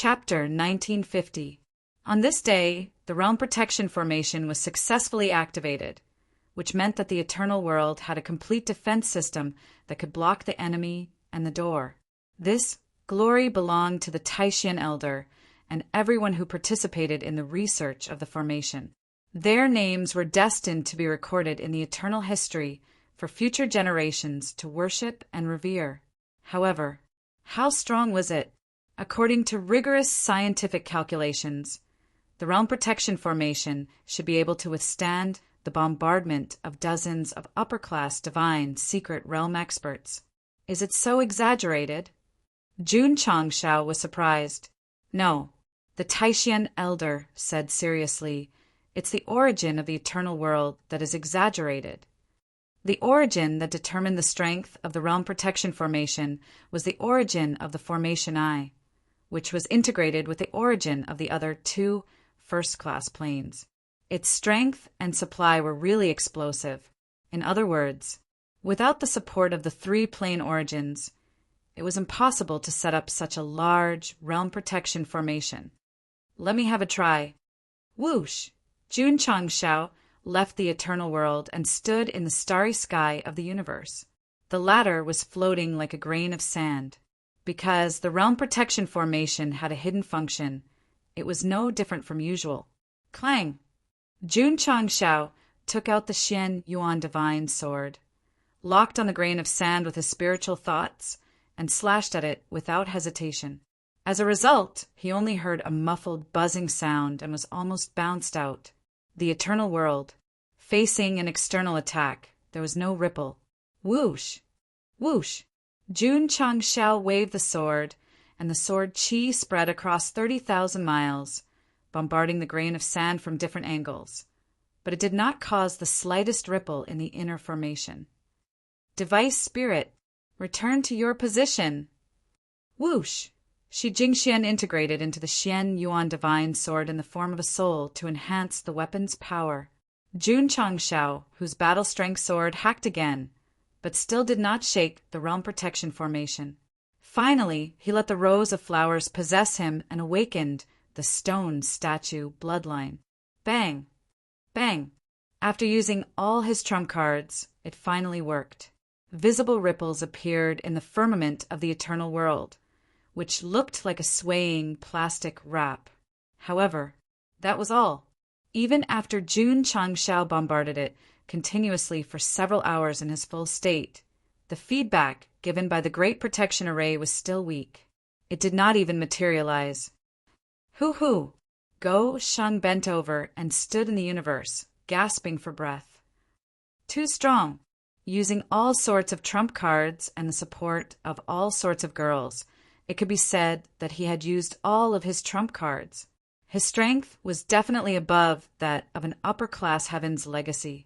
Chapter 1950. On this day, the Realm Protection Formation was successfully activated, which meant that the Eternal World had a complete defense system that could block the enemy and the door. This glory belonged to the Taishan Elder and everyone who participated in the research of the formation. Their names were destined to be recorded in the eternal history for future generations to worship and revere. However, how strong was it? According to rigorous scientific calculations, the Realm Protection Formation should be able to withstand the bombardment of dozens of upper-class divine secret realm experts. Is it so exaggerated? Jun Changshao was surprised. No, the Taishan Elder said seriously, it's the origin of the eternal world that is exaggerated. The origin that determined the strength of the Realm Protection Formation was the origin of the Formation Eye, which was integrated with the origin of the other two first-class planes. Its strength and supply were really explosive. In other words, without the support of the three plane origins, it was impossible to set up such a large Realm Protection Formation. Let me have a try. Whoosh! Jun Changshao left the eternal world and stood in the starry sky of the universe. The latter was floating like a grain of sand. Because the Realm Protection Formation had a hidden function, it was no different from usual. Clang! Jun Changshao took out the Xian Yuan divine sword, locked on the grain of sand with his spiritual thoughts, and slashed at it without hesitation. As a result, he only heard a muffled buzzing sound and was almost bounced out. The eternal world, facing an external attack, there was no ripple. Whoosh! Whoosh! Jun Changshao waved the sword, and the sword chi spread across 30,000 miles, bombarding the grain of sand from different angles. But it did not cause the slightest ripple in the inner formation. Device Spirit, return to your position. Whoosh! Shi Jingxian integrated into the Xian Yuan divine sword in the form of a soul to enhance the weapon's power. Jun Changshao, whose battle-strength sword hacked again, but still did not shake the Realm Protection Formation. Finally, he let the rose of flowers possess him and awakened the stone statue bloodline. Bang! Bang! After using all his trump cards, it finally worked. Visible ripples appeared in the firmament of the eternal world, which looked like a swaying plastic wrap. However, that was all. Even after Jun Changshao bombarded it continuously for several hours in his full state, the feedback given by the Great Protection Array was still weak. It did not even materialize. Hoo-hoo! Go Sheng bent over and stood in the universe, gasping for breath. Too strong. Using all sorts of trump cards and the support of all sorts of girls, it could be said that he had used all of his trump cards. His strength was definitely above that of an upper-class Heaven's legacy.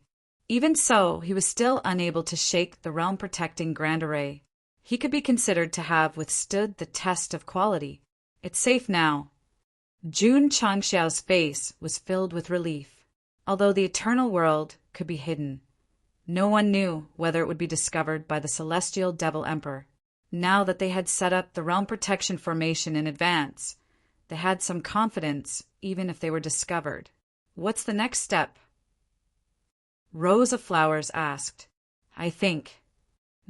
Even so, he was still unable to shake the realm-protecting Grand Array. He could be considered to have withstood the test of quality. It's safe now. Jun Changshao's face was filled with relief. Although the eternal world could be hidden, no one knew whether it would be discovered by the Celestial Devil Emperor. Now that they had set up the Realm Protection Formation in advance, they had some confidence even if they were discovered. What's the next step? Rose of Flowers asked. I think.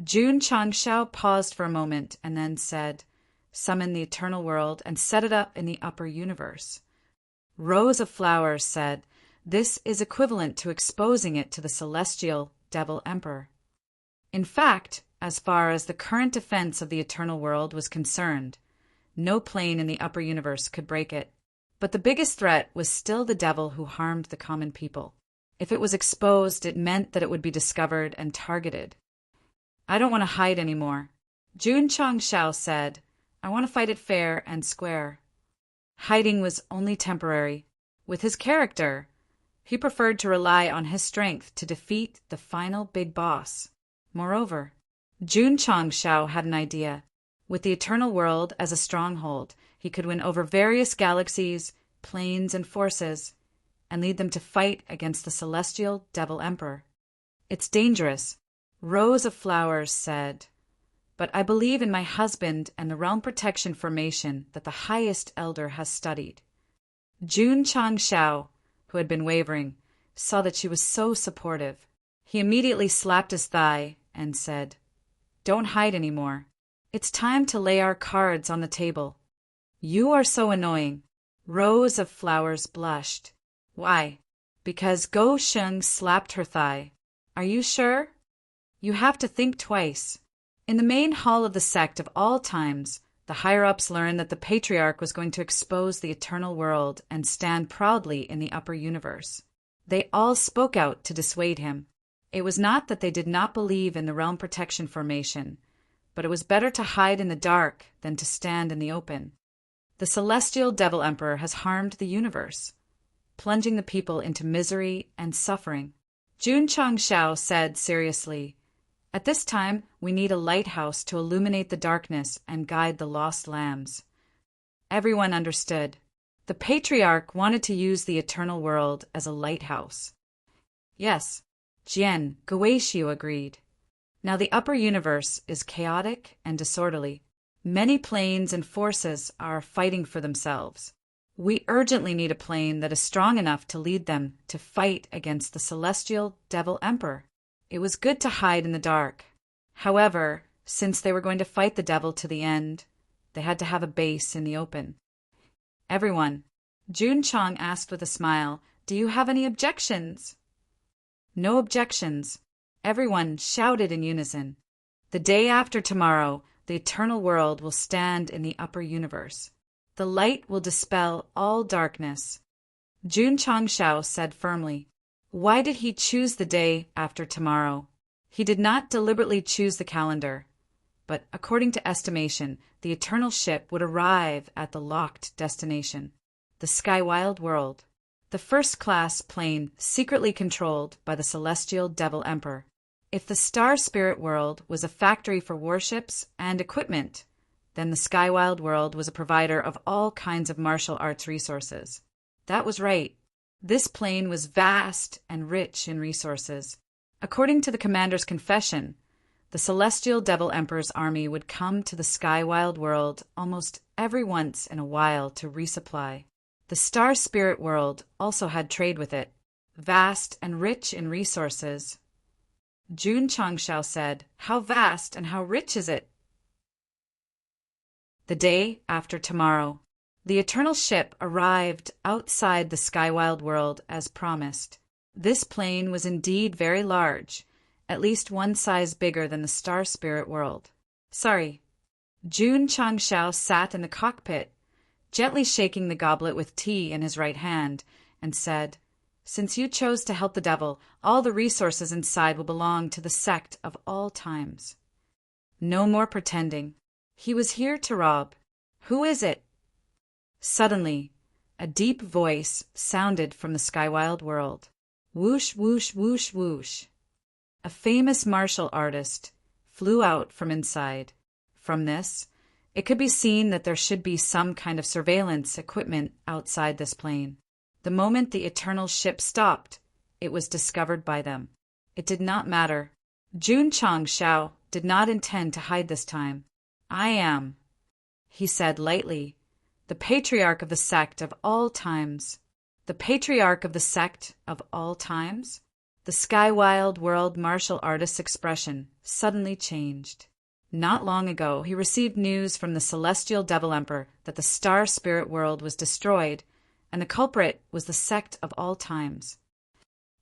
Jun Changshao paused for a moment and then said, summon the eternal world and set it up in the upper universe. Rose of Flowers said, this is equivalent to exposing it to the Celestial Devil Emperor. In fact, as far as the current defense of the eternal world was concerned, no plane in the upper universe could break it. But the biggest threat was still the devil who harmed the common people. If it was exposed, it meant that it would be discovered and targeted. I don't want to hide anymore. Jun Changshao said, I want to fight it fair and square. Hiding was only temporary. With his character, he preferred to rely on his strength to defeat the final big boss. Moreover, Jun Changshao had an idea. With the eternal world as a stronghold, he could win over various galaxies, planes, and forces, and lead them to fight against the Celestial Devil Emperor. It's dangerous. Rose of Flowers said, but I believe in my husband and the realm protection formation that the highest elder has studied. Jun Changshao, who had been wavering, saw that she was so supportive. He immediately slapped his thigh and said, "Don't hide anymore. It's time to lay our cards on the table." "You are so annoying." Rows of flowers blushed. "Why?" "Because Go Sheng slapped her thigh." "Are you sure?" "You have to think twice." In the main hall of the sect of all times, the higher-ups learned that the patriarch was going to expose the eternal world and stand proudly in the upper universe. They all spoke out to dissuade him. It was not that they did not believe in the realm protection formation, but it was better to hide in the dark than to stand in the open. The celestial devil emperor has harmed the universe, plunging the people into misery and suffering. Jun Changshao said seriously, "At this time, we need a lighthouse to illuminate the darkness and guide the lost lambs." Everyone understood. The patriarch wanted to use the eternal world as a lighthouse. Yes, Jian Guoxiu agreed. Now the upper universe is chaotic and disorderly. Many planes and forces are fighting for themselves. We urgently need a plane that is strong enough to lead them to fight against the celestial devil emperor. It was good to hide in the dark. However, since they were going to fight the devil to the end, they had to have a base in the open. Everyone, Jun Chang asked with a smile, "Do you have any objections?" "No objections." Everyone shouted in unison. "The day after tomorrow, the eternal world will stand in the upper universe. The light will dispel all darkness." Jun Changshao said firmly, "Why did he choose the day after tomorrow?" He did not deliberately choose the calendar, but according to estimation, the eternal ship would arrive at the locked destination, the Skywild world, the first-class plane secretly controlled by the celestial devil emperor. If the star spirit world was a factory for warships and equipment, then the Skywild world was a provider of all kinds of martial arts resources. That was right. This plane was vast and rich in resources. According to the commander's confession, the celestial devil emperor's army would come to the Skywild world almost every once in a while to resupply. The star spirit world also had trade with it, vast and rich in resources. Jun Changshao said, "How vast and how rich is it?" The day after tomorrow, the eternal ship arrived outside the Skywild world as promised. This plane was indeed very large, at least one size bigger than the star spirit world. Sorry. Jun Changshao sat in the cockpit, gently shaking the goblet with tea in his right hand, and said, "Since you chose to help the devil, all the resources inside will belong to the sect of all times." No more pretending. He was here to rob. Who is it? Suddenly, a deep voice sounded from the Skywild world. Whoosh, whoosh, whoosh, whoosh. A famous martial artist flew out from inside. From this, it could be seen that there should be some kind of surveillance equipment outside this plane. The moment the eternal ship stopped, it was discovered by them. It did not matter. Jun Changshao did not intend to hide this time. "I am," he said lightly, "the patriarch of the sect of all times." The patriarch of the sect of all times? The Skywild world martial artist's expression suddenly changed. Not long ago, he received news from the celestial devil emperor that the star spirit world was destroyed, and the culprit was the sect of all times.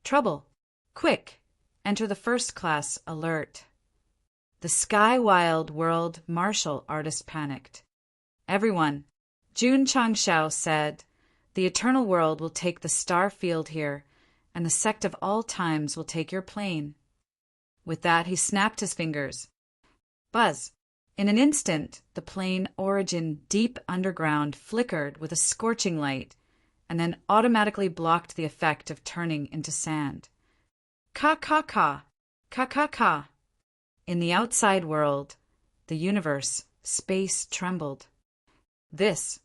Trouble. Quick, enter the first-class alert. The Skywild world martial artist panicked. Everyone, Jun Changshao said, "The eternal world will take the star field here, and the sect of all times will take your plane." With that, he snapped his fingers. Buzz. In an instant, the plane origin deep underground flickered with a scorching light, and then automatically blocked the effect of turning into sand. Ka-ka-ka, ka-ka-ka. In the outside world, the universe, space trembled. This,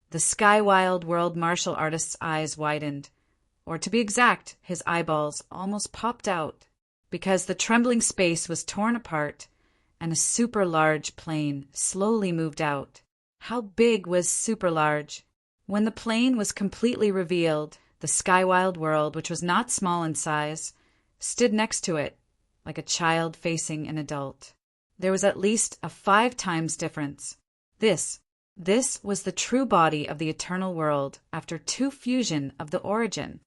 the Skywild world martial artist's eyes widened, or to be exact, his eyeballs almost popped out, because the trembling space was torn apart, and a super large plane slowly moved out. How big was super large? When the plane was completely revealed, the sky-wild world, which was not small in size, stood next to it, like a child facing an adult. There was at least a 5 times difference. This was the true body of the eternal world after 2 fusion of the origin.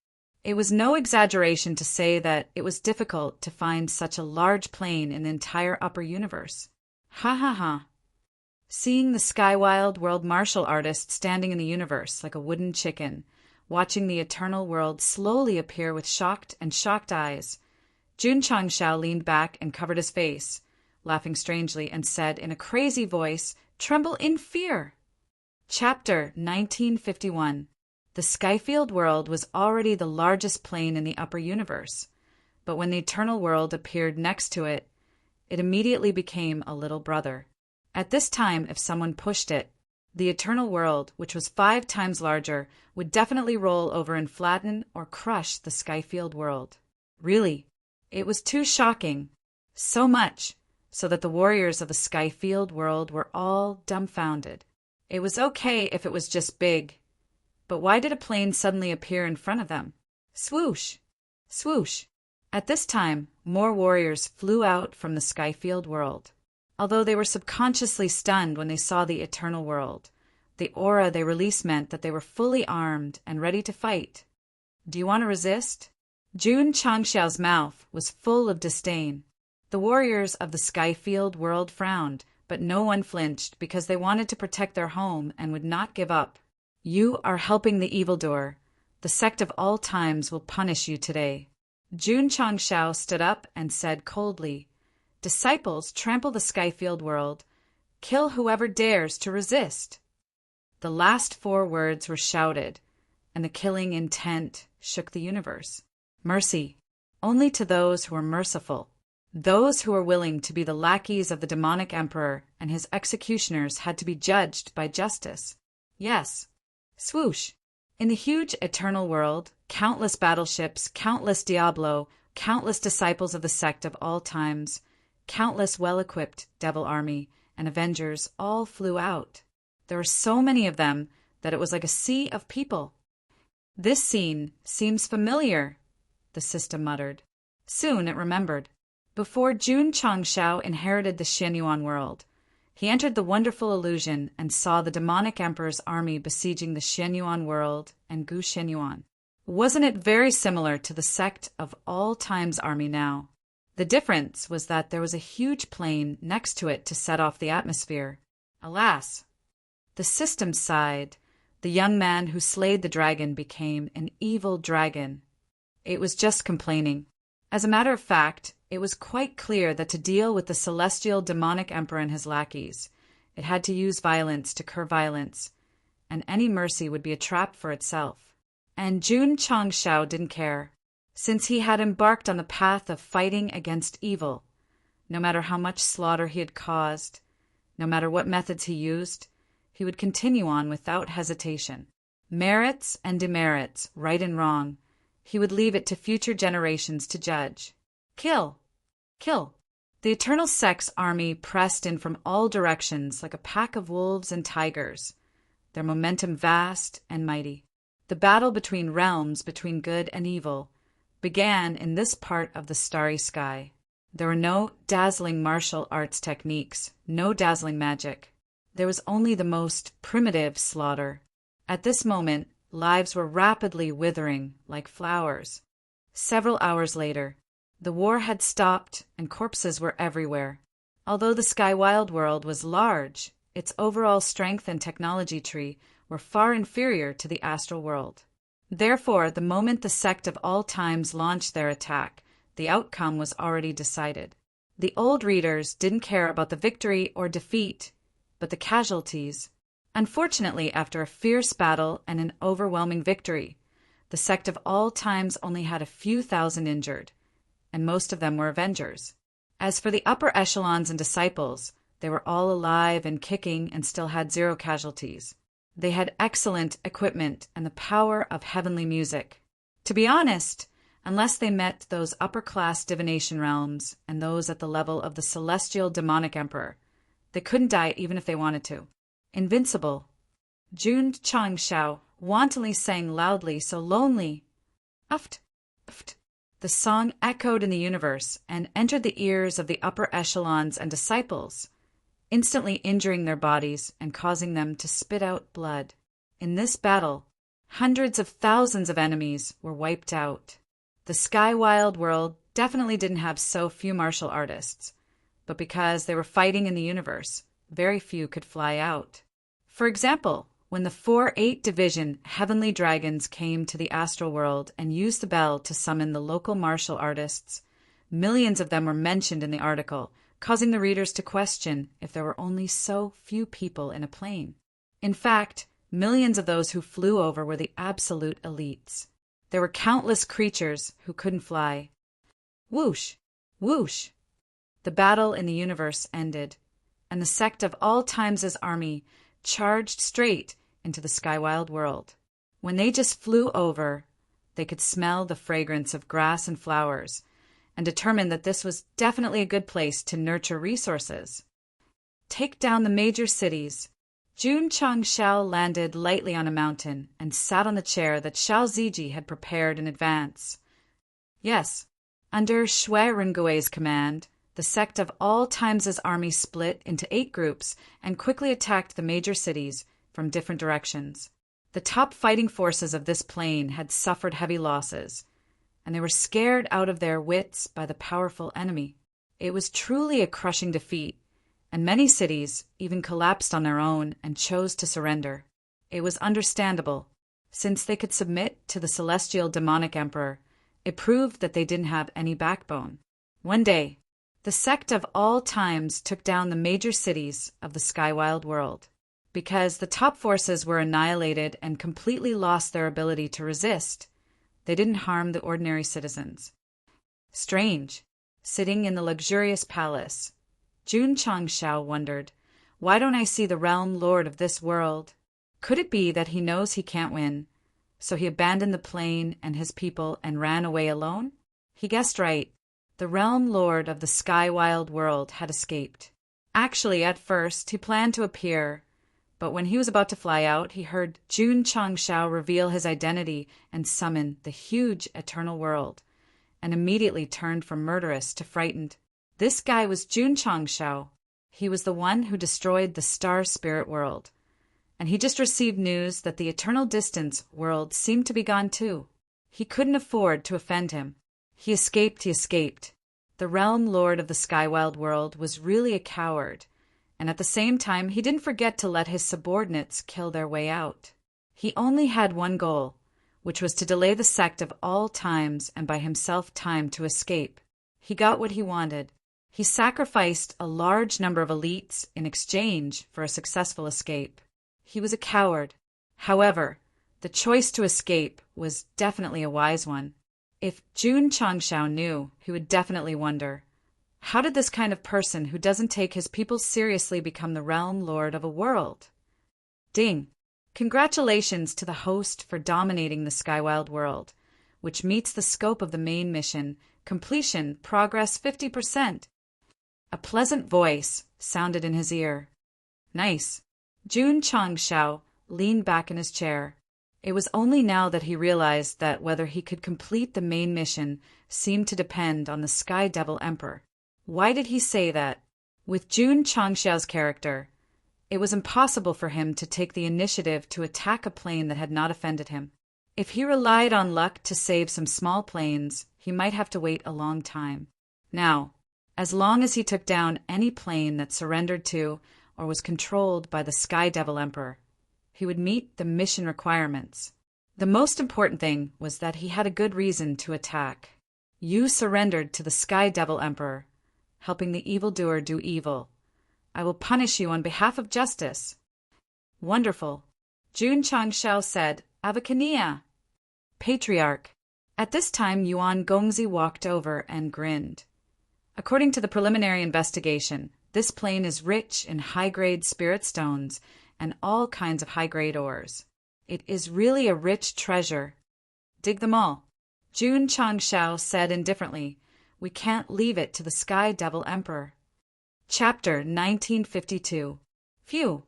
It was no exaggeration to say that it was difficult to find such a large plane in the entire upper universe. Ha ha ha. Seeing the sky-wild world martial artist standing in the universe like a wooden chicken, watching the eternal world slowly appear with shocked eyes, Jun Changshao leaned back and covered his face, laughing strangely, and said in a crazy voice, "Tremble in fear!" Chapter 1951. The Skyfield world was already the largest plane in the upper universe, but when the eternal world appeared next to it, it immediately became a little brother. At this time, if someone pushed it, the eternal world, which was 5 times larger, would definitely roll over and flatten or crush the Skyfield world. Really, it was too shocking. So much so that the warriors of the Skyfield world were all dumbfounded. It was okay if it was just big, but why did a plane suddenly appear in front of them? Swoosh! Swoosh! At this time, more warriors flew out from the Skyfield world. Although they were subconsciously stunned when they saw the eternal world, the aura they released meant that they were fully armed and ready to fight. Do you want to resist? Jun Changshao's mouth was full of disdain. The warriors of the Skyfield world frowned, but no one flinched because they wanted to protect their home and would not give up. You are helping the evildoer. The Sect of all times will punish you today. Jun Changshao stood up and said coldly, "Disciples trample the Skyfield world. Kill whoever dares to resist." The last 4 words were shouted, and the killing intent shook the universe. Mercy, only to those who were merciful. Those who were willing to be the lackeys of the demonic emperor and his executioners had to be judged by justice. Yes. Swoosh! In the huge eternal world, countless battleships, countless Diablo, countless disciples of the Sect of all times, countless well-equipped devil army and avengers all flew out. There were so many of them that it was like a sea of people. This scene seems familiar, the system muttered. Soon it remembered. Before Jun Changshao inherited the Xianyuan world, he entered the wonderful illusion and saw the demonic emperor's army besieging the Xianyuan world and Gu Xianyuan. Wasn't it very similar to the Sect of all times army now? The difference was that there was a huge plane next to it to set off the atmosphere. Alas! The system sighed. The young man who slayed the dragon became an evil dragon. It was just complaining. As a matter of fact, it was quite clear that to deal with the celestial demonic emperor and his lackeys, it had to use violence to cure violence, and any mercy would be a trap for itself. And Jun Changshao didn't care. Since he had embarked on the path of fighting against evil, no matter how much slaughter he had caused, no matter what methods he used, he would continue on without hesitation. Merits and demerits, right and wrong, he would leave it to future generations to judge. Kill! Kill! The Eternal Sect's army pressed in from all directions like a pack of wolves and tigers, their momentum vast and mighty. The battle between realms, between good and evil, began in this part of the starry sky. There were no dazzling martial arts techniques, no dazzling magic. There was only the most primitive slaughter. At this moment, lives were rapidly withering like flowers. Several hours later, the war had stopped and corpses were everywhere. Although the Sky-Wild world was large, its overall strength and technology tree were far inferior to the astral world. Therefore, the moment the Sect of all times launched their attack, the outcome was already decided. The old readers didn't care about the victory or defeat, but the casualties. Unfortunately, after a fierce battle and an overwhelming victory, the Sect of all times only had a few thousand injured, and most of them were Avengers. As for the upper echelons and disciples, they were all alive and kicking and still had 0 casualties. They had excellent equipment and the power of heavenly music. To be honest, unless they met those upper-class divination realms and those at the level of the celestial demonic emperor. They couldn't die even if they wanted to. Invincible. Jun Changshao wantonly sang loudly, so lonely. Uft, uft. The song echoed in the universe and entered the ears of the upper echelons and disciples, instantly injuring their bodies and causing them to spit out blood. In this battle, hundreds of thousands of enemies were wiped out. The Sky Wild world definitely didn't have so few martial artists, but because they were fighting in the universe, very few could fly out. For example, when the 4-8 Division Heavenly Dragons came to the astral world and used the bell to summon the local martial artists, millions of them were mentioned in the article, causing the readers to question if there were only so few people in a plane. In fact, millions of those who flew over were the absolute elites. There were countless creatures who couldn't fly. Whoosh! Whoosh! The battle in the universe ended, and the Sect of All Times' army charged straight into the Skywild world. When they just flew over, they could smell the fragrance of grass and flowers, and determined that this was definitely a good place to nurture resources. Take down the major cities. Jun Changshao landed lightly on a mountain and sat on the chair that Xiao Ziji had prepared in advance. Yes, under Shui Rengui's command, the Sect of All Times' army split into 8 groups and quickly attacked the major cities from different directions. The top fighting forces of this plane had suffered heavy losses, and they were scared out of their wits by the powerful enemy. It was truly a crushing defeat, and many cities even collapsed on their own and chose to surrender. It was understandable. Since they could submit to the celestial demonic emperor, it proved that they didn't have any backbone. One day, the Sect of All Times took down the major cities of the Skywild world. Because the top forces were annihilated and completely lost their ability to resist, they didn't harm the ordinary citizens. Strange. Sitting in the luxurious palace, Jun Changshao wondered, why don't I see the realm lord of this world? Could it be that he knows he can't win, so he abandoned the plane and his people and ran away alone? He guessed right. The realm lord of the Skywild world had escaped. Actually, at first, he planned to appear, but when he was about to fly out, he heard Jun Changshao reveal his identity and summon the huge eternal world, and immediately turned from murderous to frightened. This guy was Jun Changshao. He was the one who destroyed the star spirit world, and he just received news that the eternal distance world seemed to be gone too. He couldn't afford to offend him. He escaped. The realm lord of the Skywild world was really a coward, and at the same time he didn't forget to let his subordinates kill their way out. He only had one goal, which was to delay the Sect of All Times and buy himself time to escape. He got what he wanted. He sacrificed a large number of elites in exchange for a successful escape. He was a coward. However, the choice to escape was definitely a wise one. If Jun Changshao knew, he would definitely wonder, how did this kind of person who doesn't take his people seriously become the realm lord of a world? Ding! Congratulations to the host for dominating the Skywild world, which meets the scope of the main mission. Completion, progress 50%. A pleasant voice sounded in his ear. Nice. Jun Changshao leaned back in his chair. It was only now that he realized that whether he could complete the main mission seemed to depend on the Sky Devil Emperor. Why did he say that? With Jun Changshao's character, it was impossible for him to take the initiative to attack a plane that had not offended him. If he relied on luck to save some small planes, he might have to wait a long time. Now, as long as he took down any plane that surrendered to or was controlled by the Sky Devil Emperor, he would meet the mission requirements. The most important thing was that he had a good reason to attack. You surrendered to the Sky Devil Emperor, helping the evildoer do evil. I will punish you on behalf of justice. Wonderful. Jun Changshao said, Avakania. Patriarch. At this time, Yuan Gongzi walked over and grinned. According to the preliminary investigation, this plane is rich in high-grade spirit stones and all kinds of high-grade ores. It is really a rich treasure. Dig them all. Jun Changshao said indifferently, "We can't leave it to the Sky Devil Emperor." Chapter 1952. Phew.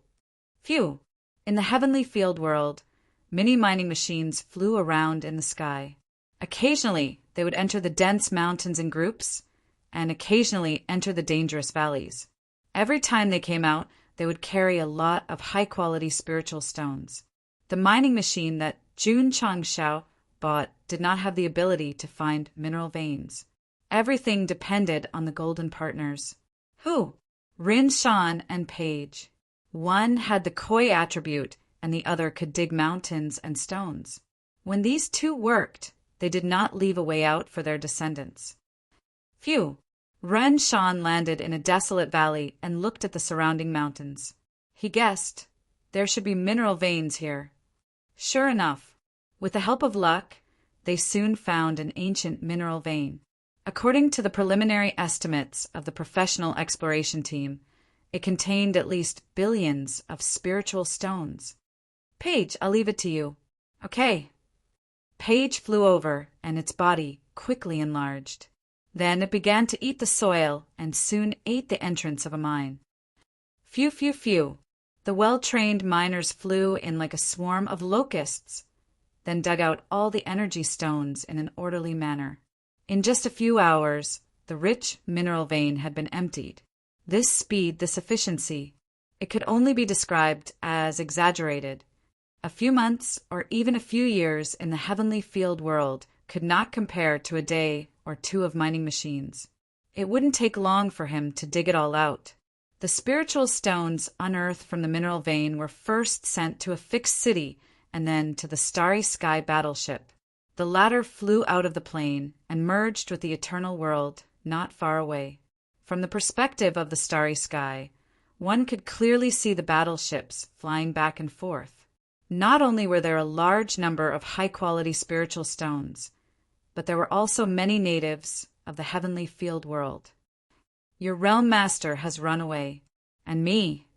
Phew. In the heavenly field world, mini mining machines flew around in the sky. Occasionally, they would enter the dense mountains in groups, and occasionally enter the dangerous valleys. Every time they came out, they would carry a lot of high-quality spiritual stones. The mining machine that Jun Changshao bought did not have the ability to find mineral veins. Everything depended on the golden partners. Who? Rin Shan and Paige. One had the koi attribute, and the other could dig mountains and stones. When these two worked, they did not leave a way out for their descendants. Phew! Ren Shan landed in a desolate valley and looked at the surrounding mountains. He guessed there should be mineral veins here. Sure enough, with the help of luck, they soon found an ancient mineral vein. According to the preliminary estimates of the professional exploration team, it contained at least billions of spiritual stones. Paige, I'll leave it to you. Okay. Paige flew over, and its body quickly enlarged. Then it began to eat the soil and soon ate the entrance of a mine. Phew, phew, phew. The well-trained miners flew in like a swarm of locusts, then dug out all the energy stones in an orderly manner. In just a few hours, the rich mineral vein had been emptied. This speed, this efficiency, it could only be described as exaggerated. A few months or even a few years in the heavenly field world could not compare to a day or two of mining machines. It wouldn't take long for him to dig it all out. The spiritual stones unearthed from the mineral vein were first sent to a fixed city and then to the Starry Sky battleship. The latter flew out of the plane and merged with the eternal world not far away. From the perspective of the Starry Sky, one could clearly see the battleships flying back and forth. Not only were there a large number of high-quality spiritual stones, but there were also many natives of the heavenly field world. Your realm master has run away, and me.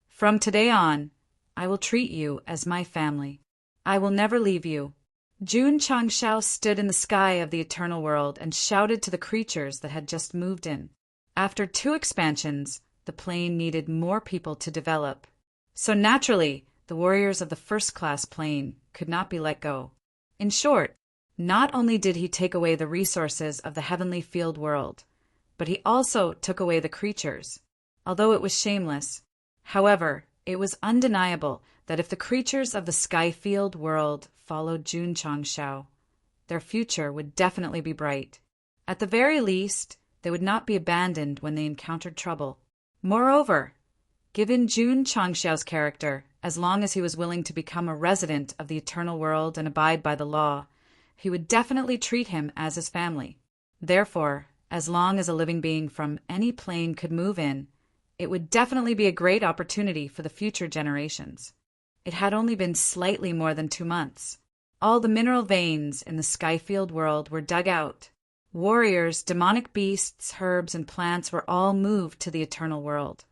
From today on, I will treat you as my family. I will never leave you. Jun Changshao stood in the sky of the eternal world and shouted to the creatures that had just moved in. After 2 expansions, the plane needed more people to develop. So naturally, the warriors of the first-class plane could not be let go. In short, not only did he take away the resources of the heavenly field world, but he also took away the creatures, although it was shameless. However, it was undeniable that if the creatures of the Skyfield world followed Jun Changshao, their future would definitely be bright. At the very least, they would not be abandoned when they encountered trouble. Moreover, given Jun Changshao's character, as long as he was willing to become a resident of the eternal world and abide by the law, he would definitely treat him as his family. Therefore, as long as a living being from any plane could move in, it would definitely be a great opportunity for the future generations. It had only been slightly more than 2 months. All the mineral veins in the Skyfield world were dug out. Warriors, demonic beasts, herbs, and plants were all moved to the eternal world.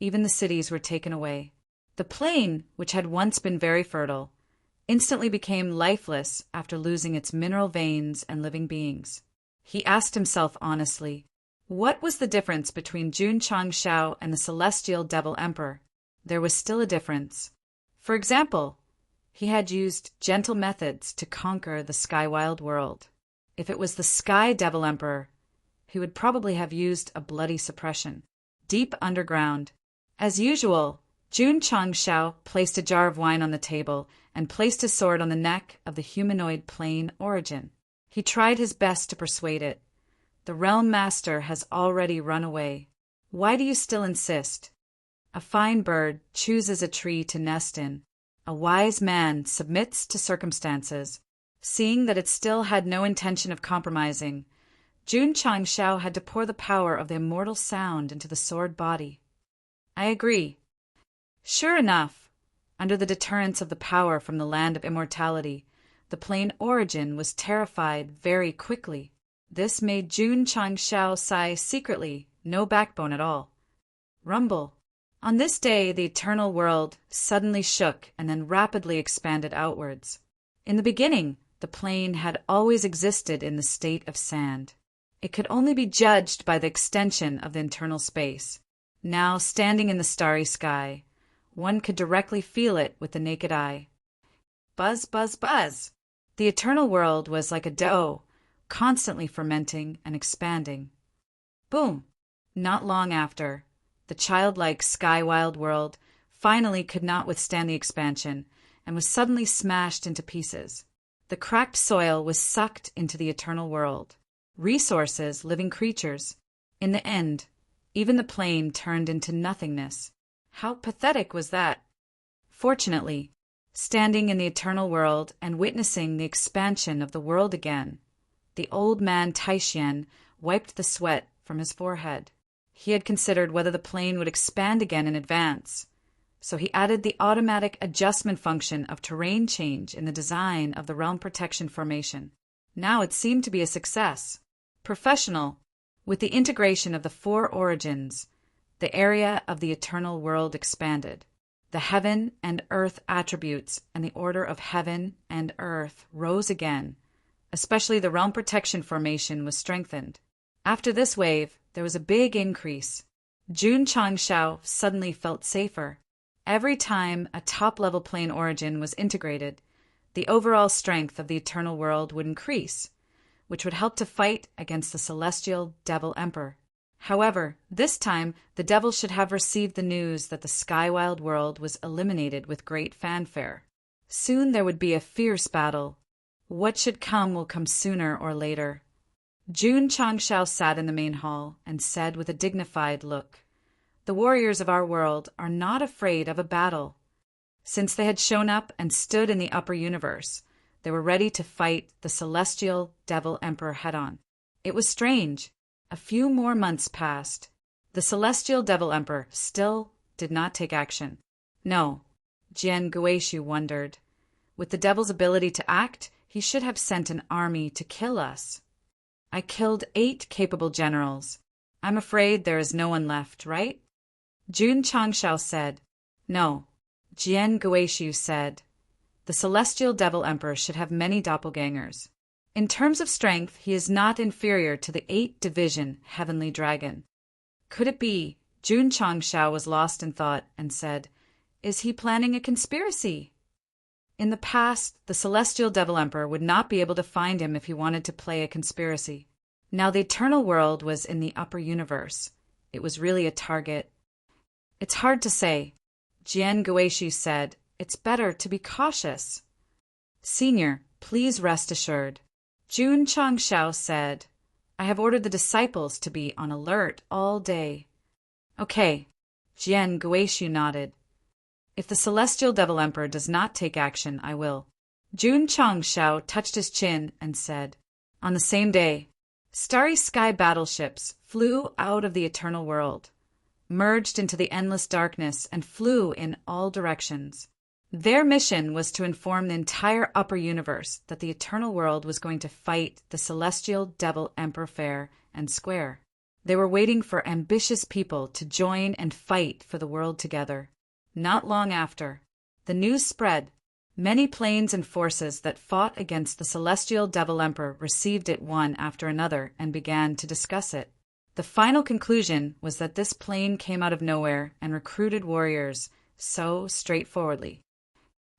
Even the cities were taken away. The plain, which had once been very fertile, instantly became lifeless after losing its mineral veins and living beings. He asked himself honestly, what was the difference between Jun Changshao and the celestial devil emperor? There was still a difference. For example, he had used gentle methods to conquer the Skywild world. If it was the Sky Devil Emperor, he would probably have used a bloody suppression, deep underground. As usual, Jun Changshao placed a jar of wine on the table and placed his sword on the neck of the humanoid plane origin. He tried his best to persuade it. The realm master has already run away. Why do you still insist? A fine bird chooses a tree to nest in. A wise man submits to circumstances. Seeing that it still had no intention of compromising, Jun Changshao had to pour the power of the immortal sound into the sword body. I agree. Sure enough, under the deterrence of the power from the land of immortality, the plane origin was terrified very quickly. This made Jun Changshao sigh secretly, no backbone at all. Rumble. On this day, the eternal world suddenly shook and then rapidly expanded outwards. In the beginning, the plane had always existed in the state of sand. It could only be judged by the extension of the internal space. Now, standing in the starry sky, one could directly feel it with the naked eye. Buzz, buzz, buzz! The eternal world was like a dough, constantly fermenting and expanding. Boom! Not long after, the childlike sky-wild world finally could not withstand the expansion and was suddenly smashed into pieces. The cracked soil was sucked into the eternal world. Resources, living creatures. In the end, even the plane turned into nothingness. How pathetic was that? Fortunately, standing in the eternal world and witnessing the expansion of the world again, the old man Taishian wiped the sweat from his forehead. He had considered whether the plane would expand again in advance, so he added the automatic adjustment function of terrain change in the design of the realm protection formation. Now it seemed to be a success. Professional, with the integration of the four origins, the area of the eternal world expanded. The heaven and earth attributes and the order of heaven and earth rose again. Especially the realm protection formation was strengthened. After this wave, there was a big increase. Jun Changshao suddenly felt safer. Every time a top-level plane origin was integrated, the overall strength of the eternal world would increase, which would help to fight against the celestial devil emperor. However, this time the devil should have received the news that the sky-wild world was eliminated with great fanfare. Soon there would be a fierce battle. What should come will come sooner or later. Jun Changshao sat in the main hall and said with a dignified look, "The warriors of our world are not afraid of a battle. Since they had shown up and stood in the upper universe, they were ready to fight the celestial devil emperor head-on." It was strange. A few more months passed. The celestial devil emperor still did not take action. No, Jian Guishu wondered. With the devil's ability to act, he should have sent an army to kill us. I killed 8 capable generals. I'm afraid there is no one left, right? Jun Changshao said. No. Jian Guishu said. The celestial devil emperor should have many doppelgangers. In terms of strength, he is not inferior to the 8-division heavenly dragon. Could it be? Jun Changshao was lost in thought and said, "Is he planning a conspiracy?" In the past, the celestial devil emperor would not be able to find him if he wanted to play a conspiracy. Now the eternal world was in the upper universe. It was really a target. It's hard to say. Jian Guishu said, "It's better to be cautious." "Senior, please rest assured." Jun Changshao said, "I have ordered the disciples to be on alert all day." "Okay." Jian Guishu nodded. "If the celestial devil emperor does not take action, I will." Jun Changshao touched his chin and said, On the same day, starry sky battleships flew out of the eternal world, merged into the endless darkness, and flew in all directions. Their mission was to inform the entire upper universe that the eternal world was going to fight the celestial devil emperor fair and square. They were waiting for ambitious people to join and fight for the world together. Not long after, the news spread. Many planes and forces that fought against the celestial devil emperor received it one after another and began to discuss it. The final conclusion was that this plane came out of nowhere and recruited warriors so straightforwardly.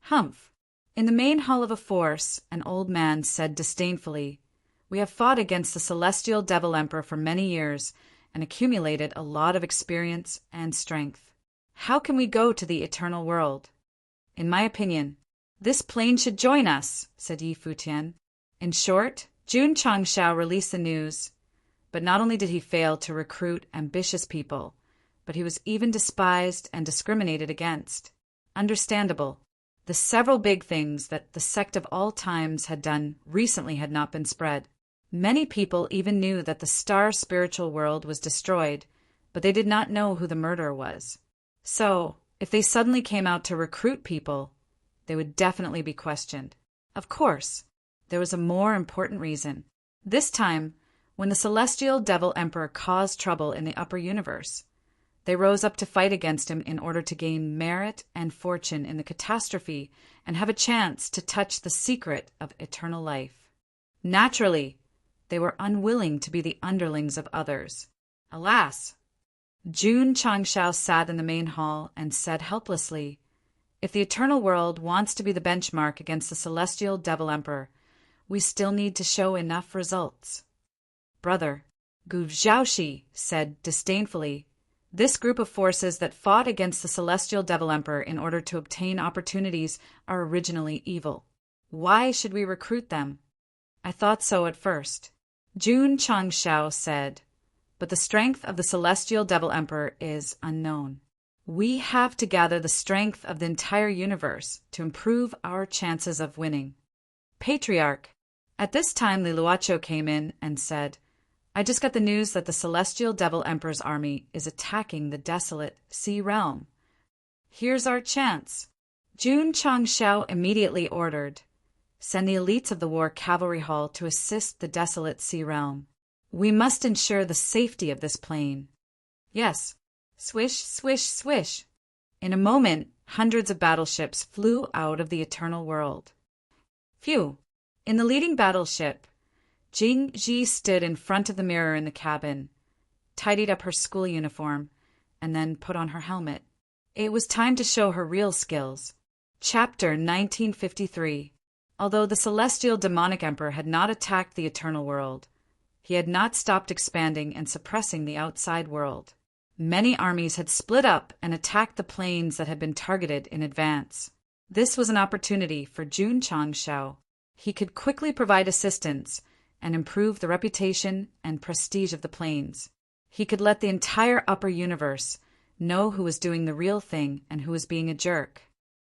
Humph! In the main hall of a force, an old man said disdainfully, "We have fought against the celestial devil emperor for many years and accumulated a lot of experience and strength. How can we go to the eternal world? In my opinion, this plane should join us," said Yi Futian. In short, Jun Changshao released the news, but not only did he fail to recruit ambitious people, but he was even despised and discriminated against. Understandable. The several big things that the sect of all times had done recently had not been spread. Many people even knew that the star spiritual world was destroyed, but they did not know who the murderer was. So, if they suddenly came out to recruit people, they would definitely be questioned. Of course, there was a more important reason. This time, when the celestial devil emperor caused trouble in the upper universe, They rose up to fight against him in order to gain merit and fortune in the catastrophe and have a chance to touch the secret of eternal life. Naturally, they were unwilling to be the underlings of others. Alas! Jun Changshao sat in the main hall and said helplessly, "If the eternal world wants to be the benchmark against the celestial devil emperor, we still need to show enough results." "Brother," Gu Zhaoxi said disdainfully, "this group of forces that fought against the celestial devil emperor in order to obtain opportunities are originally evil. Why should we recruit them?" "I thought so at first," Jun Changshao said, "but the strength of the celestial devil emperor is unknown. We have to gather the strength of the entire universe to improve our chances of winning." "Patriarch." At this time Liluacho came in and said, "I just got the news that the celestial devil emperor's army is attacking the desolate sea realm. Here's our chance." Jun Changshao immediately ordered, "Send the elites of the war cavalry hall to assist the desolate sea realm. We must ensure the safety of this plane." "Yes." Swish, swish, swish. In a moment, hundreds of battleships flew out of the eternal world. Phew! In the leading battleship, Jing Ji stood in front of the mirror in the cabin, tidied up her school uniform, and then put on her helmet. It was time to show her real skills. Chapter 1953. Although the celestial demonic emperor had not attacked the eternal world, he had not stopped expanding and suppressing the outside world. Many armies had split up and attacked the planes that had been targeted in advance. This was an opportunity for Jun Changshao. He could quickly provide assistance and improve the reputation and prestige of the planes. He could let the entire upper universe know who was doing the real thing and who was being a jerk.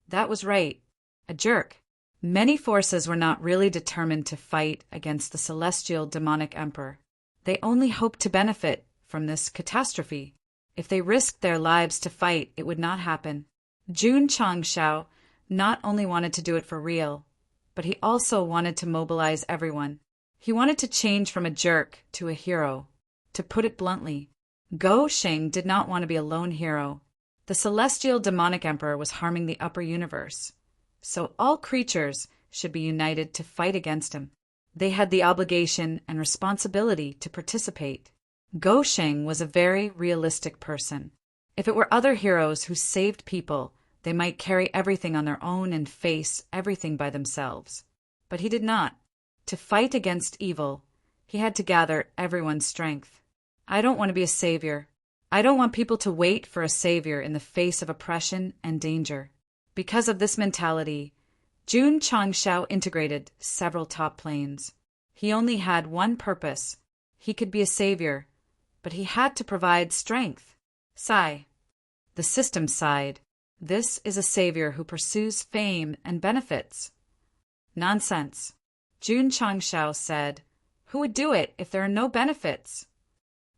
That was right, a jerk. Many forces were not really determined to fight against the celestial demonic emperor. They only hoped to benefit from this catastrophe. If they risked their lives to fight, it would not happen. Jun Changshao not only wanted to do it for real, but he also wanted to mobilize everyone. He wanted to change from a jerk to a hero. To put it bluntly, Go Sheng did not want to be a lone hero. The celestial demonic emperor was harming the upper universe, so all creatures should be united to fight against him. They had the obligation and responsibility to participate. Go Sheng was a very realistic person. If it were other heroes who saved people, they might carry everything on their own and face everything by themselves. But he did not. To fight against evil, he had to gather everyone's strength. I don't want to be a savior. I don't want people to wait for a savior in the face of oppression and danger. Because of this mentality, Jun Changshao integrated several top planes. He only had one purpose. He could be a savior, but he had to provide strength. Sigh. The system sighed. This is a savior who pursues fame and benefits. Nonsense. Jun Changshao said, "Who would do it if there are no benefits?"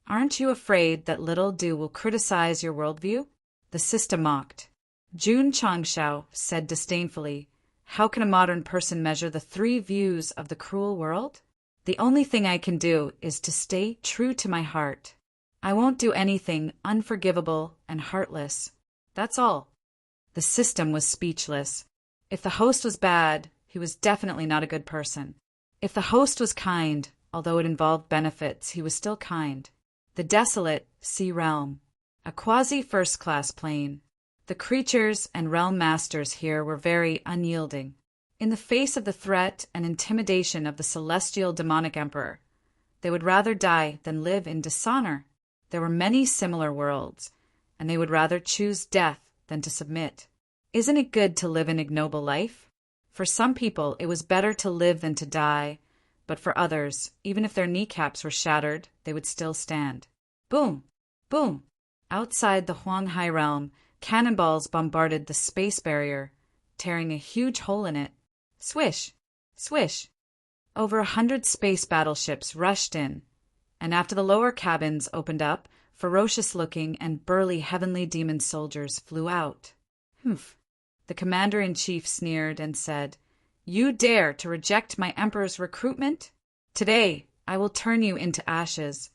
"Aren't you afraid that little do will criticize your worldview?" The system mocked. Jun Changshao said disdainfully, "How can a modern person measure the three views of the cruel world? The only thing I can do is to stay true to my heart. I won't do anything unforgivable and heartless. That's all." The system was speechless. If the host was bad, he was definitely not a good person. If the host was kind, although it involved benefits, he was still kind. The desolate sea realm, a quasi-first-class plane. The creatures and realm masters here were very unyielding. In the face of the threat and intimidation of the celestial demonic emperor, they would rather die than live in dishonor. There were many similar worlds, and they would rather choose death than to submit. Isn't it good to live an ignoble life? For some people, it was better to live than to die, but for others, even if their kneecaps were shattered, they would still stand. Boom! Boom! Outside the Huanghai realm, cannonballs bombarded the space barrier, tearing a huge hole in it. Swish! Swish! Over 100 space battleships rushed in, and after the lower cabins opened up, ferocious-looking and burly heavenly demon soldiers flew out. Humph! The commander-in-chief sneered and said, "You dare to reject my emperor's recruitment? Today I will turn you into ashes."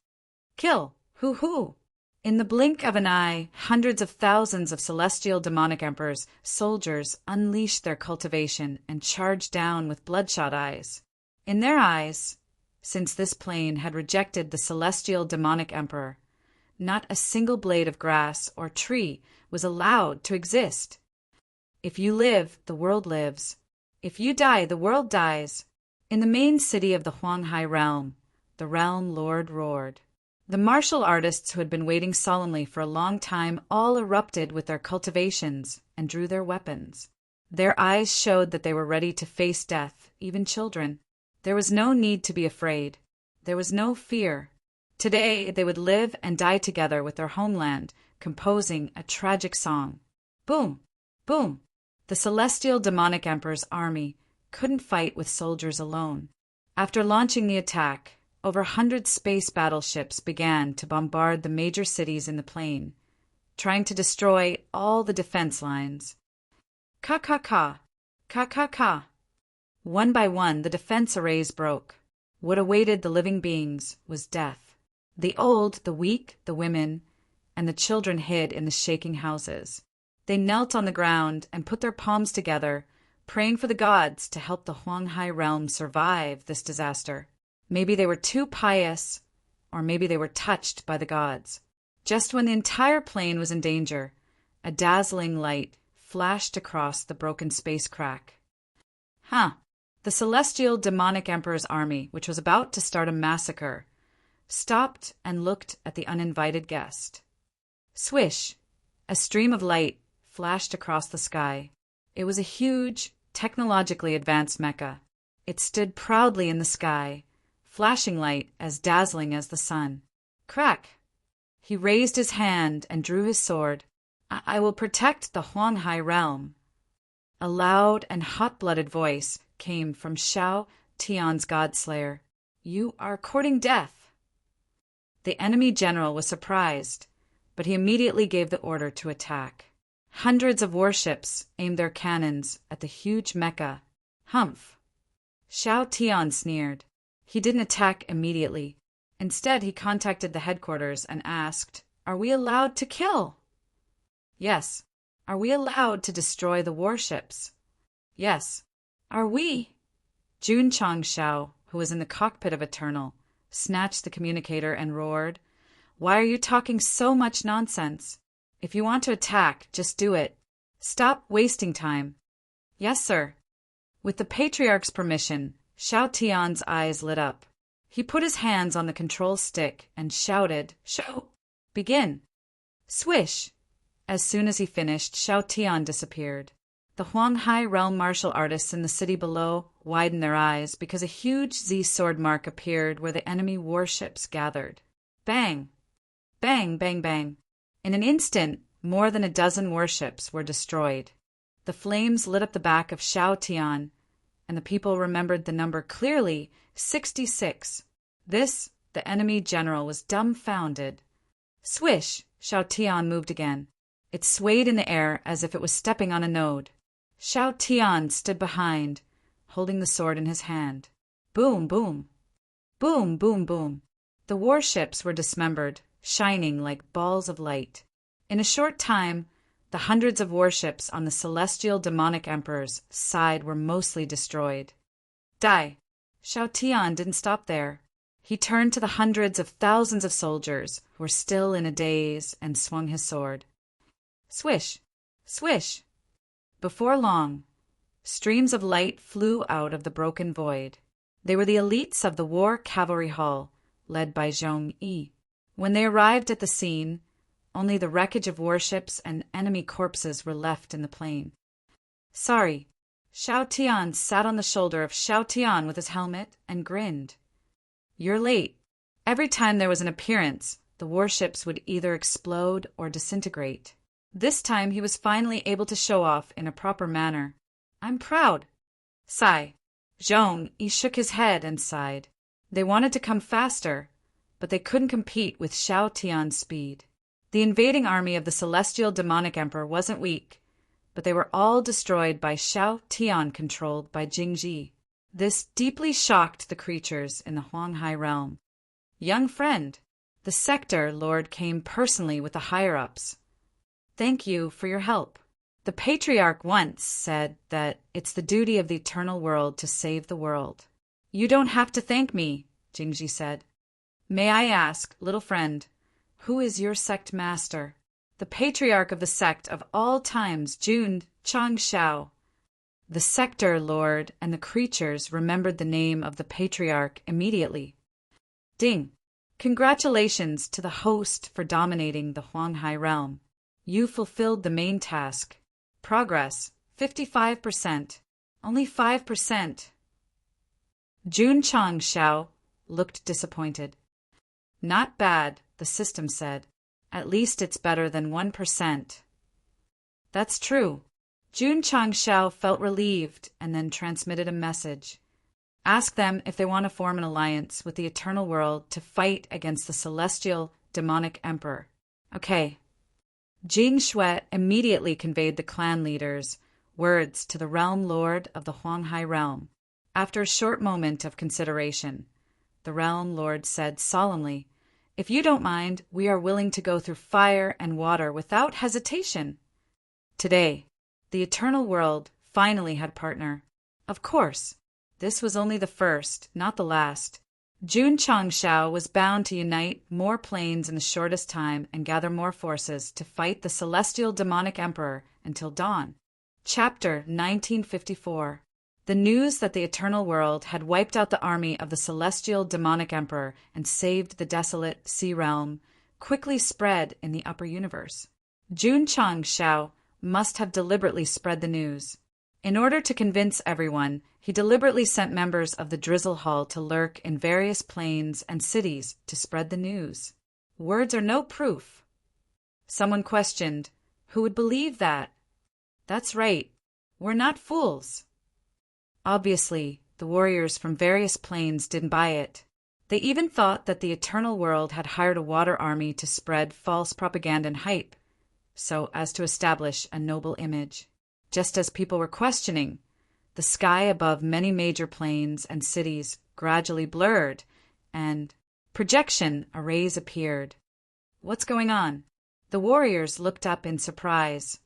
"Kill! Hoo-hoo!" In the blink of an eye, hundreds of thousands of celestial demonic emperors, soldiers, unleashed their cultivation and charged down with bloodshot eyes. In their eyes, since this plane had rejected the celestial demonic emperor, not a single blade of grass or tree was allowed to exist. If you live, the world lives. If you die, the world dies. In the main city of the Huanghai realm, the realm lord roared. The martial artists who had been waiting solemnly for a long time all erupted with their cultivations and drew their weapons. Their eyes showed that they were ready to face death, even children. There was no need to be afraid. There was no fear. Today they would live and die together with their homeland, composing a tragic song. Boom! Boom! The celestial demonic emperor's army couldn't fight with soldiers alone. After launching the attack, over 100 space battleships began to bombard the major cities in the plain, trying to destroy all the defense lines. Ka-ka-ka! Ka-ka-ka! One by one, the defense arrays broke. What awaited the living beings was death. The old, the weak, the women, and the children hid in the shaking houses. They knelt on the ground and put their palms together, praying for the gods to help the Huanghai realm survive this disaster. Maybe they were too pious, or maybe they were touched by the gods. Just when the entire plane was in danger, a dazzling light flashed across the broken space crack. The celestial demonic emperor's army, which was about to start a massacre, stopped and looked at the uninvited guest. Swish! A stream of light flashed across the sky. It was a huge, technologically advanced mecha. It stood proudly in the sky, flashing light as dazzling as the sun. Crack! He raised his hand and drew his sword. I will protect the Huanghai realm. A loud and hot-blooded voice came from Shao Tian's godslayer. You are courting death. The enemy general was surprised, but he immediately gave the order to attack. Hundreds of warships aimed their cannons at the huge mecha. Humph! Shao Tian sneered. He didn't attack immediately. Instead, he contacted the headquarters and asked, Are we allowed to kill? Yes. Are we allowed to destroy the warships? Yes. Are we? Jun Chong Shao, who was in the cockpit of Eternal, snatched the communicator and roared, Why are you talking so much nonsense? If you want to attack, just do it. Stop wasting time. Yes, sir. With the Patriarch's permission, Shao Tian's eyes lit up. He put his hands on the control stick and shouted, Show! Begin! Swish! As soon as he finished, Shao Tian disappeared. The Huanghai realm martial artists in the city below widened their eyes because a huge Z-sword mark appeared where the enemy warships gathered. Bang! Bang, bang, bang. In an instant, more than a dozen warships were destroyed. The flames lit up the back of Shao Tian, and the people remembered the number clearly, 66. This, the enemy general, was dumbfounded. Swish! Shao Tian moved again. It swayed in the air as if it was stepping on a node. Shao Tian stood behind, holding the sword in his hand. Boom, boom. Boom, boom, boom. The warships were dismembered, shining like balls of light. In a short time, the hundreds of warships on the celestial demonic emperor's side were mostly destroyed. Die! Shao Tian didn't stop there. He turned to the hundreds of thousands of soldiers who were still in a daze and swung his sword. Swish! Swish! Before long, streams of light flew out of the broken void. They were the elites of the War Cavalry Hall, led by Zhong Yi. When they arrived at the scene, only the wreckage of warships and enemy corpses were left in the plain. Sorry. Shao Tian sat on the shoulder of Shao Tian with his helmet and grinned. You're late. Every time there was an appearance, the warships would either explode or disintegrate. This time he was finally able to show off in a proper manner. I'm proud. Sigh. Zhong Yi shook his head and sighed. They wanted to come faster, but they couldn't compete with Shao Tian's speed. The invading army of the celestial demonic emperor wasn't weak, but they were all destroyed by Shao Tian controlled by Jingji. This deeply shocked the creatures in the Huanghai realm. Young friend, the The sector lord came personally with the higher-ups. "Thank you for your help. The patriarch once said that it's the duty of the eternal world to save the world." "You don't have to thank me," Jingji said. "May I ask, little friend, who is your sect master?" "The patriarch of the sect of all times, Jun Changshao." The sector lord and the creatures remembered the name of the patriarch immediately. Ding! Congratulations to the host for dominating the Huanghai realm. You fulfilled the main task. Progress, 55%. Only 5%. Jun Changshao looked disappointed. "Not bad," the system said. "At least it's better than 1%. "That's true." Jun Changshao felt relieved and then transmitted a message. "Ask them if they want to form an alliance with the Eternal World to fight against the celestial demonic emperor." "Okay." Jing Shui immediately conveyed the clan leaders' words to the realm lord of the Huanghai realm. After a short moment of consideration, the realm lord said solemnly, "If you don't mind, we are willing to go through fire and water without hesitation." Today, the Eternal World finally had partner. Of course, this was only the first, not the last. Jun Changshao was bound to unite more planes in the shortest time and gather more forces to fight the celestial demonic emperor until dawn. Chapter 1954. The news that the Eternal World had wiped out the army of the celestial demonic emperor and saved the desolate sea realm quickly spread in the upper universe. Jun Changshao must have deliberately spread the news. In order to convince everyone, he deliberately sent members of the Drizzle Hall to lurk in various planes and cities to spread the news. Words are no proof. Someone questioned, "Who would believe that?" That's right, we're not fools. Obviously, the warriors from various planes didn't buy it. They even thought that the Eternal World had hired a water army to spread false propaganda and hype, so as to establish a noble image. Just as people were questioning, the sky above many major plains and cities gradually blurred, and projection arrays appeared. What's going on? The warriors looked up in surprise.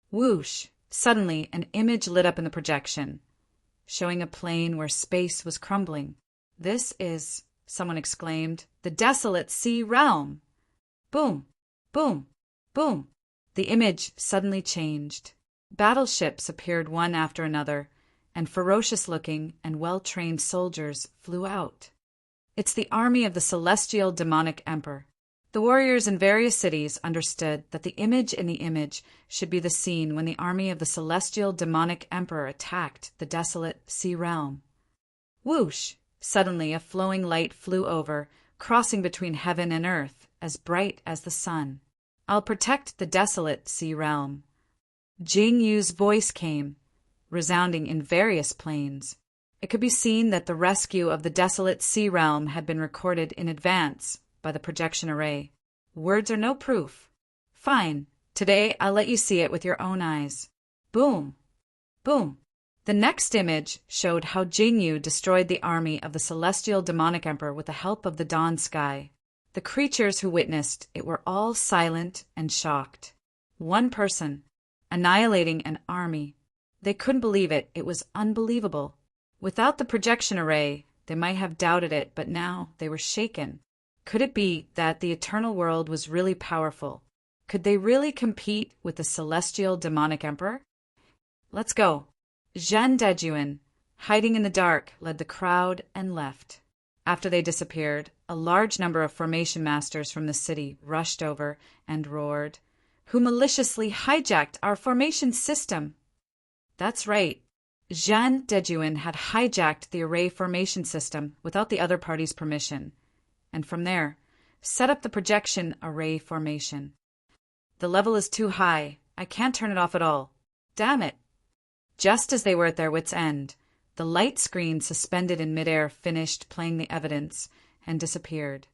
Whoosh! Suddenly, an image lit up in the projection, showing a plain where space was crumbling. "This is," someone exclaimed, "the desolate sea realm." Boom! Boom! Boom! The image suddenly changed. Battleships appeared one after another, and ferocious-looking and well-trained soldiers flew out. It's the army of the celestial demonic emperor. The warriors in various cities understood that the image in the image should be the scene when the army of the celestial demonic emperor attacked the desolate sea realm. Whoosh! Suddenly a flowing light flew over, crossing between heaven and earth, as bright as the sun. "I'll protect the desolate sea realm." Jing Yu's voice came, resounding in various planes. It could be seen that the rescue of the desolate sea realm had been recorded in advance by the projection array. Words are no proof. Fine, today I'll let you see it with your own eyes. Boom! Boom! The next image showed how Jing Yu destroyed the army of the celestial demonic emperor with the help of the dawn sky. The creatures who witnessed it were all silent and shocked. One person, annihilating an army. They couldn't believe it. It was unbelievable. Without the projection array, they might have doubted it, but now they were shaken. Could it be that the Eternal World was really powerful? Could they really compete with the celestial demonic emperor? Let's go. Zhen Dejuan, hiding in the dark, led the crowd and left. After they disappeared, a large number of formation masters from the city rushed over and roared, "Who maliciously hijacked our formation system?" That's right. Zhen Dejuan had hijacked the array formation system without the other party's permission, and from there, set up the projection array formation. "The level is too high. I can't turn it off at all. Damn it." Just as they were at their wits' end, the light screen suspended in midair finished playing the evidence and disappeared.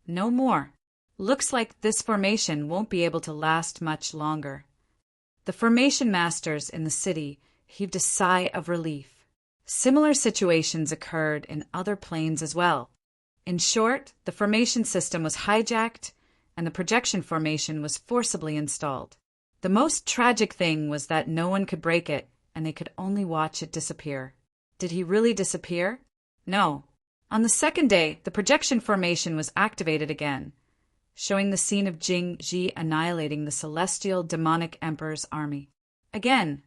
No more. Looks like this formation won't be able to last much longer. The formation masters in the city heaved a sigh of relief. Similar situations occurred in other planes as well. In short, the formation system was hijacked and the projection formation was forcibly installed. The most tragic thing was that no one could break it and they could only watch it disappear. Did he really disappear? No. On the second day, the projection formation was activated again, showing the scene of Jing Ji annihilating the celestial demonic emperor's army. Again,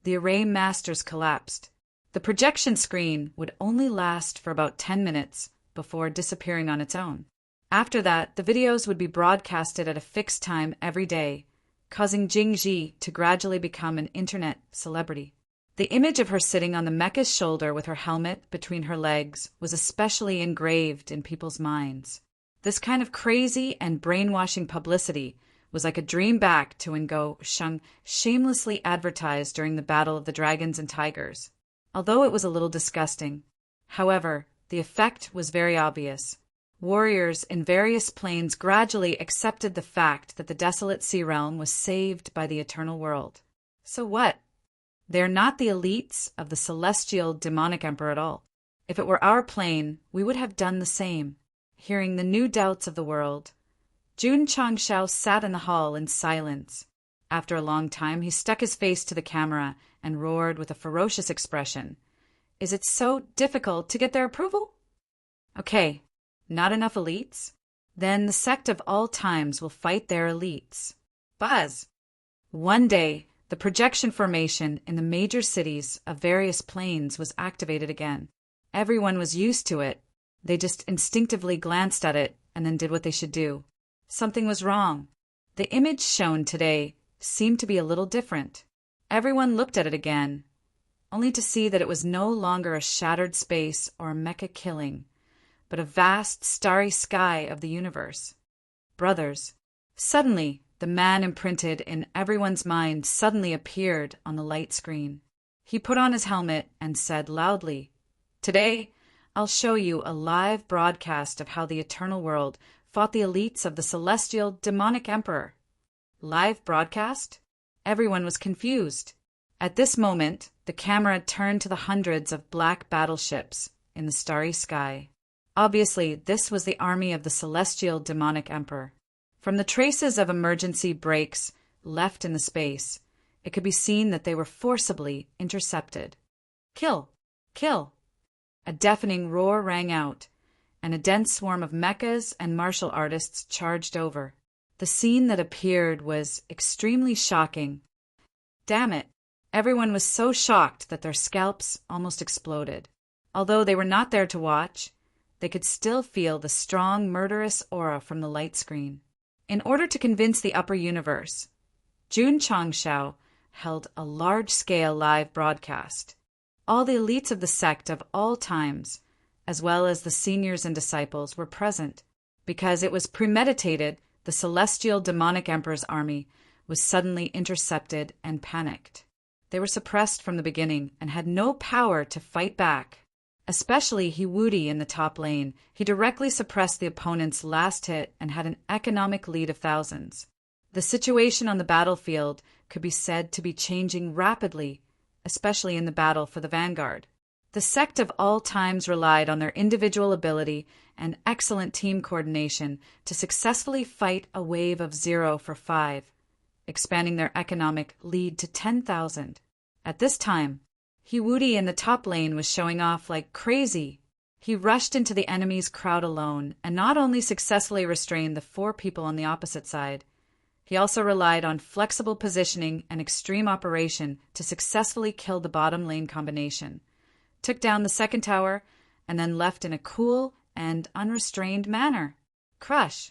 the array masters collapsed. The projection screen would only last for about 10 minutes before disappearing on its own. After that, the videos would be broadcasted at a fixed time every day, causing Jing Ji to gradually become an internet celebrity. The image of her sitting on the mecha's shoulder with her helmet between her legs was especially engraved in people's minds. This kind of crazy and brainwashing publicity was like a dream back to when Go Sheng shamelessly advertised during the Battle of the Dragons and Tigers. Although it was a little disgusting, however, the effect was very obvious. Warriors in various planes gradually accepted the fact that the desolate sea realm was saved by the eternal world. So what? They are not the elites of the celestial demonic emperor at all. If it were our plane, we would have done the same. Hearing the new doubts of the world, Jun Changshao sat in the hall in silence. After a long time, he stuck his face to the camera and roared with a ferocious expression. Is it so difficult to get their approval? Okay, not enough elites? Then the sect of all times will fight their elites. Buzz! One day, the projection formation in the major cities of various planes was activated again. Everyone was used to it. They just instinctively glanced at it and then did what they should do. Something was wrong. The image shown today seemed to be a little different. Everyone looked at it again, only to see that it was no longer a shattered space or a mecha killing, but a vast starry sky of the universe. Brothers, suddenly the man imprinted in everyone's mind suddenly appeared on the light screen. He put on his helmet and said loudly, "Today, I'll show you a live broadcast of how the eternal world fought the elites of the celestial demonic emperor." Live broadcast? Everyone was confused. At this moment, the camera turned to the hundreds of black battleships in the starry sky. Obviously, this was the army of the celestial demonic emperor. From the traces of emergency brakes left in the space, it could be seen that they were forcibly intercepted. Kill! Kill! A deafening roar rang out, and a dense swarm of mechas and martial artists charged over. The scene that appeared was extremely shocking. Damn it! Everyone was so shocked that their scalps almost exploded. Although they were not there to watch, they could still feel the strong, murderous aura from the light screen. In order to convince the upper universe, Jun Changshao held a large-scale live broadcast. All the elites of the sect of all times, as well as the seniors and disciples, were present, because it was premeditated the celestial demonic emperor's army was suddenly intercepted and panicked. They were suppressed from the beginning and had no power to fight back. Especially Hiwudi in the top lane, he directly suppressed the opponent's last hit and had an economic lead of thousands. The situation on the battlefield could be said to be changing rapidly, especially in the battle for the vanguard. The sect of all times relied on their individual ability and excellent team coordination to successfully fight a wave of 0 for 5, expanding their economic lead to 10,000. At this time, Hiwudi in the top lane was showing off like crazy. He rushed into the enemy's crowd alone and not only successfully restrained the 4 people on the opposite side, he also relied on flexible positioning and extreme operation to successfully kill the bottom lane combination, took down the second tower, and then left in a cool and unrestrained manner. Crush.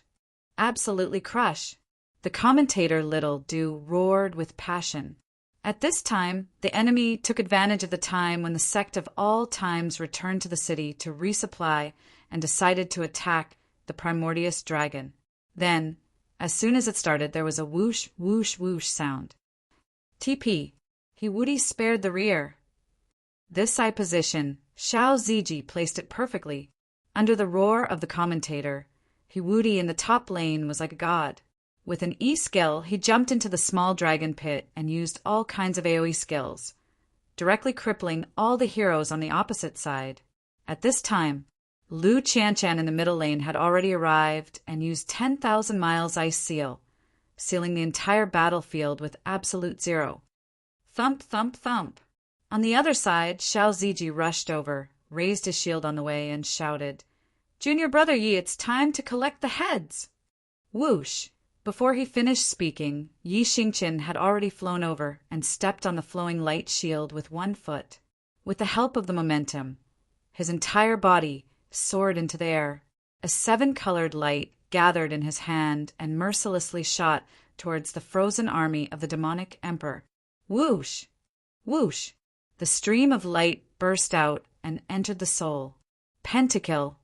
Absolutely crush. The commentator Little Do roared with passion. At this time, the enemy took advantage of the time when the sect of all times returned to the city to resupply and decided to attack the primordious dragon. Then, as soon as it started, there was a whoosh, whoosh, whoosh sound. TP. Hiwudi spared the rear. This eye position, Xiao Ziji placed it perfectly. Under the roar of the commentator, Hiwudi in the top lane was like a god. With an E skill, he jumped into the small dragon pit and used all kinds of AoE skills, directly crippling all the heroes on the opposite side. At this time, Liu Qianshan in the middle lane had already arrived and used 10,000 miles ice seal, sealing the entire battlefield with absolute zero. Thump, thump, thump. On the other side, Xiao Ziji rushed over, raised his shield on the way, and shouted, "Junior brother Yi, it's time to collect the heads!" Whoosh! Before he finished speaking, Yi Xingqian had already flown over and stepped on the flowing light shield with one foot. With the help of the momentum, his entire body soared into the air. A 7-colored light gathered in his hand and mercilessly shot towards the frozen army of the demonic emperor. Whoosh! Whoosh! The stream of light burst out and entered the soul. Pentakill!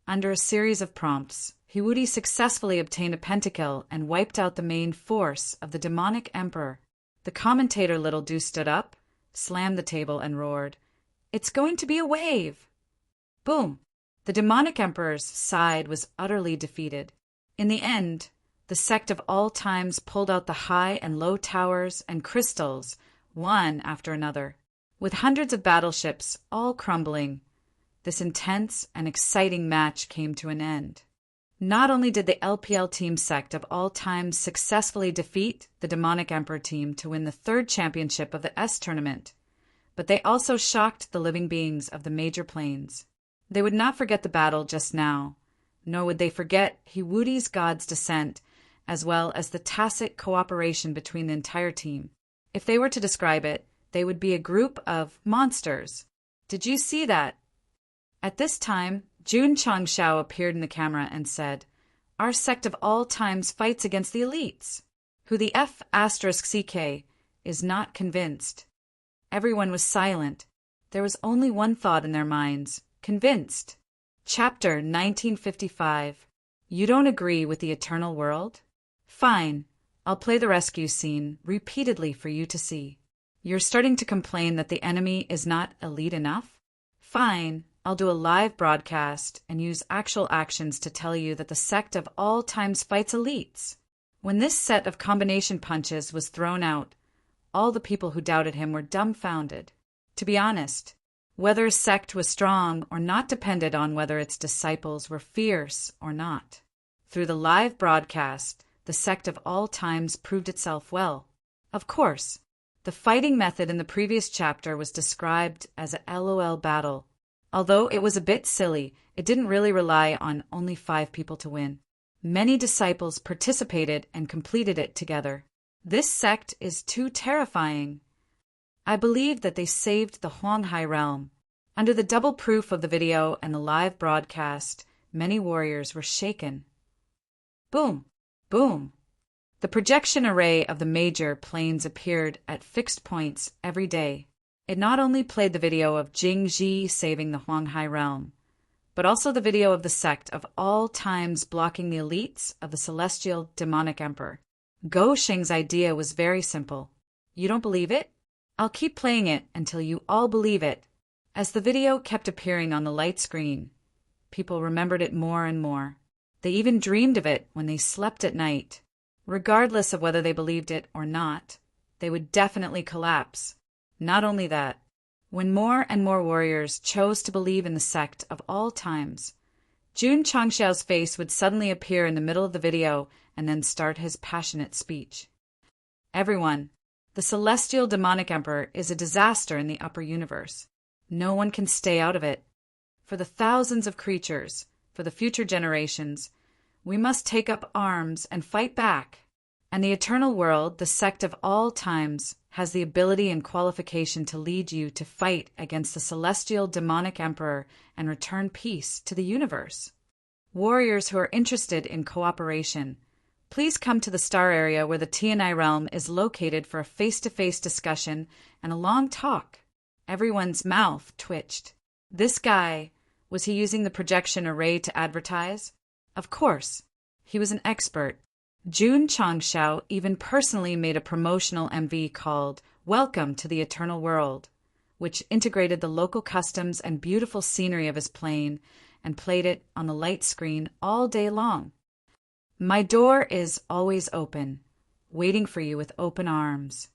Under a series of prompts, Hiwudi successfully obtained a pentakill and wiped out the main force of the demonic emperor. The commentator Little Do stood up, slammed the table, and roared, "It's going to be a wave!" Boom! The demonic emperor's side was utterly defeated. In the end, the sect of all times pulled out the high and low towers and crystals, one after another. With hundreds of battleships all crumbling, this intense and exciting match came to an end. Not only did the LPL team Sect of all times successfully defeat the demonic emperor team to win the 3rd championship of the S tournament, but they also shocked the living beings of the major planes. They would not forget the battle just now, nor would they forget Hiwudi's god's descent, as well as the tacit cooperation between the entire team. If they were to describe it, they would be a group of monsters. Did you see that? At this time, Jun Changxiao appeared in the camera and said, "Our sect of all times fights against the elites." Who the F*CK is not convinced. Everyone was silent. There was only one thought in their minds. Convinced. Chapter 1955. You don't agree with the eternal world? Fine. I'll play the rescue scene repeatedly for you to see. You're starting to complain that the enemy is not elite enough? Fine. I'll do a live broadcast and use actual actions to tell you that the sect of all times fights elites. When this set of combination punches was thrown out, all the people who doubted him were dumbfounded. To be honest, whether a sect was strong or not depended on whether its disciples were fierce or not. Through the live broadcast, the sect of all times proved itself well. Of course, the fighting method in the previous chapter was described as a LOL battle. Although it was a bit silly, it didn't really rely on only 5 people to win. Many disciples participated and completed it together. This sect is too terrifying. I believe that they saved the Huanghai realm. Under the double proof of the video and the live broadcast, many warriors were shaken. Boom! Boom! The projection array of the major planes appeared at fixed points every day. It not only played the video of Jing Ji saving the Huanghai realm, but also the video of the sect of all times blocking the elites of the celestial demonic emperor. Go Sheng's idea was very simple. You don't believe it? I'll keep playing it until you all believe it. As the video kept appearing on the light screen, people remembered it more and more. They even dreamed of it when they slept at night. Regardless of whether they believed it or not, they would definitely collapse. Not only that, when more and more warriors chose to believe in the sect of all times, Jun Changxiao's face would suddenly appear in the middle of the video and then start his passionate speech. Everyone, the celestial demonic emperor is a disaster in the upper universe. No one can stay out of it. For the thousands of creatures, for the future generations, we must take up arms and fight back. And the eternal world, the sect of all times, has the ability and qualification to lead you to fight against the celestial demonic emperor and return peace to the universe. Warriors who are interested in cooperation, please come to the star area where the Tianai realm is located for a face-to-face discussion and a long talk. Everyone's mouth twitched. This guy, was he using the projection array to advertise? Of course. He was an expert. Jun Changxiao even personally made a promotional MV called Welcome to the Eternal World, which integrated the local customs and beautiful scenery of his plane and played it on the light screen all day long. My door is always open, waiting for you with open arms.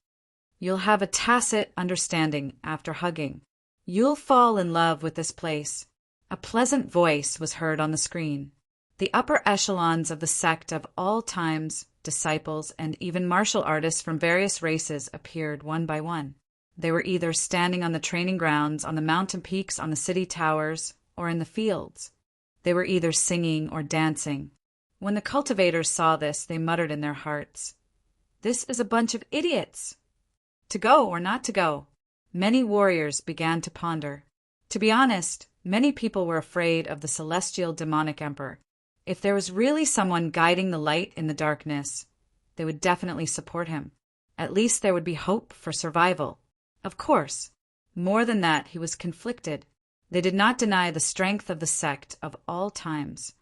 You'll have a tacit understanding after hugging. You'll fall in love with this place. A pleasant voice was heard on the screen. The upper echelons of the sect of all times, disciples, and even martial artists from various races appeared one by one. They were either standing on the training grounds, on the mountain peaks, on the city towers, or in the fields. They were either singing or dancing. When the cultivators saw this, they muttered in their hearts, "This is a bunch of idiots." To go or not to go? Many warriors began to ponder. To be honest, many people were afraid of the celestial demonic emperor. If there was really someone guiding the light in the darkness, they would definitely support him. At least there would be hope for survival. Of course, more than that, he was conflicted. They did not deny the strength of the sect of all times,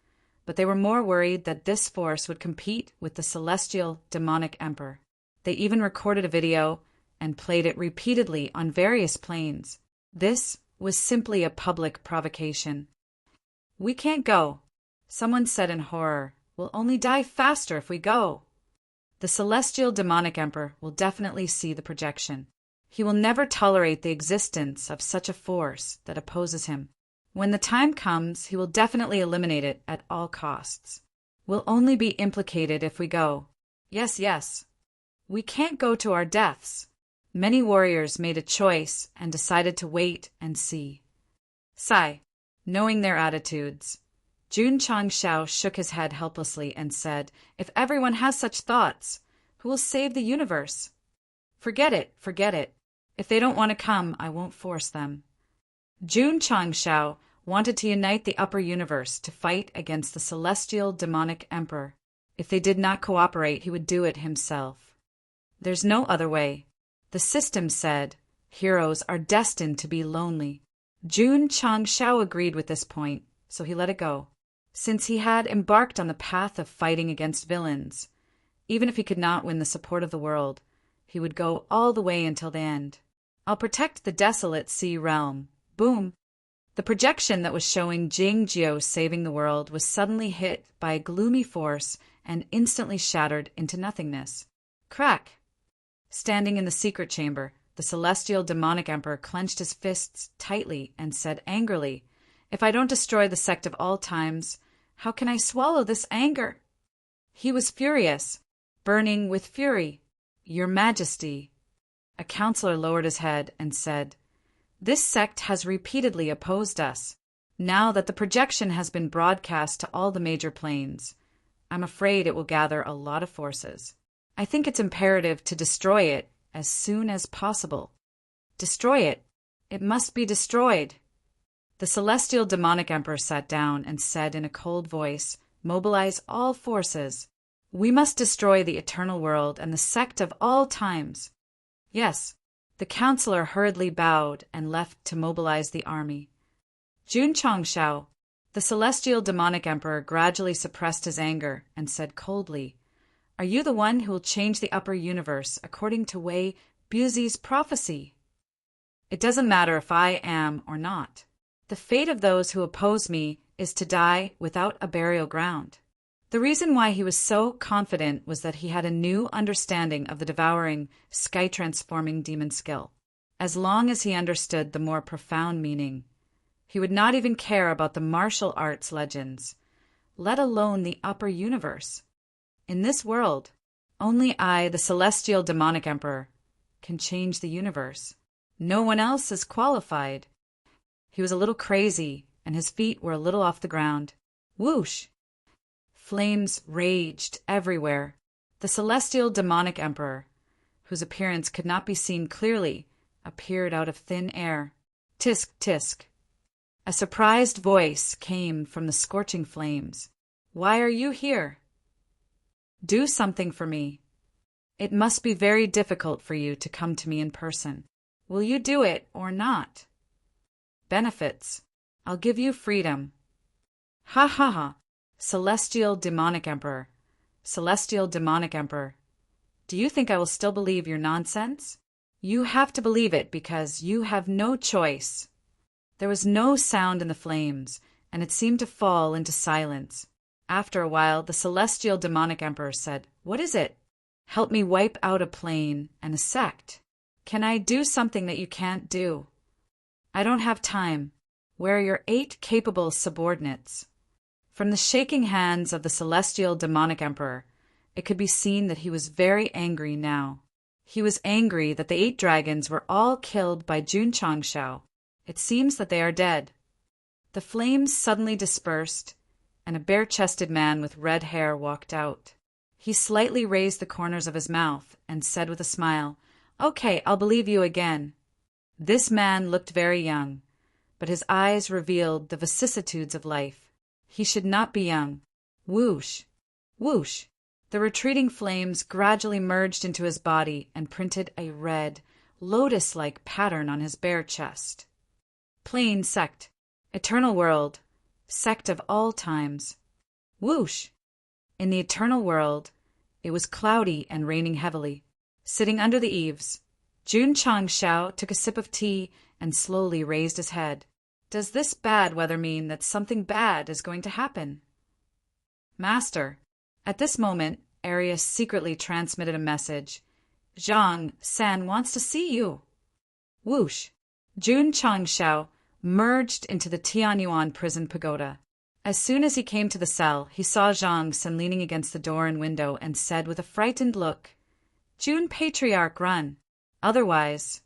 but they were more worried that this force would compete with the celestial demonic emperor. They even recorded a video and played it repeatedly on various planes. This was simply a public provocation. "We can't go," someone said in horror. "We'll only die faster if we go." The celestial demonic emperor will definitely see the projection. He will never tolerate the existence of such a force that opposes him. When the time comes, he will definitely eliminate it at all costs. We'll only be implicated if we go. Yes, yes. We can't go to our deaths. Many warriors made a choice and decided to wait and see. Sigh. Knowing their attitudes, Jun Changshao shook his head helplessly and said, "If everyone has such thoughts, who will save the universe? Forget it, forget it. If they don't want to come, I won't force them." Jun Changshao wanted to unite the upper universe to fight against the celestial demonic emperor. If they did not cooperate, he would do it himself. There's no other way. The system said, heroes are destined to be lonely. Jun Changshao agreed with this point, so he let it go. Since he had embarked on the path of fighting against villains, even if he could not win the support of the world, he would go all the way until the end. "I'll protect the desolate sea realm." Boom! The projection that was showing Jingjiu saving the world was suddenly hit by a gloomy force and instantly shattered into nothingness. Crack! Standing in the secret chamber, the celestial demonic emperor clenched his fists tightly and said angrily, "If I don't destroy the sect of all times, how can I swallow this anger?" He was furious, burning with fury. "Your Majesty." A counselor lowered his head and said, "This sect has repeatedly opposed us. Now that the projection has been broadcast to all the major planes, I'm afraid it will gather a lot of forces. I think it's imperative to destroy it as soon as possible." Destroy it. It must be destroyed. The celestial demonic emperor sat down and said in a cold voice, "Mobilize all forces. We must destroy the eternal world and the sect of all times." Yes. The counselor hurriedly bowed and left to mobilize the army. Jun Changshao, the celestial demonic emperor, gradually suppressed his anger and said coldly, "Are you the one who will change the upper universe according to Wei Buzi's prophecy?" "It doesn't matter if I am or not. The fate of those who oppose me is to die without a burial ground." The reason why he was so confident was that he had a new understanding of the devouring, sky-transforming demon skill. As long as he understood the more profound meaning, he would not even care about the martial arts legends, let alone the upper universe. In this world, only I, the celestial demonic emperor, can change the universe. No one else is qualified. He was a little crazy, and his feet were a little off the ground. Whoosh! Flames raged everywhere. The celestial demonic emperor, whose appearance could not be seen clearly, appeared out of thin air. Tisk, tisk. A surprised voice came from the scorching flames. "Why are you here?" "Do something for me. It must be very difficult for you to come to me in person. Will you do it or not?" "Benefits. I'll give you freedom." Ha ha ha. Celestial demonic emperor. Celestial demonic emperor. Do you think I will still believe your nonsense? You have to believe it because you have no choice. There was no sound in the flames, and it seemed to fall into silence. After a while, the celestial demonic emperor said, "What is it?" "Help me wipe out a plane and a sect. Can I do something that you can't do?" "I don't have time. Where are your 8 capable subordinates? From the shaking hands of the celestial demonic emperor, it could be seen that he was very angry now. He was angry that the 8 dragons were all killed by Jun Changshao. It seems that they are dead. The flames suddenly dispersed, and a bare-chested man with red hair walked out. He slightly raised the corners of his mouth and said with a smile, "Okay, I'll believe you again." This man looked very young, but his eyes revealed the vicissitudes of life. He should not be young. Whoosh! Whoosh! The retreating flames gradually merged into his body and printed a red, lotus-like pattern on his bare chest. Plain Sect. Eternal world. Sect of all times. Whoosh! In the eternal world, it was cloudy and raining heavily. Sitting under the eaves, Jun Changshao took a sip of tea and slowly raised his head. Does this bad weather mean that something bad is going to happen? Master. At this moment, Arius secretly transmitted a message. Zhang San wants to see you. Whoosh! Jun Changshao merged into the Tianyuan prison pagoda. As soon as he came to the cell, he saw Zhang San leaning against the door and window and said with a frightened look, "Jun Patriarch, run. Otherwise,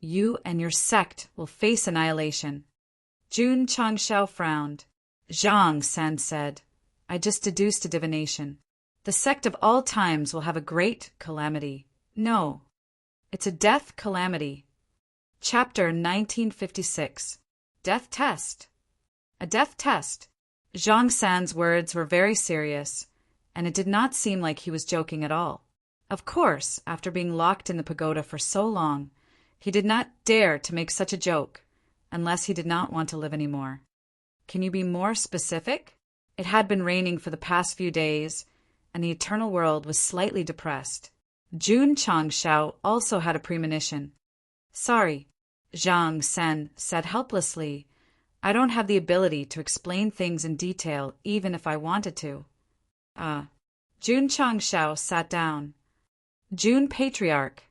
you and your sect will face annihilation." Jun Changshao frowned. Zhang San said, "I just deduced a divination. The sect of all times will have a great calamity." No, it's a death calamity. Chapter 1956. Death Test. A death test. Zhang San's words were very serious, and it did not seem like he was joking at all. Of course, after being locked in the pagoda for so long, he did not dare to make such a joke, unless he did not want to live anymore. Can you be more specific? It had been raining for the past few days, and the eternal world was slightly depressed. Jun Changshao also had a premonition. "Sorry," Zhang San said helplessly. "I don't have the ability to explain things in detail even if I wanted to." Jun Changshao sat down. "Jun Patriarch,"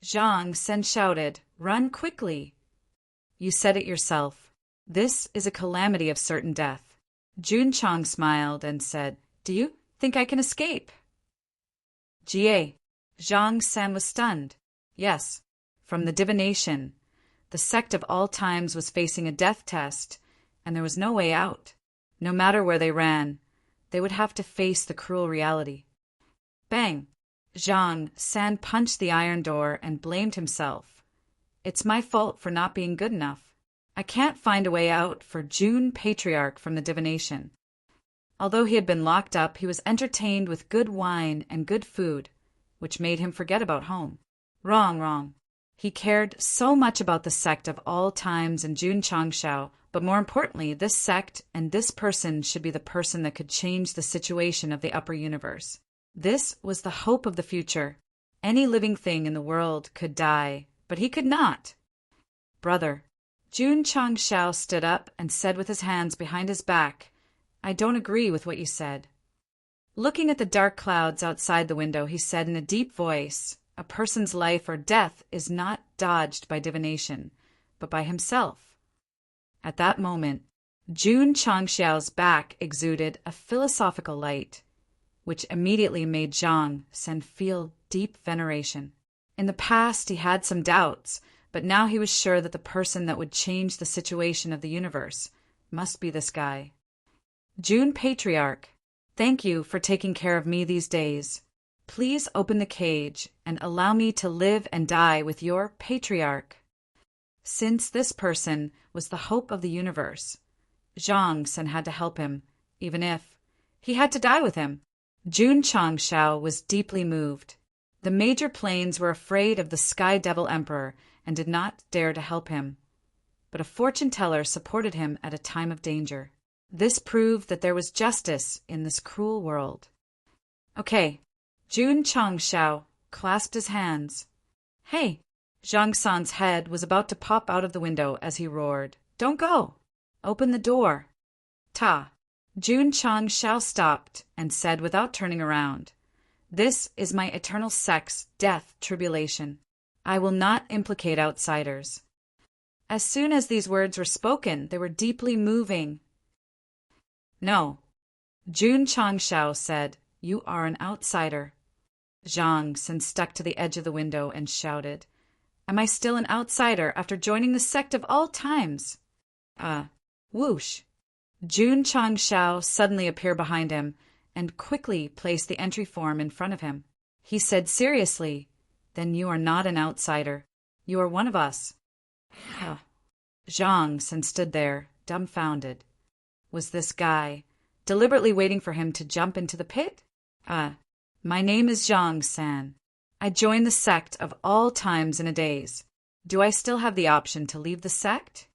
Zhang San shouted, "run quickly." "You said it yourself. This is a calamity of certain death." Jun Chang smiled and said, "Do you think I can escape?" "Jie." Zhang San was stunned. Yes, from the divination, the sect of all times was facing a death test, and there was no way out. No matter where they ran, they would have to face the cruel reality. Bang! Zhang San punched the iron door and blamed himself. "It's my fault for not being good enough. I can't find a way out for Jun Patriarch from the divination." Although he had been locked up, he was entertained with good wine and good food, which made him forget about home. Wrong. He cared so much about the sect of all times and Jun Changshao, but more importantly, this sect and this person should be the person that could change the situation of the upper universe. This was the hope of the future. Any living thing in the world could die, but he could not. "Brother." Jun Changshao stood up and said with his hands behind his back, "I don't agree with what you said." Looking at the dark clouds outside the window, he said in a deep voice, "A person's life or death is not dodged by divination, but by himself." At that moment, Jun Changshao's back exuded a philosophical light, which immediately made Zhang San feel deep veneration. In the past, he had some doubts, but now he was sure that the person that would change the situation of the universe must be this guy. "Jun Patriarch, thank you for taking care of me these days. Please open the cage and allow me to live and die with your Patriarch." Since this person was the hope of the universe, Zhang San had to help him, even if he had to die with him. Jun Changshao was deeply moved. The major planes were afraid of the Sky Devil Emperor and did not dare to help him. But a fortune teller supported him at a time of danger. This proved that there was justice in this cruel world. "Okay." Jun Changshao clasped his hands. "Hey!" Zhang San's head was about to pop out of the window as he roared, "Don't go! Open the door!" "Ta!" Jun Changshao stopped and said without turning around, "This is my eternal sect's death tribulation. I will not implicate outsiders." As soon as these words were spoken, they were deeply moving. No, Jun Changshao said, you are an outsider. Zhang San stuck to the edge of the window and shouted, am I still an outsider after joining the sect of all times? Whoosh. Jun Changshao suddenly appeared behind him and quickly placed the entry form in front of him. He said seriously, then you are not an outsider. You are one of us. Zhang San stood there, dumbfounded. Was this guy deliberately waiting for him to jump into the pit? My name is Zhang San. I joined the sect of all times in a daze. Do I still have the option to leave the sect?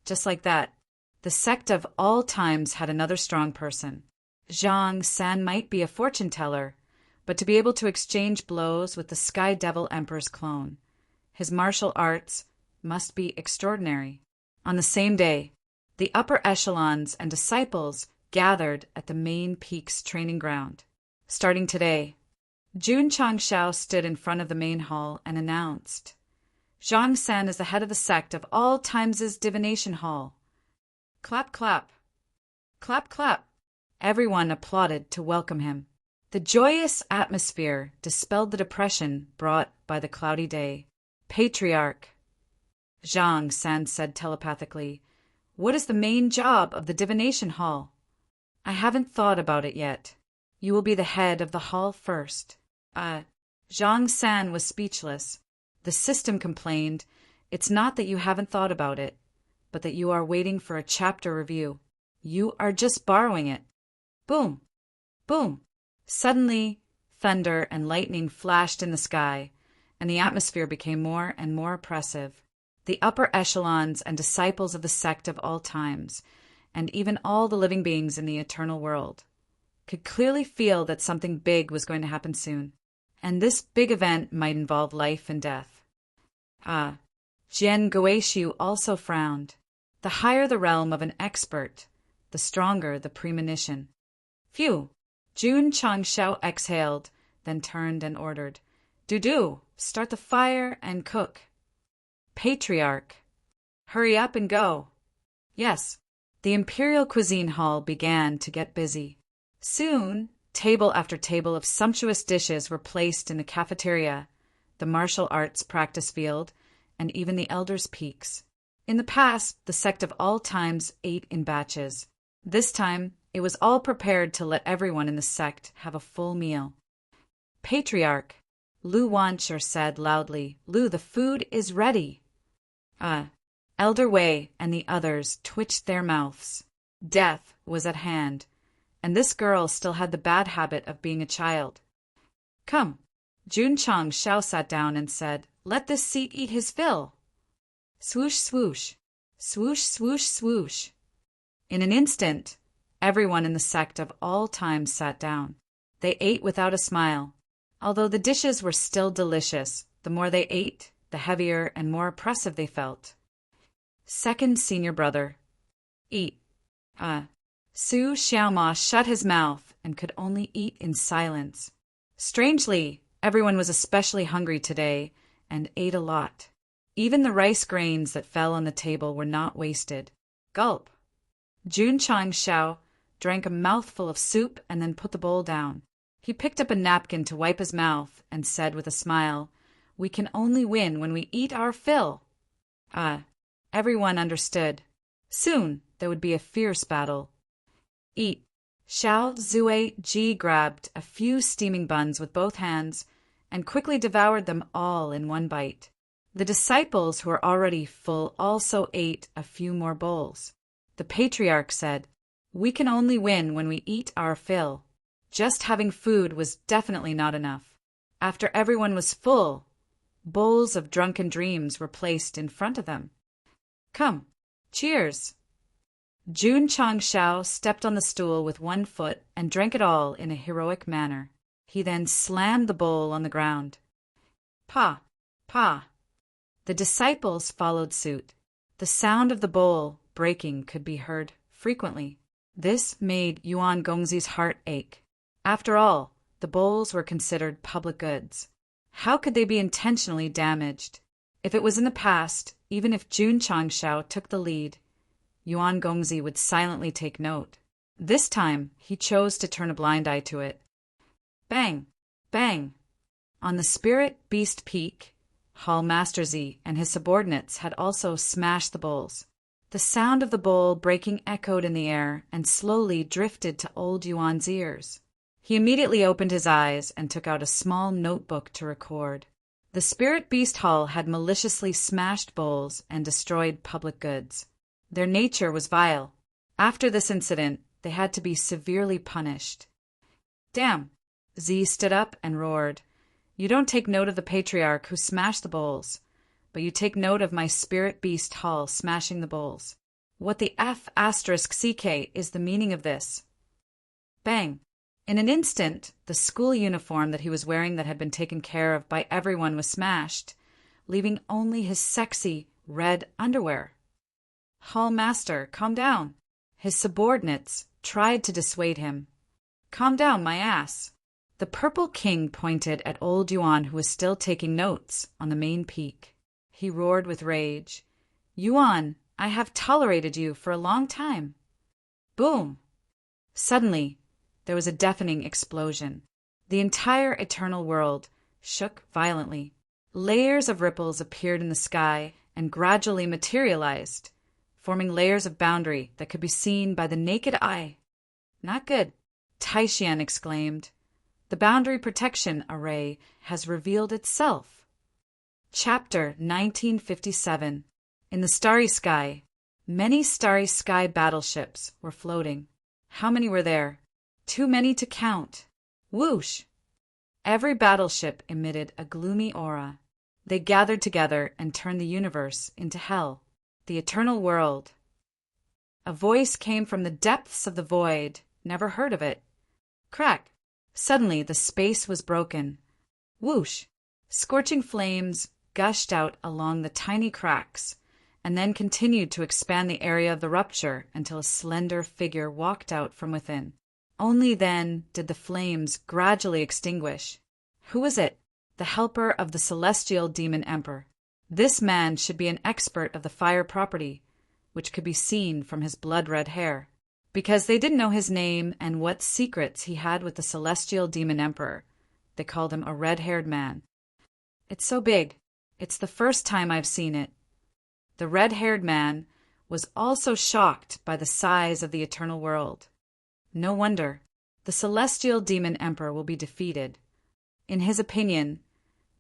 Just like that. The sect of all times had another strong person. Zhang San might be a fortune teller, but to be able to exchange blows with the Sky Devil Emperor's clone, his martial arts must be extraordinary. On the same day, the upper echelons and disciples gathered at the main peak's training ground. Starting today, Jun Changshao stood in front of the main hall and announced, Zhang San is the head of the sect of all times' divination hall. Clap, clap. Clap, clap. Everyone applauded to welcome him. The joyous atmosphere dispelled the depression brought by the cloudy day. Patriarch, Zhang San said telepathically, what is the main job of the divination hall? I haven't thought about it yet. You will be the head of the hall first. Zhang San was speechless. The system complained, it's not that you haven't thought about it, but that you are waiting for a chapter review. You are just borrowing it. Boom! Boom! Suddenly, thunder and lightning flashed in the sky, and the atmosphere became more and more oppressive. The upper echelons and disciples of the sect of all times, and even all the living beings in the eternal world, could clearly feel that something big was going to happen soon, and this big event might involve life and death. Jian Guishu also frowned. The higher the realm of an expert, the stronger the premonition. Phew! Jun Changshao exhaled, then turned and ordered, Do, start the fire and cook. Patriarch, hurry up and go. Yes, the Imperial Cuisine Hall began to get busy. Soon, table after table of sumptuous dishes were placed in the cafeteria, the martial arts practice field, and even the elders' peaks. In the past, the sect of all times ate in batches. This time, it was all prepared to let everyone in the sect have a full meal. Patriarch, Lu Wancher said loudly, Lu, the food is ready. Elder Wei and the others twitched their mouths. Death was at hand, and this girl still had the bad habit of being a child. Come. Jun Changshao sat down and said, Let this Sikh eat his fill. Swoosh, swoosh. Swoosh, swoosh, swoosh. In an instant, everyone in the sect of all times sat down. They ate without a smile. Although the dishes were still delicious, the more they ate, the heavier and more oppressive they felt. Second senior brother. Eat. Su Xiaoma shut his mouth and could only eat in silence. Strangely, everyone was especially hungry today and ate a lot. Even the rice grains that fell on the table were not wasted. Gulp. Jun Changshao drank a mouthful of soup and then put the bowl down. He picked up a napkin to wipe his mouth and said with a smile, We can only win when we eat our fill. Everyone understood. Soon there would be a fierce battle. Eat. Xiao Zue Ji grabbed a few steaming buns with both hands and quickly devoured them all in one bite. The disciples who were already full also ate a few more bowls. The patriarch said, We can only win when we eat our fill. Just having food was definitely not enough. After everyone was full, bowls of drunken dreams were placed in front of them. Come, cheers. Jun Changshao stepped on the stool with one foot and drank it all in a heroic manner. He then slammed the bowl on the ground. Pa, pa. The disciples followed suit. The sound of the bowl breaking could be heard frequently. This made Yuan Gongzi's heart ache. After all, the bowls were considered public goods. How could they be intentionally damaged? If it was in the past, Even if Jun Changshao took the lead, Yuan Gongzi would silently take note. This time, he chose to turn a blind eye to it. Bang! Bang! On the Spirit Beast Peak, Hall Master Z and his subordinates had also smashed the bowls. The sound of the bowl breaking echoed in the air and slowly drifted to old Yuan's ears. He immediately opened his eyes and took out a small notebook to record. The Spirit Beast Hall had maliciously smashed bowls and destroyed public goods. Their nature was vile. After this incident, they had to be severely punished. Damn! Z stood up and roared. You don't take note of the patriarch who smashed the bowls, but you take note of my Spirit Beast Hall smashing the bowls. What the F***CK is the meaning of this? Bang! In an instant, the school uniform that he was wearing that had been taken care of by everyone was smashed, leaving only his sexy red underwear. Hall Master, calm down. His subordinates tried to dissuade him. Calm down, my ass. The Purple King pointed at old Yuan, who was still taking notes on the main peak. He roared with rage. Yuan, I have tolerated you for a long time. Boom! Suddenly, there was a deafening explosion. The entire eternal world shook violently. Layers of ripples appeared in the sky and gradually materialized, forming layers of boundary that could be seen by the naked eye. Not good, Taishian exclaimed. The boundary protection array has revealed itself. Chapter 1957. In the starry sky, many starry sky battleships were floating. How many were there? Too many to count. Whoosh! Every battleship emitted a gloomy aura. They gathered together and turned the universe into hell, the eternal world. A voice came from the depths of the void. Never heard of it. Crack! Suddenly the space was broken. Whoosh! Scorching flames gushed out along the tiny cracks, and then continued to expand the area of the rupture until a slender figure walked out from within. Only then did the flames gradually extinguish. Who was it? The helper of the celestial demon emperor. This man should be an expert of the fire property, which could be seen from his blood-red hair. Because they didn't know his name and what secrets he had with the celestial demon emperor, they called him a red-haired man. It's so big. It's the first time I've seen it. The red-haired man was also shocked by the size of the eternal world. No wonder. The celestial demon emperor will be defeated. In his opinion,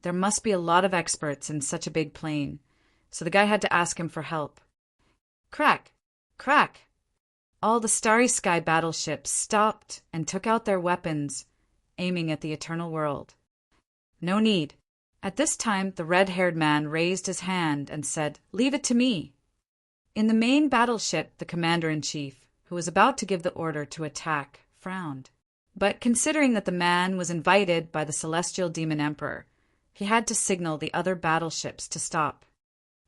there must be a lot of experts in such a big plane, so the guy had to ask him for help. Crack! Crack! All the starry sky battleships stopped and took out their weapons, aiming at the eternal world. No need. At this time, the red-haired man raised his hand and said, "Leave it to me." In the main battleship, the commander-in-chief, who was about to give the order to attack, frowned. But considering that the man was invited by the celestial demon emperor, he had to signal the other battleships to stop.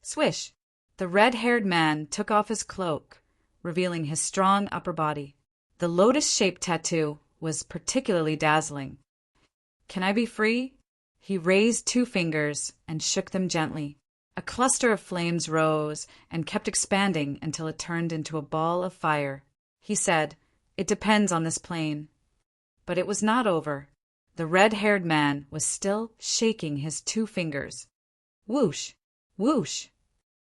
Swish! The red-haired man took off his cloak, revealing his strong upper body. The lotus-shaped tattoo was particularly dazzling. Can I be free? He raised 2 fingers and shook them gently. A cluster of flames rose and kept expanding until it turned into a ball of fire. He said, "It depends on this plane." But it was not over. The red-haired man was still shaking his 2 fingers. Whoosh! Whoosh!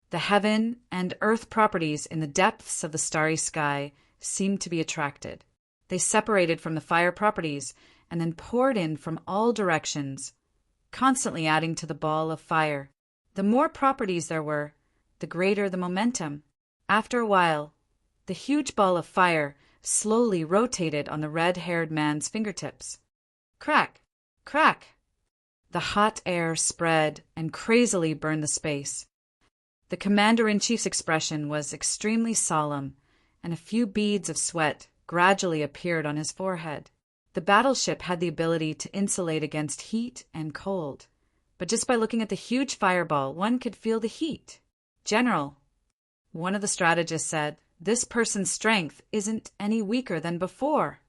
The heaven and earth properties in the depths of the starry sky seemed to be attracted. They separated from the fire properties and then poured in from all directions, constantly adding to the ball of fire. The more properties there were, the greater the momentum. After a while, the huge ball of fire slowly rotated on the red-haired man's fingertips. Crack! Crack! The hot air spread and crazily burned the space. The commander-in-chief's expression was extremely solemn, and a few beads of sweat gradually appeared on his forehead. The battleship had the ability to insulate against heat and cold, but just by looking at the huge fireball, one could feel the heat. "General," one of the strategists said, "this person's strength isn't any weaker than before.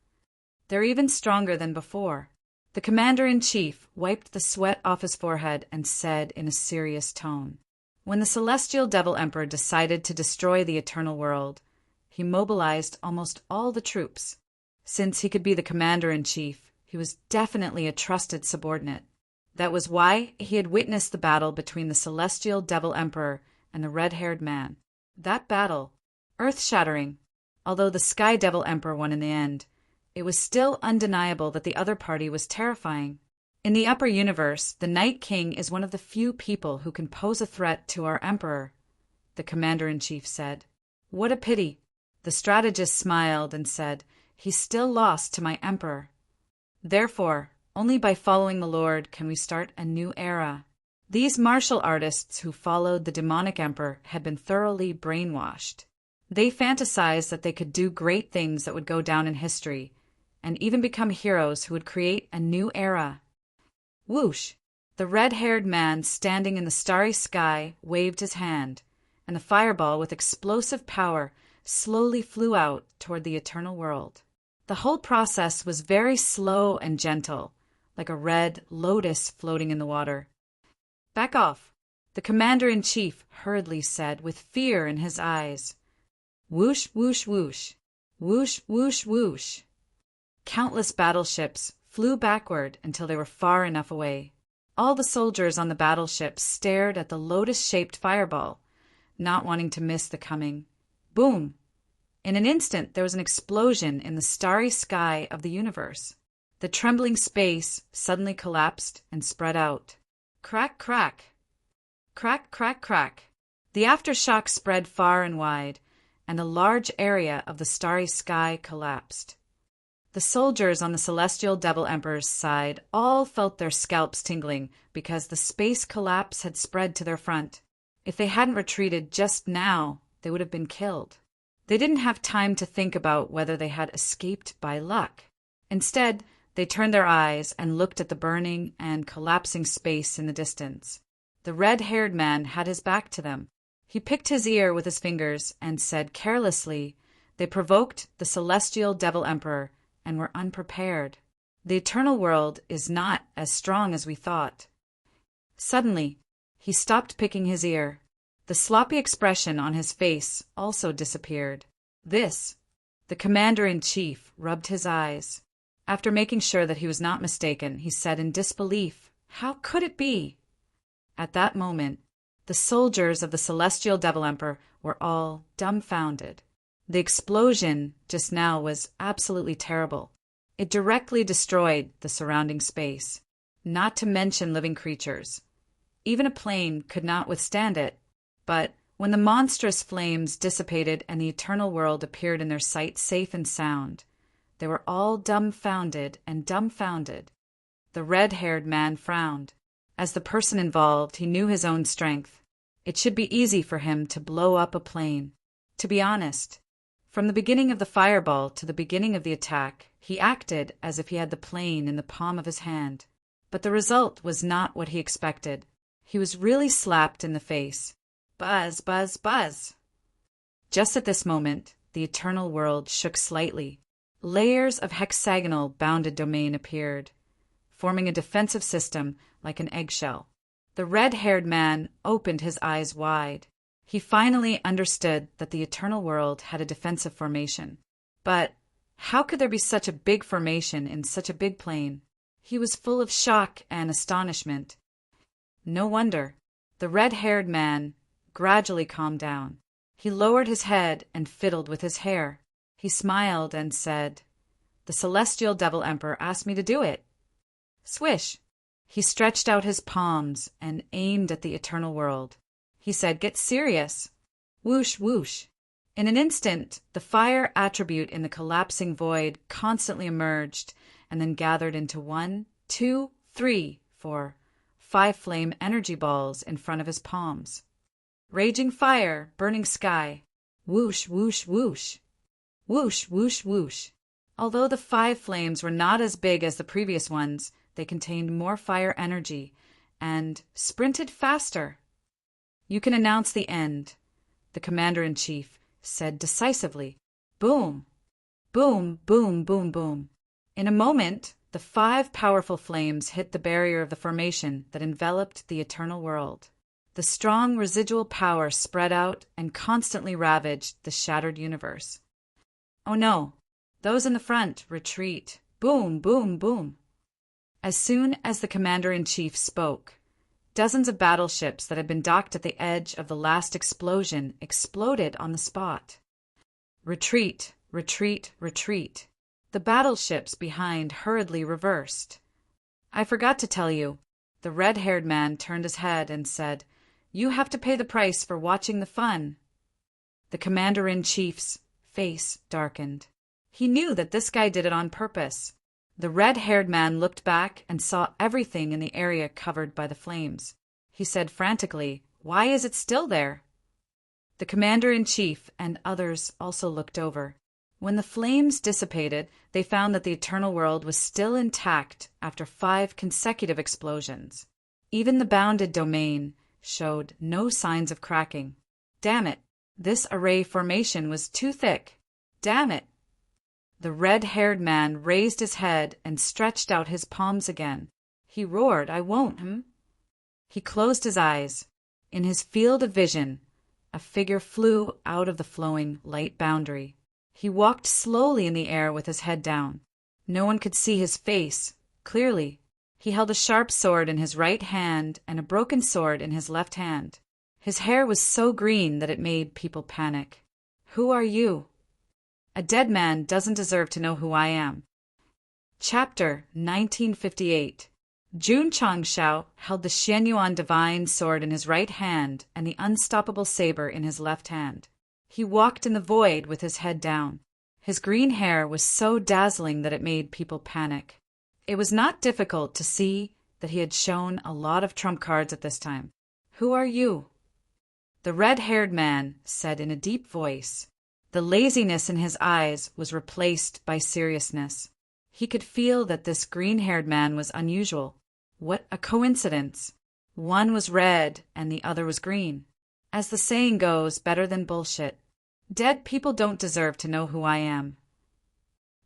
They're even stronger than before." The commander-in-chief wiped the sweat off his forehead and said in a serious tone, When the Celestial Devil Emperor decided to destroy the eternal world, he mobilized almost all the troops. Since he could be the commander-in-chief, he was definitely a trusted subordinate. That was why he had witnessed the battle between the Celestial Devil Emperor and the red-haired man. That battle, earth-shattering. Although the Sky Devil Emperor won in the end, it was still undeniable that the other party was terrifying. In the upper universe, the Night King is one of the few people who can pose a threat to our Emperor, the commander-in-chief said. What a pity. The strategist smiled and said, he's still lost to my Emperor. Therefore, only by following the Lord can we start a new era. These martial artists who followed the demonic emperor had been thoroughly brainwashed. They fantasized that they could do great things that would go down in history, and even become heroes who would create a new era. Whoosh! The red-haired man standing in the starry sky waved his hand, and the fireball with explosive power slowly flew out toward the eternal world. The whole process was very slow and gentle, like a red lotus floating in the water. Back off, the commander-in-chief hurriedly said with fear in his eyes. Whoosh, whoosh, whoosh. Whoosh, whoosh, whoosh. Countless battleships flew backward until they were far enough away. All the soldiers on the battleships stared at the lotus-shaped fireball, not wanting to miss the coming. Boom! In an instant there was an explosion in the starry sky of the universe. The trembling space suddenly collapsed and spread out. Crack, crack. Crack, crack, crack. The aftershock spread far and wide, and a large area of the starry sky collapsed. The soldiers on the Celestial Devil Emperor's side all felt their scalps tingling because the space collapse had spread to their front. If they hadn't retreated just now, they would have been killed. They didn't have time to think about whether they had escaped by luck. Instead, they turned their eyes and looked at the burning and collapsing space in the distance. The red-haired man had his back to them. He picked his ear with his fingers and said carelessly, "They provoked the Celestial Devil Emperor and were unprepared. The eternal world is not as strong as we thought." Suddenly, he stopped picking his ear. The sloppy expression on his face also disappeared. The commander-in-chief rubbed his eyes. After making sure that he was not mistaken, he said in disbelief, "How could it be?" At that moment, the soldiers of the Celestial Devil Emperor were all dumbfounded. The explosion just now was absolutely terrible. It directly destroyed the surrounding space, not to mention living creatures. Even a plane could not withstand it. But when the monstrous flames dissipated and the eternal world appeared in their sight safe and sound, they were all dumbfounded and dumbfounded. The red-haired man frowned. As the person involved, he knew his own strength. It should be easy for him to blow up a plane. To be honest, from the beginning of the fireball to the beginning of the attack, he acted as if he had the plane in the palm of his hand. But the result was not what he expected. He was really slapped in the face. Buzz, buzz, buzz. Just at this moment, the eternal world shook slightly. Layers of hexagonal bounded domain appeared, forming a defensive system like an eggshell. The red-haired man opened his eyes wide. He finally understood that the eternal world had a defensive formation. But how could there be such a big formation in such a big plane? He was full of shock and astonishment. No wonder. The red-haired man gradually calmed down. He lowered his head and fiddled with his hair. He smiled and said, "The Celestial Devil Emperor asked me to do it." Swish! He stretched out his palms and aimed at the eternal world. He said, "Get serious." Whoosh, whoosh. In an instant, the fire attribute in the collapsing void constantly emerged and then gathered into 1, 2, 3, 4, 5 flame energy balls in front of his palms. Raging fire, burning sky. Whoosh, whoosh, whoosh. Whoosh, whoosh, whoosh. Although the 5 flames were not as big as the previous ones, they contained more fire energy and sprinted faster. "You can announce the end," the commander-in-chief said decisively. Boom! Boom, boom, boom, boom. In a moment, the 5 powerful flames hit the barrier of the formation that enveloped the eternal world. The strong residual power spread out and constantly ravaged the shattered universe. Oh no! Those in the front, retreat! Boom, boom, boom! As soon as the commander-in-chief spoke, dozens of battleships that had been docked at the edge of the last explosion exploded on the spot. Retreat, retreat, retreat. The battleships behind hurriedly reversed. I forgot to tell you. The red-haired man turned his head and said, "You have to pay the price for watching the fun." The commander-in-chief's face darkened. He knew that this guy did it on purpose. The red-haired man looked back and saw everything in the area covered by the flames. He said frantically, "Why is it still there?" The commander-in-chief and others also looked over. When the flames dissipated, they found that the eternal world was still intact after 5 consecutive explosions. Even the bounded domain showed no signs of cracking. Damn it! This array formation was too thick. Damn it! The red-haired man raised his head and stretched out his palms again. He roared, "I won't, He closed his eyes. In his field of vision, a figure flew out of the flowing light boundary. He walked slowly in the air with his head down. No one could see his face clearly. He held a sharp sword in his right hand and a broken sword in his left hand. His hair was so green that it made people panic. "Who are you?" "A dead man doesn't deserve to know who I am." Chapter 1958. Jun Changshao held the Xianyuan divine sword in his right hand and the unstoppable saber in his left hand. He walked in the void with his head down. His green hair was so dazzling that it made people panic. It was not difficult to see that he had shown a lot of trump cards at this time. "Who are you?" The red-haired man said in a deep voice. The laziness in his eyes was replaced by seriousness. He could feel that this green-haired man was unusual. What a coincidence! One was red and the other was green. As the saying goes, better than bullshit. Dead people don't deserve to know who I am.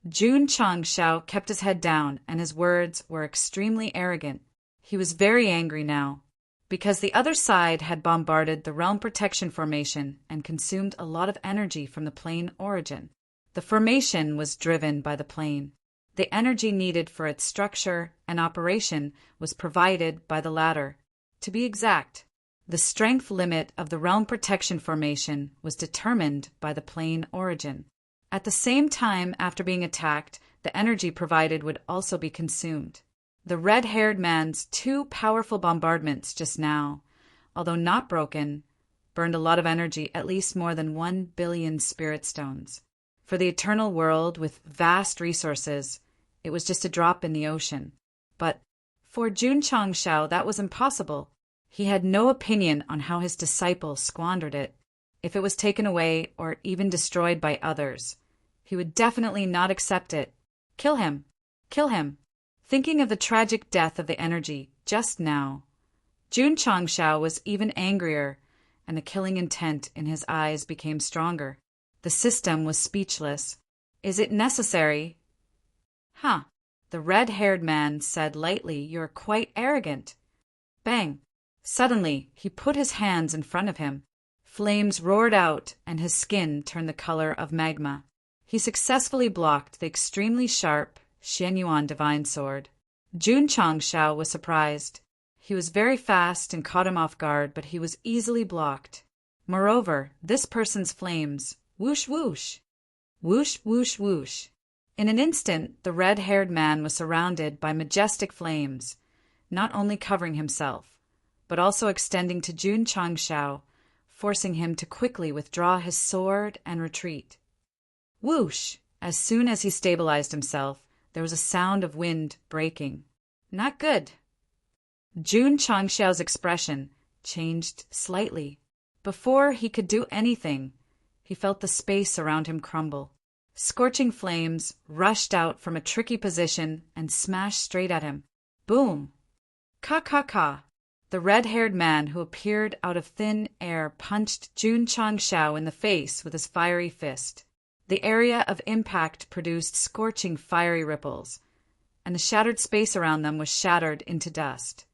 Jun Changshao kept his head down, and his words were extremely arrogant. He was very angry now, because the other side had bombarded the Realm Protection Formation and consumed a lot of energy from the plane origin. The formation was driven by the plane. The energy needed for its structure and operation was provided by the latter. To be exact, the strength limit of the Realm Protection Formation was determined by the plane origin. At the same time, after being attacked, the energy provided would also be consumed. The red-haired man's 2 powerful bombardments just now, although not broken, burned a lot of energy, at least more than 1 billion spirit stones. For the eternal world with vast resources, it was just a drop in the ocean. But for Jun Changshao, that was impossible. He had no opinion on how his disciple squandered it. If it was taken away or even destroyed by others, he would definitely not accept it. Kill him! Kill him! Thinking of the tragic death of the energy just now, Jun Changshao was even angrier, and the killing intent in his eyes became stronger. The system was speechless. "Is it necessary?" "Huh." The red-haired man said lightly, "You're quite arrogant." Bang! Suddenly, he put his hands in front of him. Flames roared out, and his skin turned the color of magma. He successfully blocked the extremely sharp Xianyuan divine sword. Jun Changshao was surprised. He was very fast and caught him off guard, but he was easily blocked. Moreover, this person's flames, whoosh whoosh, whoosh whoosh whoosh. In an instant, the red-haired man was surrounded by majestic flames, not only covering himself, but also extending to Jun Changshao, forcing him to quickly withdraw his sword and retreat. Whoosh! As soon as he stabilized himself, there was a sound of wind breaking. Not good. Jun Changshao's expression changed slightly. Before he could do anything, he felt the space around him crumble. Scorching flames rushed out from a tricky position and smashed straight at him. Boom! Ka ka ka! The red-haired man who appeared out of thin air punched Jun Changshao in the face with his fiery fist. The area of impact produced scorching fiery ripples, and the shattered space around them was shattered into dust.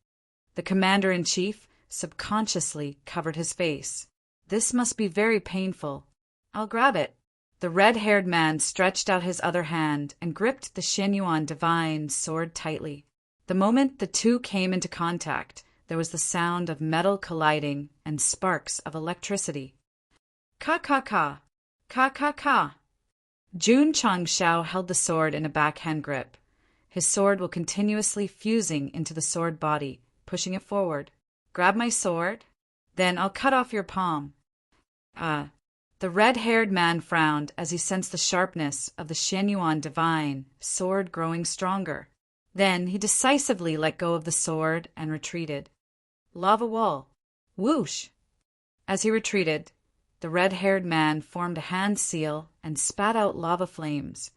The commander-in-chief subconsciously covered his face. This must be very painful. I'll grab it. The red-haired man stretched out his other hand and gripped the Xianyuan divine sword tightly. The moment the two came into contact, there was the sound of metal colliding and sparks of electricity. Ka-ka-ka! Ka-ka-ka! Jun Changshao held the sword in a backhand grip. His sword was continuously fusing into the sword body, pushing it forward. Grab my sword? Then I'll cut off your palm. The red-haired man frowned as he sensed the sharpness of the Xianyuan divine sword growing stronger. Then he decisively let go of the sword and retreated. Lava wall. Whoosh! As he retreated, the red-haired man formed a hand seal and spat out lava flames,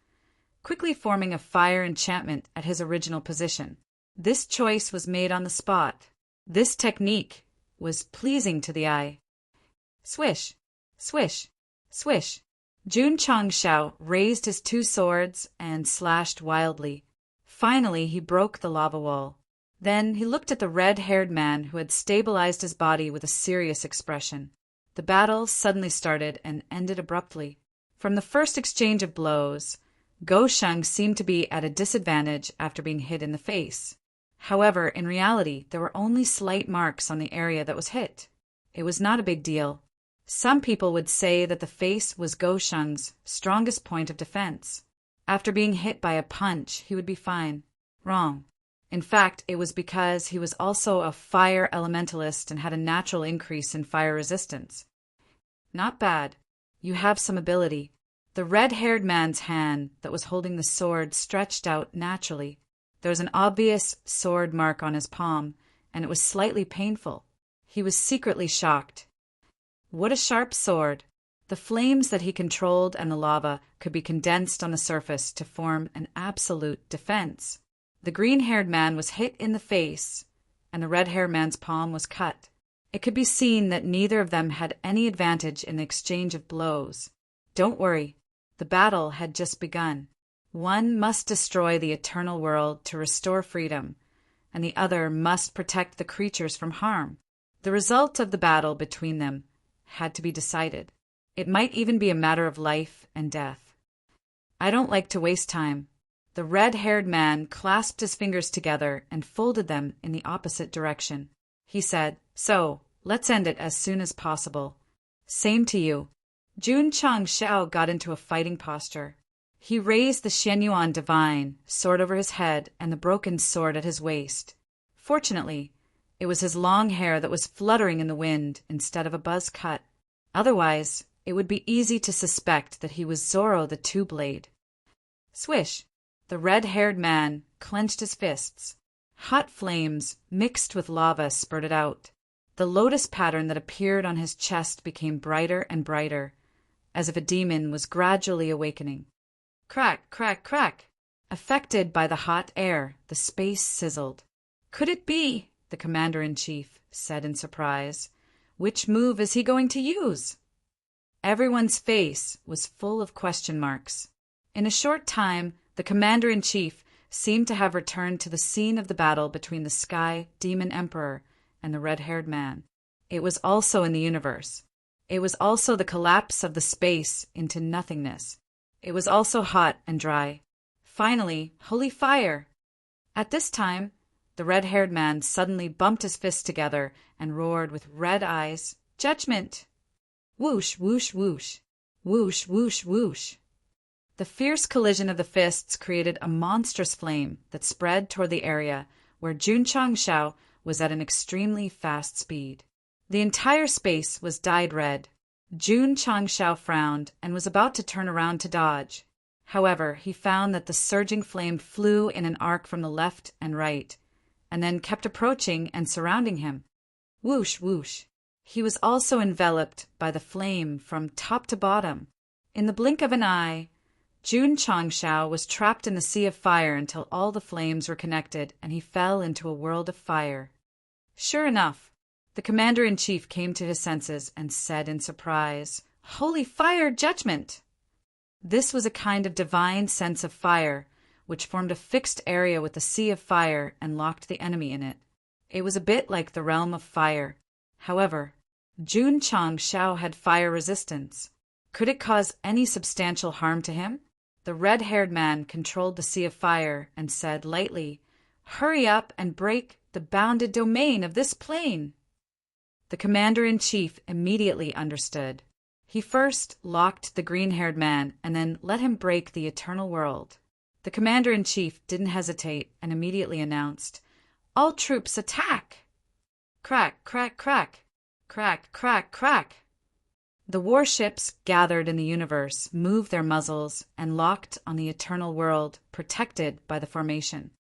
quickly forming a fire enchantment at his original position. This choice was made on the spot. This technique was pleasing to the eye. Swish! Swish! Swish! Jun Changshao raised his two swords and slashed wildly. Finally, he broke the lava wall. Then he looked at the red-haired man who had stabilized his body with a serious expression. The battle suddenly started and ended abruptly. From the first exchange of blows, Go Sheng seemed to be at a disadvantage after being hit in the face. However, in reality, there were only slight marks on the area that was hit. It was not a big deal. Some people would say that the face was Go Sheng's strongest point of defense. After being hit by a punch, he would be fine. Wrong. In fact, it was because he was also a fire elementalist and had a natural increase in fire resistance. Not bad. You have some ability. The red-haired man's hand that was holding the sword stretched out naturally. There was an obvious sword mark on his palm, and it was slightly painful. He was secretly shocked. What a sharp sword! The flames that he controlled and the lava could be condensed on the surface to form an absolute defense. The green-haired man was hit in the face, and the red-haired man's palm was cut. It could be seen that neither of them had any advantage in the exchange of blows. Don't worry, the battle had just begun. One must destroy the eternal world to restore freedom, and the other must protect the creatures from harm. The result of the battle between them had to be decided. It might even be a matter of life and death. I don't like to waste time. The red-haired man clasped his fingers together and folded them in the opposite direction. He said, So, let's end it as soon as possible. Same to you. Jun Changshao got into a fighting posture. He raised the Xianyuan divine sword over his head and the broken sword at his waist. Fortunately, it was his long hair that was fluttering in the wind instead of a buzz cut. Otherwise, it would be easy to suspect that he was Zoro the Two-Blade. Swish! The red-haired man clenched his fists. Hot flames mixed with lava spurted out. The lotus pattern that appeared on his chest became brighter and brighter, as if a demon was gradually awakening. Crack, crack, crack! Affected by the hot air, the space sizzled. Could it be? The commander-in-chief said in surprise. Which move is he going to use? Everyone's face was full of question marks. In a short time, the commander-in-chief seemed to have returned to the scene of the battle between the Sky Demon Emperor and the red-haired man. It was also in the universe. It was also the collapse of the space into nothingness. It was also hot and dry. Finally, holy fire! At this time, the red-haired man suddenly bumped his fists together and roared with red eyes, Judgment! Whoosh, whoosh, whoosh. Whoosh, whoosh, whoosh. The fierce collision of the fists created a monstrous flame that spread toward the area where Jun Changshao was at an extremely fast speed. The entire space was dyed red. Jun Changshao frowned and was about to turn around to dodge. However, he found that the surging flame flew in an arc from the left and right, and then kept approaching and surrounding him. Whoosh, whoosh. He was also enveloped by the flame from top to bottom. In the blink of an eye, Jun Changshao was trapped in the sea of fire until all the flames were connected and he fell into a world of fire. Sure enough, the commander-in-chief came to his senses and said in surprise, Holy fire, judgment! This was a kind of divine sense of fire, which formed a fixed area with a sea of fire and locked the enemy in it. It was a bit like the realm of fire. However, Jun Chang Shao had fire resistance. Could it cause any substantial harm to him? The red-haired man controlled the sea of fire and said lightly, "Hurry up and break the bounded domain of this plane." The commander-in-chief immediately understood. He first locked the green-haired man and then let him break the eternal world. The commander-in-chief didn't hesitate and immediately announced, "All troops attack!" Crack, crack, crack. Crack, crack, crack. The warships gathered in the universe moved their muzzles and locked on the eternal world, protected by the formation.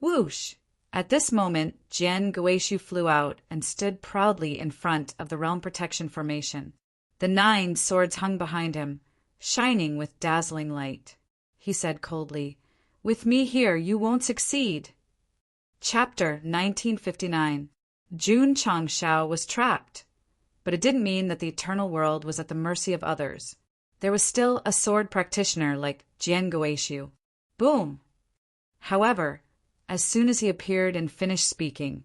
Whoosh! At this moment, Jian Guishu flew out and stood proudly in front of the realm protection formation. The 9 swords hung behind him, shining with dazzling light. He said coldly, "With me here, you won't succeed." Chapter 1959. Jun Chang Shao was trapped. But it didn't mean that the eternal world was at the mercy of others. There was still a sword practitioner like Jian Guishu. Boom! However, as soon as he appeared and finished speaking,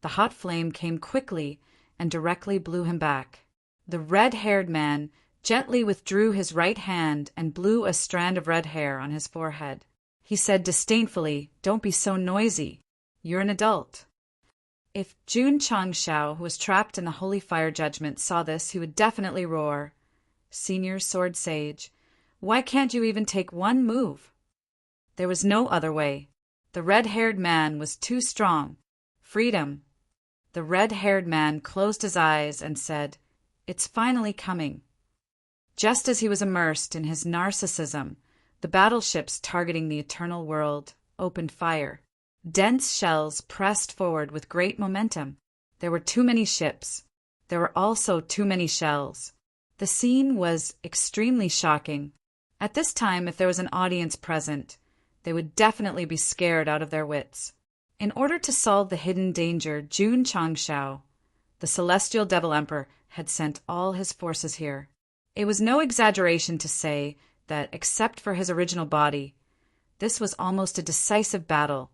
the hot flame came quickly and directly blew him back. The red-haired man gently withdrew his right hand and blew a strand of red hair on his forehead. He said disdainfully, "Don't be so noisy. You're an adult." If Jun Chang Shao, who was trapped in the holy fire judgment, saw this, he would definitely roar, "Senior sword sage, why can't you even take one move?" There was no other way. The red-haired man was too strong. Freedom. The red-haired man closed his eyes and said, "It's finally coming." Just as he was immersed in his narcissism, the battleships targeting the eternal world opened fire. Dense shells pressed forward with great momentum. There were too many ships. There were also too many shells. The scene was extremely shocking. At this time, if there was an audience present, they would definitely be scared out of their wits. In order to solve the hidden danger, Jun Chang Shao, the celestial devil emperor, had sent all his forces here. It was no exaggeration to say that, except for his original body, this was almost a decisive battle,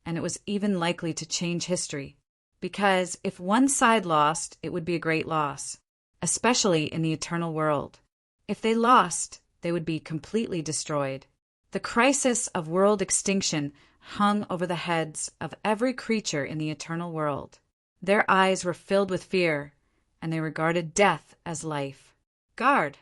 and it was even likely to change history. Because if one side lost, it would be a great loss, especially in the eternal world. If they lost, they would be completely destroyed. The crisis of world extinction hung over the heads of every creature in the eternal world. Their eyes were filled with fear, and they regarded death as life. Guard!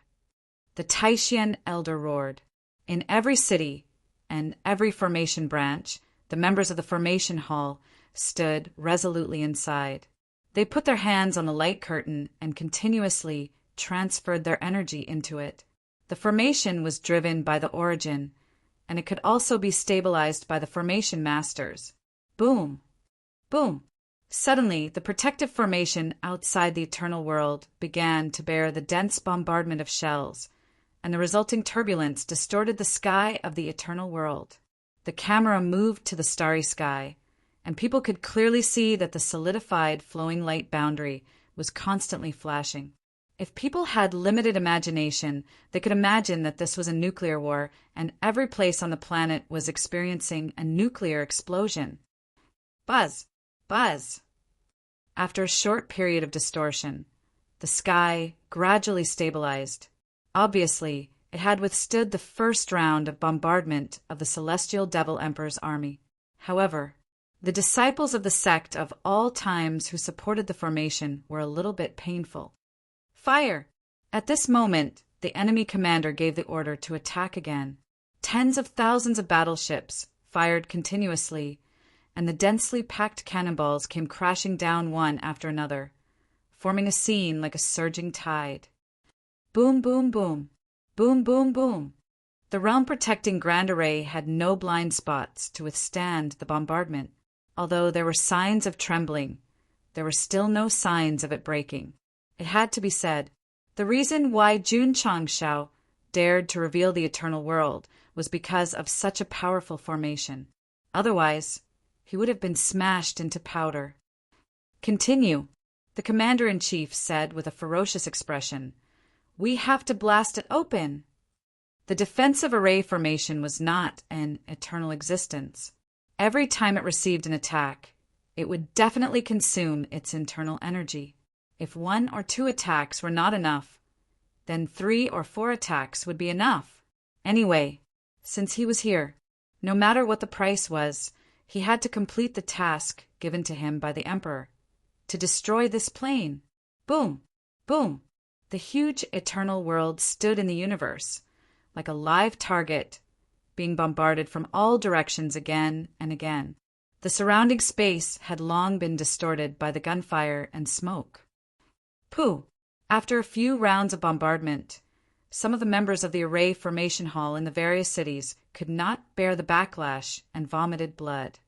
The Taishan elder roared. In every city and every formation branch, the members of the formation hall stood resolutely inside. They put their hands on the light curtain and continuously transferred their energy into it. The formation was driven by the origin, and it could also be stabilized by the formation masters. Boom! Boom! Suddenly, the protective formation outside the eternal world began to bear the dense bombardment of shells, and the resulting turbulence distorted the sky of the eternal world. The camera moved to the starry sky, and people could clearly see that the solidified flowing light boundary was constantly flashing. If people had limited imagination, they could imagine that this was a nuclear war and every place on the planet was experiencing a nuclear explosion. Buzz! Buzz! After a short period of distortion, the sky gradually stabilized. Obviously, it had withstood the first round of bombardment of the celestial devil emperor's army. However, the disciples of the sect of all times who supported the formation were a little bit painful. Fire! At this moment, the enemy commander gave the order to attack again. Tens of thousands of battleships fired continuously, and the densely packed cannonballs came crashing down one after another, forming a scene like a surging tide. Boom, boom, boom. Boom, boom, boom. The realm-protecting Grand Array had no blind spots to withstand the bombardment. Although there were signs of trembling, there were still no signs of it breaking. It had to be said, the reason why Jun Chang Shao dared to reveal the eternal world was because of such a powerful formation. Otherwise, he would have been smashed into powder. Continue, the commander-in-chief said with a ferocious expression. We have to blast it open. The defensive array formation was not an eternal existence. Every time it received an attack, it would definitely consume its internal energy. If 1 or 2 attacks were not enough, then 3 or 4 attacks would be enough. Anyway, since he was here, no matter what the price was, he had to complete the task given to him by the Emperor, to destroy this plane. Boom! Boom! The huge eternal world stood in the universe, like a live target, being bombarded from all directions again and again. The surrounding space had long been distorted by the gunfire and smoke. Pooh! After a few rounds of bombardment, some of the members of the array formation hall in the various cities could not bear the backlash and vomited blood.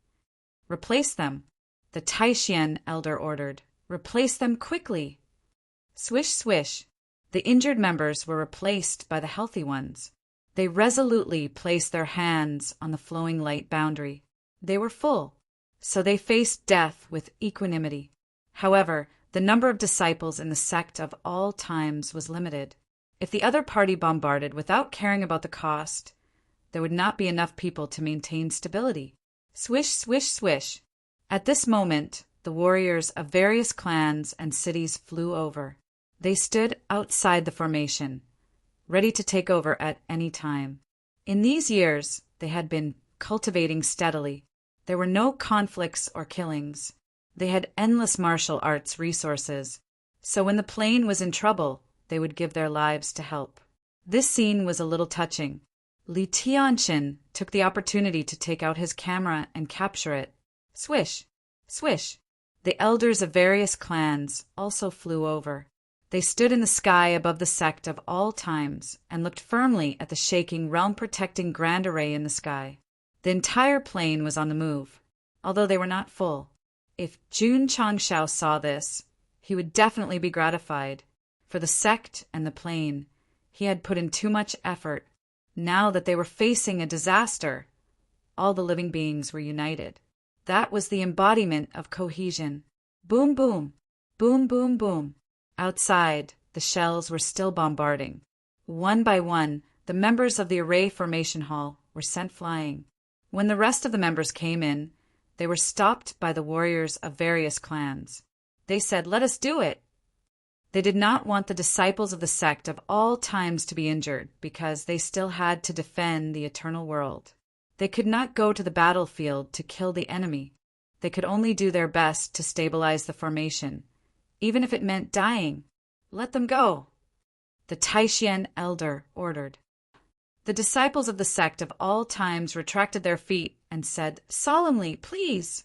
Replace them, the Taishian elder ordered. Replace them quickly! Swish, swish. The injured members were replaced by the healthy ones. They resolutely placed their hands on the flowing light boundary. They were full, so they faced death with equanimity. However, the number of disciples in the sect of all times was limited. If the other party bombarded without caring about the cost, there would not be enough people to maintain stability. Swish, swish, swish. At this moment, the warriors of various clans and cities flew over. They stood outside the formation, ready to take over at any time. In these years, they had been cultivating steadily. There were no conflicts or killings. They had endless martial arts resources, so when the plane was in trouble, they would give their lives to help. This scene was a little touching. Li Tianxin took the opportunity to take out his camera and capture it. Swish! Swish! The elders of various clans also flew over. They stood in the sky above the sect of all times and looked firmly at the shaking, realm-protecting grand array in the sky. The entire plane was on the move, although they were not full. If Jun Changshao saw this, he would definitely be gratified. For the sect and the plane, he had put in too much effort. Now that they were facing a disaster, all the living beings were united. That was the embodiment of cohesion. Boom, boom, boom, boom, boom. Outside, the shells were still bombarding. One by one, the members of the array formation hall were sent flying. When the rest of the members came in, they were stopped by the warriors of various clans. They said, "Let us do it." They did not want the disciples of the sect of all times to be injured because they still had to defend the eternal world. They could not go to the battlefield to kill the enemy. They could only do their best to stabilize the formation, even if it meant dying. Let them go, the Taishian elder ordered. The disciples of the sect of all times retracted their feet and said, "Solemnly, please."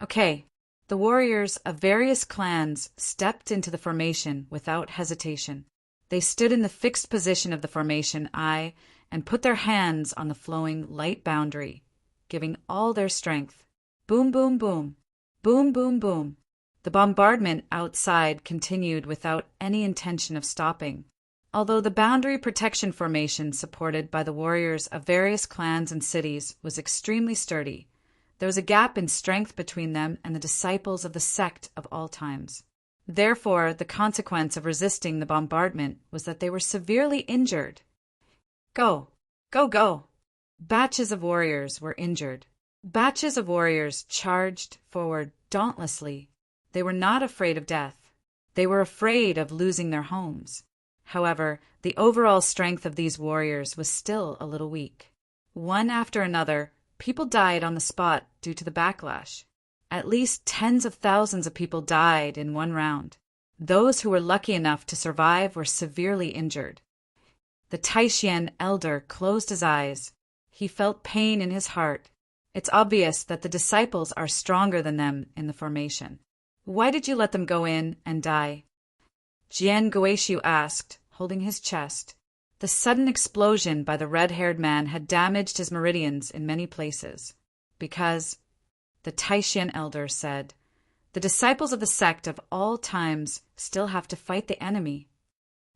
Okay, the warriors of various clans stepped into the formation without hesitation. They stood in the fixed position of the formation I and put their hands on the flowing light boundary, giving all their strength. Boom, boom, boom. Boom, boom, boom. The bombardment outside continued without any intention of stopping. Although the boundary protection formation supported by the warriors of various clans and cities was extremely sturdy, there was a gap in strength between them and the disciples of the sect of all times. Therefore, the consequence of resisting the bombardment was that they were severely injured. Go, go, go! Batches of warriors were injured. Batches of warriors charged forward dauntlessly. They were not afraid of death. They were afraid of losing their homes. However, the overall strength of these warriors was still a little weak. One after another, people died on the spot due to the backlash. At least tens of thousands of people died in one round. Those who were lucky enough to survive were severely injured. The Taishian elder closed his eyes. He felt pain in his heart. It's obvious that the disciples are stronger than them in the formation. Why did you let them go in and die? Jian Guishu asked, holding his chest. The sudden explosion by the red-haired man had damaged his meridians in many places. Because, the Taishian elder said, the disciples of the sect of all times still have to fight the enemy.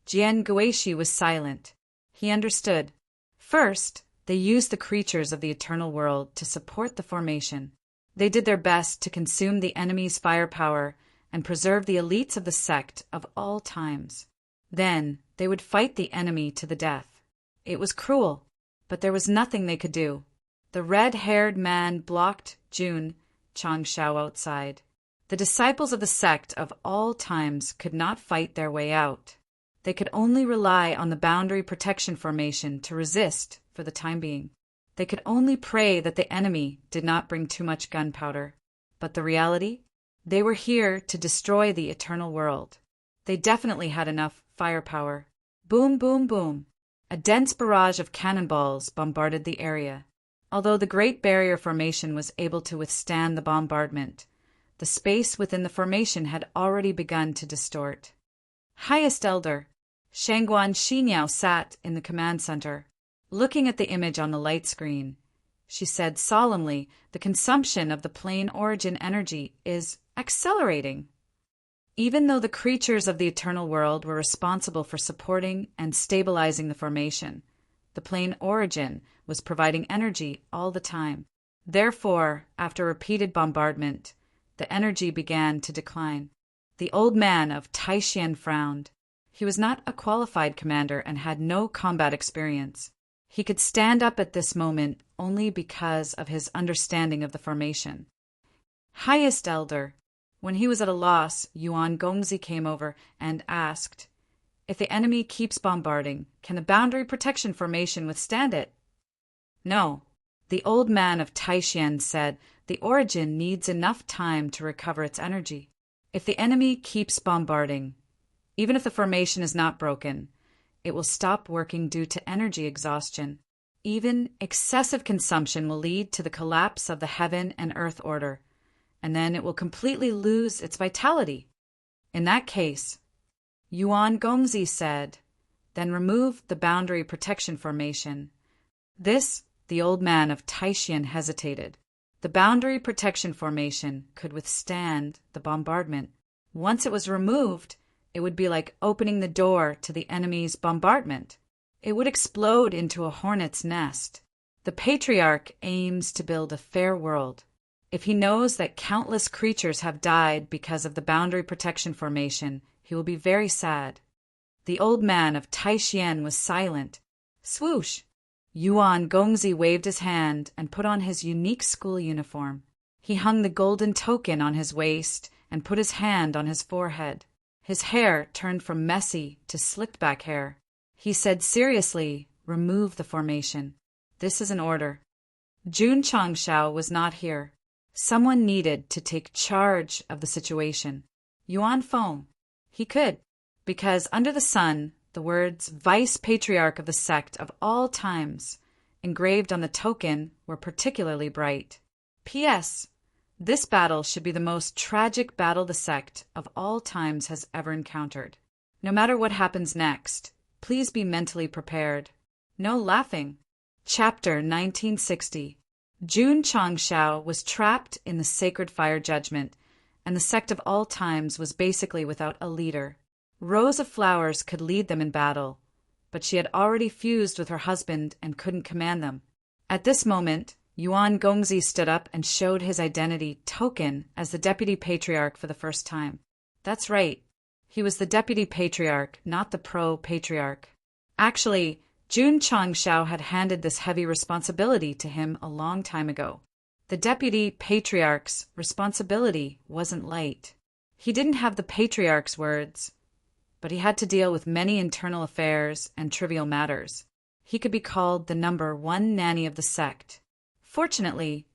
Jian Guishu was silent. He understood. First, they used the creatures of the eternal world to support the formation. They did their best to consume the enemy's firepower and preserve the elites of the sect of all times. Then they would fight the enemy to the death. It was cruel, but there was nothing they could do. The red-haired man blocked Jun Changshao outside. The disciples of the sect of all times could not fight their way out. They could only rely on the boundary protection formation to resist for the time being. They could only pray that the enemy did not bring too much gunpowder. But the reality? They were here to destroy the eternal world. They definitely had enough firepower. Boom, boom, boom. A dense barrage of cannonballs bombarded the area. Although the Great Barrier Formation was able to withstand the bombardment, the space within the formation had already begun to distort. Highest Elder, Shangguan Xinyao sat in the command center, looking at the image on the light screen. She said solemnly, the consumption of the plane origin energy is accelerating. Even though the creatures of the eternal world were responsible for supporting and stabilizing the formation, the plane origin was providing energy all the time. Therefore, after repeated bombardment, the energy began to decline. The old man of Taishan frowned. He was not a qualified commander and had no combat experience. He could stand up at this moment only because of his understanding of the formation. Highest Elder. When he was at a loss, Yuan Gongzi came over and asked, "If the enemy keeps bombarding, can the boundary protection formation withstand it?" "No." The old man of Taishan said, "The origin needs enough time to recover its energy. If the enemy keeps bombarding, even if the formation is not broken, it will stop working due to energy exhaustion. Even excessive consumption will lead to the collapse of the heaven and earth order, and then it will completely lose its vitality. In that case," Yuan Gongzi said, "then remove the boundary protection formation." This, the old man of Taishan hesitated. The boundary protection formation could withstand the bombardment. Once it was removed, it would be like opening the door to the enemy's bombardment. It would explode into a hornet's nest. The patriarch aims to build a fair world. If he knows that countless creatures have died because of the boundary protection formation, he will be very sad. The old man of Taishan was silent. Swoosh! Yuan Gongzi waved his hand and put on his unique school uniform. He hung the golden token on his waist and put his hand on his forehead. His hair turned from messy to slicked-back hair. He said seriously, "Remove the formation. This is an order." Jun Changshao was not here. Someone needed to take charge of the situation. Yuan Feng. He could, because under the sun, the words Vice Patriarch of the Sect of all times engraved on the token were particularly bright. P.S. This battle should be the most tragic battle the sect of all times has ever encountered. No matter what happens next, please be mentally prepared. No laughing. Chapter 1960. Jun Changshao was trapped in the sacred fire judgment, and the sect of all times was basically without a leader. Rows of Flowers could lead them in battle, but she had already fused with her husband and couldn't command them. At this moment, Yuan Gongzi stood up and showed his identity token as the deputy patriarch for the first time. That's right. He was the deputy patriarch, not the pro-patriarch. Actually, Jun Changshao had handed this heavy responsibility to him a long time ago. The deputy patriarch's responsibility wasn't light. He didn't have the patriarch's words, but he had to deal with many internal affairs and trivial matters. He could be called the number one nanny of the sect. Fortunately,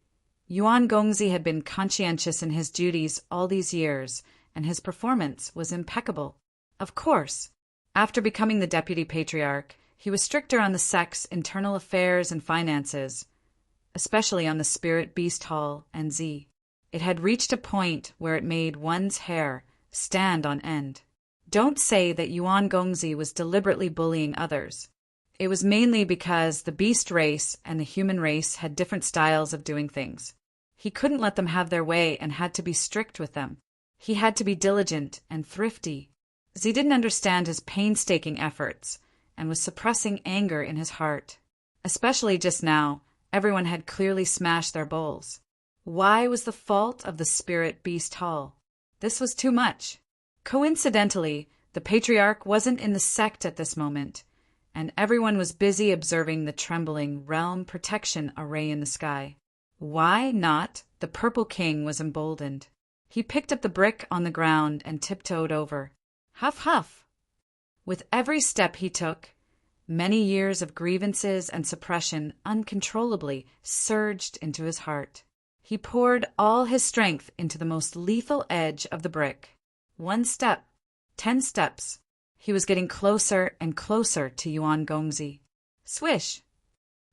Yuan Gongzi had been conscientious in his duties all these years, and his performance was impeccable. Of course, after becoming the deputy patriarch, he was stricter on the sect's internal affairs and finances, especially on the Spirit Beast Hall and Z. It had reached a point where it made one's hair stand on end. Don't say that Yuan Gongzi was deliberately bullying others. It was mainly because the beast race and the human race had different styles of doing things. He couldn't let them have their way and had to be strict with them. He had to be diligent and thrifty. Z didn't understand his painstaking efforts and was suppressing anger in his heart. Especially just now, everyone had clearly smashed their bowls. Why was the fault of the Spirit Beast Hall? This was too much. Coincidentally, the patriarch wasn't in the sect at this moment, and everyone was busy observing the trembling realm protection array in the sky. Why not? The Purple King was emboldened. He picked up the brick on the ground and tiptoed over. Huff, huff. With every step he took, many years of grievances and suppression uncontrollably surged into his heart. He poured all his strength into the most lethal edge of the brick. 1 step, 10 steps. He was getting closer and closer to Yuan Gongzi. Swish!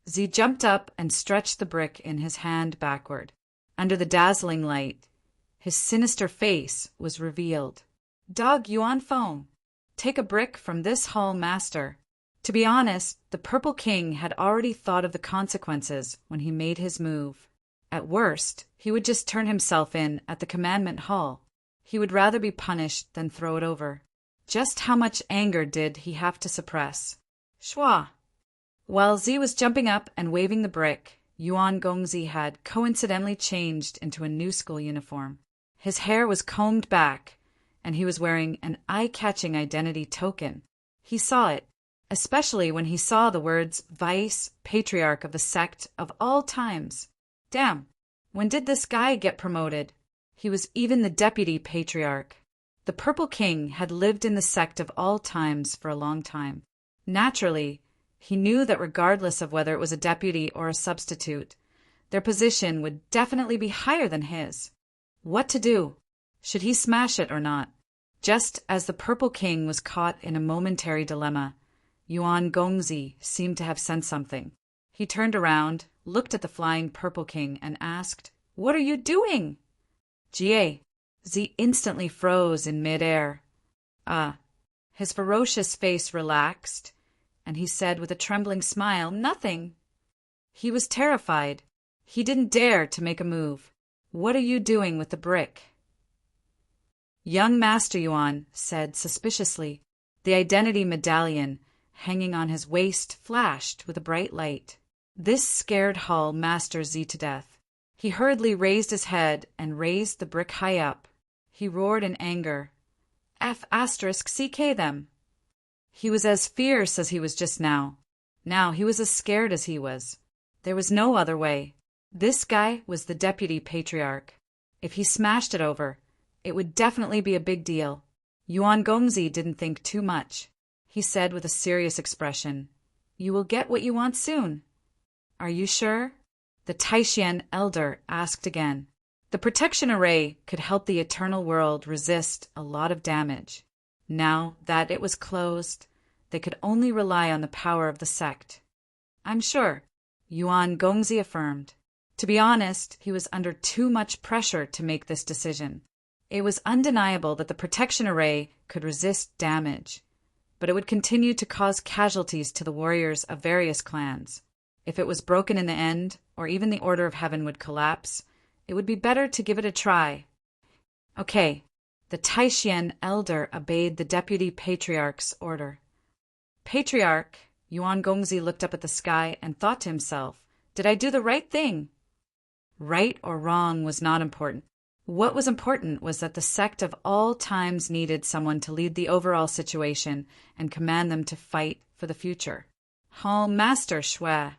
Z jumped up and stretched the brick in his hand backward. Under the dazzling light, his sinister face was revealed. Dog Yuan Feng, take a brick from this hall master. To be honest, the Purple King had already thought of the consequences when he made his move. At worst, he would just turn himself in at the commandment hall. He would rather be punished than throw it over. Just how much anger did he have to suppress? Shwa! While Z was jumping up and waving the brick, Yuan Gongzi had coincidentally changed into a new school uniform. His hair was combed back, and he was wearing an eye-catching identity token. He saw it, especially when he saw the words Vice Patriarch of the Sect of all times. Damn, when did this guy get promoted? He was even the Deputy Patriarch. The Purple King had lived in the Sect of all times for a long time. Naturally, he knew that regardless of whether it was a deputy or a substitute, their position would definitely be higher than his. What to do? Should he smash it or not? Just as the Purple King was caught in a momentary dilemma, Yuan Gongzi seemed to have sensed something. He turned around, looked at the flying Purple King, and asked, "What are you doing?" "Jie." Z instantly froze in midair. His ferocious face relaxed, and he said with a trembling smile, "Nothing." He was terrified. He didn't dare to make a move. "What are you doing with the brick?" Young Master Yuan said suspiciously. The identity medallion hanging on his waist flashed with a bright light. This scared Hall Master Z to death. He hurriedly raised his head and raised the brick high up. He roared in anger. F***CK them. He was as fierce as he was just now. Now he was as scared as he was. There was no other way. This guy was the Deputy Patriarch. If he smashed it over, it would definitely be a big deal. Yuan Gongzi didn't think too much. He said with a serious expression, "You will get what you want soon." "Are you sure?" The Taishan elder asked again. The protection array could help the eternal world resist a lot of damage. Now that it was closed, they could only rely on the power of the sect. "I'm sure," Yuan Gongzi affirmed. To be honest, he was under too much pressure to make this decision. It was undeniable that the protection array could resist damage, but it would continue to cause casualties to the warriors of various clans. If it was broken in the end, or even the Order of Heaven would collapse, it would be better to give it a try. Okay, the Taishan elder obeyed the Deputy Patriarch's order. "Patriarch," Yuan Gongzi looked up at the sky and thought to himself, "Did I do the right thing?" Right or wrong was not important. What was important was that the sect of all times needed someone to lead the overall situation and command them to fight for the future. Hall Master Shui.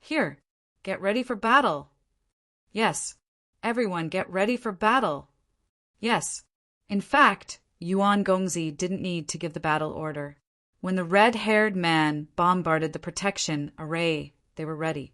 Here, get ready for battle. Yes, everyone get ready for battle. Yes. In fact, Yuan Gongzi didn't need to give the battle order. When the red-haired man bombarded the protection array, they were ready.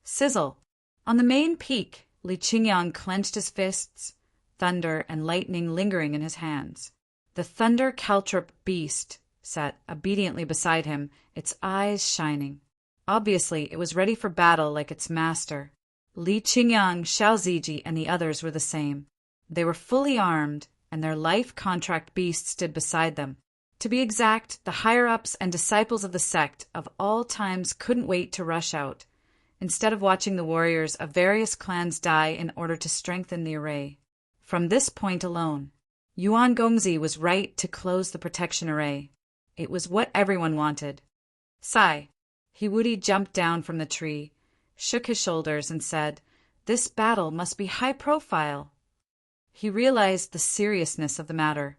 Sizzle. On the main peak, Li Qingyang clenched his fists, thunder and lightning lingering in his hands. The thunder caltrop beast sat obediently beside him, its eyes shining. Obviously, it was ready for battle like its master. Li Qingyang, Xiao Ziji, and the others were the same. They were fully armed, and their life contract beast stood beside them. To be exact, the higher-ups and disciples of the sect of all times couldn't wait to rush out, instead of watching the warriors of various clans die in order to strengthen the array. From this point alone, Yuan Gongzi was right to close the protection array. It was what everyone wanted. Sigh. Hiwudi jumped down from the tree, shook his shoulders, and said, "This battle must be high profile." He realized the seriousness of the matter.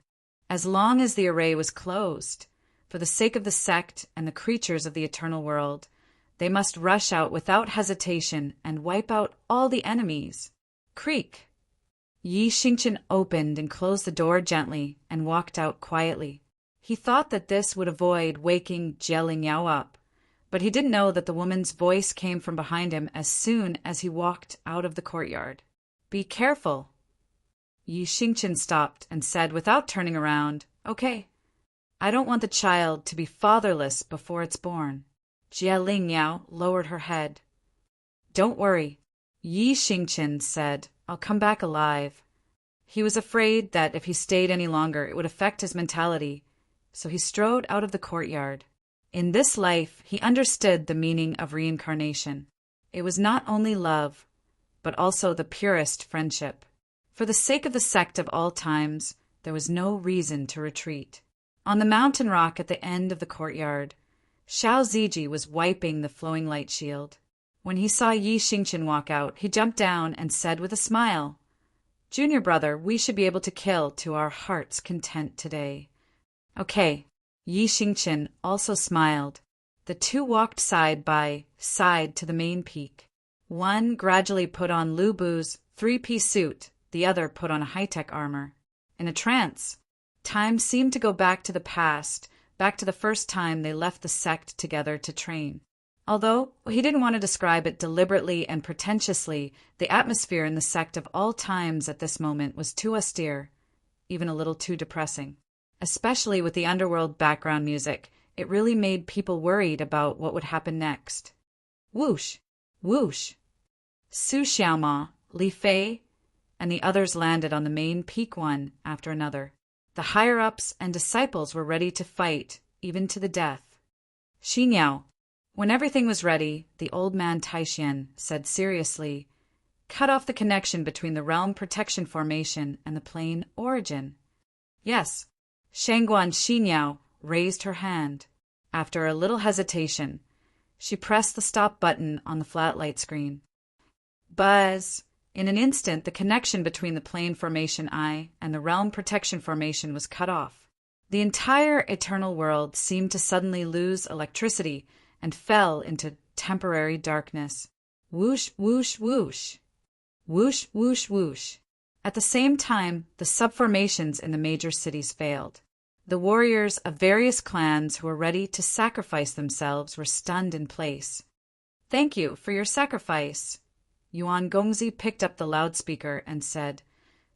As long as the array was closed, for the sake of the sect and the creatures of the eternal world, they must rush out without hesitation and wipe out all the enemies. Creak. Yi Xingqian opened and closed the door gently and walked out quietly. He thought that this would avoid waking Jie Lingyao up, but he didn't know that the woman's voice came from behind him as soon as he walked out of the courtyard. "Be careful." Yi Xingqian stopped and said without turning around, "Okay. I don't want the child to be fatherless before it's born." Jie Lingyao lowered her head. "Don't worry," Yi Xingqian said. "I'll come back alive." He was afraid that if he stayed any longer it would affect his mentality, so he strode out of the courtyard. In this life, he understood the meaning of reincarnation. It was not only love, but also the purest friendship. For the sake of the sect of all times, there was no reason to retreat. On the mountain rock at the end of the courtyard, Xiao Ziji was wiping the flowing light shield. When he saw Yi Xingqian walk out, he jumped down and said with a smile, "Junior brother, we should be able to kill to our heart's content today." "Okay." Yi Xingqian also smiled. The two walked side by side to the main peak. One gradually put on Lu Bu's three-piece suit, the other put on a high-tech armor. In a trance, time seemed to go back to the past, back to the first time they left the sect together to train. Although he didn't want to describe it deliberately and pretentiously, the atmosphere in the sect of all times at this moment was too austere, even a little too depressing. Especially with the underworld background music, it really made people worried about what would happen next. Whoosh! Whoosh! Su Xiaoma, Li Fei, and the others landed on the main peak one after another. The higher-ups and disciples were ready to fight, even to the death. "Xiniao." When everything was ready, the old man Taixien said seriously, "Cut off the connection between the realm protection formation and the plane origin." "Yes." Shangguan Xiniao raised her hand. After a little hesitation, she pressed the stop button on the flat light screen. Buzz! In an instant, the connection between the plane formation I and the realm protection formation was cut off. The entire eternal world seemed to suddenly lose electricity and fell into temporary darkness. Whoosh, whoosh, whoosh. Whoosh, whoosh, whoosh. At the same time, the subformations in the major cities failed. The warriors of various clans who were ready to sacrifice themselves were stunned in place. "Thank you for your sacrifice." Yuan Gongzi picked up the loudspeaker and said,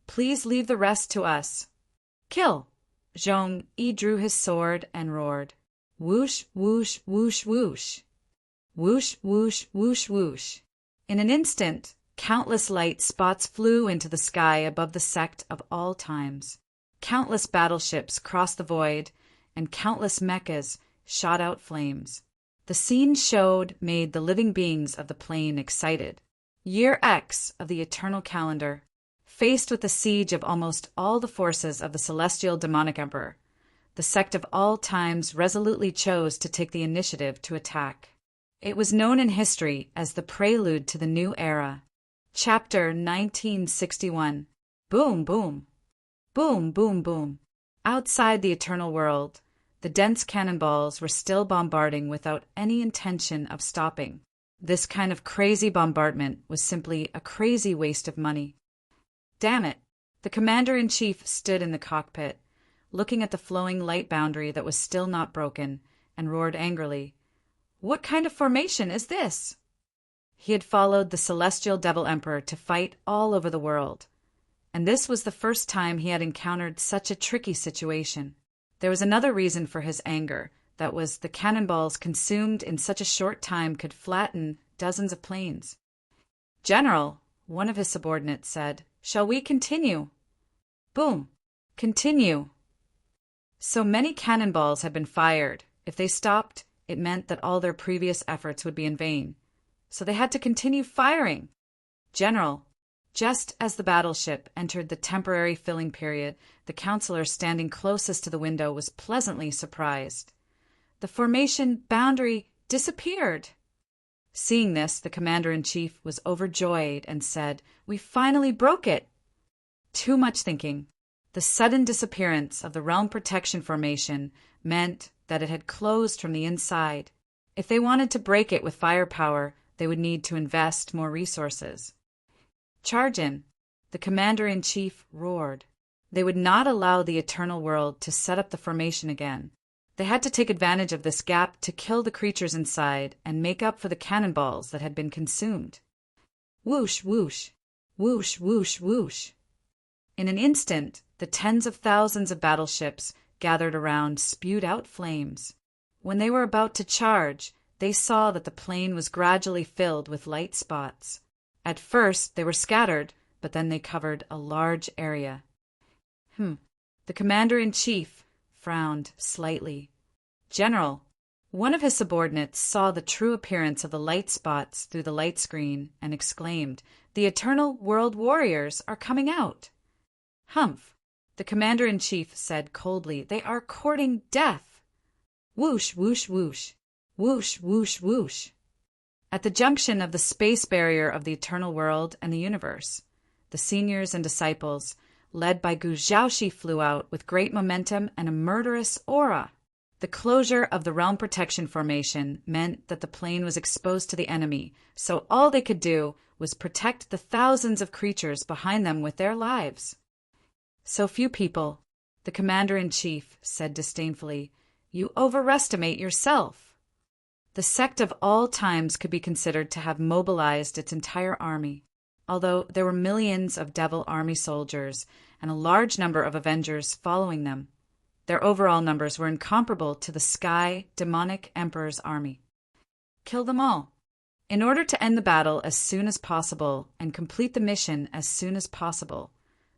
"Please leave the rest to us." "Kill!" Zhong Yi drew his sword and roared. Whoosh, whoosh, whoosh, whoosh. Whoosh, whoosh, whoosh, whoosh. In an instant, countless light spots flew into the sky above the sect of all times. Countless battleships crossed the void, and countless mechas shot out flames. The scene made the living beings of the plane excited. Year X of the eternal calendar. Faced with the siege of almost all the forces of the celestial demonic emperor, the sect of all times resolutely chose to take the initiative to attack. It was known in history as the prelude to the new era. Chapter 1961. Boom, boom. Boom, boom, boom. Outside the eternal world, the dense cannonballs were still bombarding without any intention of stopping. This kind of crazy bombardment was simply a crazy waste of money. Damn it! The commander-in-chief stood in the cockpit, looking at the flowing light boundary that was still not broken, and roared angrily, "What kind of formation is this?" He had followed the celestial devil emperor to fight all over the world, and this was the first time he had encountered such a tricky situation. There was another reason for his anger, that was the cannonballs consumed in such a short time could flatten dozens of planes. "General," one of his subordinates said, "shall we continue?" Boom! Continue! So many cannonballs had been fired. If they stopped, it meant that all their previous efforts would be in vain. So they had to continue firing. "General," just as the battleship entered the temporary filling period, the counselor standing closest to the window was pleasantly surprised. The formation boundary disappeared. Seeing this, the commander-in-chief was overjoyed and said, "We finally broke it." Too much thinking. The sudden disappearance of the realm protection formation meant that it had closed from the inside. If they wanted to break it with firepower, they would need to invest more resources. "Charge in." the commander-in-chief roared. They would not allow the eternal world to set up the formation again. They had to take advantage of this gap to kill the creatures inside and make up for the cannonballs that had been consumed. Whoosh, whoosh, whoosh, whoosh, whoosh. In an instant, the tens of thousands of battleships gathered around spewed out flames. When they were about to charge, they saw that the plain was gradually filled with light spots. At first, they were scattered, but then they covered a large area. The commander-in-chief frowned slightly. General, one of his subordinates saw the true appearance of the light spots through the light screen and exclaimed, "The Eternal World Warriors are coming out." "Humph," the commander-in-chief said coldly, "they are courting death." Whoosh, whoosh, whoosh. Whoosh, whoosh, whoosh. At the junction of the space barrier of the eternal world and the universe, the seniors and disciples, led by Gu Zhaoxi, flew out with great momentum and a murderous aura. The closure of the realm protection formation meant that the plane was exposed to the enemy, so all they could do was protect the thousands of creatures behind them with their lives. "So few people," the commander-in-chief said disdainfully. "You overestimate yourself." The sect of all times could be considered to have mobilized its entire army. Although there were millions of Devil Army soldiers and a large number of Avengers following them, their overall numbers were incomparable to the Sky Demonic Emperor's army. Kill them all. In order to end the battle as soon as possible and complete the mission as soon as possible,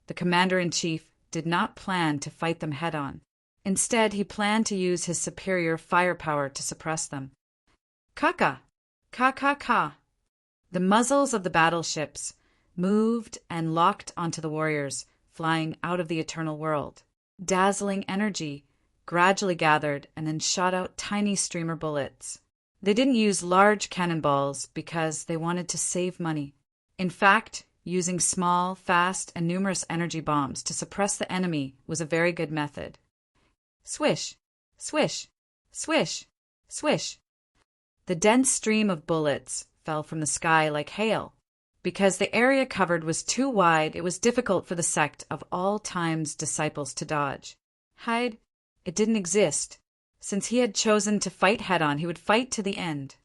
the commander-in-chief did not plan to fight them head-on. Instead, he planned to use his superior firepower to suppress them. Ka-ka! Ka-ka-ka! The muzzles of the battleships moved and locked onto the warriors, flying out of the eternal world. Dazzling energy gradually gathered and then shot out tiny streamer bullets. They didn't use large cannonballs because they wanted to save money. In fact, using small, fast, and numerous energy bombs to suppress the enemy was a very good method. Swish! Swish! Swish! Swish! The dense stream of bullets fell from the sky like hail. Because the area covered was too wide, it was difficult for the sect of all times disciples to dodge. Hide? It didn't exist. Since he had chosen to fight head-on, he would fight to the end.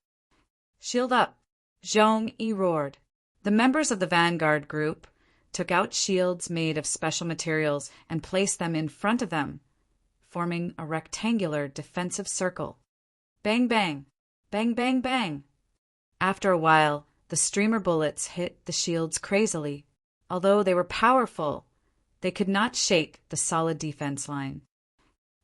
Shield up! Zhong-Yi roared. The members of the vanguard group took out shields made of special materials and placed them in front of them, forming a rectangular defensive circle. Bang, bang! Bang, bang, bang! After a while, the streamer bullets hit the shields crazily. Although they were powerful, they could not shake the solid defense line.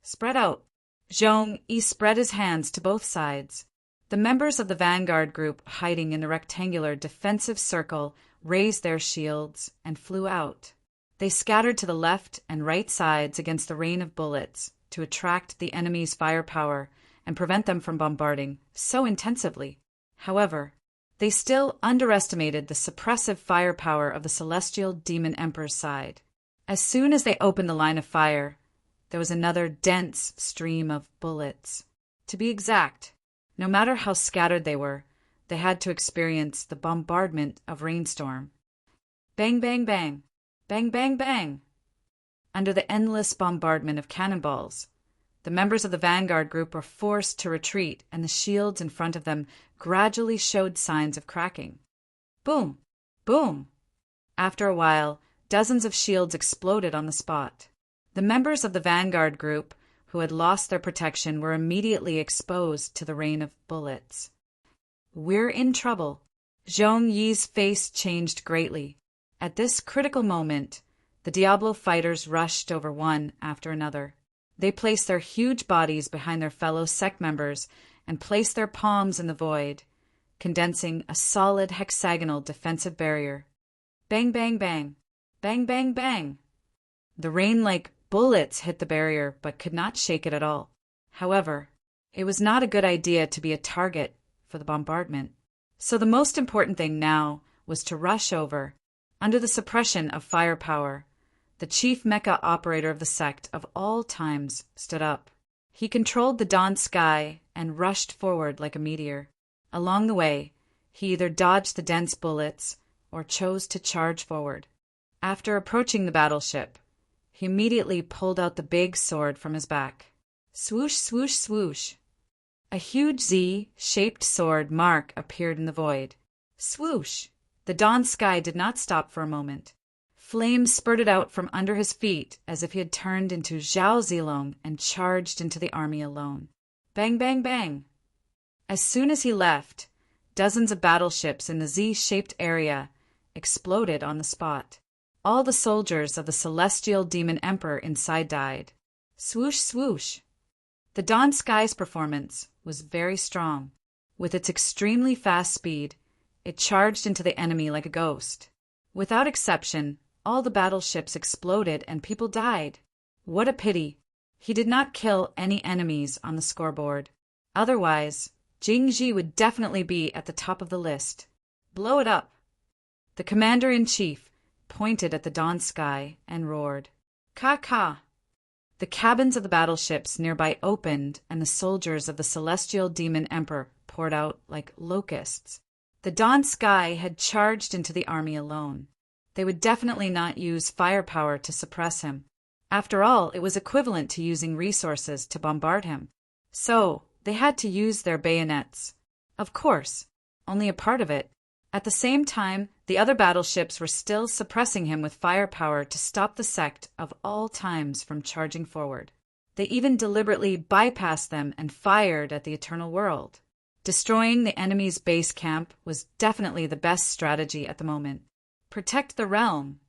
Spread out! Zhong-Yi spread his hands to both sides. The members of the vanguard group hiding in the rectangular defensive circle raised their shields and flew out. They scattered to the left and right sides against the rain of bullets to attract the enemy's firepower and prevent them from bombarding so intensively. However, they still underestimated the suppressive firepower of the celestial demon emperor's side. As soon as they opened the line of fire, there was another dense stream of bullets. To be exact, no matter how scattered they were, they had to experience the bombardment of rainstorm. Bang, bang, bang! Bang, bang, bang! Under the endless bombardment of cannonballs, the members of the vanguard group were forced to retreat, and the shields in front of them gradually showed signs of cracking. Boom! Boom! After a while, dozens of shields exploded on the spot. The members of the vanguard group who had lost their protection were immediately exposed to the rain of bullets. We're in trouble. Zhong-Yi's face changed greatly. At this critical moment, the Diablo fighters rushed over one after another. They placed their huge bodies behind their fellow sect members and placed their palms in the void, condensing a solid hexagonal defensive barrier. Bang, bang, bang! Bang, bang, bang! The rain like bullets hit the barrier but could not shake it at all. However, it was not a good idea to be a target for the bombardment. So the most important thing now was to rush over. Under the suppression of firepower, the chief mecha operator of the sect of all times stood up. He controlled the dawn sky and rushed forward like a meteor. Along the way, he either dodged the dense bullets or chose to charge forward. After approaching the battleship, he immediately pulled out the big sword from his back. Swoosh, swoosh, swoosh. A huge Z-shaped sword mark appeared in the void. Swoosh! The dawn sky did not stop for a moment. Flames spurted out from under his feet as if he had turned into Zhao Zilong and charged into the army alone. Bang, bang, bang! As soon as he left, dozens of battleships in the Z-shaped area exploded on the spot. All the soldiers of the Celestial Demon Emperor inside died. Swoosh, swoosh! The Dawn Sky's performance was very strong. With its extremely fast speed, it charged into the enemy like a ghost. Without exception, all the battleships exploded and people died. What a pity! He did not kill any enemies on the scoreboard. Otherwise, Jingji would definitely be at the top of the list. Blow it up! The commander-in-chief pointed at the dawn sky and roared. Ka-ka! The cabins of the battleships nearby opened and the soldiers of the Celestial Demon Emperor poured out like locusts. The dawn sky had charged into the army alone. They would definitely not use firepower to suppress him. After all, it was equivalent to using resources to bombard him. So, they had to use their bayonets. Of course, only a part of it. At the same time, the other battleships were still suppressing him with firepower to stop the Sect of all times from charging forward. They even deliberately bypassed them and fired at the Eternal World. Destroying the enemy's base camp was definitely the best strategy at the moment. Protect the realm.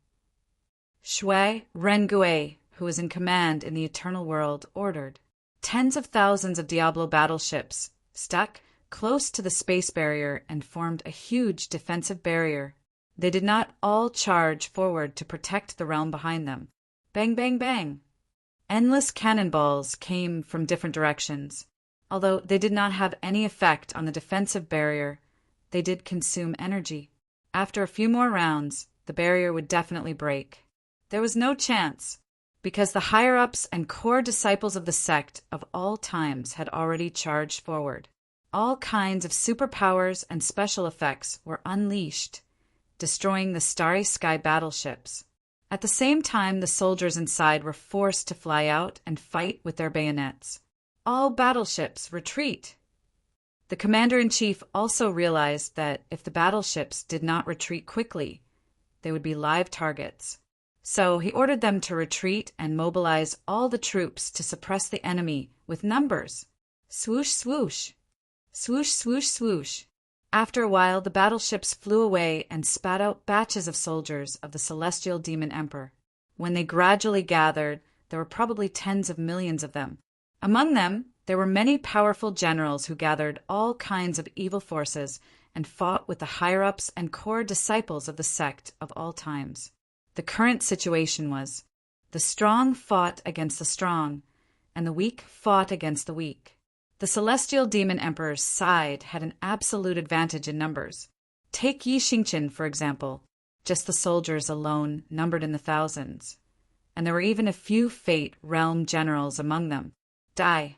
Shui Rengue, who was in command in the Eternal World, ordered. Tens of thousands of Diablo battleships stuck close to the space barrier and formed a huge defensive barrier. They did not all charge forward to protect the realm behind them. Bang, bang, bang! Endless cannonballs came from different directions. Although they did not have any effect on the defensive barrier, they did consume energy. After a few more rounds, the barrier would definitely break. There was no chance, because the higher-ups and core disciples of the Sect of all times had already charged forward. All kinds of superpowers and special effects were unleashed, destroying the Starry Sky battleships. At the same time, the soldiers inside were forced to fly out and fight with their bayonets. All battleships, retreat! The commander-in-chief also realized that if the battleships did not retreat quickly, they would be live targets. So he ordered them to retreat and mobilize all the troops to suppress the enemy with numbers. Swoosh, swoosh! Swoosh, swoosh, swoosh! After a while, the battleships flew away and spat out batches of soldiers of the Celestial Demon Emperor. When they gradually gathered, there were probably tens of millions of them. Among them, there were many powerful generals who gathered all kinds of evil forces and fought with the higher-ups and core disciples of the Sect of all times. The current situation was, the strong fought against the strong, and the weak fought against the weak. The Celestial Demon Emperor's side had an absolute advantage in numbers. Take Yi Xingqian, for example. Just the soldiers alone numbered in the thousands. And there were even a few Fate realm generals among them. Die.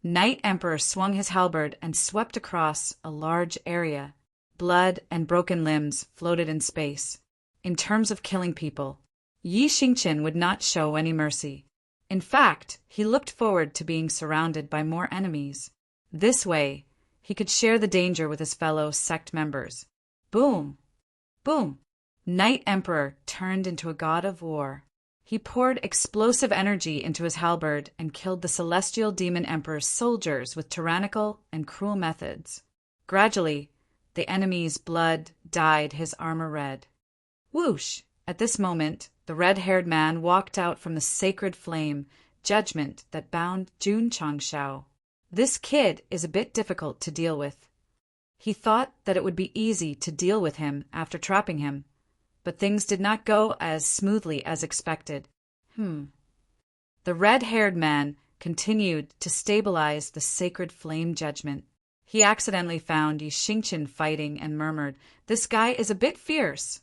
Night Emperor swung his halberd and swept across a large area. Blood and broken limbs floated in space. In terms of killing people, Yi Xingqian would not show any mercy. In fact, he looked forward to being surrounded by more enemies. This way, he could share the danger with his fellow Sect members. Boom! Boom! Night Emperor turned into a god of war. He poured explosive energy into his halberd and killed the Celestial Demon Emperor's soldiers with tyrannical and cruel methods. Gradually, the enemy's blood dyed his armor red. Whoosh! At this moment, the red-haired man walked out from the sacred flame, judgment that bound Jun Changshao. This kid is a bit difficult to deal with. He thought that it would be easy to deal with him after trapping him, but things did not go as smoothly as expected. The red-haired man continued to stabilize the sacred flame judgment. He accidentally found Yi Xingqian fighting and murmured, "This guy is a bit fierce."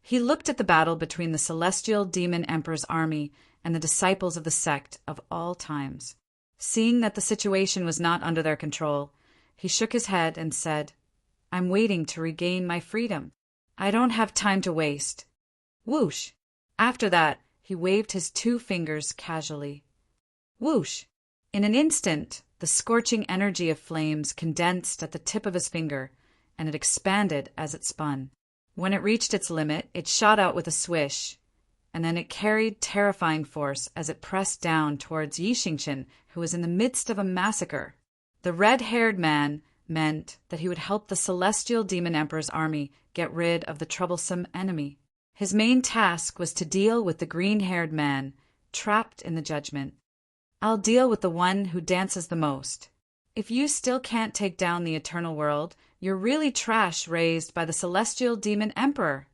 He looked at the battle between the Celestial Demon Emperor's army and the disciples of the Sect of all times. Seeing that the situation was not under their control, he shook his head and said, "I'm waiting to regain my freedom. I don't have time to waste." Whoosh! After that, he waved his 2 fingers casually. Whoosh! In an instant, the scorching energy of flames condensed at the tip of his finger, and it expanded as it spun. When it reached its limit, it shot out with a swish, and then it carried terrifying force as it pressed down towards Yi Xingqian, who was in the midst of a massacre. The red-haired man meant that he would help the celestial demon emperor's army get rid of the troublesome enemy. His main task was to deal with the green-haired man, trapped in the judgment. I'll deal with the one who dances the most. If you still can't take down the eternal world, you're really trash raised by the celestial demon emperor.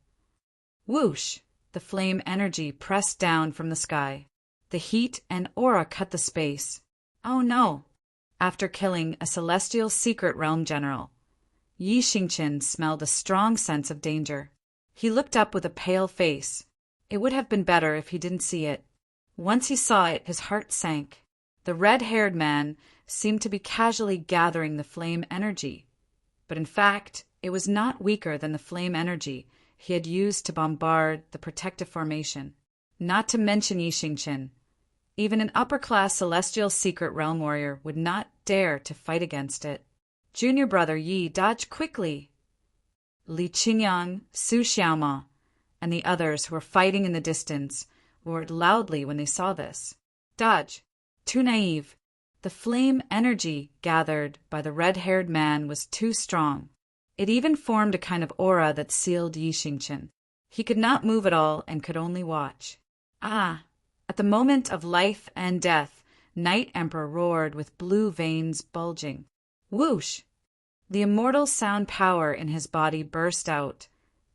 Whoosh! The flame energy pressed down from the sky. The heat and aura cut the space. Oh no! After killing a celestial secret realm general, Yi Xingqian smelled a strong sense of danger. He looked up with a pale face. It would have been better if he didn't see it. Once he saw it, his heart sank. The red-haired man seemed to be casually gathering the flame energy, but in fact, it was not weaker than the flame energy he had used to bombard the protective formation. Not to mention Yi Xingqian. Even an upper-class celestial secret realm warrior would not dare to fight against it. Junior brother Yi dodged quickly. Li Qingyang, Su Xiaoma, and the others who were fighting in the distance roared loudly when they saw this. Dodge! Too naive. The flame energy gathered by the red-haired man was too strong. It even formed a kind of aura that sealed Yi Xingqian. He could not move at all and could only watch. Ah! At the moment of life and death, Night Emperor roared with blue veins bulging. Whoosh! The immortal sound power in his body burst out,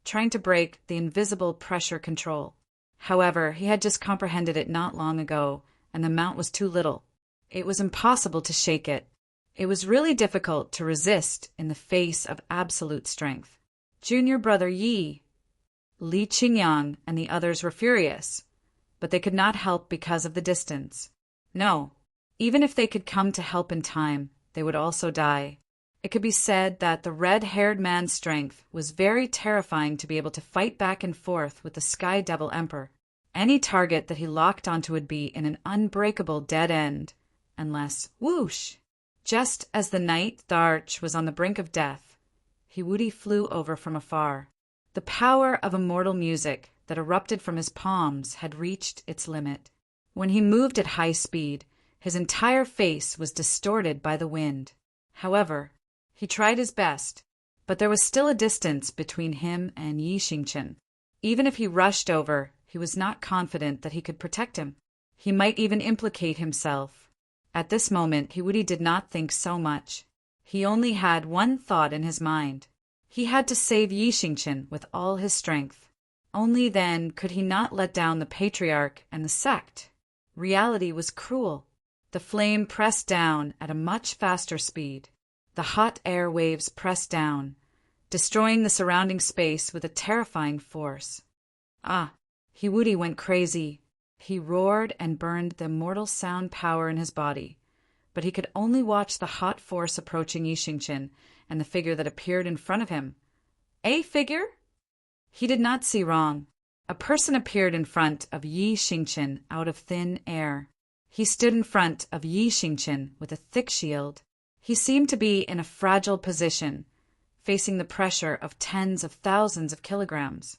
trying to break the invisible pressure control. However, he had just comprehended it not long ago, and the amount was too little. It was impossible to shake it. It was really difficult to resist in the face of absolute strength. Junior brother Yi, Li Qingyang, and the others were furious, but they could not help because of the distance. No, even if they could come to help in time, they would also die. It could be said that the red-haired man's strength was very terrifying to be able to fight back and forth with the Sky Devil Emperor. Any target that he locked onto would be in an unbreakable dead end, unless, whoosh! Just as the Knight Tharch was on the brink of death, Hiwudi flew over from afar. The power of immortal music that erupted from his palms had reached its limit. When he moved at high speed, his entire face was distorted by the wind. However, he tried his best, but there was still a distance between him and Yi Xingqian. Even if he rushed over, he was not confident that he could protect him. He might even implicate himself. At this moment, Hiwudi did not think so much. He only had one thought in his mind. He had to save Yi Xingqian with all his strength. Only then could he not let down the Patriarch and the Sect. Reality was cruel. The flame pressed down at a much faster speed. The hot air waves pressed down, destroying the surrounding space with a terrifying force. Ah! Hiwudi went crazy. He roared and burned the immortal sound power in his body, but he could only watch the hot force approaching Yi Xingqian and the figure that appeared in front of him. A figure? He did not see wrong. A person appeared in front of Yi Xingqian out of thin air. He stood in front of Yi Xingqian with a thick shield. He seemed to be in a fragile position, facing the pressure of tens of thousands of kilograms.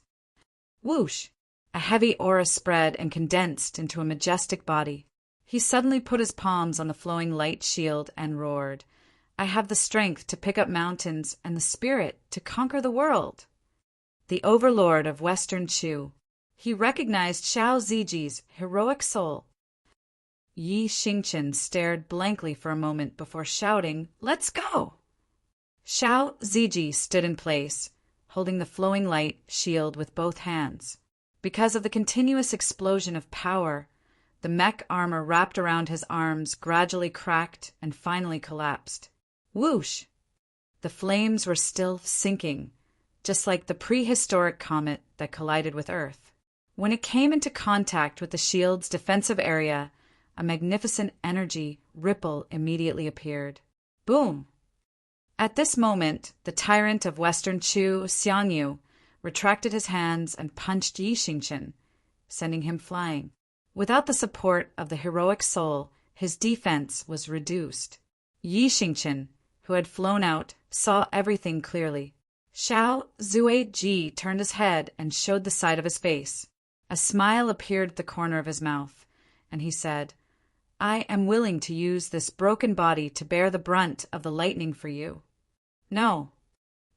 Whoosh! A heavy aura spread and condensed into a majestic body. He suddenly put his palms on the flowing light shield and roared, "I have the strength to pick up mountains and the spirit to conquer the world." The overlord of Western Chu. He recognized Xiao Ziji's heroic soul. Yi Xingqian stared blankly for a moment before shouting, "Let's go!" Xiao Ziji stood in place, holding the flowing light shield with both hands. Because of the continuous explosion of power, the mech armor wrapped around his arms gradually cracked and finally collapsed. Whoosh! The flames were still sinking, just like the prehistoric comet that collided with Earth. When it came into contact with the shield's defensive area, a magnificent energy ripple immediately appeared. Boom! At this moment, the tyrant of Western Chu, Xiangyu, retracted his hands and punched Yi Xingqian, sending him flying. Without the support of the heroic soul, his defense was reduced. Yi Xingqian, who had flown out, saw everything clearly. Xiao Zuiji turned his head and showed the side of his face. A smile appeared at the corner of his mouth, and he said, "I am willing to use this broken body to bear the brunt of the lightning for you." "No."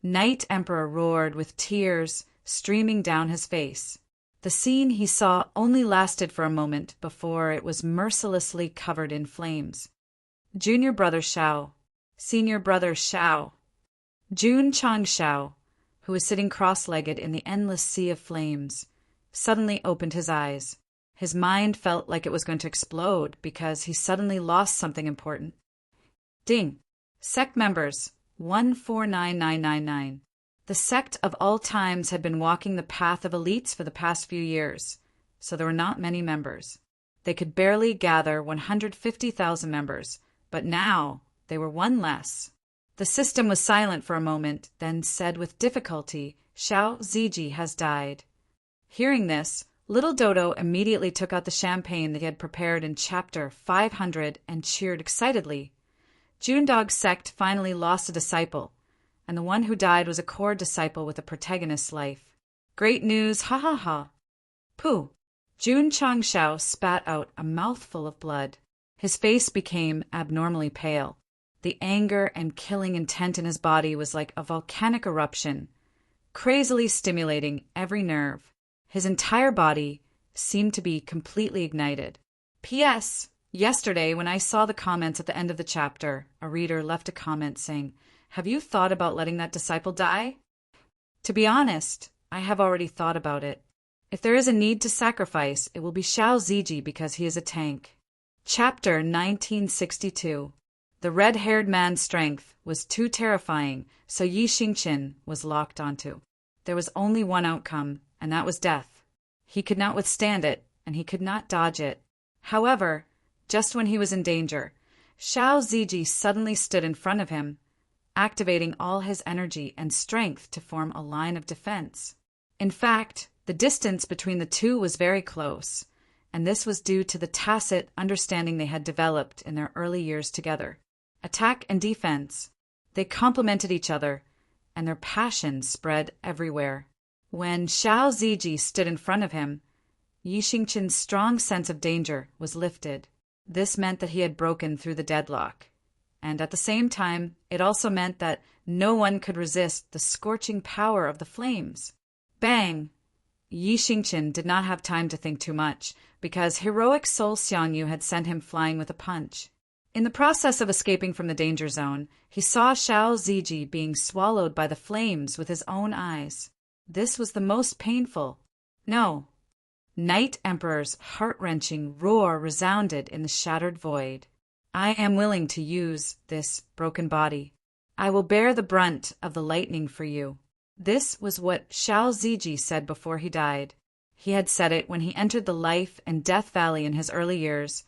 Night Emperor roared with tears streaming down his face. The scene he saw only lasted for a moment before it was mercilessly covered in flames. Junior brother Xiao, senior brother Xiao. Jun Changxiao, who was sitting cross-legged in the endless sea of flames, suddenly opened his eyes. His mind felt like it was going to explode because he suddenly lost something important. Ding! Sect members, 149999. The sect of all times had been walking the path of elites for the past few years, so there were not many members. They could barely gather 150,000 members, but now they were one less. The system was silent for a moment, then said with difficulty, "Xiao Ziji has died." Hearing this, Little Dodo immediately took out the champagne that he had prepared in chapter 500 and cheered excitedly. Jundog's sect finally lost a disciple, and the one who died was a core disciple with the protagonist's life. Great news, ha ha ha. Pooh! Jun Changxiao spat out a mouthful of blood. His face became abnormally pale. The anger and killing intent in his body was like a volcanic eruption, crazily stimulating every nerve. His entire body seemed to be completely ignited. P.S. Yesterday, when I saw the comments at the end of the chapter, a reader left a comment saying, "Have you thought about letting that disciple die?" To be honest, I have already thought about it. If there is a need to sacrifice, it will be Xiao Ziji because he is a tank. Chapter 1962. The red-haired man's strength was too terrifying, so Yi Xingqian was locked onto. There was only one outcome, and that was death. He could not withstand it, and he could not dodge it. However, just when he was in danger, Xiao Ziji suddenly stood in front of him, activating all his energy and strength to form a line of defense. In fact, the distance between the two was very close, and this was due to the tacit understanding they had developed in their early years together. Attack and defense. They complemented each other, and their passion spread everywhere. When Xiao Ziji stood in front of him, Yi Xingqian's strong sense of danger was lifted. This meant that he had broken through the deadlock. And at the same time, it also meant that no one could resist the scorching power of the flames. Bang! Yi Xingqian did not have time to think too much, because heroic Soul Xiangyu had sent him flying with a punch. In the process of escaping from the danger zone, he saw Xiao Ziji being swallowed by the flames with his own eyes. This was the most painful. No. Night Emperor's heart-wrenching roar resounded in the shattered void. "I am willing to use this broken body. I will bear the brunt of the lightning for you." This was what Xiao Ziji said before he died. He had said it when he entered the life and death valley in his early years,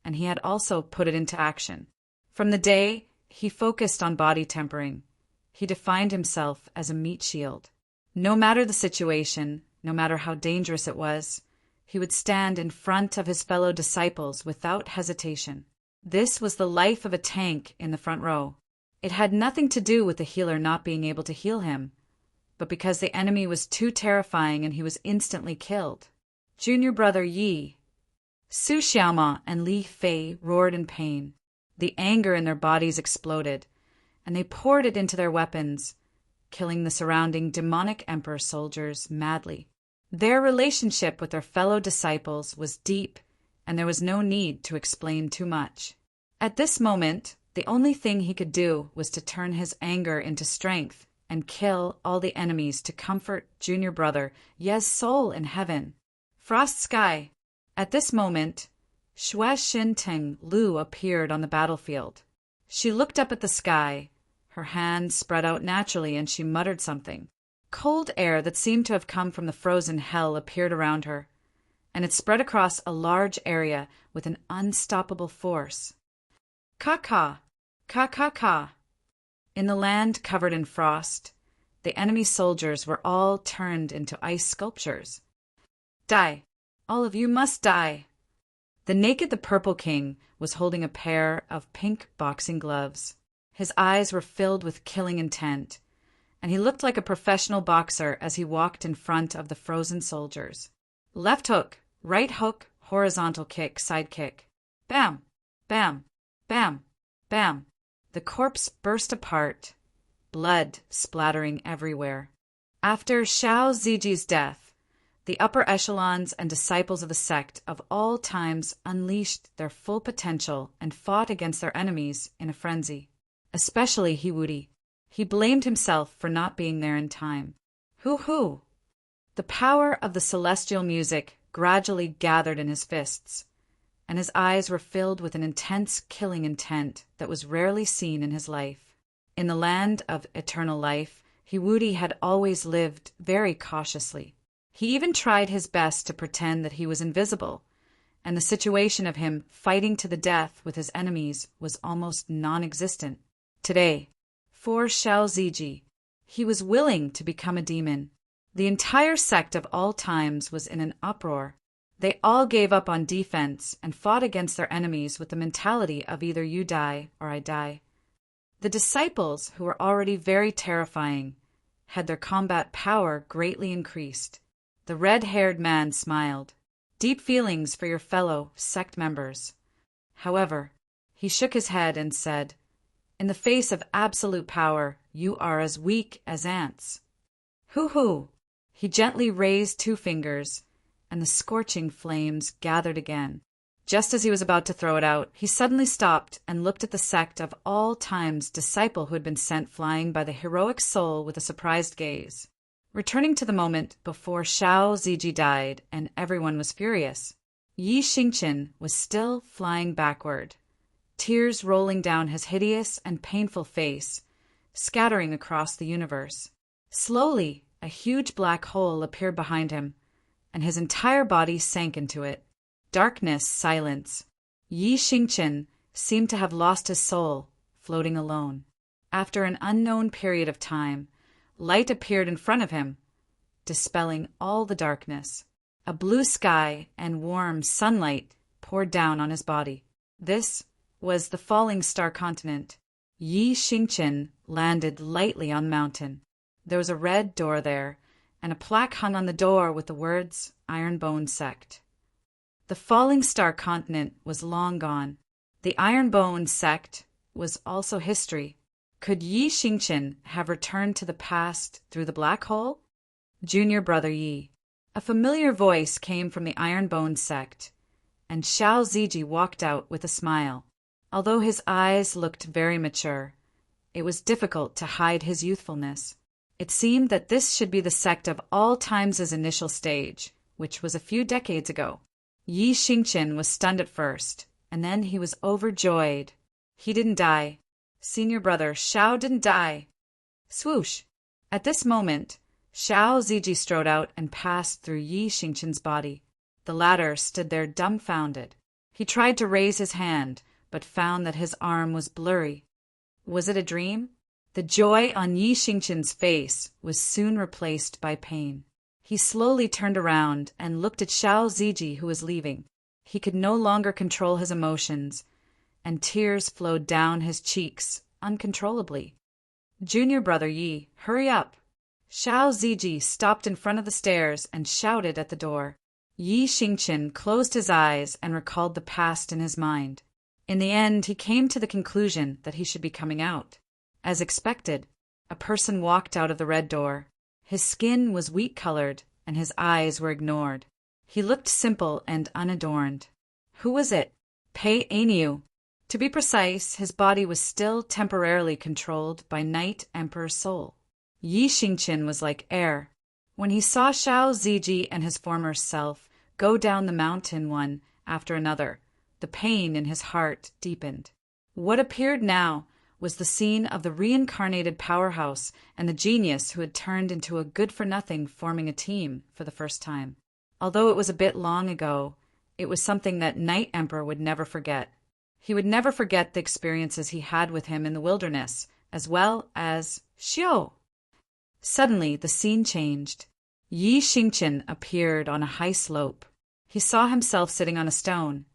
and he had also put it into action. From the day he focused on body tempering, he defined himself as a meat shield. No matter the situation, no matter how dangerous it was, he would stand in front of his fellow disciples without hesitation. This was the life of a tank in the front row. It had nothing to do with the healer not being able to heal him, but because the enemy was too terrifying and he was instantly killed. Junior brother Yi, Su Xiaoma, and Li Fei roared in pain. The anger in their bodies exploded, and they poured it into their weapons, killing the surrounding demonic emperor soldiers madly. Their relationship with their fellow disciples was deep, and there was no need to explain too much. At this moment, the only thing he could do was to turn his anger into strength and kill all the enemies to comfort junior brother Ye's soul in heaven. Frost Sky. At this moment, Xue Xinteng Lu appeared on the battlefield. She looked up at the sky, her hands spread out naturally, and she muttered something. Cold air that seemed to have come from the frozen hell appeared around her, and it spread across a large area with an unstoppable force. Ka-ka! Ka-ka-ka! In the land covered in frost, the enemy soldiers were all turned into ice sculptures. Die! All of you must die. The purple king was holding a pair of pink boxing gloves. His eyes were filled with killing intent, and he looked like a professional boxer as he walked in front of the frozen soldiers. Left hook, right hook, horizontal kick, side kick. Bam! Bam! Bam! Bam! The corpse burst apart, blood splattering everywhere. After Xiao Ziji's death, the upper echelons and disciples of the sect of all times unleashed their full potential and fought against their enemies in a frenzy. Especially Hiwudi. He blamed himself for not being there in time. Hoo-hoo! The power of the celestial music gradually gathered in his fists, and his eyes were filled with an intense killing intent that was rarely seen in his life. In the land of eternal life, Hiwudi had always lived very cautiously. He even tried his best to pretend that he was invisible, and the situation of him fighting to the death with his enemies was almost non-existent. Today, for Xiao Ziji, he was willing to become a demon. The entire sect of all times was in an uproar. They all gave up on defense and fought against their enemies with the mentality of either you die or I die. The disciples, who were already very terrifying, had their combat power greatly increased. The red-haired man smiled. Deep feelings for your fellow sect members. However, he shook his head and said, in the face of absolute power, you are as weak as ants. Hoo-hoo! He gently raised 2 fingers, and the scorching flames gathered again. Just as he was about to throw it out, he suddenly stopped and looked at the sect of all times disciple who had been sent flying by the heroic soul with a surprised gaze. Returning to the moment before Xiao Ziji died and everyone was furious, Yi Xingqian was still flying backward, tears rolling down his hideous and painful face, scattering across the universe. Slowly, a huge black hole appeared behind him, and his entire body sank into it. Darkness, silence. Yi Xingqian seemed to have lost his soul, floating alone. After an unknown period of time, light appeared in front of him, dispelling all the darkness. A blue sky and warm sunlight poured down on his body. This was the falling star continent. Yi Xingqian landed lightly on the mountain. There was a red door there, and a plaque hung on the door with the words, Ironbone Sect. The falling star continent was long gone. The Ironbone Sect was also history. Could Yi Xingqian have returned to the past through the black hole? Junior brother Yi. A familiar voice came from the Ironbone Sect, and Xiao Ziji walked out with a smile. Although his eyes looked very mature, it was difficult to hide his youthfulness. It seemed that this should be the sect of all times' initial stage, which was a few decades ago. Yi Xingqian was stunned at first, and then he was overjoyed. He didn't die. Senior brother Xiao didn't die. Swoosh! At this moment, Xiao Ziji strode out and passed through Yi Xingqian's body. The latter stood there dumbfounded. He tried to raise his hand, but found that his arm was blurry. Was it a dream? The joy on Yi Xingqian's face was soon replaced by pain. He slowly turned around and looked at Xiao Ziji, who was leaving. He could no longer control his emotions, and tears flowed down his cheeks uncontrollably. Junior brother Yi, hurry up! Xiao Ziji stopped in front of the stairs and shouted at the door. Yi Xingqian closed his eyes and recalled the past in his mind. In the end, he came to the conclusion that he should be coming out. As expected, a person walked out of the red door. His skin was wheat-colored, and his eyes were ignored. He looked simple and unadorned. Who was it? Pei Aniu. To be precise, his body was still temporarily controlled by Night Emperor's soul. Yi Xingqian was like air. When he saw Xiao Ziji and his former self go down the mountain one after another, the pain in his heart deepened. What appeared now was the scene of the reincarnated powerhouse and the genius who had turned into a good-for-nothing forming a team for the first time. Although it was a bit long ago, it was something that Night Emperor would never forget. He would never forget the experiences he had with him in the wilderness, as well as Xiao. Suddenly, the scene changed. Yi Xingqian appeared on a high slope. He saw himself sitting on a stone,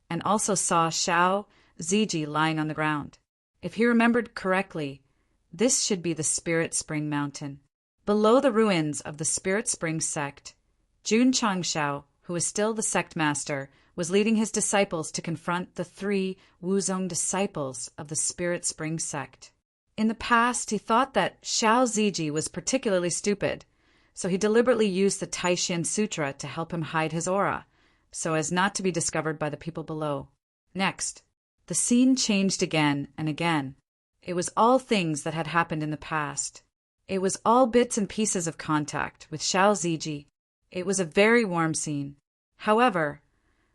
and also saw Xiao Ziji lying on the ground. If he remembered correctly, this should be the Spirit Spring Mountain. Below the ruins of the Spirit Spring sect, Jun Changshao, who was still the sect master, was leading his disciples to confront the 3 Wuzong disciples of the Spirit Spring sect. In the past, he thought that Xiao Ziji was particularly stupid, so he deliberately used the Taishan Sutra to help him hide his aura, so as not to be discovered by the people below. Next, the scene changed again and again. It was all things that had happened in the past. It was all bits and pieces of contact with Xiao Ziji. It was a very warm scene. However,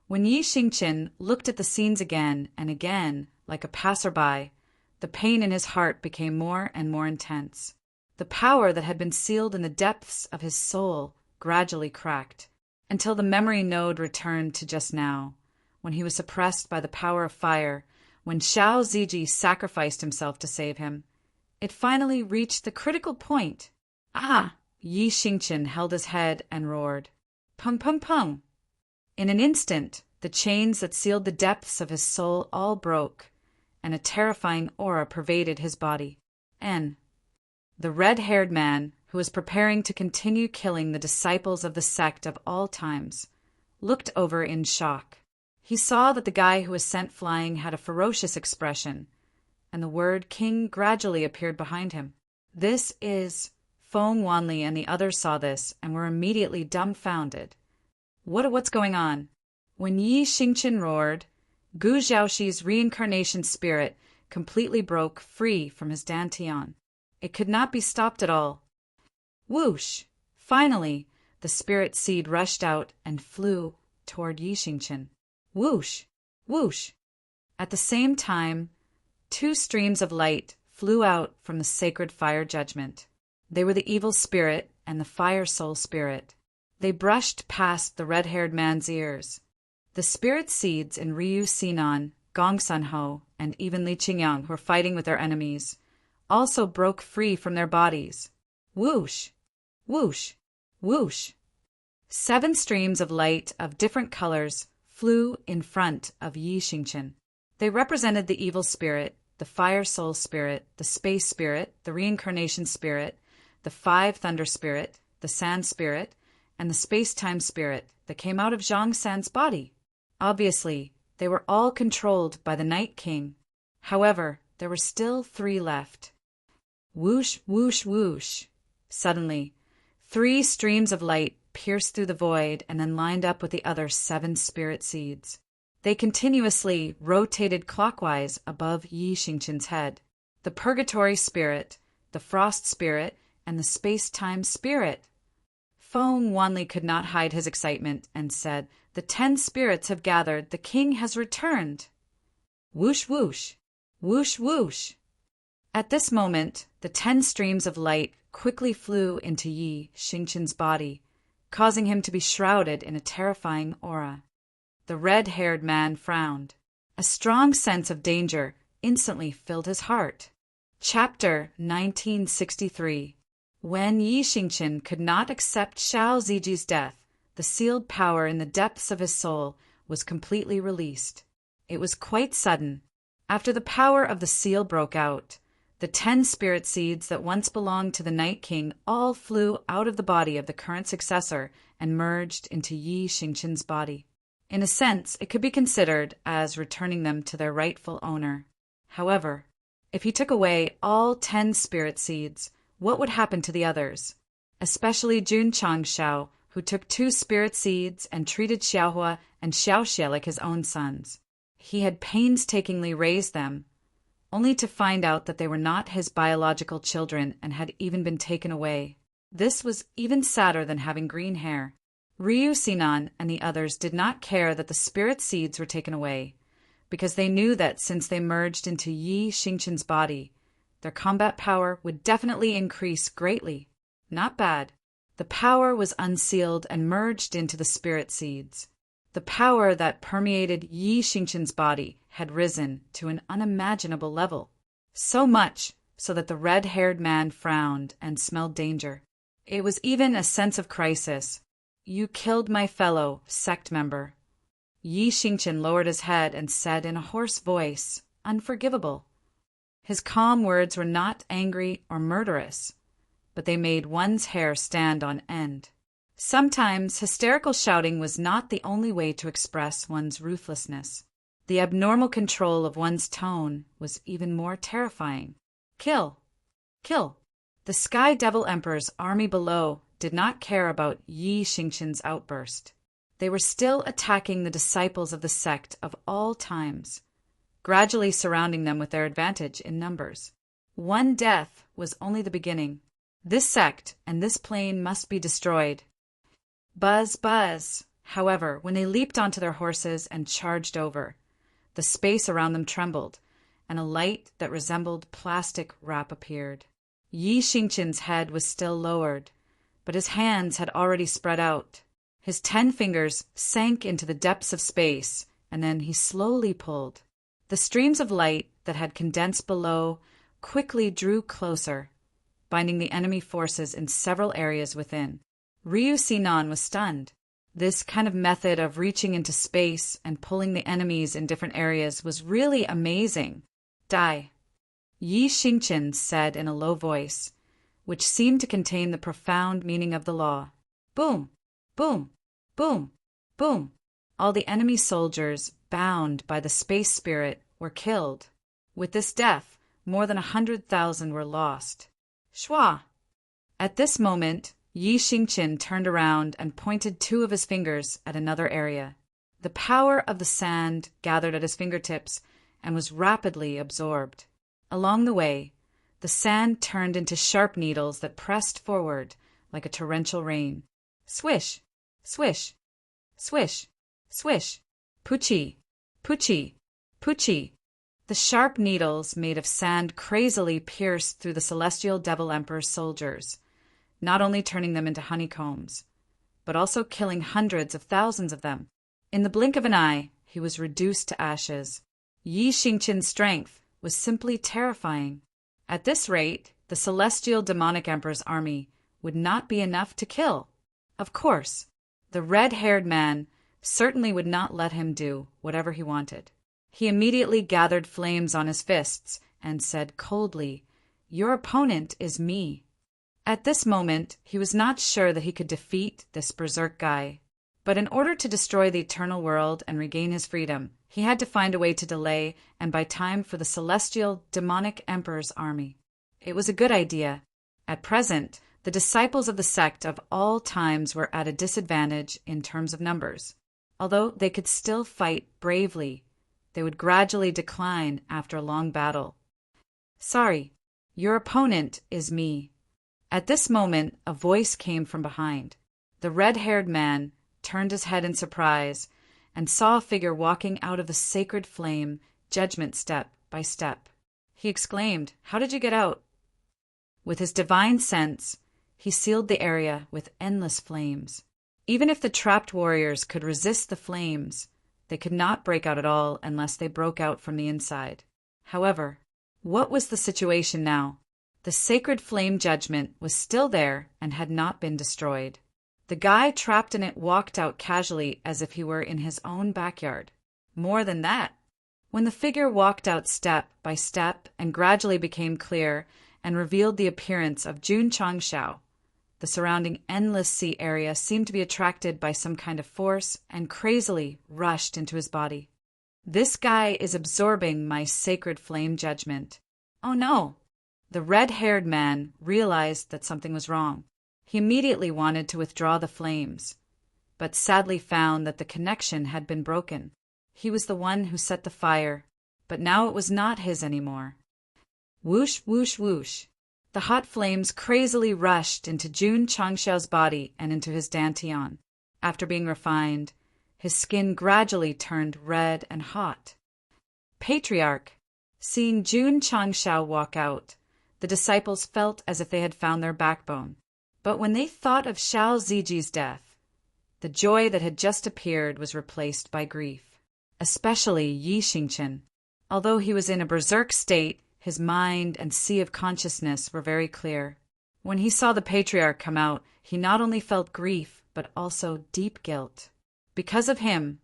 when Yi Xingqian looked at the scenes again and again, like a passerby, the pain in his heart became more and more intense. The power that had been sealed in the depths of his soul gradually cracked, until the memory node returned to just now, when he was suppressed by the power of fire, when Xiao Ziji sacrificed himself to save him. It finally reached the critical point. Ah! Yi Xingqian held his head and roared. Pung pung pung! In an instant, the chains that sealed the depths of his soul all broke, and a terrifying aura pervaded his body. The red-haired man, who was preparing to continue killing the disciples of the sect of all times, looked over in shock. He saw that the guy who was sent flying had a ferocious expression, and the word king gradually appeared behind him. This is... Feng Wanli and the others saw this and were immediately dumbfounded. What's going on? When Yi Xingqian roared, Gu Zhaoxi's reincarnation spirit completely broke free from his dantian. It could not be stopped at all. Whoosh! Finally, the spirit seed rushed out and flew toward Yi Xingqian. Whoosh! Whoosh! At the same time, 2 streams of light flew out from the sacred fire judgment. They were the evil spirit and the fire soul spirit. They brushed past the red-haired man's ears. The spirit seeds in Ryu Sinan, Gong Sunho, and even Li Qingyang, who were fighting with their enemies, also broke free from their bodies. Whoosh! Whoosh! Whoosh! 7 streams of light of different colors flew in front of Yi Xingqian. They represented the evil spirit, the fire soul spirit, the space spirit, the reincarnation spirit, the 5 thunder spirit, the sand spirit, and the space-time spirit that came out of Zhang San's body. Obviously, they were all controlled by the Night King. However, there were still 3 left. Whoosh, whoosh, whoosh. Suddenly, 3 streams of light pierced through the void and then lined up with the other 7 spirit seeds. They continuously rotated clockwise above Yi Xingqian's head. The purgatory spirit, the frost spirit, and the space-time spirit. Feng Wanli could not hide his excitement and said, "The 10 spirits have gathered. The king has returned." Whoosh, whoosh. Whoosh, whoosh. At this moment, the 10 streams of light quickly flew into Yi Xingqian's body, causing him to be shrouded in a terrifying aura. The red-haired man frowned. A strong sense of danger instantly filled his heart. Chapter 1963. When Yi Xingqian could not accept Xiao Ziji's death, the sealed power in the depths of his soul was completely released. It was quite sudden. After the power of the seal broke out, the 10 spirit seeds that once belonged to the Night King all flew out of the body of the current successor and merged into Yi Xingqian's body. In a sense, it could be considered as returning them to their rightful owner. However, if he took away all 10 spirit seeds, what would happen to the others? Especially Jun Changshao, who took 2 spirit seeds and treated Xiaohua and Xiaoxie like his own sons. He had painstakingly raised them, only to find out that they were not his biological children and had even been taken away. This was even sadder than having green hair. Ryu Sinan and the others did not care that the spirit seeds were taken away, because they knew that since they merged into Yi Xingqian's body, their combat power would definitely increase greatly. Not bad. The power was unsealed and merged into the spirit seeds. The power that permeated Yi Xingqian's body had risen to an unimaginable level. So much so that the red-haired man frowned and smelled danger. It was even a sense of crisis. You killed my fellow Sect member." Yi Xingqian lowered his head and said in a hoarse voice, "Unforgivable." His calm words were not angry or murderous, but they made one's hair stand on end. Sometimes hysterical shouting was not the only way to express one's ruthlessness. The abnormal control of one's tone was even more terrifying. Kill! Kill! The Sky Devil Emperor's army below did not care about Yi Xingqian's outburst. They were still attacking the disciples of the sect of all times, gradually surrounding them with their advantage in numbers. One death was only the beginning. This sect and this plane must be destroyed. Buzz, buzz. However, when they leaped onto their horses and charged over, the space around them trembled, and a light that resembled plastic wrap appeared. Yi Xingqian's head was still lowered, but his hands had already spread out. His 10 fingers sank into the depths of space, and then he slowly pulled. The streams of light that had condensed below quickly drew closer, binding the enemy forces in several areas within. Ryu Sinan was stunned. This kind of method of reaching into space and pulling the enemies in different areas was really amazing. Die. Yi Xingqian said in a low voice, which seemed to contain the profound meaning of the law. Boom! Boom! Boom! Boom! All the enemy soldiers, bound by the space spirit, were killed. With this death, more than 100,000 were lost. Shwa! At this moment, Yi Xingqian turned around and pointed 2 of his fingers at another area. The power of the sand gathered at his fingertips and was rapidly absorbed. Along the way, the sand turned into sharp needles that pressed forward like a torrential rain. Swish! Swish! Swish! Swish! Puchi! Puchi! Puchi! The sharp needles made of sand crazily pierced through the Celestial Devil Emperor's soldiers, not only turning them into honeycombs, but also killing hundreds of thousands of them. In the blink of an eye, he was reduced to ashes. Yi Xingqian's strength was simply terrifying. At this rate, the Celestial Demonic Emperor's army would not be enough to kill. Of course, the red-haired man certainly would not let him do whatever he wanted. He immediately gathered flames on his fists and said coldly, "Your opponent is me." At this moment, he was not sure that he could defeat this berserk guy. But in order to destroy the eternal world and regain his freedom, he had to find a way to delay and buy time for the Celestial Demonic Emperor's army. It was a good idea. At present, the disciples of the sect of all times were at a disadvantage in terms of numbers. Although they could still fight bravely, they would gradually decline after a long battle. "Sorry, your opponent is me." At this moment, a voice came from behind. The red-haired man turned his head in surprise and saw a figure walking out of the sacred flame, judgment step by step. He exclaimed, "How did you get out?" With his divine sense, he sealed the area with endless flames. Even if the trapped warriors could resist the flames, they could not break out at all unless they broke out from the inside. However, what was the situation now? The sacred flame judgment was still there and had not been destroyed. The guy trapped in it walked out casually as if he were in his own backyard. More than that, when the figure walked out step by step and gradually became clear and revealed the appearance of Jun Changshao, the surrounding endless sea area seemed to be attracted by some kind of force and crazily rushed into his body. "This guy is absorbing my sacred flame judgment." Oh no! The red-haired man realized that something was wrong. He immediately wanted to withdraw the flames, but sadly found that the connection had been broken. He was the one who set the fire, but now it was not his anymore. Whoosh, whoosh, whoosh. The hot flames crazily rushed into Jun Changshao's body and into his dantian. After being refined, his skin gradually turned red and hot. Patriarch. Seeing Jun Changshao walk out, the disciples felt as if they had found their backbone. But when they thought of Xiao Ziji's death, the joy that had just appeared was replaced by grief. Especially Yi Xingqian. Although he was in a berserk state, his mind and sea of consciousness were very clear. When he saw the patriarch come out, he not only felt grief, but also deep guilt. Because of him,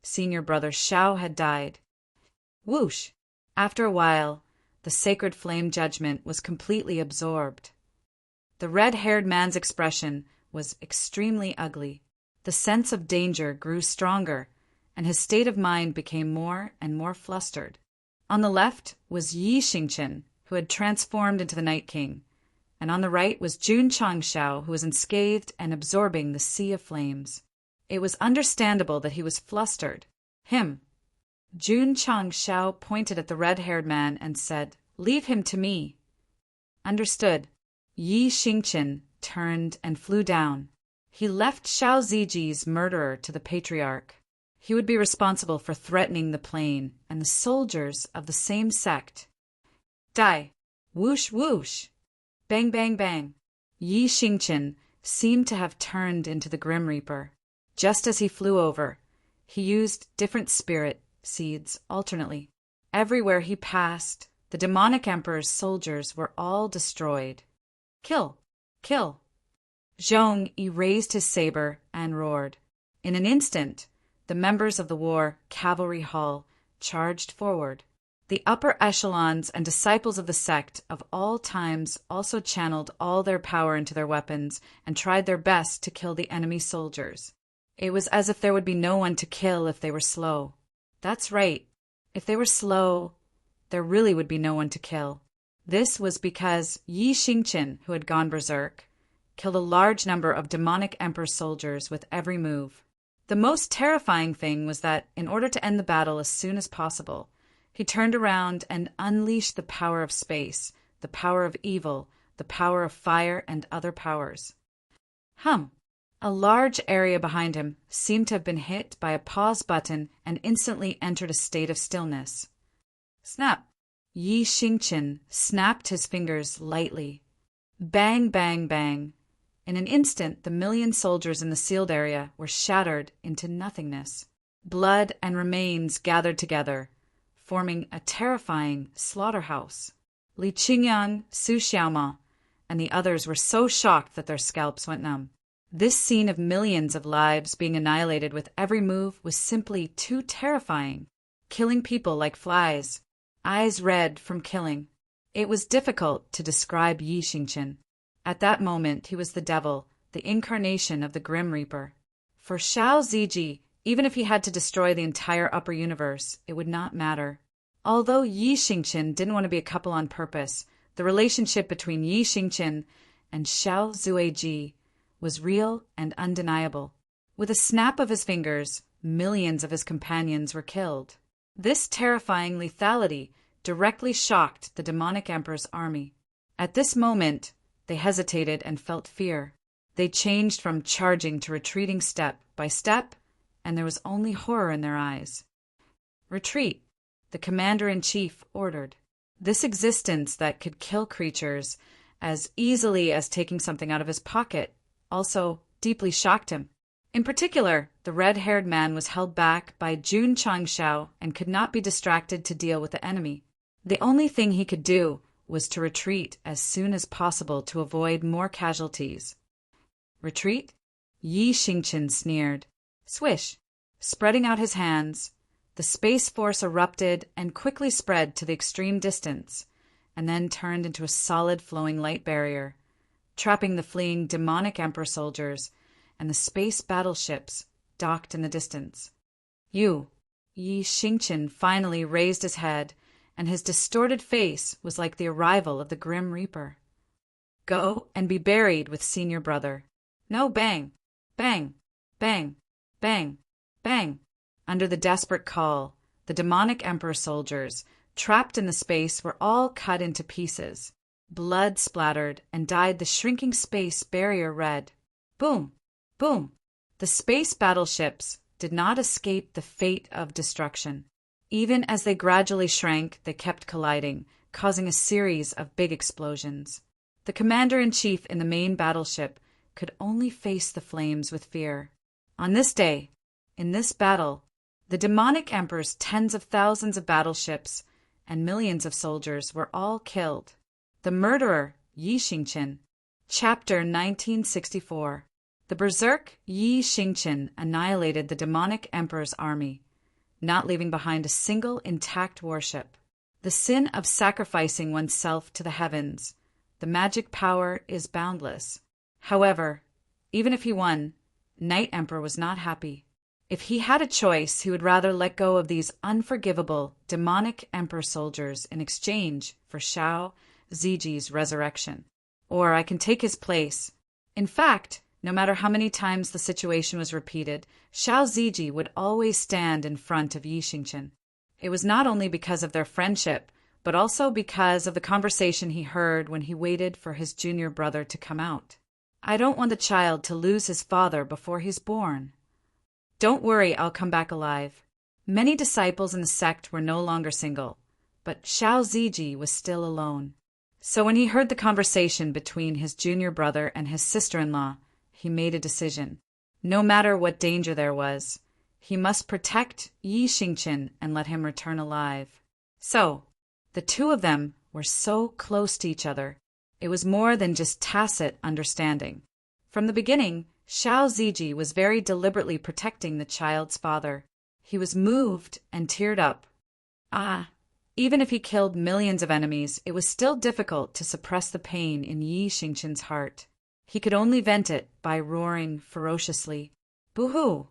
senior brother Shao had died. Whoosh! After a while, the sacred flame judgment was completely absorbed. The red-haired man's expression was extremely ugly. The sense of danger grew stronger, and his state of mind became more and more flustered. On the left was Yi Xingqian, who had transformed into the Night King, and on the right was Jun Changshao, who was enscathed and absorbing the sea of flames. It was understandable that he was flustered. Him. Jun Changshao pointed at the red-haired man and said, "Leave him to me." Understood. Yi Xingqian turned and flew down. He left Shao Ziji's murderer to the patriarch. He would be responsible for threatening the plane and the soldiers of the same sect. Die! Whoosh whoosh! Bang bang bang! Yi Xingqian seemed to have turned into the Grim Reaper. Just as he flew over, he used different spirit seeds alternately. Everywhere he passed, the demonic emperor's soldiers were all destroyed. Kill! Kill! Zhong raised his saber and roared. In an instant, the members of the war cavalry hall charged forward. The upper echelons and disciples of the sect of all times also channeled all their power into their weapons and tried their best to kill the enemy soldiers. It was as if there would be no one to kill if they were slow. That's right. If they were slow, there really would be no one to kill. This was because Yi Xingqian, who had gone berserk, killed a large number of demonic emperor soldiers with every move. The most terrifying thing was that, in order to end the battle as soon as possible, he turned around and unleashed the power of space, the power of evil, the power of fire, and other powers. A large area behind him seemed to have been hit by a pause button and instantly entered a state of stillness. Snap! Yi Xingqian snapped his fingers lightly. Bang, bang, bang. In an instant, the million soldiers in the sealed area were shattered into nothingness. Blood and remains gathered together, forming a terrifying slaughterhouse. Li Qingyang, Su Xiaoma, and the others were so shocked that their scalps went numb. This scene of millions of lives being annihilated with every move was simply too terrifying. Killing people like flies, eyes red from killing. It was difficult to describe Yi Xingqian. At that moment, he was the devil, the incarnation of the Grim Reaper. For Shao Ziji, even if he had to destroy the entire upper universe, it would not matter. Although Yi Xingqian didn't want to be a couple on purpose, the relationship between Yi Xingqian and Shao Zuiji was real and undeniable. With a snap of his fingers, millions of his companions were killed. This terrifying lethality directly shocked the demonic emperor's army. At this moment, they hesitated and felt fear. They changed from charging to retreating step by step, and there was only horror in their eyes. Retreat, the commander-in-chief ordered. This existence that could kill creatures as easily as taking something out of his pocket also deeply shocked him. In particular, the red-haired man was held back by Jun Changshao and could not be distracted to deal with the enemy. The only thing he could do was to retreat as soon as possible to avoid more casualties. Retreat? Yi Xingqian sneered. Swish! Spreading out his hands, the space force erupted and quickly spread to the extreme distance, and then turned into a solid flowing light barrier, trapping the fleeing demonic emperor soldiers and the space battleships docked in the distance. Yi Xingqian finally raised his head, and his distorted face was like the arrival of the Grim Reaper. Go and be buried with senior brother. No, bang, bang, bang, bang, bang. Under the desperate call, the demonic emperor soldiers, trapped in the space, were all cut into pieces. Blood splattered and dyed the shrinking space barrier red. Boom! Boom! The space battleships did not escape the fate of destruction. Even as they gradually shrank, they kept colliding, causing a series of big explosions. The commander-in-chief in the main battleship could only face the flames with fear. On this day, in this battle, the demonic emperor's tens of thousands of battleships and millions of soldiers were all killed. The murderer, Yi Xingqian. Chapter 1964. The berserk Yi Xingqian annihilated the demonic emperor's army, not leaving behind a single intact warship. The sin of sacrificing oneself to the heavens. The magic power is boundless. However, even if he won, Night Emperor was not happy. If he had a choice, he would rather let go of these unforgivable, demonic emperor soldiers in exchange for Xiao Ziji's resurrection. Or I can take his place. In fact, no matter how many times the situation was repeated, Xiao Ziji would always stand in front of Yi Xingqian. It was not only because of their friendship, but also because of the conversation he heard when he waited for his junior brother to come out. I don't want the child to lose his father before he's born. Don't worry, I'll come back alive. Many disciples in the sect were no longer single, but Xiao Ziji was still alone. So when he heard the conversation between his junior brother and his sister-in-law, he made a decision. No matter what danger there was, he must protect Yi Xingqian and let him return alive. So, the two of them were so close to each other. It was more than just tacit understanding. From the beginning, Xiao Ziji was very deliberately protecting the child's father. He was moved and teared up. Even if he killed millions of enemies, it was still difficult to suppress the pain in Yi Xingqian's heart. He could only vent it by roaring ferociously. Boo-hoo!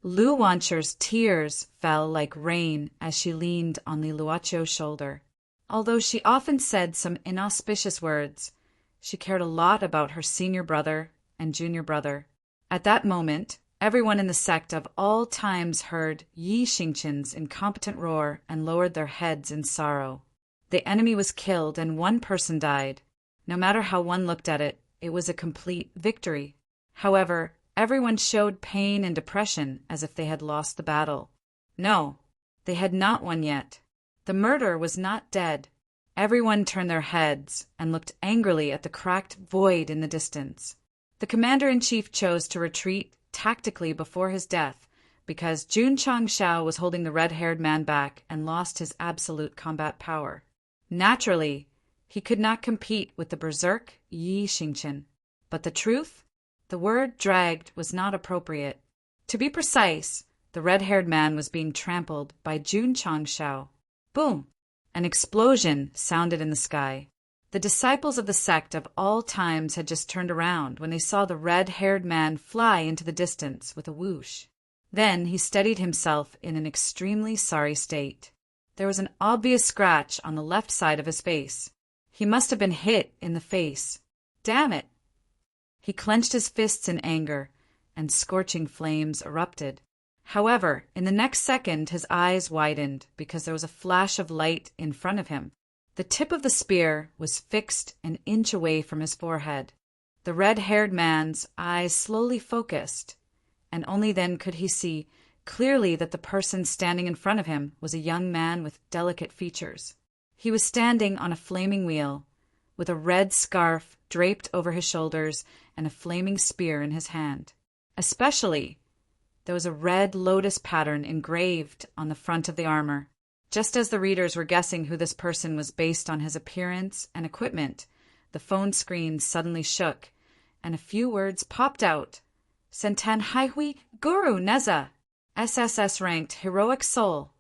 Lu Wancher's tears fell like rain as she leaned on Li Luocho's shoulder. Although she often said some inauspicious words, she cared a lot about her senior brother and junior brother. At that moment, everyone in the sect of all times heard Yi Xingqian's incompetent roar and lowered their heads in sorrow. The enemy was killed and one person died. No matter how one looked at it, it was a complete victory. However, everyone showed pain and depression as if they had lost the battle. No, they had not won yet. The murderer was not dead. Everyone turned their heads and looked angrily at the cracked void in the distance. The commander-in-chief chose to retreat tactically before his death because Jun Changshao was holding the red-haired man back and lost his absolute combat power. Naturally, he could not compete with the berserk Yi Xingqian. But the truth? The word dragged was not appropriate. To be precise, the red-haired man was being trampled by Jun Changshao. Boom! An explosion sounded in the sky. The disciples of the sect of all times had just turned around when they saw the red-haired man fly into the distance with a whoosh. Then he steadied himself in an extremely sorry state. There was an obvious scratch on the left side of his face. He must have been hit in the face. Damn it! He clenched his fists in anger, and scorching flames erupted. However, in the next second his eyes widened because there was a flash of light in front of him. The tip of the spear was fixed an inch away from his forehead. The red-haired man's eyes slowly focused, and only then could he see clearly that the person standing in front of him was a young man with delicate features. He was standing on a flaming wheel, with a red scarf draped over his shoulders and a flaming spear in his hand. Especially, there was a red lotus pattern engraved on the front of the armor. Just as the readers were guessing who this person was based on his appearance and equipment, the phone screen suddenly shook, and a few words popped out. Sentan Haihui Guru Neza, SSS-ranked heroic soul.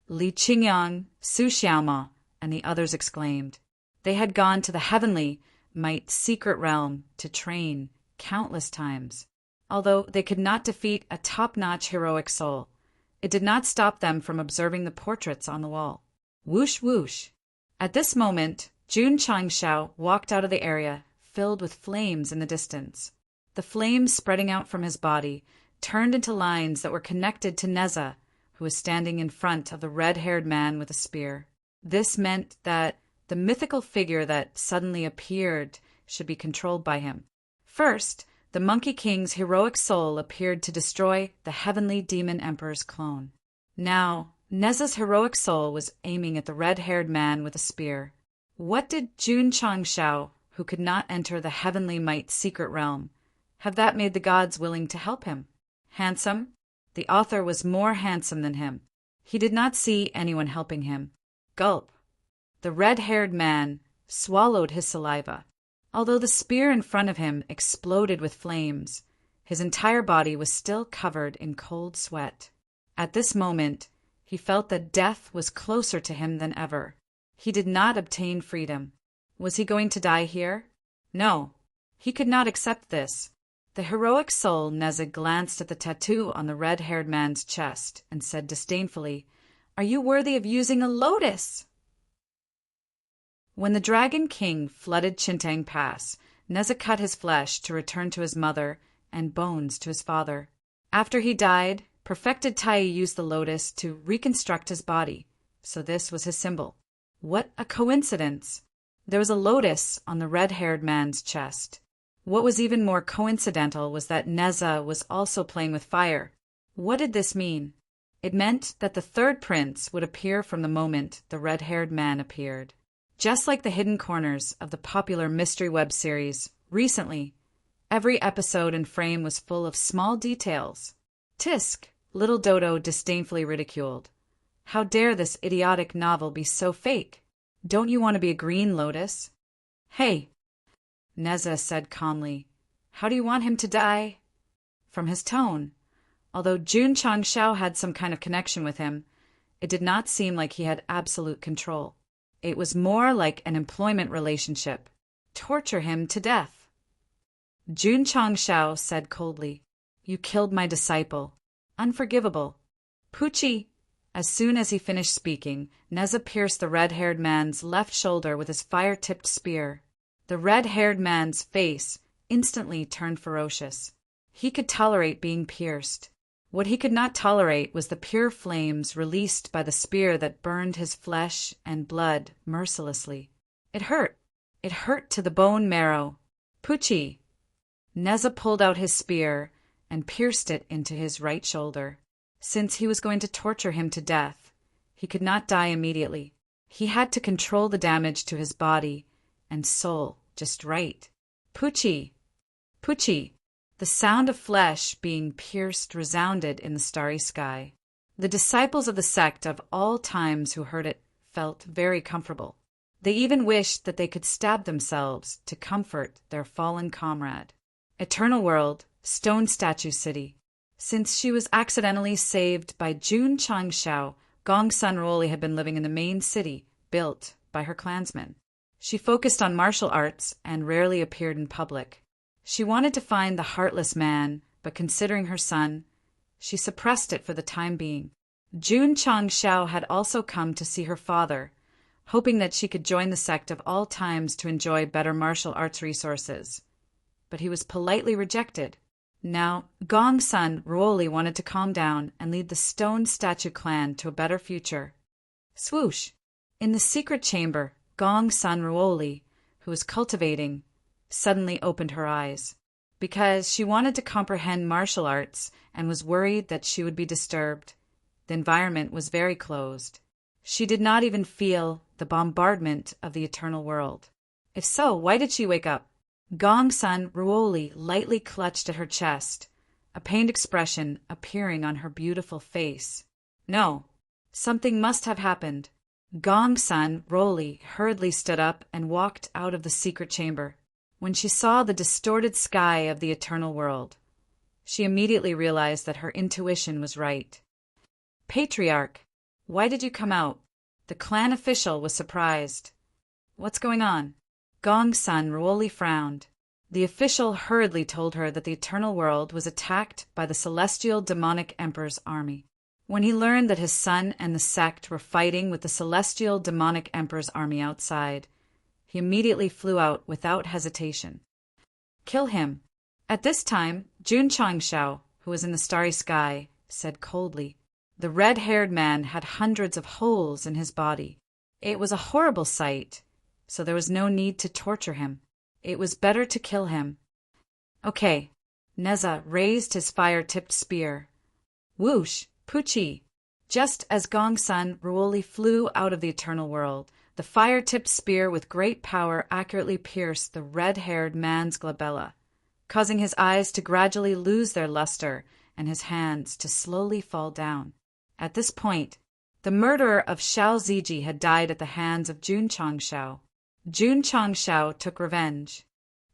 Li Qingyang, Su Xiaoma, and the others exclaimed. They had gone to the heavenly might secret realm to train countless times. Although they could not defeat a top-notch heroic soul, it did not stop them from observing the portraits on the wall. Whoosh, whoosh. At this moment, Jun Changshao walked out of the area, filled with flames in the distance. The flames spreading out from his body turned into lines that were connected to Neza, who was standing in front of the red-haired man with a spear. This meant that the mythical figure that suddenly appeared should be controlled by him. First, the Monkey King's heroic soul appeared to destroy the heavenly demon emperor's clone. Now, Neza's heroic soul was aiming at the red-haired man with a spear. What did Jun Changshao, who could not enter the heavenly might secret realm, have that made the gods willing to help him? Handsome? The author was more handsome than him. He did not see anyone helping him. Gulp. The red-haired man swallowed his saliva. Although the spear in front of him exploded with flames, His entire body was still covered in cold sweat. At this moment, he felt that death was closer to him than ever. He did not obtain freedom. Was he going to die here? No. He could not accept this. The heroic soul Neza glanced at the tattoo on the red-haired man's chest and said disdainfully, "Are you worthy of using a lotus?" When the Dragon King flooded Chintang Pass, Neza cut his flesh to return to his mother and bones to his father. After he died, perfected Tai used the lotus to reconstruct his body, so this was his symbol. What a coincidence! There was a lotus on the red-haired man's chest. What was even more coincidental was that Neza was also playing with fire. What did this mean? It meant that the third prince would appear from the moment the red-haired man appeared. Just like the hidden corners of the popular mystery web series, recently, every episode and frame was full of small details. Tisk, little Dodo disdainfully ridiculed. How dare this idiotic novel be so fake? Don't you want to be a green lotus? Hey, Neza said calmly. How do you want him to die? From his tone, although Jun Changshao had some kind of connection with him, it did not seem like he had absolute control. It was more like an employment relationship. Torture him to death. Jun Changshao said coldly, "You killed my disciple. Unforgivable." Pucci! As soon as he finished speaking, Neza pierced the red-haired man's left shoulder with his fire-tipped spear. The red-haired man's face instantly turned ferocious. He could tolerate being pierced. What he could not tolerate was the pure flames released by the spear that burned his flesh and blood mercilessly. It hurt. It hurt to the bone marrow. Pucci! Neza pulled out his spear and pierced it into his right shoulder. Since he was going to torture him to death, he could not die immediately. He had to control the damage to his body and soul just right. Pucci! Pucci! The sound of flesh being pierced resounded in the starry sky. The disciples of the sect of all times who heard it felt very comfortable. They even wished that they could stab themselves to comfort their fallen comrade. Eternal World, Stone Statue City. Since she was accidentally saved by Jun Changshao, Gongsun Ruoli had been living in the main city, built by her clansmen. She focused on martial arts and rarely appeared in public. She wanted to find the heartless man, but considering her son, she suppressed it for the time being. Jun Changshao had also come to see her father, hoping that she could join the sect of all times to enjoy better martial arts resources. But he was politely rejected. Now, Gongsun Ruoli wanted to calm down and lead the Stone Statue clan to a better future. Swoosh! In the secret chamber, Gongsun Ruoli, who was cultivating, suddenly opened her eyes. Because she wanted to comprehend martial arts and was worried that she would be disturbed. The environment was very closed. She did not even feel the bombardment of the eternal world. If so, why did she wake up? Gongsun Ruoli lightly clutched at her chest, a pained expression appearing on her beautiful face. No, something must have happened. Gongsun Ruoli hurriedly stood up and walked out of the secret chamber. When she saw the distorted sky of the eternal world, she immediately realized that her intuition was right. Patriarch, why did you come out? The clan official was surprised. What's going on? Gongsun Ruoli frowned. The official hurriedly told her that the eternal world was attacked by the celestial demonic emperor's army. When he learned that his son and the sect were fighting with the celestial demonic emperor's army outside, he immediately flew out without hesitation. Kill him. At this time, Jun Changshao, who was in the starry sky, said coldly. The red-haired man had hundreds of holes in his body. It was a horrible sight, so there was no need to torture him. It was better to kill him. Okay. Neza raised his fire-tipped spear. Whoosh! Pucci! Just as Gongsun Ruoli flew out of the eternal world, the fire-tipped spear with great power accurately pierced the red-haired man's glabella, causing his eyes to gradually lose their luster and his hands to slowly fall down. At this point, the murderer of Xiao Ziji had died at the hands of Jun Changshao. Jun Changshao took revenge.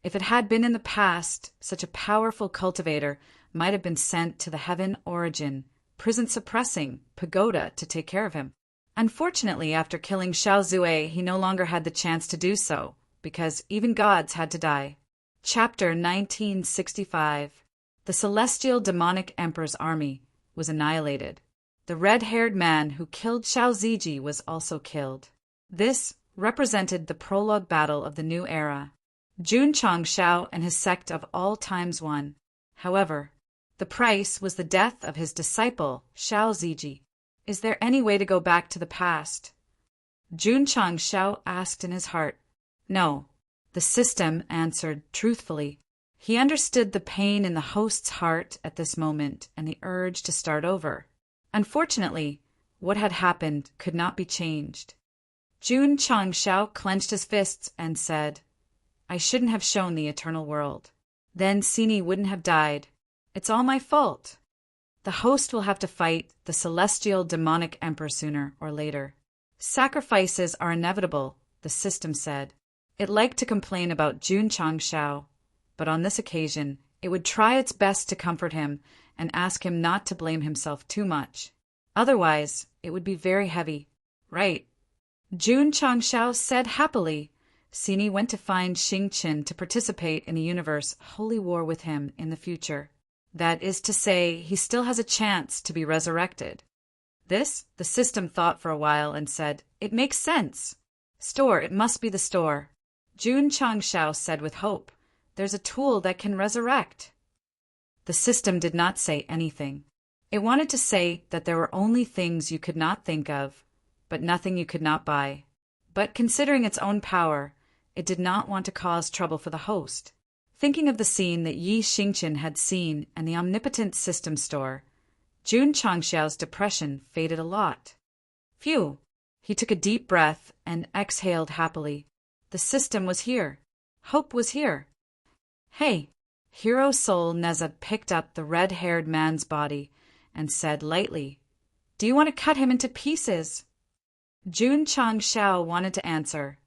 If it had been in the past, such a powerful cultivator might have been sent to the heaven origin, prison-suppressing pagoda to take care of him. Unfortunately, after killing Xiao Zue, he no longer had the chance to do so, because even gods had to die. Chapter 1965. The celestial demonic emperor's army was annihilated. The red-haired man who killed Xiao Ziji was also killed. This represented the prologue battle of the new era. Jun Changshao and his sect of all times won. However, the price was the death of his disciple, Xiao Ziji. Is there any way to go back to the past? Jun Changshao asked in his heart. No, the system answered truthfully. He understood the pain in the host's heart at this moment and the urge to start over. Unfortunately, what had happened could not be changed. Jun Changshao clenched his fists and said, I shouldn't have shown the eternal world. Then Sini wouldn't have died. It's all my fault. The host will have to fight the celestial demonic emperor sooner or later. Sacrifices are inevitable, the system said. It liked to complain about Jun Changshao, but on this occasion it would try its best to comfort him and ask him not to blame himself too much. Otherwise, it would be very heavy. Right. Jun Changshao said happily. Sini went to find Xingqian to participate in the universe holy war with him in the future. That is to say, he still has a chance to be resurrected. This, the system thought for a while and said, It makes sense. Store, it must be the store. Jun Changshao said with hope, There's a tool that can resurrect. The system did not say anything. It wanted to say that there were only things you could not think of, but nothing you could not buy. But considering its own power, it did not want to cause trouble for the host. Thinking of the scene that Yi Xingqian had seen and the omnipotent system store, Jun Changshao's depression faded a lot. Phew! He took a deep breath and exhaled happily. The system was here. Hope was here. Hey! Hero Soul Neza picked up the red-haired man's body and said lightly, Do you want to cut him into pieces? Jun Changshao wanted to answer,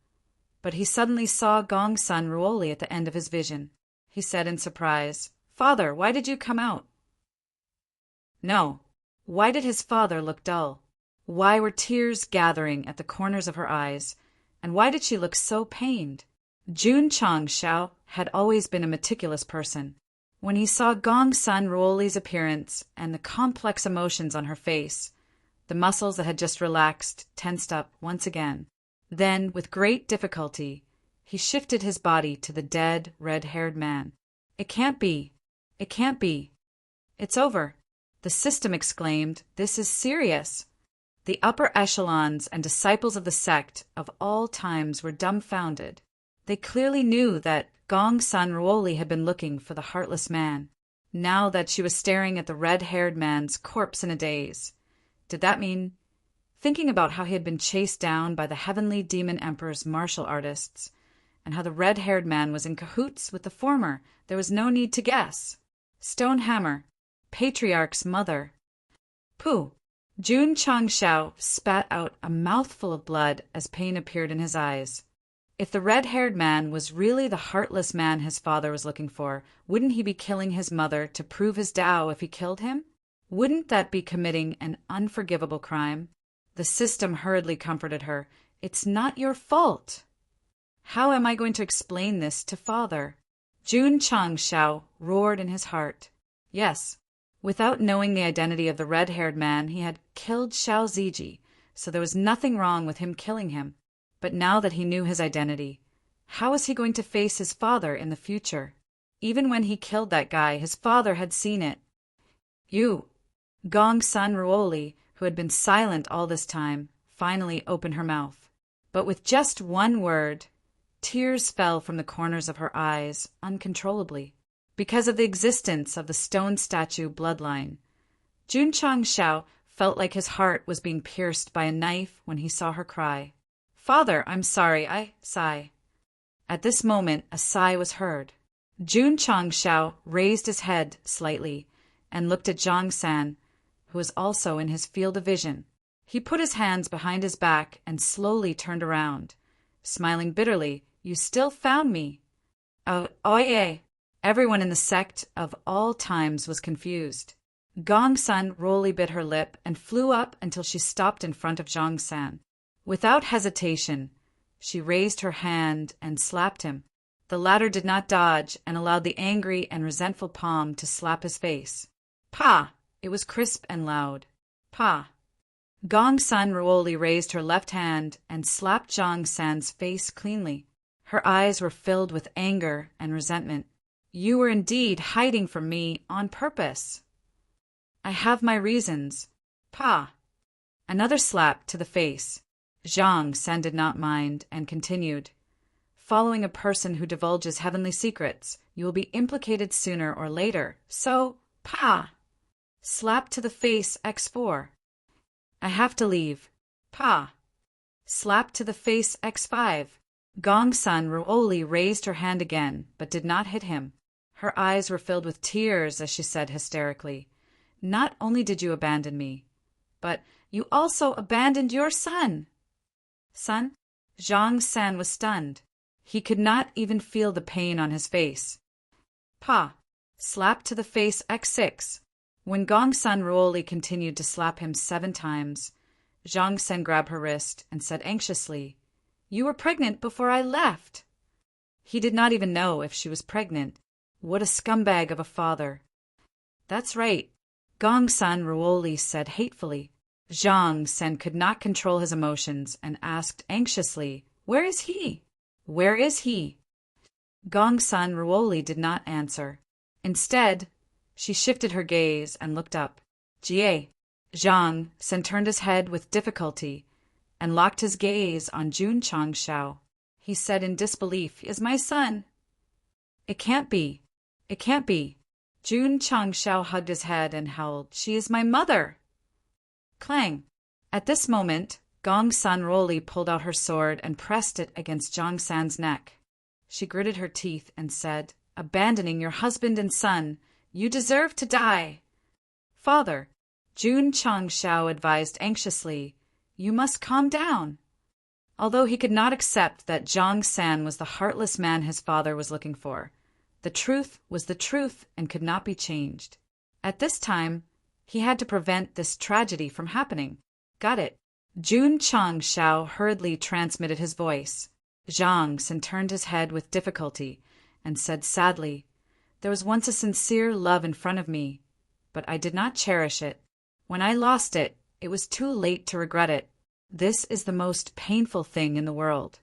but he suddenly saw Gongsun Ruoli at the end of his vision. He said in surprise, Father, why did you come out? No. Why did his father look dull? Why were tears gathering at the corners of her eyes? And why did she look so pained? Jun Changshao had always been a meticulous person. When he saw Gongsun Ruoli's appearance and the complex emotions on her face, the muscles that had just relaxed tensed up once again. Then, with great difficulty, he shifted his body to the dead, red-haired man. It can't be. It can't be. It's over. The system exclaimed, This is serious. The upper echelons and disciples of the sect of all times were dumbfounded. They clearly knew that Gongsun Ruoli had been looking for the heartless man. Now that she was staring at the red-haired man's corpse in a daze. Did that mean... Thinking about how he had been chased down by the heavenly demon emperor's martial artists, and how the red-haired man was in cahoots with the former, there was no need to guess. Stonehammer, Patriarch's mother. Pooh! Jun Changshao spat out a mouthful of blood as pain appeared in his eyes. If the red-haired man was really the heartless man his father was looking for, wouldn't he be killing his mother to prove his Tao if he killed him? Wouldn't that be committing an unforgivable crime? The system hurriedly comforted her. It's not your fault. How am I going to explain this to father? Jun Changshao roared in his heart. Yes, without knowing the identity of the red-haired man, he had killed Xiao Ziji, so there was nothing wrong with him killing him. But now that he knew his identity, how was he going to face his father in the future? Even when he killed that guy, his father had seen it. You, Gongsun Ruoli, who had been silent all this time, finally opened her mouth. But with just one word, tears fell from the corners of her eyes uncontrollably. Because of the existence of the stone statue bloodline, Jun Changshao felt like his heart was being pierced by a knife when he saw her cry. Father, I'm sorry, I sigh. At this moment, a sigh was heard. Jun Changshao raised his head slightly and looked at Zhang San, who was also in his field of vision. He put his hands behind his back and slowly turned around, smiling bitterly. You still found me. Oye! Everyone in the sect of all times was confused. Gongsun Roli bit her lip and flew up until she stopped in front of Zhongsan. Without hesitation, she raised her hand and slapped him. The latter did not dodge and allowed the angry and resentful palm to slap his face. Pa! It was crisp and loud. Pa! Gongsun Ruoli raised her left hand and slapped Zhongsan's face cleanly. Her eyes were filled with anger and resentment. You were indeed hiding from me on purpose. I have my reasons. Pa! Another slap to the face. Zhongsan did not mind and continued. Following a person who divulges heavenly secrets, you will be implicated sooner or later. So, Pa! Slap to the face X4. I have to leave. Pa! Slap to the face X5. Gongsun Ruoli raised her hand again, but did not hit him. Her eyes were filled with tears as she said hysterically, Not only did you abandon me, but you also abandoned your son. Son? Zhongsan was stunned. He could not even feel the pain on his face. Pa! Slap to the face X6. When Gongsun Ruoli continued to slap him 7 times, Zhongsan grabbed her wrist and said anxiously, You were pregnant before I left. He did not even know if she was pregnant. What a scumbag of a father. That's right, Gongsun Ruoli said hatefully. Zhongsan could not control his emotions and asked anxiously, Where is he? Where is he? Gongsun Ruoli did not answer. Instead, she shifted her gaze and looked up. Jie. Zhongsan turned his head with difficulty and locked his gaze on Jun Changshao. He said in disbelief, Is my son? It can't be. It can't be. Jun Changshao hugged his head and howled, She is my mother. Clang. At this moment, Gongsun Ruoli pulled out her sword and pressed it against Zhongsan's neck. She gritted her teeth and said, Abandoning your husband and son, you deserve to die. Father, Jun Changshao advised anxiously, You must calm down. Although he could not accept that Zhongsan was the heartless man his father was looking for, the truth was the truth and could not be changed. At this time, he had to prevent this tragedy from happening. Got it. Jun Changshao hurriedly transmitted his voice. Zhongsan turned his head with difficulty and said sadly, There was once a sincere love in front of me, but I did not cherish it. When I lost it, it was too late to regret it. This is the most painful thing in the world.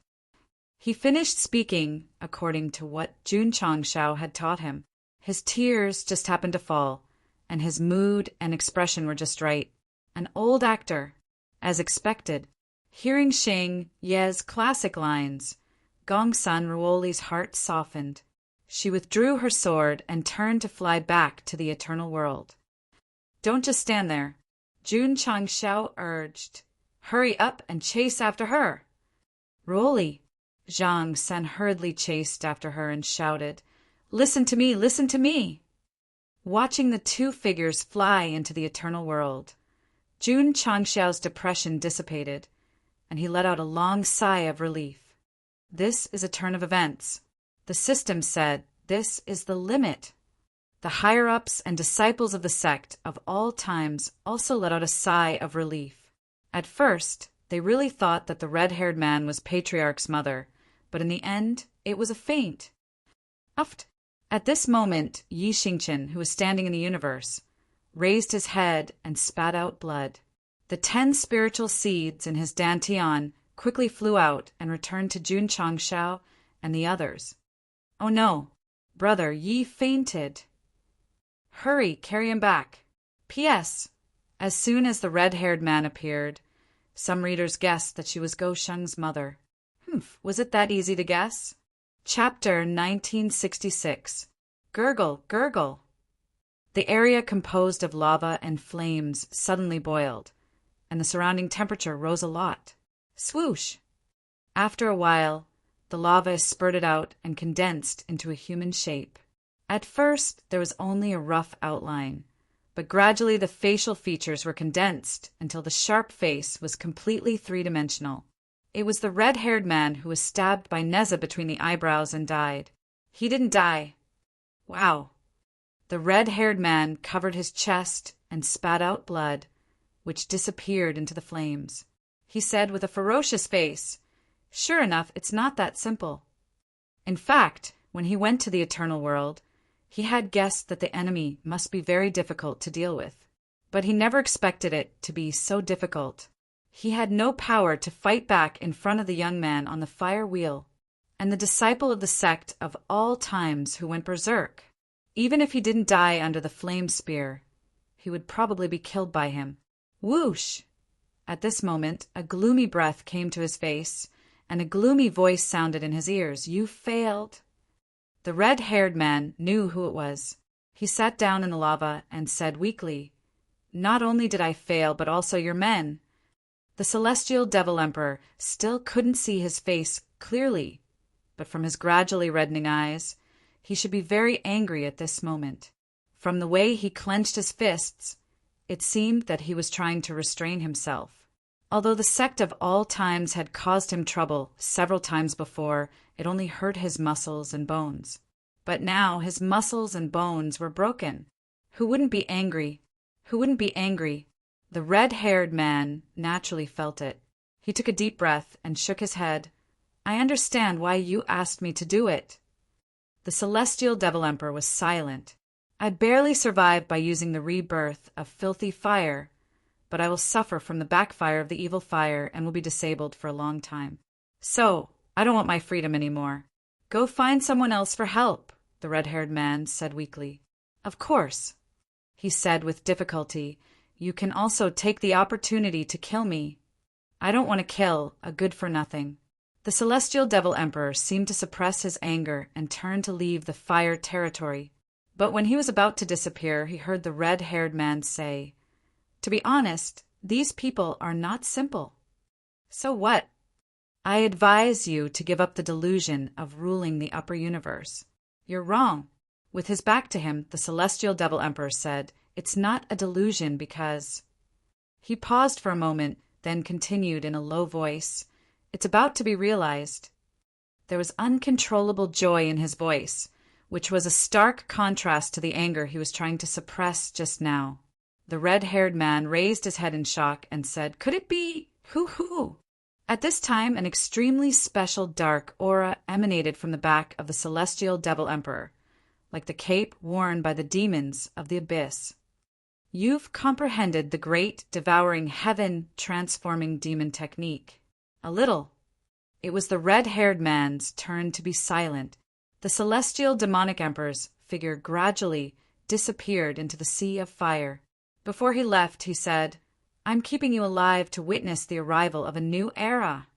He finished speaking according to what Jun Changshao had taught him. His tears just happened to fall, and his mood and expression were just right. An old actor, as expected. Hearing Xing Ye's classic lines, Gongsun Ruoli's heart softened. She withdrew her sword and turned to fly back to the eternal world. Don't just stand there, Jun Changshao urged. Hurry up and chase after her. Ruoli. Zhongsan hurriedly chased after her and shouted, Listen to me, listen to me. Watching the 2 figures fly into the eternal world, Jun Changshao's depression dissipated, and he let out a long sigh of relief. This is a turn of events. The system said this is the limit. The higher-ups and disciples of the sect of all times also let out a sigh of relief. At first, they really thought that the red-haired man was Patriarch's mother, but in the end, it was a feint. Uft. At this moment, Yi Xingqian, who was standing in the universe, raised his head and spat out blood. The 10 spiritual seeds in his dantian quickly flew out and returned to Jun Changshao and the others. Oh no, brother, Yi fainted. Hurry, carry him back. P.S. As soon as the red-haired man appeared, some readers guessed that she was Go Sheng's mother. Was it that easy to guess? Chapter 1966. Gurgle, gurgle. The area composed of lava and flames suddenly boiled, and the surrounding temperature rose a lot. Swoosh! After a while, the lava spurted out and condensed into a human shape. At first, there was only a rough outline, but gradually the facial features were condensed until the sharp face was completely 3-dimensional. It was the red-haired man who was stabbed by Neza between the eyebrows and died. He didn't die. Wow. The red-haired man covered his chest and spat out blood, which disappeared into the flames. He said with a ferocious face, "Sure enough, it's not that simple." In fact, when he went to the eternal world, he had guessed that the enemy must be very difficult to deal with. But he never expected it to be so difficult. He had no power to fight back in front of the young man on the fire wheel, and the disciple of the sect of all times who went berserk. Even if he didn't die under the flame spear, he would probably be killed by him. Whoosh! At this moment, a gloomy breath came to his face, and a gloomy voice sounded in his ears. "You failed." The red-haired man knew who it was. He sat down in the lava and said weakly, "Not only did I fail, but also your men." The celestial devil emperor still couldn't see his face clearly, but from his gradually reddening eyes, he should be very angry at this moment. From the way he clenched his fists, it seemed that he was trying to restrain himself. Although the sect of all times had caused him trouble several times before, it only hurt his muscles and bones. But now his muscles and bones were broken. Who wouldn't be angry? Who wouldn't be angry? The red-haired man naturally felt it. He took a deep breath and shook his head. "I understand why you asked me to do it." The celestial devil emperor was silent. "I barely survived by using the rebirth of filthy fire, but I will suffer from the backfire of the evil fire and will be disabled for a long time. So, I don't want my freedom anymore." "Go find someone else for help," the red-haired man said weakly. "Of course," he said with difficulty, "you can also take the opportunity to kill me." "I don't want to kill a good-for-nothing." The celestial devil emperor seemed to suppress his anger and turn to leave the fire territory. But when he was about to disappear, he heard the red-haired man say, "To be honest, these people are not simple." "So what?" "I advise you to give up the delusion of ruling the upper universe." "You're wrong." With his back to him, the celestial devil emperor said, "It's not a delusion because—" He paused for a moment, then continued in a low voice, "It's about to be realized." There was uncontrollable joy in his voice, which was a stark contrast to the anger he was trying to suppress just now. The red-haired man raised his head in shock and said, "Could it be who?" At this time, an extremely special dark aura emanated from the back of the celestial devil emperor, like the cape worn by the demons of the abyss. "You've comprehended the great, devouring, heaven-transforming demon technique." "A little." It was the red-haired man's turn to be silent. The celestial demonic emperor's figure gradually disappeared into the sea of fire. Before he left, he said, "I'm keeping you alive to witness the arrival of a new era."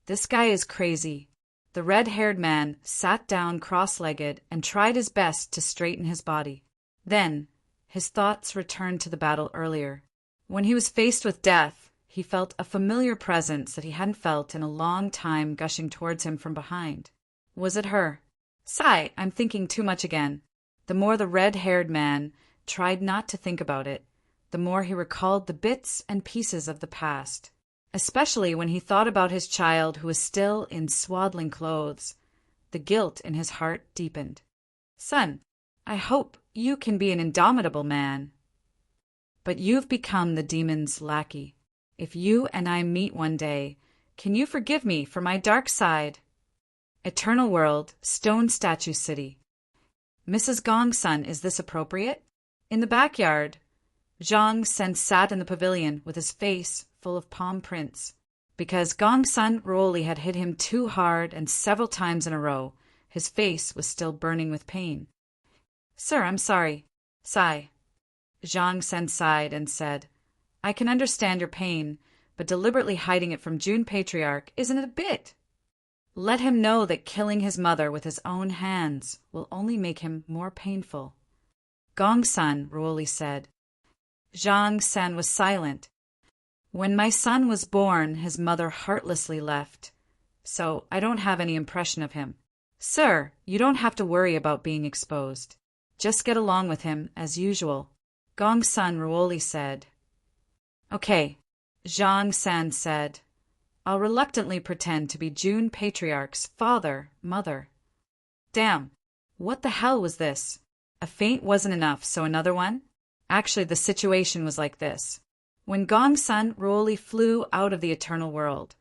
"This guy is crazy." The red-haired man sat down cross-legged and tried his best to straighten his body. Then his thoughts returned to the battle earlier. When he was faced with death, he felt a familiar presence that he hadn't felt in a long time gushing towards him from behind. Was it her? Sigh, I'm thinking too much again. The more the red-haired man tried not to think about it, the more he recalled the bits and pieces of the past. Especially when he thought about his child who was still in swaddling clothes. The guilt in his heart deepened. "Son, I hope you can be an indomitable man. But you've become the demon's lackey. If you and I meet one day, can you forgive me for my dark side?" Eternal World, Stone Statue City. "Mrs. Gongsun, is this appropriate?" In the backyard, Zhang Sen sat in the pavilion with his face full of palm prints. Because Gongsun Ruoli had hit him too hard and several times in a row, his face was still burning with pain. "Sir, I'm sorry." "Sigh." Zhang Sen sighed and said, "I can understand your pain, but deliberately hiding it from June Patriarch isn't it a bit? Let him know that killing his mother with his own hands will only make him more painful." "Gongsun," Ruoli said. Zhang Sen was silent. "When my son was born, his mother heartlessly left, so I don't have any impression of him." "Sir, you don't have to worry about being exposed. Just get along with him as usual." Gongsun Ruoli said. "Okay," Zhang San said. "I'll reluctantly pretend to be June Patriarch's father, mother." "Damn, What the hell was this? A feint wasn't enough, so another one? Actually, the situation was like this. When Gongsun Ruoli flew out of the eternal world,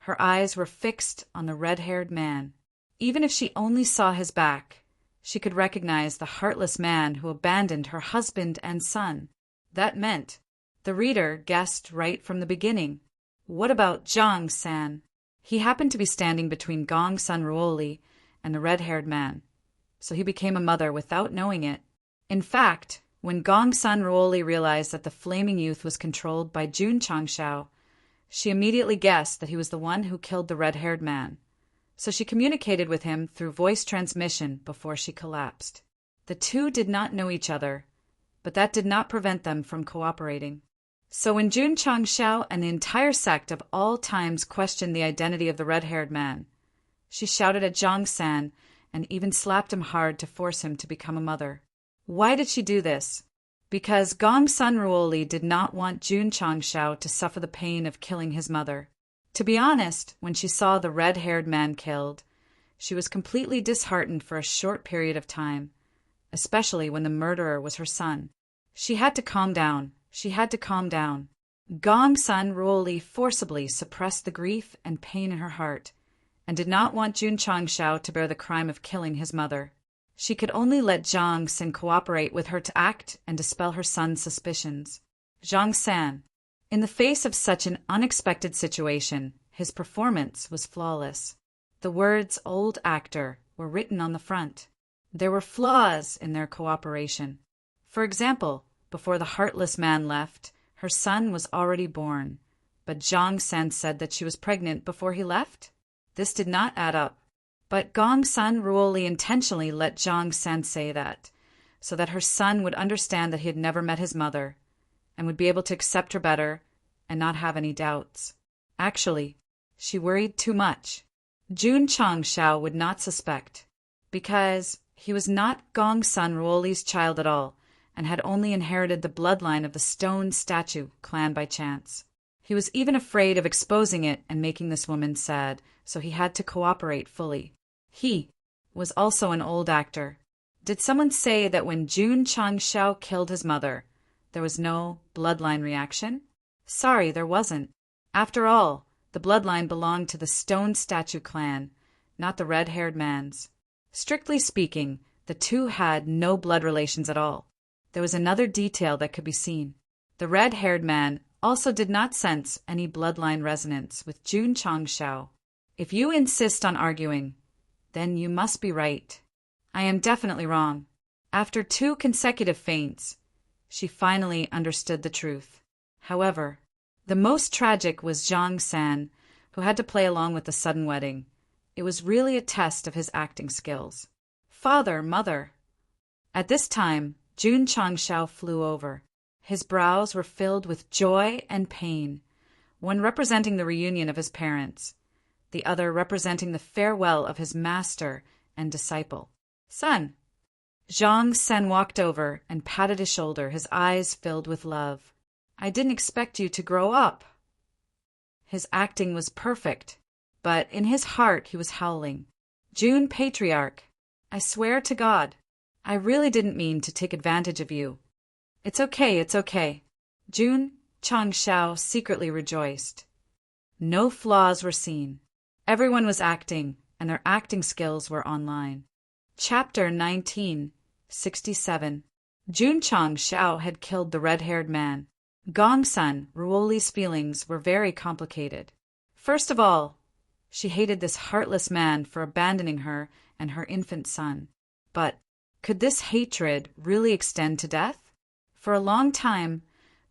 her eyes were fixed on the red-haired man. Even if she only saw his back, she could recognize the heartless man who abandoned her husband and son. That meant the reader guessed right from the beginning. What about Zhang San? He happened to be standing between Gongsun Ruoli and the red-haired man, so he became a mother without knowing it. In fact, when Gongsun Ruoli realized that the flaming youth was controlled by Jun Changshao, she immediately guessed that he was the one who killed the red-haired man. So she communicated with him through voice transmission before she collapsed. The two did not know each other, but that did not prevent them from cooperating. So when Jun Changshao and the entire sect of all times questioned the identity of the red-haired man, she shouted at Zhang San and even slapped him hard to force him to become a mother. Why did she do this? Because Gongsun Ruoli did not want Jun Changshao to suffer the pain of killing his mother. To be honest, when she saw the red-haired man killed, she was completely disheartened for a short period of time, especially when the murderer was her son. She had to calm down. Gongsun Ruoli forcibly suppressed the grief and pain in her heart, and did not want Jun Changshao to bear the crime of killing his mother. She could only let Zhang San cooperate with her to act and dispel her son's suspicions. Zhang San. In the face of such an unexpected situation, his performance was flawless. The words "old actor" were written on the front. There were flaws in their cooperation. For example, before the heartless man left, her son was already born, but Zhang San said that she was pregnant before he left? This did not add up. But Gongsun Ruoli intentionally let Zhang San say that, so that her son would understand that he had never met his mother, and would be able to accept her better and not have any doubts. Actually, she worried too much. Jun Changshao would not suspect, because he was not Gongsun Ruoli's child at all, and had only inherited the bloodline of the stone statue clan by chance. He was even afraid of exposing it and making this woman sad, so he had to cooperate fully. He was also an old actor. Did someone say that when Jun Changshao killed his mother, there was no bloodline reaction? Sorry, there wasn't. After all, the bloodline belonged to the stone statue clan, not the red-haired man's. Strictly speaking, the two had no blood relations at all. There was another detail that could be seen. The red-haired man also did not sense any bloodline resonance with Jun Changshao. If you insist on arguing, then you must be right. I am definitely wrong. After 2 consecutive feints, she finally understood the truth. However, the most tragic was Zhang San, who had to play along with the sudden wedding. It was really a test of his acting skills. Father, mother. At this time, Jun Changshao flew over. His brows were filled with joy and pain, one representing the reunion of his parents, the other representing the farewell of his master and disciple. Son. Zhang San walked over and patted his shoulder, his eyes filled with love. I didn't expect you to grow up. His acting was perfect, but in his heart he was howling. Jun Patriarch, I swear to God, I really didn't mean to take advantage of you. It's okay. Jun Changshao secretly rejoiced. No flaws were seen. Everyone was acting, and their acting skills were online. Chapter 1967. Jun Changshao had killed the red-haired man. Gongsun Ruoli's feelings were very complicated. First of all, she hated this heartless man for abandoning her and her infant son. But could this hatred really extend to death? For a long time,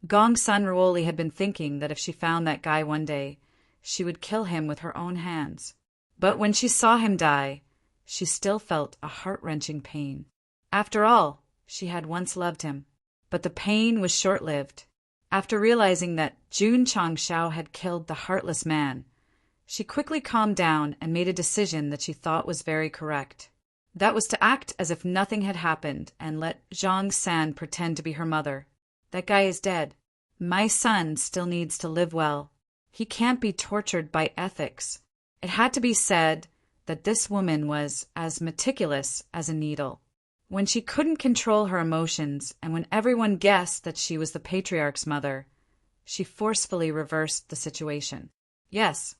Gongsun Ruoli had been thinking that if she found that guy one day, she would kill him with her own hands. But when she saw him die, she still felt a heart-wrenching pain. After all, she had once loved him. But the pain was short-lived. After realizing that Jun Changshao had killed the heartless man, she quickly calmed down and made a decision that she thought was very correct. That was to act as if nothing had happened and let Zhang San pretend to be her mother. That guy is dead. My son still needs to live well. He can't be tortured by ethics. It had to be said that this woman was as meticulous as a needle. When she couldn't control her emotions and when everyone guessed that she was the patriarch's mother, she forcefully reversed the situation. Yes,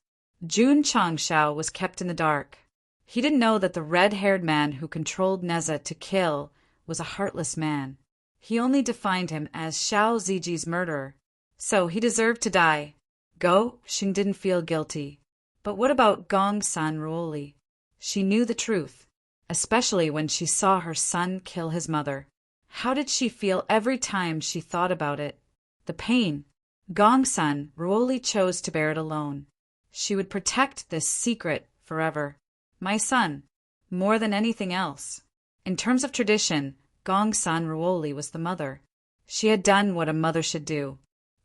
Jun Changshao was kept in the dark. He didn't know that the red-haired man who controlled Neza to kill was a heartless man. He only defined him as Xiao Ziji's murderer, so he deserved to die. Go Xing didn't feel guilty. But what about Gongsun Ruoli? She knew the truth, especially when she saw her son kill his mother. How did she feel every time she thought about it? The pain. Gongsun Ruoli chose to bear it alone. She would protect this secret forever. My son, more than anything else. In terms of tradition, Gongsun Ruoli was the mother. She had done what a mother should do.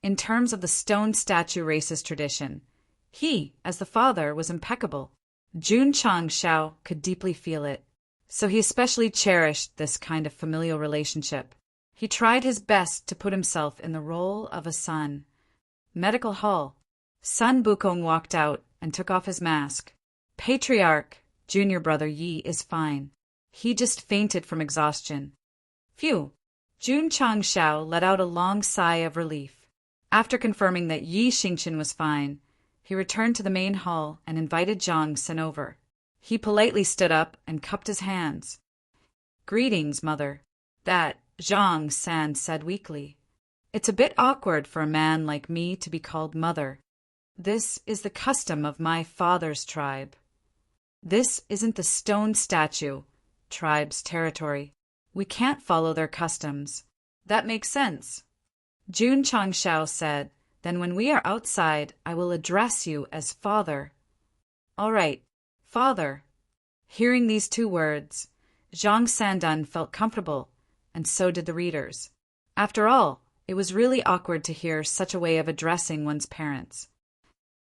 In terms of the stone statue racist tradition, he, as the father, was impeccable. Jun Changshao could deeply feel it, so he especially cherished this kind of familial relationship. He tried his best to put himself in the role of a son. Medical hall. Sun Bukong walked out and took off his mask. Patriarch, junior brother Yi is fine. He just fainted from exhaustion. Phew. Jun Changshao let out a long sigh of relief. After confirming that Yi Xingqian was fine, he returned to the main hall and invited Zhang San over. He politely stood up and cupped his hands. Greetings, mother. That, Zhang San said weakly. It's a bit awkward for a man like me to be called mother. This is the custom of my father's tribe. This isn't the stone statue tribe's territory. We can't follow their customs. That makes sense. Jun Changshao said, then when we are outside, I will address you as father. All right, father. Hearing these two words, Zhang Sandan felt comfortable, and so did the readers. After all, it was really awkward to hear such a way of addressing one's parents.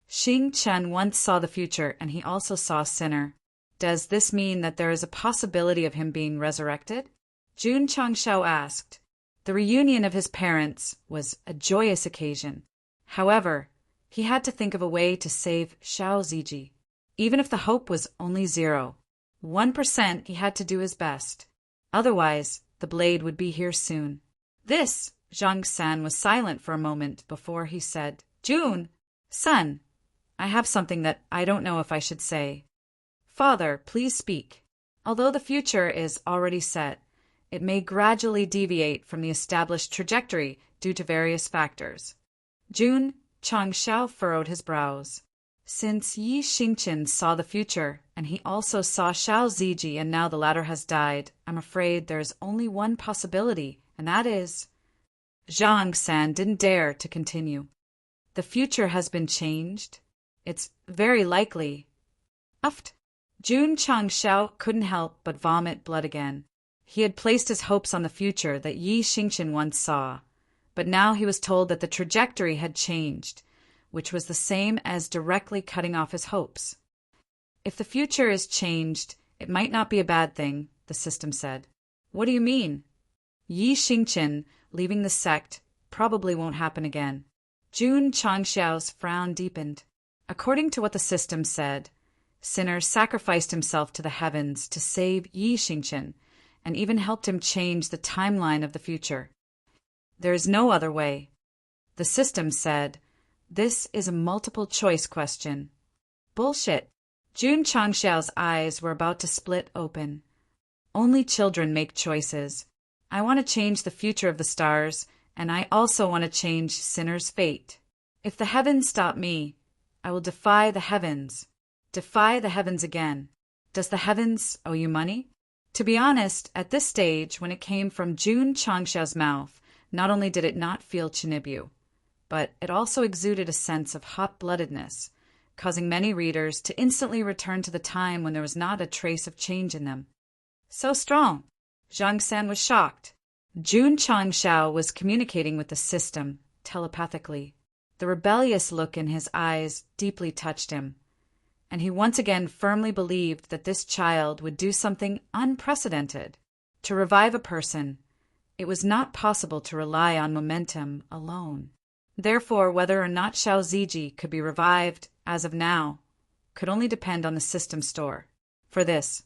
Xing Chen once saw the future, and he also saw Sinner. Does this mean that there is a possibility of him being resurrected? Jun Changshao asked. The reunion of his parents was a joyous occasion. However, he had to think of a way to save Xiao Ziji. Even if the hope was only 1%, he had to do his best. Otherwise, the blade would be here soon. This, Zhang San was silent for a moment before he said, Jun, son, I have something that I don't know if I should say. Father, please speak. Although the future is already set, it may gradually deviate from the established trajectory due to various factors. Jun Changshao furrowed his brows. Since Yi Xingqian saw the future, and he also saw Xiao Ziji and now the latter has died, I'm afraid there is only one possibility, and that is… Zhang San didn't dare to continue. The future has been changed. It's very likely. Uft. Jun Changshao couldn't help but vomit blood again. He had placed his hopes on the future that Yi Xingqian once saw, but now he was told that the trajectory had changed, which was the same as directly cutting off his hopes. If the future is changed, it might not be a bad thing, the system said. What do you mean? Yi Xingqian, leaving the sect, probably won't happen again. Jun Changshao's frown deepened. According to what the system said, Sinner sacrificed himself to the heavens to save Yi Xingqian, and even helped him change the timeline of the future. There is no other way. The system said, this is a multiple-choice question. Bullshit. Jun Changshao's eyes were about to split open. Only children make choices. I want to change the future of the stars, and I also want to change Sinner's fate. If the heavens stop me, I will defy the heavens. Defy the heavens again. Does the heavens owe you money? To be honest, at this stage, when it came from Jun Changshao's mouth, not only did it not feel Chinibu, but it also exuded a sense of hot-bloodedness, causing many readers to instantly return to the time when there was not a trace of change in them. So strong! Zhang San was shocked. Jun Changshao was communicating with the system, telepathically. The rebellious look in his eyes deeply touched him, and he once again firmly believed that this child would do something unprecedented. To revive a person, it was not possible to rely on momentum alone. Therefore, whether or not Xiao Ziji could be revived as of now could only depend on the system store. For this,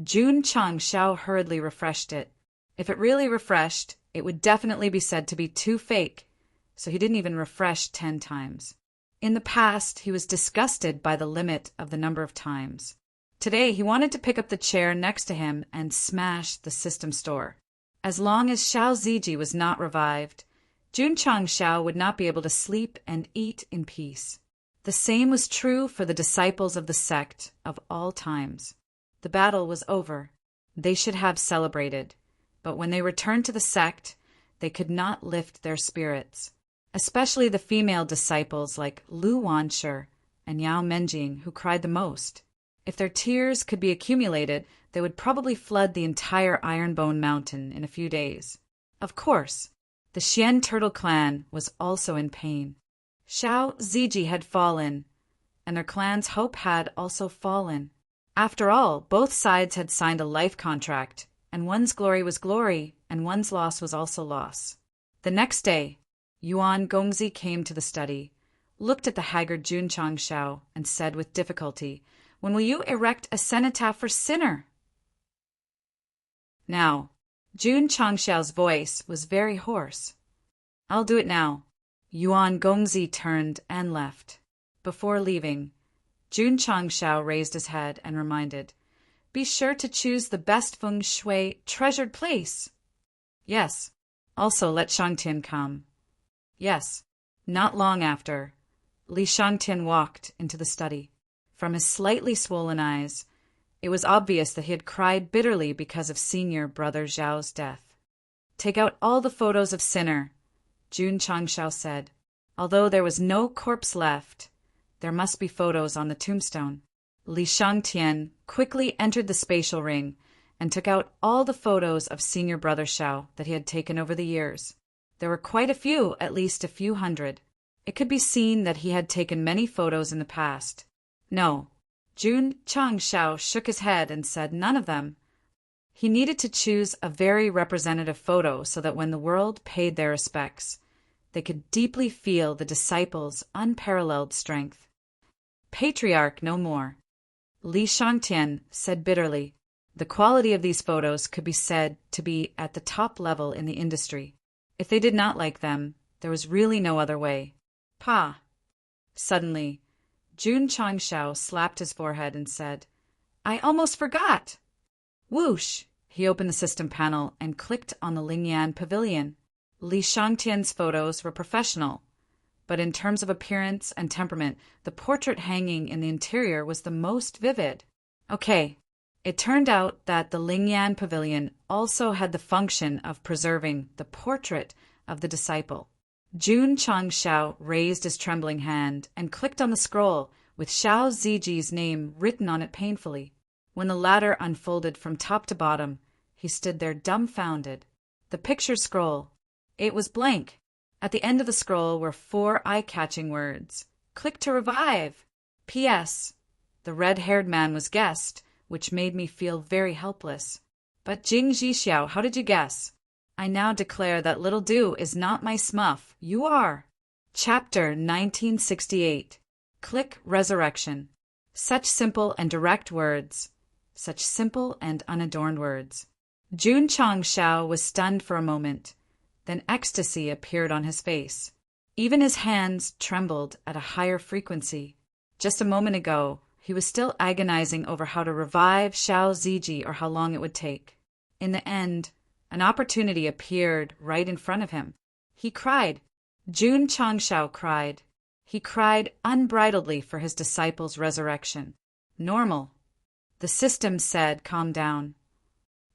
Jun Chang Shao hurriedly refreshed it. If it really refreshed, it would definitely be said to be too fake, so he didn't even refresh 10 times. In the past, he was disgusted by the limit of the number of times. Today, he wanted to pick up the chair next to him and smash the system store. As long as Xiao Ziji was not revived, Jun Chang Shao would not be able to sleep and eat in peace. The same was true for the disciples of the sect of all times. The battle was over. They should have celebrated. But when they returned to the sect, they could not lift their spirits. Especially the female disciples like Lu Wanshi and Yao Menjing, who cried the most. If their tears could be accumulated, they would probably flood the entire Ironbone Mountain in a few days. Of course, the Xian Turtle clan was also in pain. Xiao Ziji had fallen, and their clan's hope had also fallen. After all, both sides had signed a life contract, and one's glory was glory, and one's loss was also loss. The next day, Yuan Gongzi came to the study, looked at the haggard Jun Chang Shao, and said with difficulty, "When will you erect a cenotaph for Sinner?" Now, Jun Chang Shao's voice was very hoarse. "I'll do it now." Yuan Gongzi turned and left. Before leaving, Jun Chang Shao raised his head and reminded, "Be sure to choose the best feng shui treasured place." "Yes. Also let Shangtian come." "Yes." Not long after, Li Shangtian walked into the study. From his slightly swollen eyes, it was obvious that he had cried bitterly because of senior brother Zhao's death. "Take out all the photos of Sinner," Jun Chang Shao said. Although there was no corpse left, there must be photos on the tombstone. Li Shangtian quickly entered the spatial ring and took out all the photos of senior brother Xiao that he had taken over the years. There were quite a few, at least a few hundred. It could be seen that he had taken many photos in the past. No, Jun Chang Shao shook his head and said none of them. He needed to choose a very representative photo so that when the world paid their respects, they could deeply feel the disciples' unparalleled strength. Patriarch no more. Li Shangtian said bitterly, the quality of these photos could be said to be at the top level in the industry. If they did not like them, there was really no other way. Pa! Suddenly, Jun Chang Shao slapped his forehead and said, "I almost forgot!" Whoosh! He opened the system panel and clicked on the Lingyan Pavilion. Li Shangtian's photos were professional, but in terms of appearance and temperament, the portrait hanging in the interior was the most vivid. Okay, it turned out that the Lingyan Pavilion also had the function of preserving the portrait of the disciple. Jun Chang Shao raised his trembling hand and clicked on the scroll with Xiao Ziji's name written on it painfully. When the latter unfolded from top to bottom, he stood there dumbfounded. The picture scroll. It was blank. At the end of the scroll were 4 eye-catching words. "Click to revive." P.S. The red-haired man was guessed, which made me feel very helpless. But Jing Zhixiao, how did you guess? I now declare that Little Do is not my smuff. You are. Chapter 1968. Click Resurrection. Such simple and direct words. Such simple and unadorned words. Jun Chang Shao was stunned for a moment. Then ecstasy appeared on his face. Even his hands trembled at a higher frequency. Just a moment ago, he was still agonizing over how to revive Xiao Ziji or how long it would take. In the end, an opportunity appeared right in front of him. He cried. Jun Chang Shao cried. He cried unbridledly for his disciple's resurrection. Normal. The system said, calm down.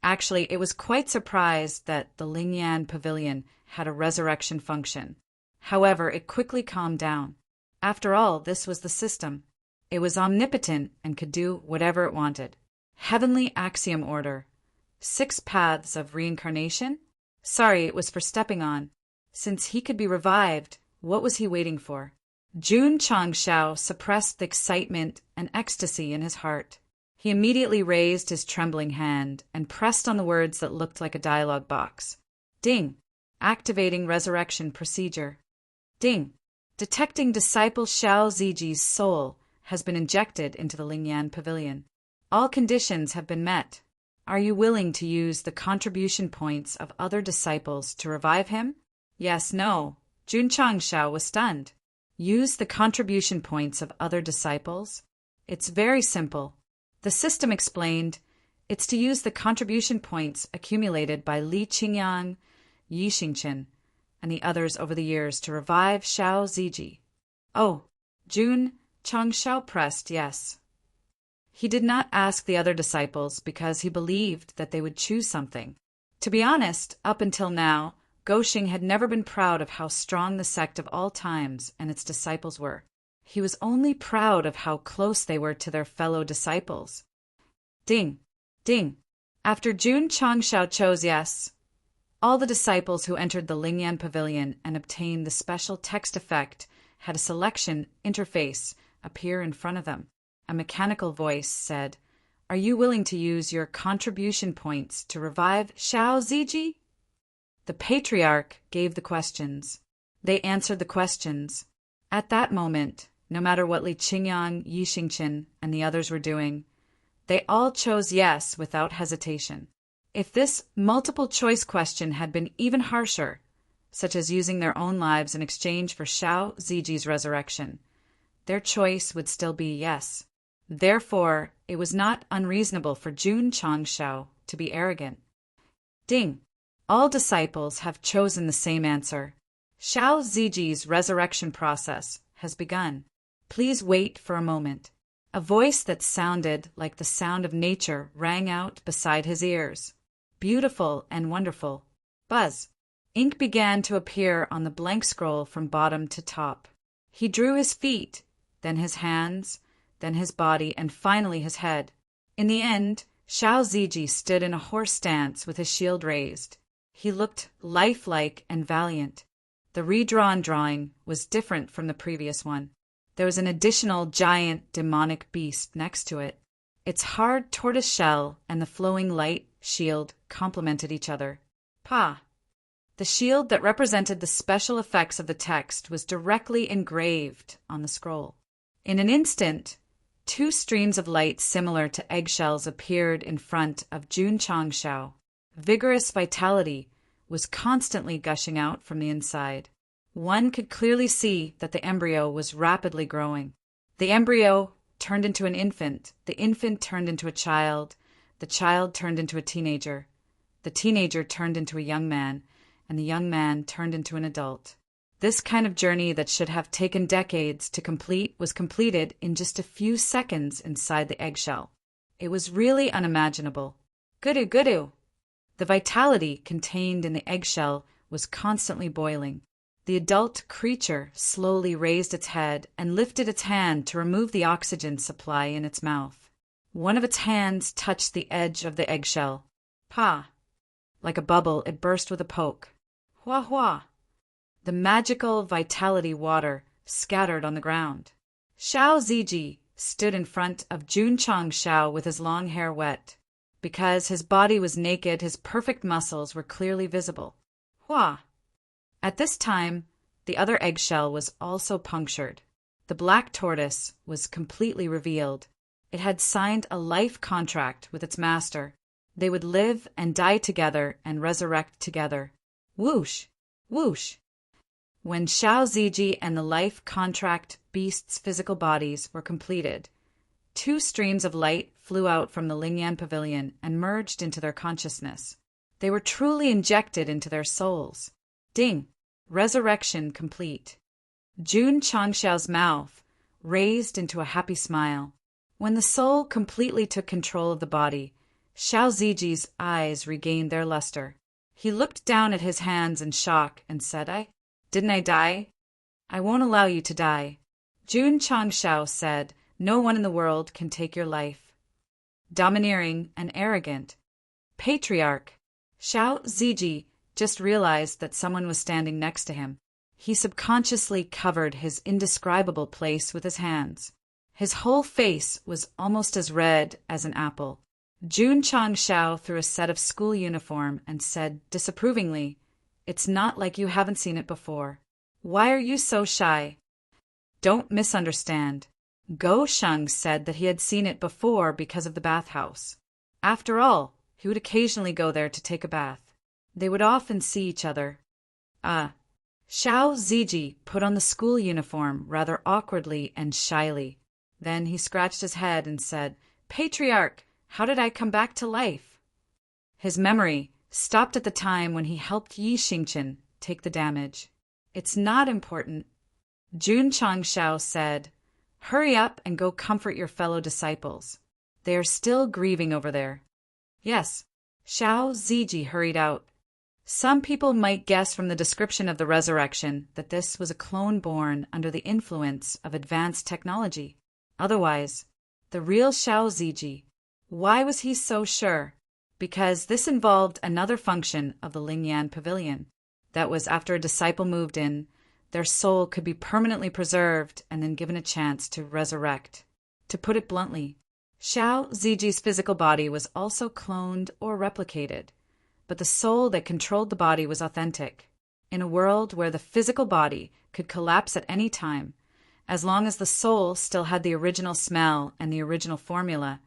Actually, it was quite surprised that the Lingyan Pavilion had a resurrection function. However, it quickly calmed down. After all, this was the system. It was omnipotent and could do whatever it wanted. Heavenly axiom order. 6 paths of reincarnation? Sorry, it was for stepping on. Since he could be revived, what was he waiting for? Jun Chang Shao suppressed the excitement and ecstasy in his heart. He immediately raised his trembling hand and pressed on the words that looked like a dialogue box. Ding! Activating resurrection procedure. Ding! Detecting disciple Xiao Ziji's soul has been injected into the Lingyan Pavilion. All conditions have been met. Are you willing to use the contribution points of other disciples to revive him? Yes, no. Jun Changshao was stunned. Use the contribution points of other disciples? It's very simple. The system explained, it's to use the contribution points accumulated by Li Qingyang, Yi Xingqian, and the others over the years to revive Xiao Ziji. Oh, Jun Changshao pressed yes. He did not ask the other disciples because he believed that they would choose something. To be honest, up until now, Goxing had never been proud of how strong the sect of all times and its disciples were. He was only proud of how close they were to their fellow disciples. Ding! Ding! After Jun Changshao chose yes, all the disciples who entered the Lingyan Pavilion and obtained the special text effect had a selection interface appear in front of them. A mechanical voice said, "Are you willing to use your contribution points to revive Xiao Ziji?" The patriarch gave the questions. They answered the questions. At that moment, no matter what Li Qingyang, Yi Xingqian, and the others were doing, they all chose yes without hesitation. If this multiple-choice question had been even harsher, such as using their own lives in exchange for Xiao Ziji's resurrection, their choice would still be yes. Therefore, it was not unreasonable for Jun Changshao to be arrogant. Ding! All disciples have chosen the same answer. Xiao Ziji's resurrection process has begun. Please wait for a moment. A voice that sounded like the sound of nature rang out beside his ears. Beautiful and wonderful. Buzz. Ink began to appear on the blank scroll from bottom to top. He drew his feet, then his hands, then his body, and finally his head. In the end, Xiao Ziji stood in a horse stance with his shield raised. He looked lifelike and valiant. The redrawn drawing was different from the previous one. There was an additional giant demonic beast next to it. Its hard tortoise shell and the flowing light shield complemented each other. Pa! The shield that represented the special effects of the text was directly engraved on the scroll. In an instant, 2 streams of light similar to eggshells appeared in front of Jun Changshao. Vigorous vitality was constantly gushing out from the inside. One could clearly see that the embryo was rapidly growing. The embryo turned into an infant, the infant turned into a child, the child turned into a teenager, the teenager turned into a young man, and the young man turned into an adult. This kind of journey that should have taken decades to complete was completed in just a few seconds inside the eggshell. It was really unimaginable. Guru! The vitality contained in the eggshell was constantly boiling. The adult creature slowly raised its head and lifted its hand to remove the oxygen supply in its mouth. One of its hands touched the edge of the eggshell. Pa! Like a bubble, it burst with a poke. Hua hua! The magical vitality water scattered on the ground. Xiao Ziji stood in front of Jun Changshao with his long hair wet. Because his body was naked, his perfect muscles were clearly visible. Hua! At this time, the other eggshell was also punctured. The black tortoise was completely revealed. It had signed a life contract with its master. They would live and die together and resurrect together. Whoosh! Whoosh! When Xiao Ziji and the life contract beast's physical bodies were completed, 2 streams of light flew out from the Lingyan Pavilion and merged into their consciousness. They were truly injected into their souls. Ding! Resurrection complete. Jun Changshao's mouth raised into a happy smile. When the soul completely took control of the body, Xiao Ziji's eyes regained their luster. He looked down at his hands in shock and said, Didn't I die? I won't allow you to die. Jun Changshao said, No one in the world can take your life. Domineering and arrogant. Patriarch. Xiao Ziji just realized that someone was standing next to him. He subconsciously covered his indescribable place with his hands. His whole face was almost as red as an apple. Jun Changshao threw a set of school uniform and said disapprovingly, It's not like you haven't seen it before. Why are you so shy? Don't misunderstand. Go Sheng said that he had seen it before because of the bathhouse. After all, he would occasionally go there to take a bath. They would often see each other. Xiao Ziji put on the school uniform rather awkwardly and shyly. Then he scratched his head and said, "Patriarch, how did I come back to life?" His memory stopped at the time when he helped Yi Xingchen take the damage. "It's not important." Jun Changshao said, "Hurry up and go comfort your fellow disciples. They are still grieving over there." Yes, Xiao Ziji hurried out. Some people might guess from the description of the resurrection that this was a clone born under the influence of advanced technology. Otherwise, the real Xiao Ziji. Why was he so sure? Because this involved another function of the Lingyan Pavilion. That was, after a disciple moved in, their soul could be permanently preserved and then given a chance to resurrect. To put it bluntly, Xiao Ziji's physical body was also cloned or replicated, but the soul that controlled the body was authentic. In a world where the physical body could collapse at any time, as long as the soul still had the original smell and the original formula,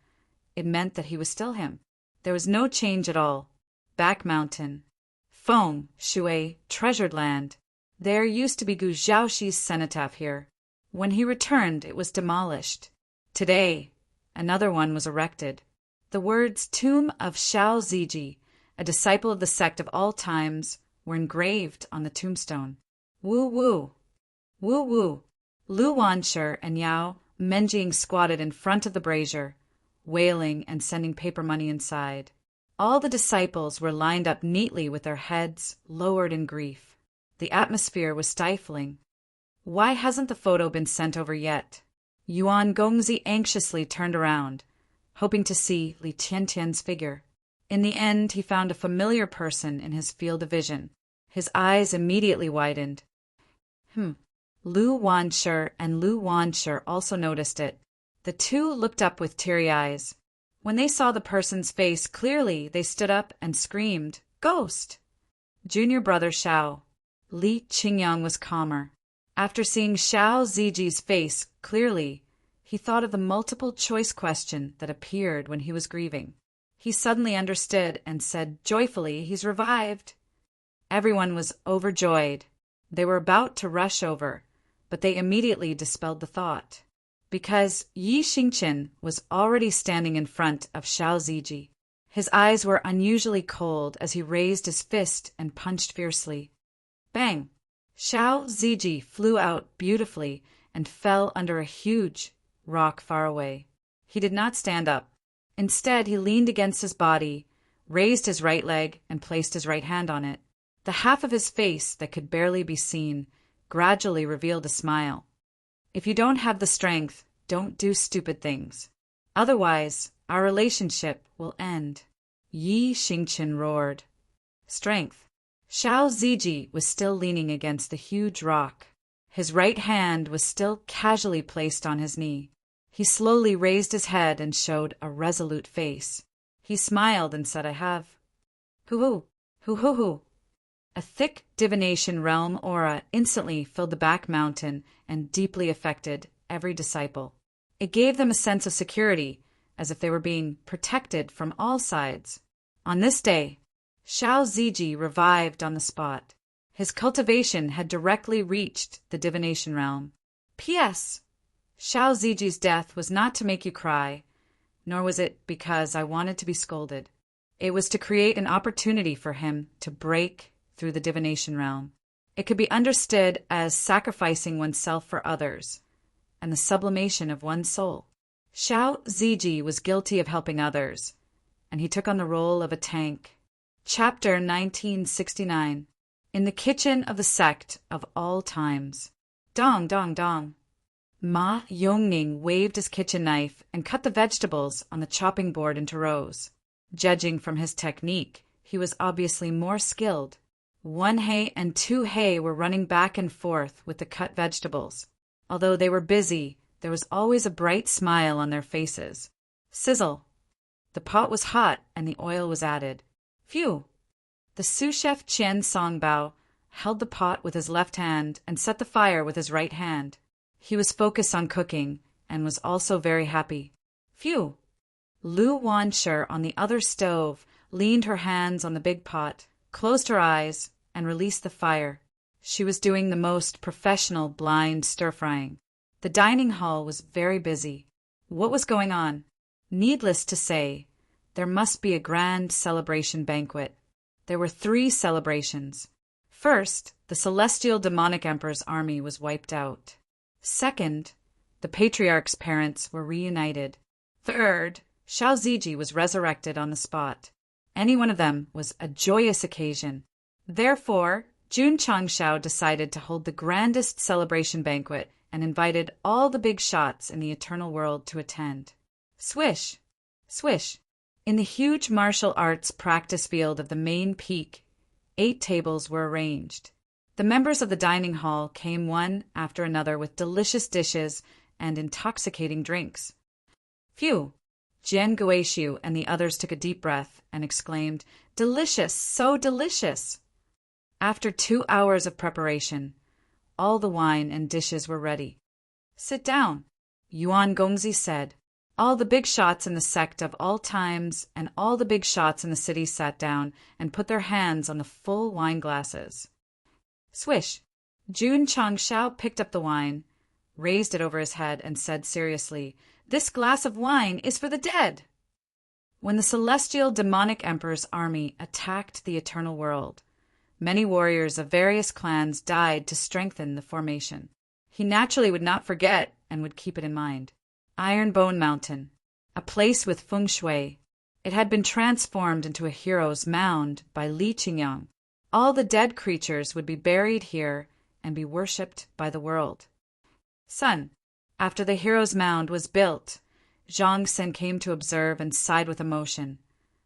it meant that he was still him. There was no change at all. Back Mountain. Feng, Shui, treasured land. There used to be Gu Zhaoxi's cenotaph here. When he returned, it was demolished. Today, another one was erected. The words "Tomb of Xiao Ziji, a disciple of the Sect of all times," were engraved on the tombstone. Woo woo. Woo woo. Lu Wanshi and Yao Menjing squatted in front of the brazier, wailing and sending paper money inside. All the disciples were lined up neatly with their heads lowered in grief. The atmosphere was stifling. Why hasn't the photo been sent over yet? Yuan Gongzi anxiously turned around, hoping to see Li Tiantian's figure. In the end, he found a familiar person in his field of vision. His eyes immediately widened. Lu Wanshi and Lu Wanshi also noticed it. The two looked up with teary eyes. When they saw the person's face clearly, they stood up and screamed, "Ghost!" Junior brother Xiao. Li Qingyang was calmer. After seeing Xiao Ziji's face clearly, he thought of the multiple-choice question that appeared when he was grieving. He suddenly understood and said joyfully, "He's revived." Everyone was overjoyed. They were about to rush over, but they immediately dispelled the thought, because Yi Xingchen was already standing in front of Xiao Ziji. His eyes were unusually cold as he raised his fist and punched fiercely. Bang! Xiao Ziji flew out beautifully and fell under a huge rock far away. He did not stand up. Instead, he leaned against his body, raised his right leg, and placed his right hand on it. The half of his face that could barely be seen gradually revealed a smile. If you don't have the strength, don't do stupid things. Otherwise, our relationship will end. Yi Xingchen roared. Strength. Xiao Ziji was still leaning against the huge rock. His right hand was still casually placed on his knee. He slowly raised his head and showed a resolute face. He smiled and said, "I have." Hoo-hoo, hoo-hoo-hoo. A thick divination realm aura instantly filled the back mountain and deeply affected every disciple. It gave them a sense of security, as if they were being protected from all sides. On this day, Xiao Ziji revived on the spot. His cultivation had directly reached the divination realm. P.S. Xiao Ziji's death was not to make you cry, nor was it because I wanted to be scolded. It was to create an opportunity for him to break through the divination realm. It could be understood as sacrificing oneself for others and the sublimation of one's soul. Xiao Ziji was guilty of helping others, and he took on the role of a tank. Chapter 1969. In the kitchen of the Sect of all times. Dong, dong, dong. Ma Yongning waved his kitchen knife and cut the vegetables on the chopping board into rows. Judging from his technique, he was obviously more skilled. 1 He and 2 He were running back and forth with the cut vegetables. Although they were busy, there was always a bright smile on their faces. Sizzle. The pot was hot and the oil was added. Phew! The sous chef Qian Songbao held the pot with his left hand and set the fire with his right hand. He was focused on cooking, and was also very happy. Phew! Lu Wanshi on the other stove leaned her hands on the big pot, closed her eyes, and released the fire. She was doing the most professional blind stir-frying. The dining hall was very busy. What was going on? Needless to say, there must be a grand celebration banquet. There were 3 celebrations. First, the celestial demonic emperor's army was wiped out. Second, the patriarch's parents were reunited. Third, Xiao Ziji was resurrected on the spot. Any one of them was a joyous occasion. Therefore, Jun Changshao decided to hold the grandest celebration banquet and invited all the big shots in the eternal world to attend. Swish! Swish! In the huge martial arts practice field of the main peak, 8 tables were arranged. The members of the dining hall came one after another with delicious dishes and intoxicating drinks. Phew! Jian Guishu and the others took a deep breath and exclaimed, "Delicious! So delicious!" After 2 hours of preparation, all the wine and dishes were ready. "Sit down," Yuan Gongzi said. All the big shots in the sect of all times and all the big shots in the city sat down and put their hands on the full wine glasses. Swish! Jun Changshao picked up the wine, raised it over his head, and said seriously, "This glass of wine is for the dead." When the celestial demonic emperor's army attacked the eternal world, many warriors of various clans died to strengthen the formation. He naturally would not forget and would keep it in mind. Iron Bone Mountain, a place with feng shui. It had been transformed into a hero's mound by Li Qingyang. All the dead creatures would be buried here and be worshipped by the world. Son, after the hero's mound was built, Zhang Sen came to observe and sighed with emotion.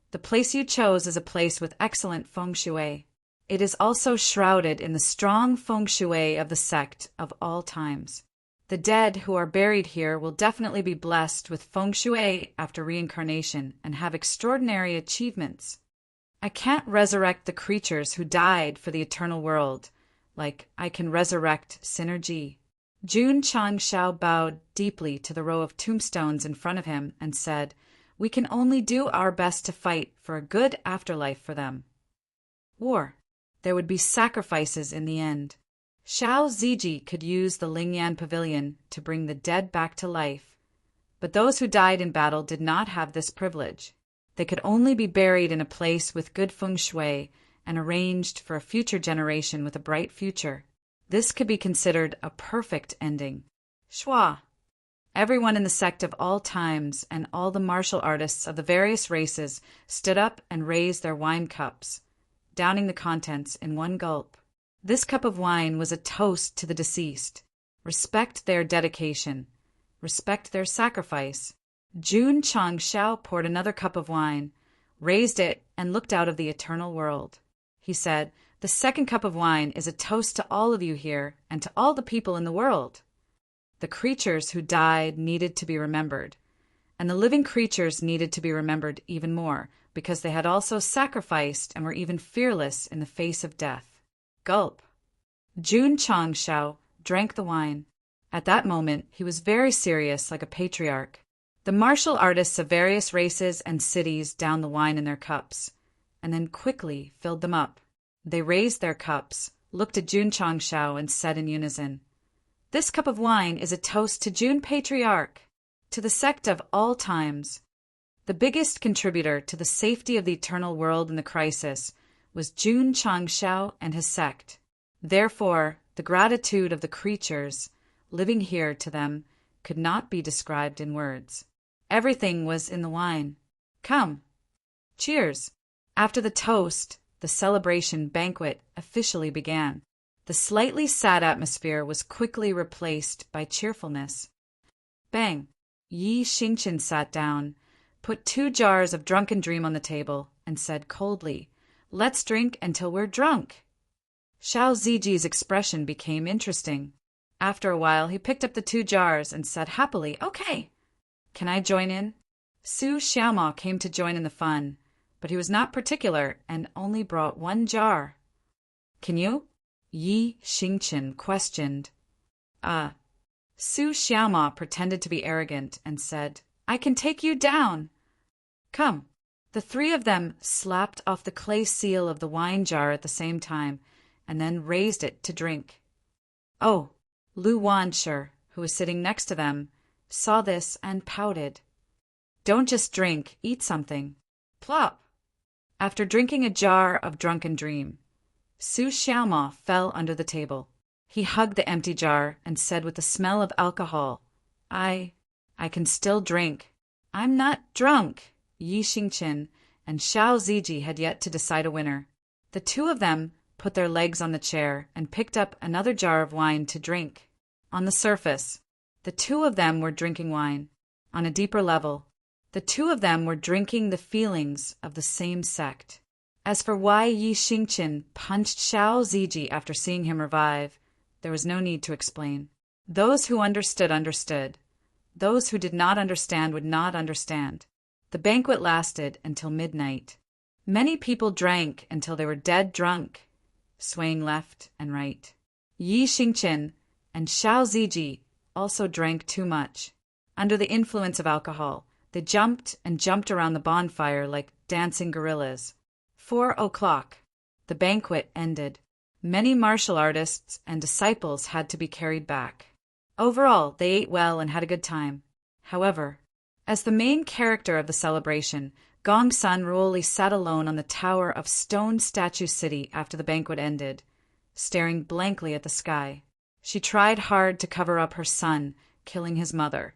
The place you chose is a place with excellent feng shui. It is also shrouded in the strong feng shui of the sect of all times. The dead who are buried here will definitely be blessed with feng shui after reincarnation and have extraordinary achievements. I can't resurrect the creatures who died for the eternal world, like I can resurrect Synergy. Jun Changshao bowed deeply to the row of tombstones in front of him and said, "We can only do our best to fight for a good afterlife for them." War. There would be sacrifices in the end. Xiao Ziji could use the Lingyan Pavilion to bring the dead back to life, but those who died in battle did not have this privilege. They could only be buried in a place with good feng shui and arranged for a future generation with a bright future. This could be considered a perfect ending. Schwa. Everyone in the sect of all times and all the martial artists of the various races stood up and raised their wine cups, downing the contents in one gulp. This cup of wine was a toast to the deceased. Respect their dedication. Respect their sacrifice. Jun Changshao poured another cup of wine, raised it, and looked out of the eternal world. He said, "The second cup of wine is a toast to all of you here and to all the people in the world." The creatures who died needed to be remembered, and the living creatures needed to be remembered even more, because they had also sacrificed and were even fearless in the face of death. Gulp. Jun Changshao drank the wine. At that moment, he was very serious, like a patriarch. The martial artists of various races and cities downed the wine in their cups, and then quickly filled them up. They raised their cups, looked at Jun Changshao, and said in unison, "This cup of wine is a toast to Jun Patriarch, to the sect of all times." The biggest contributor to the safety of the eternal world in the crisis was Jun Changshao and his sect. Therefore, the gratitude of the creatures living here to them could not be described in words. Everything was in the wine. Come. Cheers. After the toast, the celebration banquet officially began. The slightly sad atmosphere was quickly replaced by cheerfulness. Bang! Yi Xingchen sat down, put 2 jars of Drunken Dream on the table, and said coldly, "Let's drink until we're drunk." Xiao Ziji's expression became interesting. After a while, he picked up the 2 jars and said happily, "Okay. Can I join in?" Su Xiaoma came to join in the fun, but he was not particular and only brought 1 jar. "Can you?" Yi Xingchen questioned. Su Xiaoma pretended to be arrogant and said, "I can take you down." "Come." The three of them slapped off the clay seal of the wine jar at the same time, and then raised it to drink. Oh, Lu Wanshi, who was sitting next to them, saw this and pouted. "Don't just drink, eat something." Plop! After drinking a jar of drunken dream, Su Xiaoma fell under the table. He hugged the empty jar and said with the smell of alcohol, I can still drink. I'm not drunk." Yi Xingqian and Xiao Ziji had yet to decide a winner. The two of them put their legs on the chair and picked up another jar of wine to drink. On the surface, the two of them were drinking wine. On a deeper level, the two of them were drinking the feelings of the same sect. As for why Yi Xingqian punched Xiao Ziji after seeing him revive, there was no need to explain. Those who understood understood. Those who did not understand would not understand. The banquet lasted until midnight. Many people drank until they were dead drunk, swaying left and right. Yi Xingqian and Xiao Ziji also drank too much. Under the influence of alcohol, they jumped and jumped around the bonfire like dancing gorillas. 4:00. The banquet ended. Many martial artists and disciples had to be carried back. Overall, they ate well and had a good time. However, as the main character of the celebration, Gongsun Ruoli sat alone on the tower of Stone Statue City after the banquet ended, staring blankly at the sky. She tried hard to cover up her son killing his mother,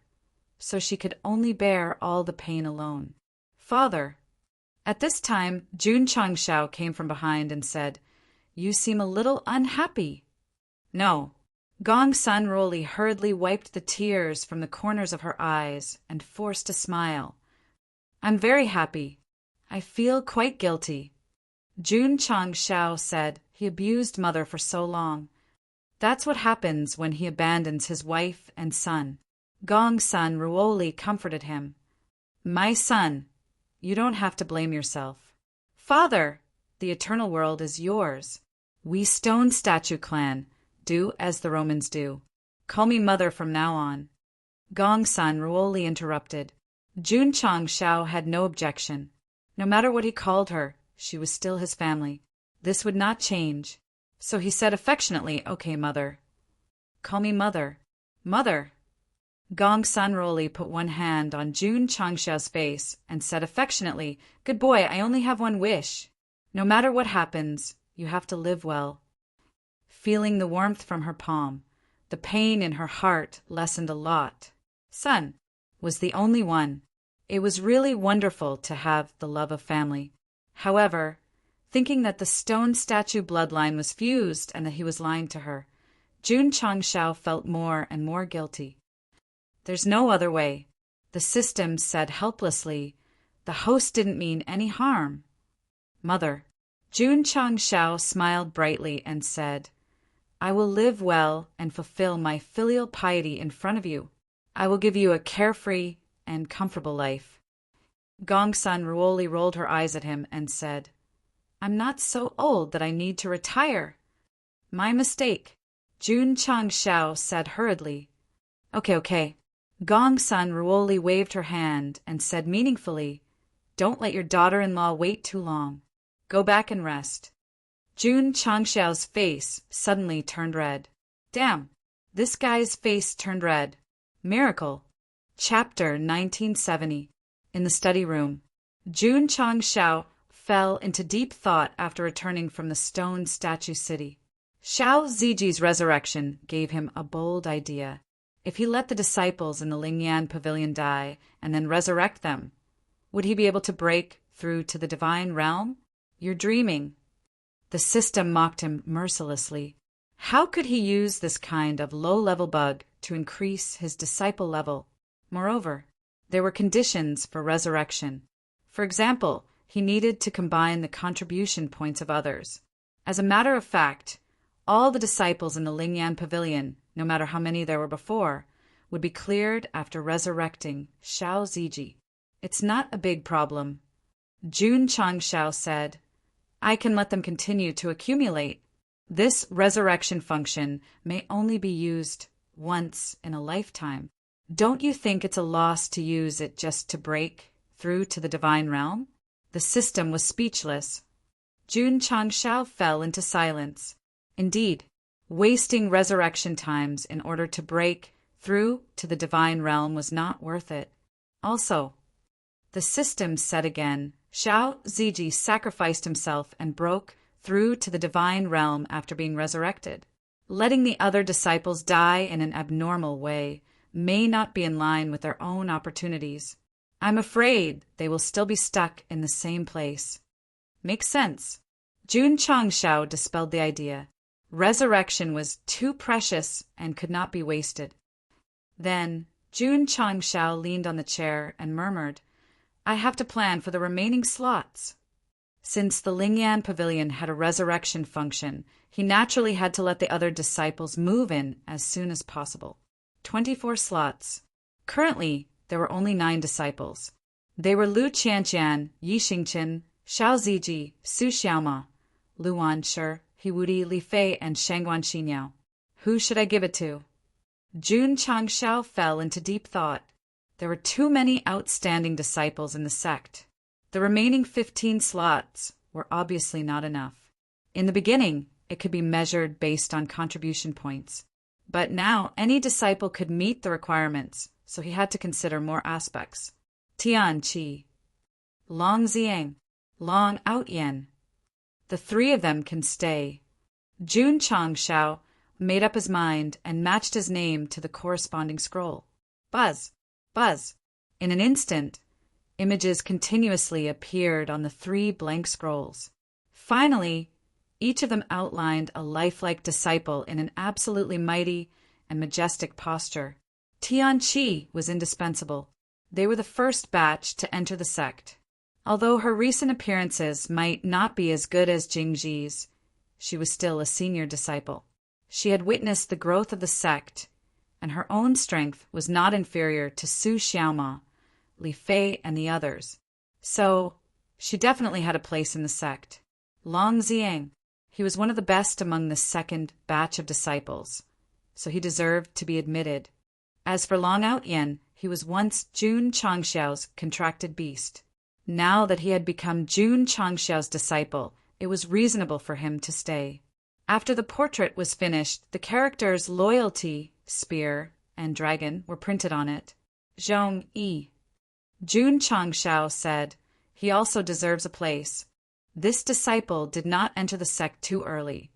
so she could only bear all the pain alone. "Father." At this time, Jun Changshao came from behind and said, "You seem a little unhappy." "No." Gongsun Ruoli hurriedly wiped the tears from the corners of her eyes and forced a smile. "I'm very happy. I feel quite guilty." Jun Changshao said he abused mother for so long. That's what happens when he abandons his wife and son. Gongsun Ruoli comforted him. "My son, you don't have to blame yourself." "Father, the eternal world is yours. We Stone Statue Clan do as the Romans do. Call me mother from now on." Gongsun Ruoli interrupted. Jun Changshao had no objection. No matter what he called her, she was still his family. This would not change. So he said affectionately, "Okay, mother." "Call me mother." "Mother." Gongsun Ruoli put one hand on Jun Changshao's face and said affectionately, "Good boy, I only have one wish. No matter what happens, you have to live well." Feeling the warmth from her palm, the pain in her heart lessened a lot. Son was the only one. It was really wonderful to have the love of family. However, thinking that the stone statue bloodline was fused and that he was lying to her, Jun Changshao felt more and more guilty. "There's no other way." The system said helplessly, "The host didn't mean any harm." "Mother." Jun Changshao smiled brightly and said, "I will live well and fulfill my filial piety in front of you. I will give you a carefree and comfortable life." Gongsun Ruoli rolled her eyes at him and said, "I'm not so old that I need to retire." "My mistake," Jun Changshao said hurriedly. Okay. Gongsun Ruoli waved her hand and said meaningfully, "Don't let your daughter-in-law wait too long. Go back and rest." Jun Changshao's face suddenly turned red. Damn, this guy's face turned red. Miracle. Chapter 1970. In the study room, Jun Changshao fell into deep thought after returning from the stone statue city. Xiao Ziji's resurrection gave him a bold idea. If he let the disciples in the Lingyan pavilion die and then resurrect them, would he be able to break through to the divine realm? "You're dreaming." The system mocked him mercilessly. How could he use this kind of low-level bug to increase his disciple level? Moreover, there were conditions for resurrection. For example, he needed to combine the contribution points of others. As a matter of fact, all the disciples in the Lingyan pavilion, no matter how many there were before, would be cleared after resurrecting Xiao Ziji. "It's not a big problem," Jun Changshao said. "I can let them continue to accumulate. This resurrection function may only be used once in a lifetime. Don't you think it's a loss to use it just to break through to the divine realm? The system was speechless. Jun Changshao fell into silence. Indeed, wasting resurrection times in order to break through to the divine realm was not worth it. Also, the system said again, Xiao Ziji sacrificed himself and broke through to the divine realm after being resurrected. Letting the other disciples die in an abnormal way may not be in line with their own opportunities. I'm afraid they will still be stuck in the same place. Makes sense. Jun Changshao dispelled the idea. Resurrection was too precious and could not be wasted. Then Jun Changshao leaned on the chair and murmured, I have to plan for the remaining slots. Since the Lingyan Pavilion had a resurrection function, he naturally had to let the other disciples move in as soon as possible. 24 slots. Currently, there were only 9 disciples. They were Lu Qianqian, Yi Xingchen, Xiao Ziji, Su Xiaoma, Lu Wanshi, Hiwudi, Li Fei, and Shangguan Xinyao. Who should I give it to? Jun Changshao fell into deep thought. There were too many outstanding disciples in the sect. The remaining 15 slots were obviously not enough. In the beginning, it could be measured based on contribution points. But now any disciple could meet the requirements, so he had to consider more aspects. Tian Qi, Long Ziang, Long Outyen. The 3 of them can stay. Jun Changshao made up his mind and matched his name to the corresponding scroll. Buzz, buzz. In an instant, images continuously appeared on the 3 blank scrolls. Finally, each of them outlined a lifelike disciple in an absolutely mighty and majestic posture. Tian Qi was indispensable. They were the first batch to enter the sect. Although her recent appearances might not be as good as Jingji's, she was still a senior disciple. She had witnessed the growth of the sect, and her own strength was not inferior to Su Xiaoma, Li Fei, and the others. So, she definitely had a place in the sect. Long Ziang, he was one of the best among the second batch of disciples, so he deserved to be admitted. As for Long Outyen, he was once Jun Changshao's contracted beast. Now that he had become Jun Changshao's disciple, it was reasonable for him to stay. After the portrait was finished, the characters Loyalty, Spear, and Dragon were printed on it. Zhong Yi. Jun Changshao said, he also deserves a place. This disciple did not enter the sect too early,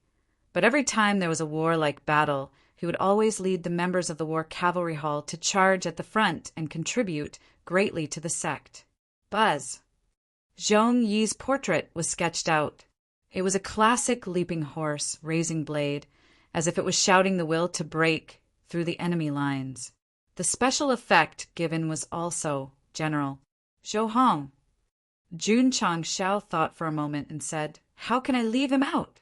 but every time there was a warlike battle, he would always lead the members of the war cavalry hall to charge at the front and contribute greatly to the sect. Buzz. Zhong Yi's portrait was sketched out. It was a classic leaping horse, raising blade, as if it was shouting the will to break through the enemy lines. The special effect given was also general. Zhou Hong. Jun Changshao thought for a moment and said, how can I leave him out?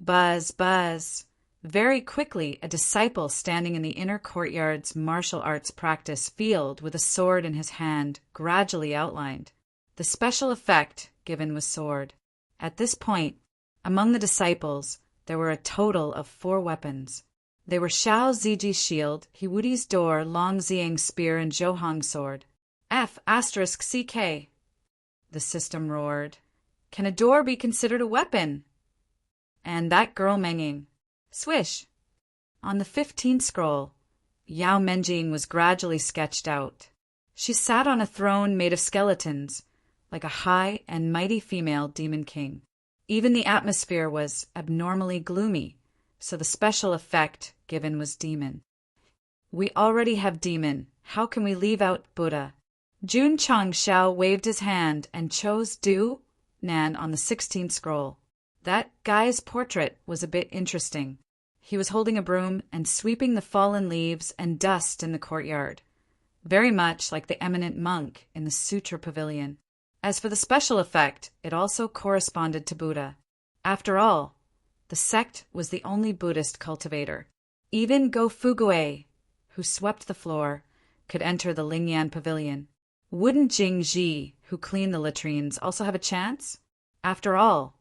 Buzz, buzz. Very quickly, a disciple standing in the inner courtyard's martial arts practice field with a sword in his hand gradually outlined. The special effect given was sword. At this point, among the disciples, there were a total of 4 weapons. They were Xiao Ziji's shield, Hiwudi's door, Long Ziang's spear, and Zhou Hong's sword. F***CK. The system roared. Can a door be considered a weapon? And that girl Menging. Swish. On the 15th scroll, Yao Menjing was gradually sketched out. She sat on a throne made of skeletons, like a high and mighty female demon king. Even the atmosphere was abnormally gloomy, so the special effect given was demon. We already have demon. How can we leave out Buddha? Jun Changshao waved his hand and chose Du Nan on the 16th scroll. That guy's portrait was a bit interesting. He was holding a broom and sweeping the fallen leaves and dust in the courtyard, very much like the eminent monk in the Sutra Pavilion. As for the special effect, it also corresponded to Buddha. After all, the sect was the only Buddhist cultivator. Even Go Fugue, who swept the floor, could enter the Lingyan Pavilion. Wouldn't Jingji, who cleaned the latrines, also have a chance? After all,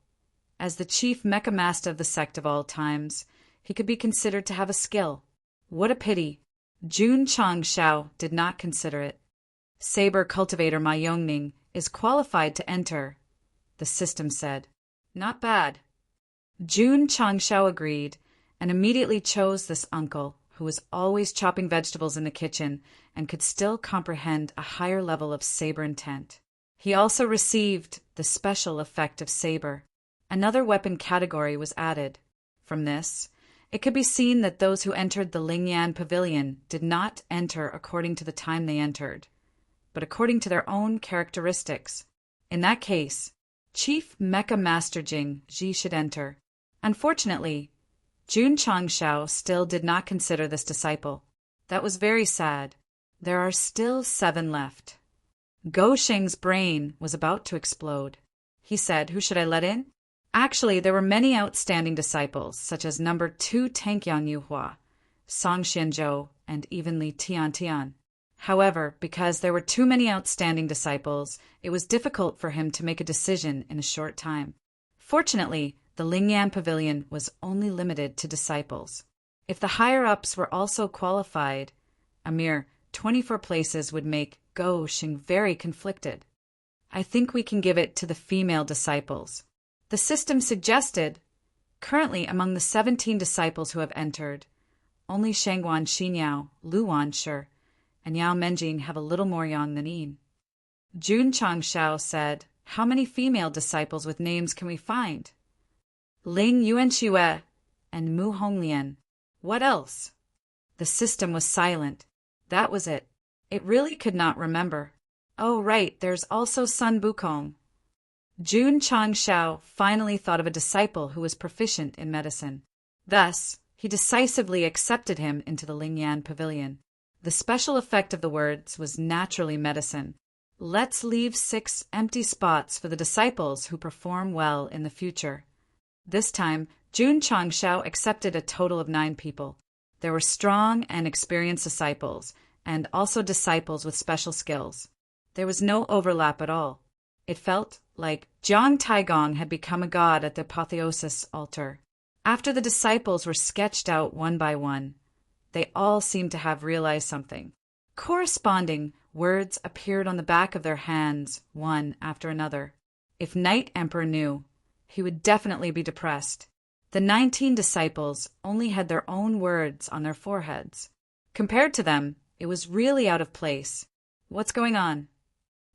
as the chief mecha master of the sect of all times, he could be considered to have a skill. What a pity. Jun Changshao did not consider it. Saber cultivator Ma Yongning is qualified to enter, the system said. Not bad. Jun Changshao agreed and immediately chose this uncle who was always chopping vegetables in the kitchen and could still comprehend a higher level of saber intent. He also received the special effect of saber. Another weapon category was added. From this, it could be seen that those who entered the Lingyan Pavilion did not enter according to the time they entered, but according to their own characteristics. In that case, Chief Mecha Master Jing Ji should enter. Unfortunately, Jun Changshao still did not consider this disciple. That was very sad. There are still 7 left. Go Sheng's brain was about to explode. He said, "Who should I let in?" Actually, there were many outstanding disciples, such as number 2 Tankyang Yuhua, Song Xianzhou, and even Li Tiantian. However, because there were too many outstanding disciples, it was difficult for him to make a decision in a short time. Fortunately, the Lingyan Pavilion was only limited to disciples. If the higher-ups were also qualified, a mere 24 places would make Go Sheng very conflicted. I think we can give it to the female disciples. The system suggested, currently among the 17 disciples who have entered, only Shengwan Xinyao, Luwan Shi, and Yao Menjing have a little more yang than Yin. Jun Changshao said, "How many female disciples with names can we find?" Ling Yuanxue and Mu Honglian. What else? The system was silent. That was it. It really could not remember. Oh, right, there's also Sun Bukong. Jun Changshao finally thought of a disciple who was proficient in medicine. Thus, he decisively accepted him into the Lingyan Pavilion. The special effect of the words was naturally medicine. Let's leave 6 empty spots for the disciples who perform well in the future. This time, Jun Changshao accepted a total of 9 people. There were strong and experienced disciples, and also disciples with special skills. There was no overlap at all. It felt like Jiang Taigong had become a god at the apotheosis altar. After the disciples were sketched out one by one, they all seemed to have realized something. Corresponding words appeared on the back of their hands, one after another. If Night Emperor knew, he would definitely be depressed. The 19 disciples only had their own words on their foreheads. Compared to them, it was really out of place. What's going on?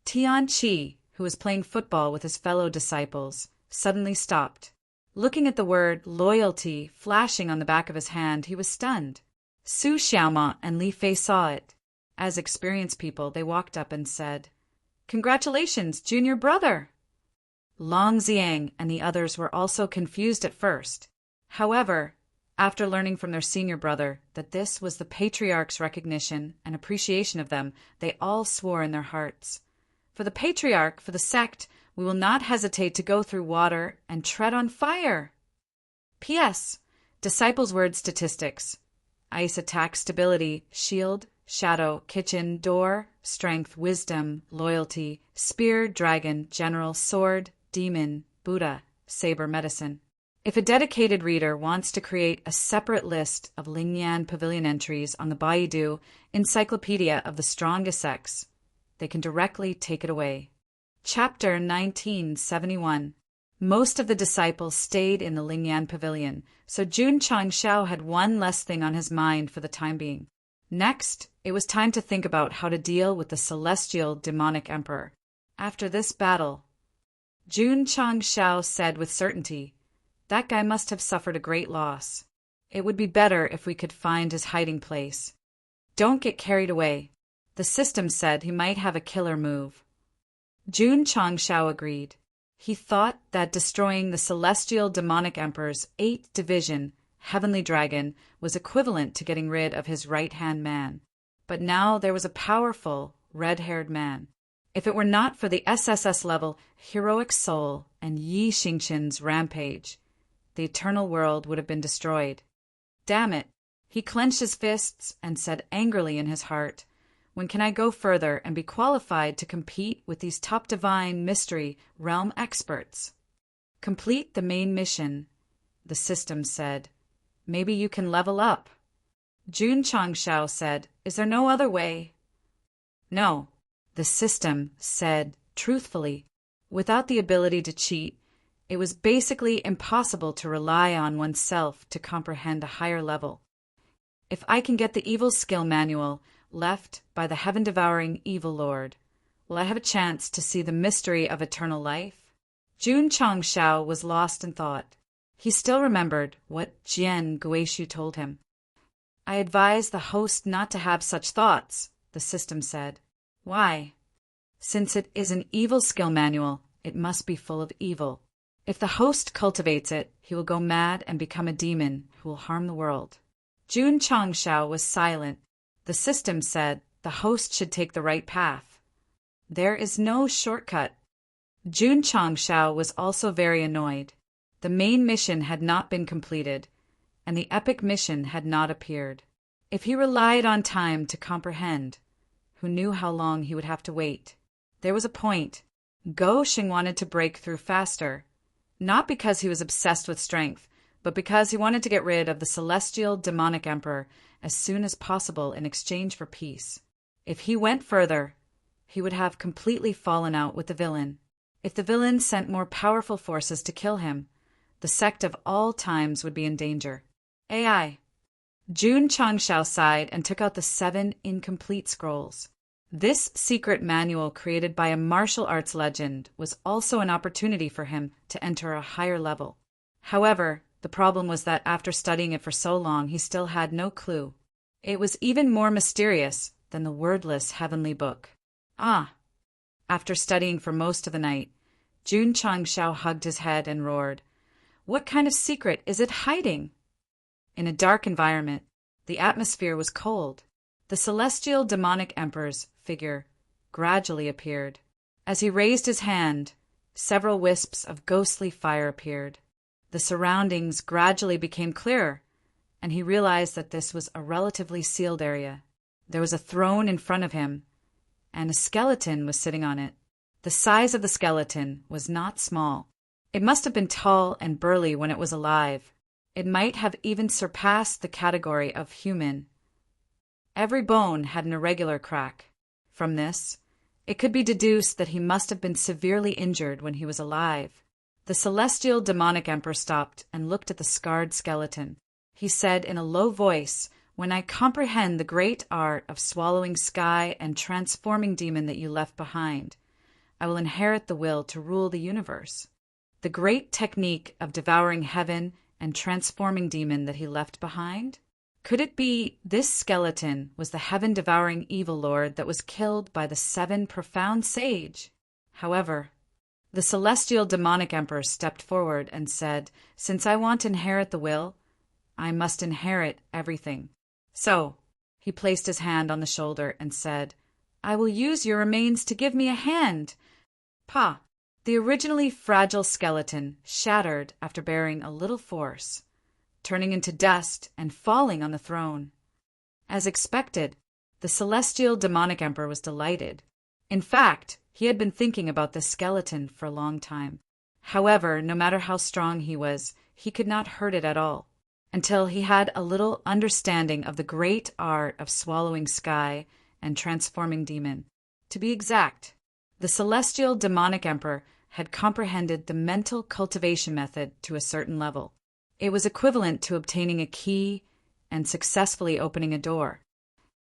Tian Qi, who was playing football with his fellow disciples, suddenly stopped. Looking at the word loyalty flashing on the back of his hand, he was stunned. Su Xiaoma and Li Fei saw it. As experienced people, they walked up and said, "Congratulations, junior brother!" Long Xiang and the others were also confused at first. However, after learning from their senior brother that this was the patriarch's recognition and appreciation of them, they all swore in their hearts, "For the patriarch, for the sect, we will not hesitate to go through water and tread on fire." P.S. Disciples' word statistics: ice attack, stability, shield, shadow, kitchen, door, strength, wisdom, loyalty, spear, dragon, general, sword, demon, Buddha, saber, medicine. If a dedicated reader wants to create a separate list of Lingyan Pavilion entries on the Baidu Encyclopedia of the Strongest Sects, they can directly take it away. Chapter 1971. Most of the disciples stayed in the Lingyan Pavilion, so Jun Changshao had one less thing on his mind for the time being. Next, it was time to think about how to deal with the celestial demonic emperor. After this battle, Jun Changshao said with certainty, "That guy must have suffered a great loss. It would be better if we could find his hiding place. Don't get carried away." The system said he might have a killer move. Jun Changshao agreed. He thought that destroying the celestial demonic emperor's 8th division, Heavenly Dragon, was equivalent to getting rid of his right-hand man. But now there was a powerful, red-haired man. If it were not for the SSS level Heroic Soul and Yi Xingqin's rampage, the eternal world would have been destroyed. Damn it! He clenched his fists and said angrily in his heart, "When can I go further and be qualified to compete with these top divine mystery realm experts?" Complete the main mission, the system said. Maybe you can level up. Jun Changshao said, "Is there no other way?" "No," the system said truthfully. Without the ability to cheat, it was basically impossible to rely on oneself to comprehend a higher level. If I can get the evil skill manual left by the heaven-devouring evil lord, will I have a chance to see the mystery of eternal life? Jun Changshao was lost in thought. He still remembered what Jian Guishu told him. "I advise the host not to have such thoughts," the system said. "Why?" "Since it is an evil skill manual, it must be full of evil. If the host cultivates it, he will go mad and become a demon who will harm the world." Jun Changshao was silent. The system said the host should take the right path. There is no shortcut. Jun Changshao was also very annoyed. The main mission had not been completed, and the epic mission had not appeared. If he relied on time to comprehend, who knew how long he would have to wait? There was a point. Go Xing wanted to break through faster, not because he was obsessed with strength, but because he wanted to get rid of the celestial demonic emperor as soon as possible in exchange for peace. If he went further, he would have completely fallen out with the villain. If the villain sent more powerful forces to kill him, the sect of all times would be in danger. AI. Jun Changshao sighed and took out the 7 incomplete scrolls. This secret manual created by a martial arts legend was also an opportunity for him to enter a higher level. However, the problem was that after studying it for so long, he still had no clue. It was even more mysterious than the wordless heavenly book. After studying for most of the night, Jun Changshao hugged his head and roared, "What kind of secret is it hiding?" In a dark environment, the atmosphere was cold. The celestial demonic emperor's figure gradually appeared. As he raised his hand, several wisps of ghostly fire appeared. The surroundings gradually became clearer, and he realized that this was a relatively sealed area. There was a throne in front of him, and a skeleton was sitting on it. The size of the skeleton was not small. It must have been tall and burly when it was alive. It might have even surpassed the category of human. Every bone had an irregular crack. From this, it could be deduced that he must have been severely injured when he was alive. The celestial demonic emperor stopped and looked at the scarred skeleton. He said in a low voice, "When I comprehend the great art of swallowing sky and transforming demon that you left behind, I will inherit the will to rule the universe." The great technique of devouring heaven and transforming demon that he left behind? Could it be this skeleton was the heaven-devouring evil lord that was killed by the 7 profound sage? However, the celestial demonic emperor stepped forward and said, "Since I want to inherit the will, I must inherit everything. So," he placed his hand on the shoulder and said, "I will use your remains to give me a hand." Pa! The originally fragile skeleton shattered after bearing a little force, turning into dust and falling on the throne. As expected, the celestial demonic emperor was delighted. In fact, he had been thinking about this skeleton for a long time. However, no matter how strong he was, he could not hurt it at all, until he had a little understanding of the great art of swallowing sky and transforming demon. To be exact, the celestial demonic emperor had comprehended the mental cultivation method to a certain level. It was equivalent to obtaining a key and successfully opening a door.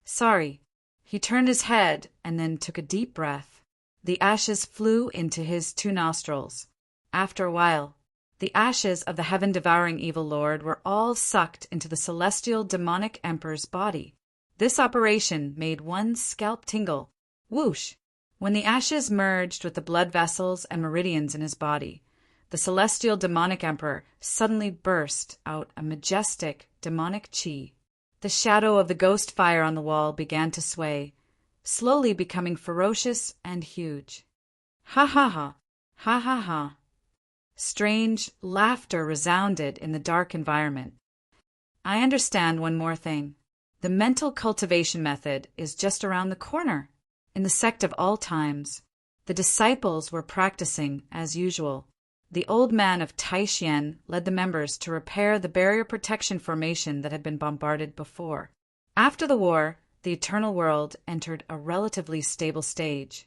Sorry. He turned his head and then took a deep breath. The ashes flew into his 2 nostrils. After a while, the ashes of the heaven-devouring evil lord were all sucked into the celestial demonic emperor's body. This operation made one's scalp tingle. Whoosh! When the ashes merged with the blood vessels and meridians in his body, the celestial demonic emperor suddenly burst out a majestic demonic chi. The shadow of the ghost fire on the wall began to sway, slowly becoming ferocious and huge. Ha ha ha! Ha ha ha! Strange laughter resounded in the dark environment. I understand one more thing. The mental cultivation method is just around the corner. In the sect of all times, the disciples were practicing as usual. The old man of Taixien led the members to repair the barrier protection formation that had been bombarded before. After the war, the eternal world entered a relatively stable stage.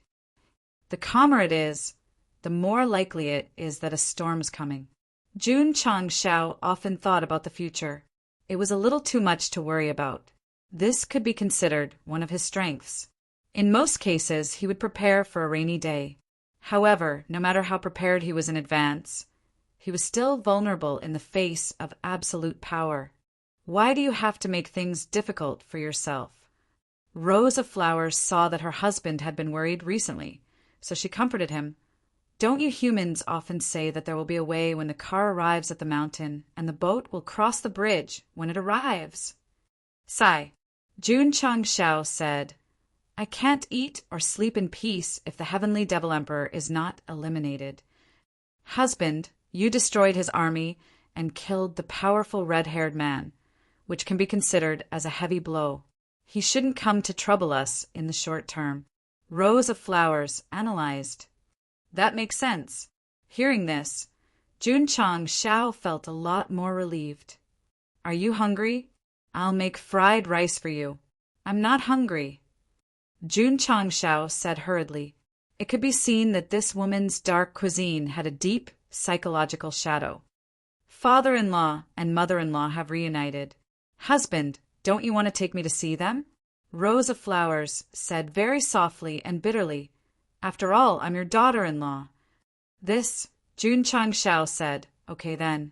The calmer it is, the more likely it is that a storm's coming. Jun Changshao often thought about the future. It was a little too much to worry about. This could be considered one of his strengths. In most cases, he would prepare for a rainy day. However, no matter how prepared he was in advance, he was still vulnerable in the face of absolute power. Why do you have to make things difficult for yourself? Rose of Flowers saw that her husband had been worried recently, so she comforted him. Don't you humans often say that there will be a way when the car arrives at the mountain and the boat will cross the bridge when it arrives? Sigh. Jun Changshao said, I can't eat or sleep in peace if the heavenly devil emperor is not eliminated. Husband, you destroyed his army and killed the powerful red-haired man, which can be considered as a heavy blow. He shouldn't come to trouble us in the short term. Rose of Flowers analyzed. That makes sense. Hearing this, Jun Changshao felt a lot more relieved. Are you hungry? I'll make fried rice for you. I'm not hungry. Jun Changshao said hurriedly. It could be seen that this woman's dark cuisine had a deep psychological shadow. Father-in-law and mother-in-law have reunited. Husband, don't you want to take me to see them? Rose of Flowers said very softly and bitterly. After all, I'm your daughter-in-law. This, Jun Changshao said, okay then.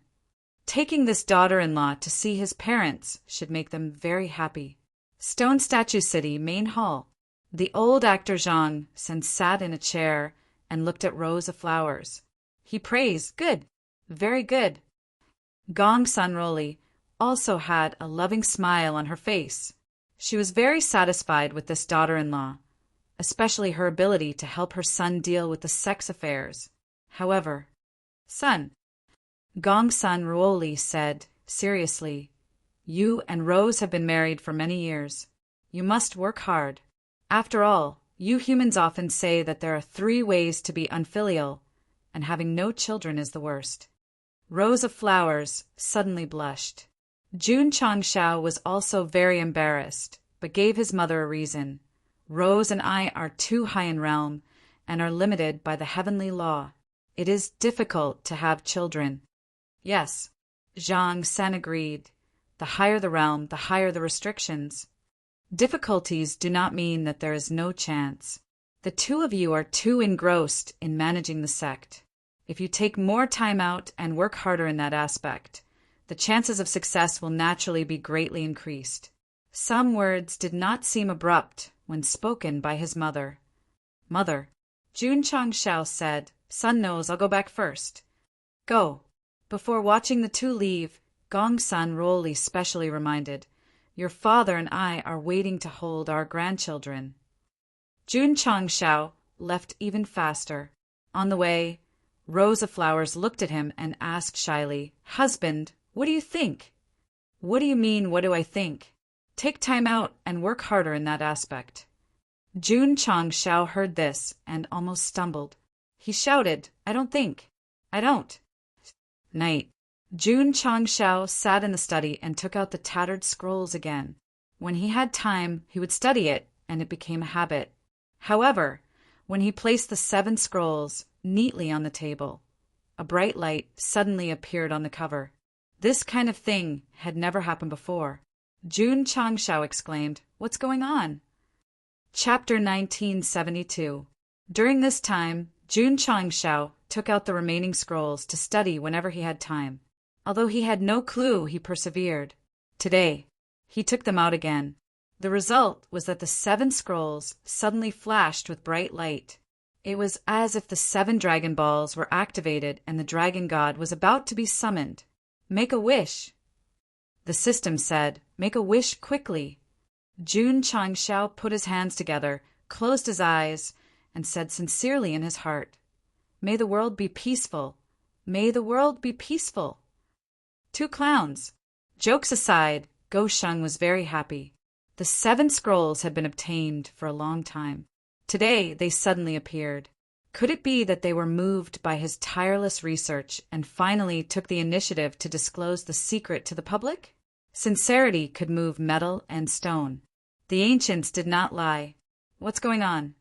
Taking this daughter-in-law to see his parents should make them very happy. Stone Statue City, main hall. The old actor Zhang Sen sat in a chair and looked at Rose of Flowers. He praised, good, very good. Gong Sanroli also had a loving smile on her face. She was very satisfied with this daughter-in-law, especially her ability to help her son deal with the sex affairs. However, son, Gong Sanroli said seriously, you and Rose have been married for many years. You must work hard. After all, you humans often say that there are 3 ways to be unfilial, and having no children is the worst. Rose of Flowers suddenly blushed. Jun Changshao was also very embarrassed, but gave his mother a reason. Rose and I are too high in realm and are limited by the heavenly law. It is difficult to have children. Yes, Zhang Sen agreed. The higher the realm, the higher the restrictions. Difficulties do not mean that there is no chance. The 2 of you are too engrossed in managing the sect. If you take more time out and work harder in that aspect, the chances of success will naturally be greatly increased. Some words did not seem abrupt when spoken by his mother. Mother, Jun Changshao said, son knows I'll go back first. Go. Before watching the 2 leave, Gong Sanroli specially reminded, your father and I are waiting to hold our grandchildren. Jun Changshao left even faster. On the way, Rose of Flowers looked at him and asked shyly, husband, what do you think? What do you mean, what do I think? Take time out and work harder in that aspect. Jun Changshao heard this and almost stumbled. He shouted, I don't think. I don't. Night. Jun Changshao sat in the study and took out the tattered scrolls again. When he had time, he would study it, and it became a habit. However, when he placed the 7 scrolls neatly on the table, a bright light suddenly appeared on the cover. This kind of thing had never happened before. Jun Changshao exclaimed, what's going on? Chapter 1972. During this time, Jun Changshao took out the remaining scrolls to study whenever he had time. Although he had no clue, he persevered. Today, he took them out again. The result was that the 7 scrolls suddenly flashed with bright light. It was as if the 7 Dragon Balls were activated and the Dragon God was about to be summoned. Make a wish. The system said, make a wish quickly. Jun Changshao put his hands together, closed his eyes, and said sincerely in his heart, may the world be peaceful. May the world be peaceful. 2 clowns. Jokes aside, Go Sheng was very happy. The 7 scrolls had been obtained for a long time. Today they suddenly appeared. Could it be that they were moved by his tireless research and finally took the initiative to disclose the secret to the public? Sincerity could move metal and stone. The ancients did not lie. What's going on?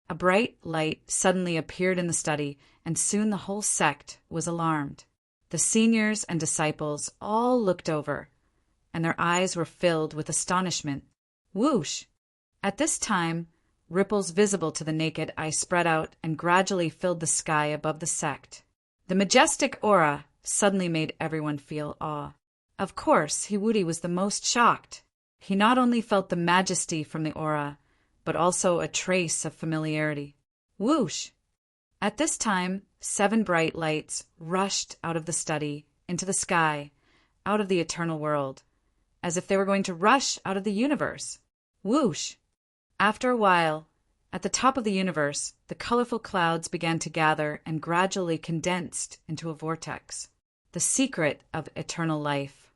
A bright light suddenly appeared in the study, and soon the whole sect was alarmed. The seniors and disciples all looked over, and their eyes were filled with astonishment. Whoosh! At this time, ripples visible to the naked eye spread out and gradually filled the sky above the sect. The majestic aura suddenly made everyone feel awe. Of course, Hiwudi was the most shocked. He not only felt the majesty from the aura, but also a trace of familiarity. Whoosh! At this time, 7 bright lights rushed out of the study, into the sky, out of the eternal world, as if they were going to rush out of the universe. Whoosh! After a while, at the top of the universe, the colorful clouds began to gather and gradually condensed into a vortex. The secret of eternal life.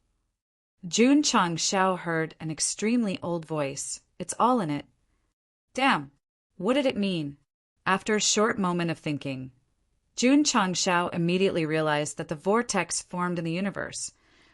Jun Chang Shao heard an extremely old voice. It's all in it. Damn! What did it mean? After a short moment of thinking, Jun Chang Shao immediately realized that the vortex formed in the universe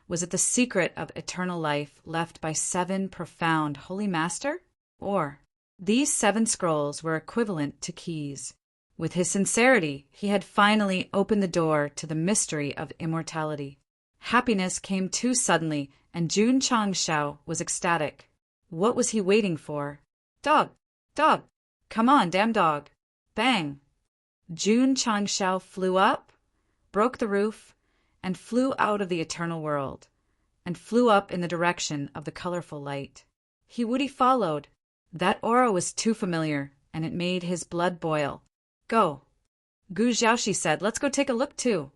was it the secret of eternal life left by 7 profound holy master? Or these 7 scrolls were equivalent to keys. With his sincerity, he had finally opened the door to the mystery of immortality. Happiness came too suddenly, and Jun Chang Shao was ecstatic. What was he waiting for? Dog! Dog! Come on, damn dog! Bang! Jun Chang Shao flew up, broke the roof, and flew out of the eternal world, and flew up in the direction of the colorful light. Hiwudi followed. That aura was too familiar, and it made his blood boil. Go! Gu Xiaoxi said, let's go take a look too.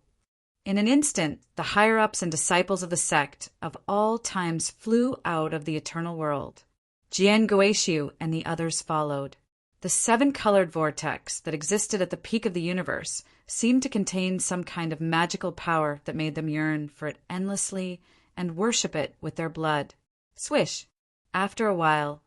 In an instant, the higher-ups and disciples of the sect of all times flew out of the eternal world. Jian Guoxiu and the others followed. The 7-colored vortex that existed at the peak of the universe seemed to contain some kind of magical power that made them yearn for it endlessly and worship it with their blood. Swish! After a while,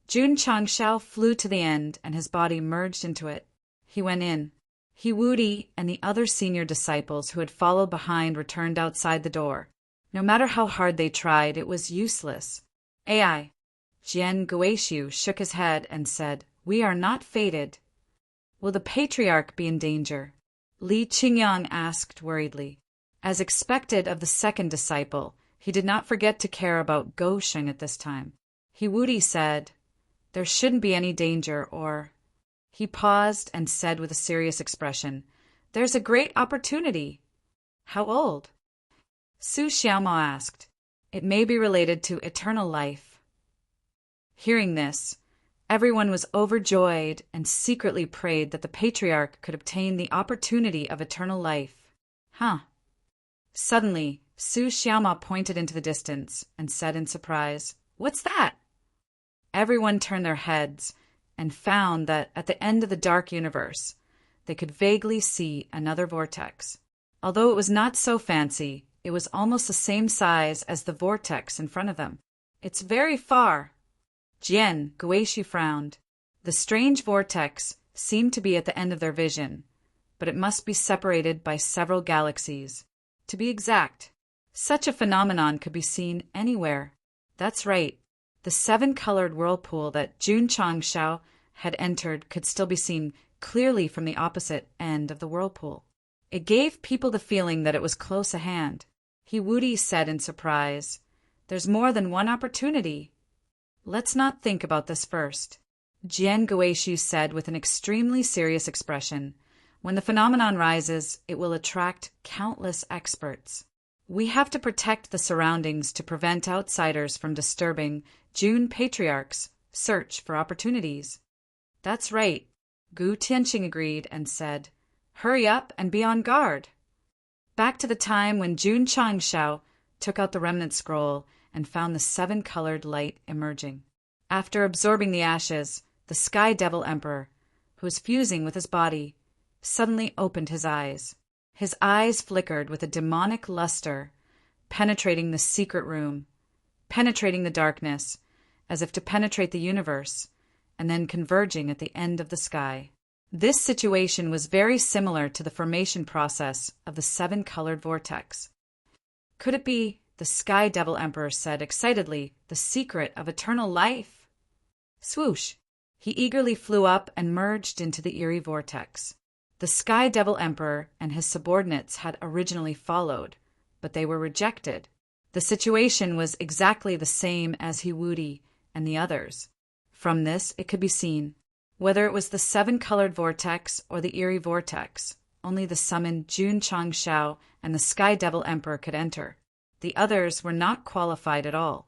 Jun Chang Shao flew to the end, and his body merged into it. He went in. Hiwudi and the other senior disciples who had followed behind returned outside the door. No matter how hard they tried, it was useless. AI. Jian Guoxiu shook his head and said, we are not fated. Will the patriarch be in danger? Li Qingyang asked worriedly. As expected of the second disciple, he did not forget to care about Gosheng at this time. Hiwudi said, there shouldn't be any danger, or... He paused and said with a serious expression, there's a great opportunity. How old? Su Xiaomao asked. It may be related to eternal life. Hearing this, everyone was overjoyed and secretly prayed that the patriarch could obtain the opportunity of eternal life. Huh. Suddenly, Su Xiaomao pointed into the distance and said in surprise, what's that? Everyone turned their heads and found that at the end of the dark universe, they could vaguely see another vortex. Although it was not so fancy, it was almost the same size as the vortex in front of them. It's very far. Jian Guoxiu frowned. The strange vortex seemed to be at the end of their vision, but it must be separated by several galaxies. To be exact, such a phenomenon could be seen anywhere. That's right. The 7-colored whirlpool that Jun Chang Shao had entered could still be seen clearly from the opposite end of the whirlpool. It gave people the feeling that it was close at hand. Hiwudi said in surprise, there's more than one opportunity. Let's not think about this first. Jian Guoxiu said with an extremely serious expression, when the phenomenon rises, it will attract countless experts. We have to protect the surroundings to prevent outsiders from disturbing Jun Patriarch's search for opportunities. That's right, Gu Tianqing agreed and said, hurry up and be on guard. Back to the time when Jun Chang Shao took out the remnant scroll and found the 7-colored light emerging. After absorbing the ashes, the Sky Devil Emperor, who was fusing with his body, suddenly opened his eyes. His eyes flickered with a demonic luster, penetrating the secret room, penetrating the darkness, as if to penetrate the universe, and then converging at the end of the sky. This situation was very similar to the formation process of the 7-colored vortex. Could it be the Sky Devil Emperor said excitedly, "the secret of eternal life." Swoosh! He eagerly flew up and merged into the eerie vortex. The Sky Devil Emperor and his subordinates had originally followed, but they were rejected. The situation was exactly the same as Hiwudi and the others. From this, it could be seen. Whether it was the seven-colored vortex or the eerie vortex, only the summoned Jun Changshao and the Sky Devil Emperor could enter. The others were not qualified at all.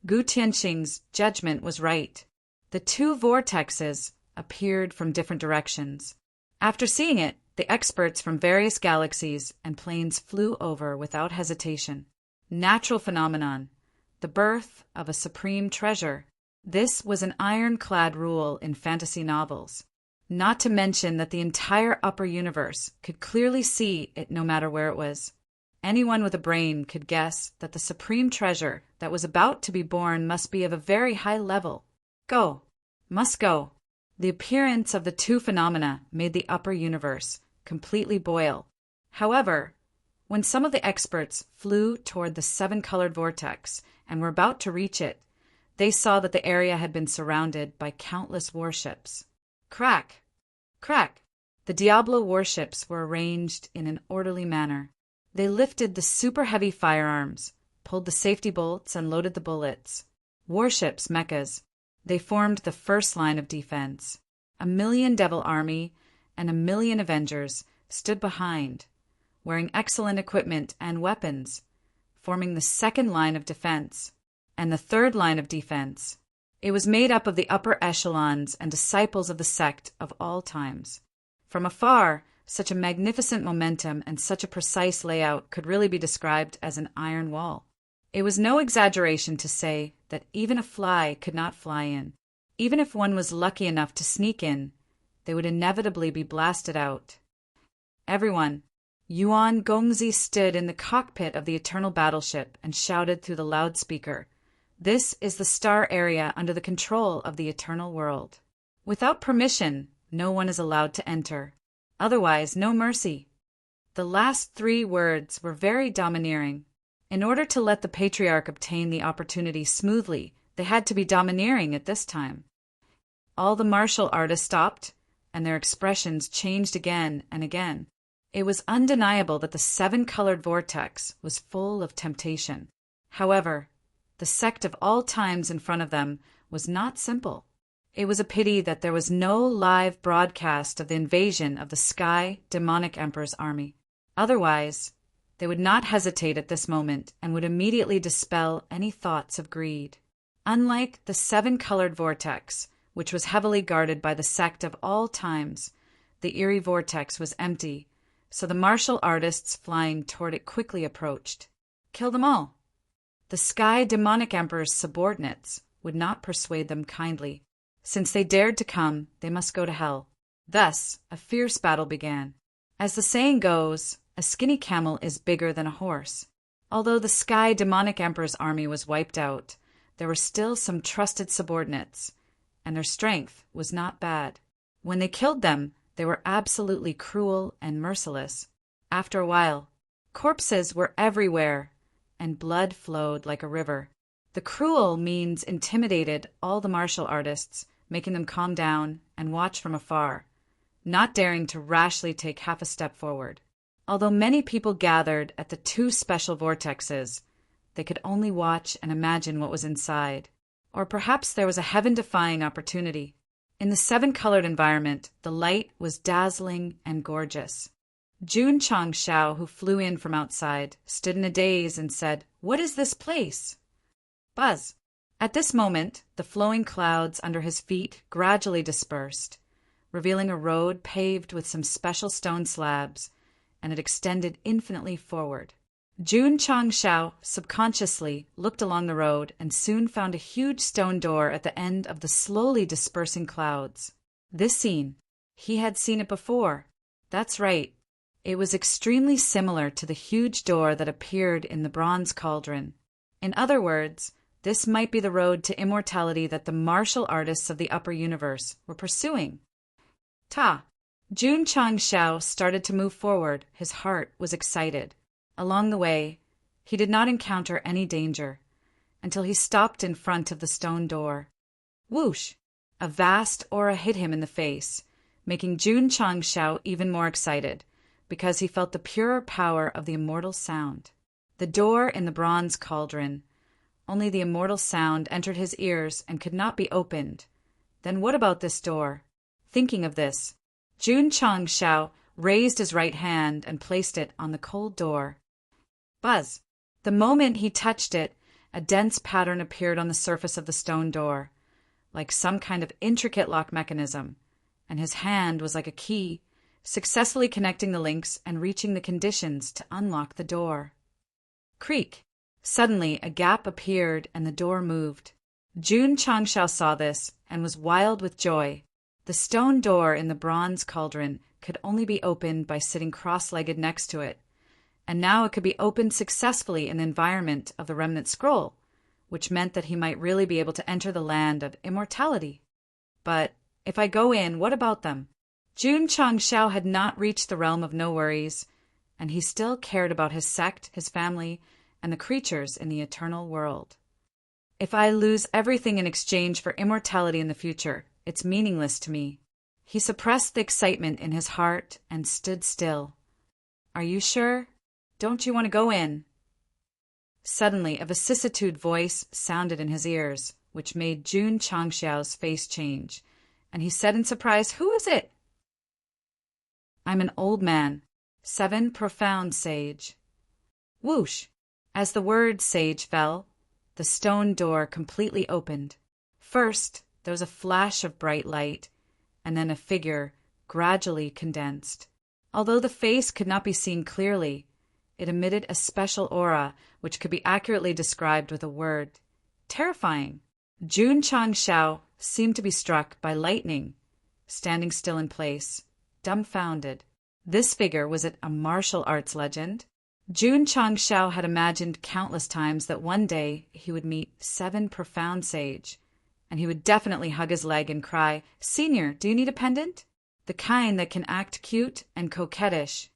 Gu Tianxing's judgment was right. The two vortexes appeared from different directions. After seeing it, the experts from various galaxies and planes flew over without hesitation. Natural phenomenon. The birth of a supreme treasure. This was an ironclad rule in fantasy novels. Not to mention that the entire upper universe could clearly see it no matter where it was. Anyone with a brain could guess that the supreme treasure that was about to be born must be of a very high level. Go. Must go. The appearance of the two phenomena made the upper universe completely boil. However, when some of the experts flew toward the seven-colored vortex and were about to reach it, they saw that the area had been surrounded by countless warships. Crack! Crack! The Diablo warships were arranged in an orderly manner. They lifted the super-heavy firearms, pulled the safety bolts, and loaded the bullets. Warships, mechas. They formed the first line of defense. 1,000,000 Devil Army and 1,000,000 Avengers stood behind, wearing excellent equipment and weapons, forming the second line of defense. And the third line of defense. It was made up of the upper echelons and disciples of the sect of all times. From afar, such a magnificent momentum and such a precise layout could really be described as an iron wall. It was no exaggeration to say that even a fly could not fly in. Even if one was lucky enough to sneak in, they would inevitably be blasted out. Everyone. Yuan Gongzi stood in the cockpit of the Eternal Battleship and shouted through the loudspeaker, "This is the star area under the control of the Eternal World. Without permission, no one is allowed to enter. Otherwise, no mercy." The last three words were very domineering. In order to let the Patriarch obtain the opportunity smoothly, they had to be domineering at this time. All the martial artists stopped, and their expressions changed again and again. It was undeniable that the seven-colored vortex was full of temptation. However, the sect of all times in front of them was not simple. It was a pity that there was no live broadcast of the invasion of the Sky Demonic Emperor's army. Otherwise, they would not hesitate at this moment and would immediately dispel any thoughts of greed. Unlike the seven-colored vortex, which was heavily guarded by the sect of all times, the eerie vortex was empty, so the martial artists flying toward it quickly approached. Kill them all. The Sky Demonic Emperor's subordinates would not persuade them kindly. Since they dared to come, they must go to hell. Thus, a fierce battle began. As the saying goes, a skinny camel is bigger than a horse. Although the Sky Demonic Emperor's army was wiped out, there were still some trusted subordinates, and their strength was not bad. When they killed them, they were absolutely cruel and merciless. After a while, corpses were everywhere, and blood flowed like a river. The cruel means intimidated all the martial artists, making them calm down and watch from afar, not daring to rashly take half a step forward. Although many people gathered at the two special vortexes, they could only watch and imagine what was inside. Or perhaps there was a heaven-defying opportunity. In the seven-colored environment, the light was dazzling and gorgeous. Jun Changshao, who flew in from outside, stood in a daze and said, "What is this place?" Buzz. At this moment, the flowing clouds under his feet gradually dispersed, revealing a road paved with some special stone slabs, and it extended infinitely forward. Jun Changshao subconsciously looked along the road and soon found a huge stone door at the end of the slowly dispersing clouds. This scene, he had seen it before. That's right. It was extremely similar to the huge door that appeared in the bronze cauldron. In other words, this might be the road to immortality that the martial artists of the upper universe were pursuing. Jun Changshao started to move forward. His heart was excited. Along the way, He did not encounter any danger until he stopped in front of the stone door. Whoosh! A vast aura hit him in the face, making Jun Changshao even more excited, because he felt the pure power of the immortal sound. The door in the bronze cauldron. Only the immortal sound entered his ears and could not be opened. Then what about this door? Thinking of this, Jun Changshao raised his right hand and placed it on the cold door. Buzz! The moment he touched it, a dense pattern appeared on the surface of the stone door, like some kind of intricate lock mechanism, and his hand was like a key, successfully connecting the links and reaching the conditions to unlock the door. Creak! Suddenly, a gap appeared and the door moved. Jun Changshao saw this and was wild with joy. The stone door in the bronze cauldron could only be opened by sitting cross-legged next to it, and now it could be opened successfully in the environment of the remnant scroll, which meant that he might really be able to enter the land of immortality. But if I go in, what about them? Jun Changshao had not reached the realm of no worries, and he still cared about his sect, his family, and the creatures in the eternal world. If I lose everything in exchange for immortality in the future, it's meaningless to me. He suppressed the excitement in his heart and stood still. Are you sure? Don't you want to go in? Suddenly, a vicissitude voice sounded in his ears, which made Jun Changshao's face change, and he said in surprise, "Who is it?" "I'm an old man, 7 profound sage." Whoosh! As the word sage fell, the stone door completely opened. First, there was a flash of bright light, and then a figure gradually condensed. Although the face could not be seen clearly, it emitted a special aura which could be accurately described with a word: terrifying. Jun Changshao seemed to be struck by lightning, standing still in place, dumbfounded. This figure, was it a martial arts legend? Jun Changshao had imagined countless times that one day he would meet 7 profound sage, and he would definitely hug his leg and cry, "Senior, do you need a pendant?" The kind that can act cute and coquettish.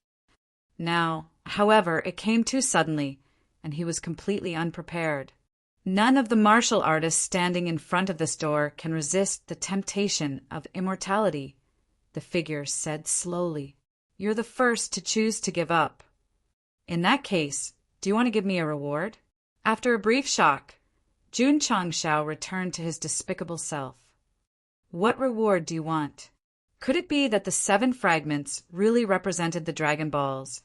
Now, however, it came too suddenly, and he was completely unprepared. None of the martial artists standing in front of this door can resist the temptation of immortality, the figure said slowly. You're the first to choose to give up. In that case, do you want to give me a reward? After a brief shock, Jun Changshao returned to his despicable self. What reward do you want? Could it be that the 7 fragments really represented the Dragon Balls,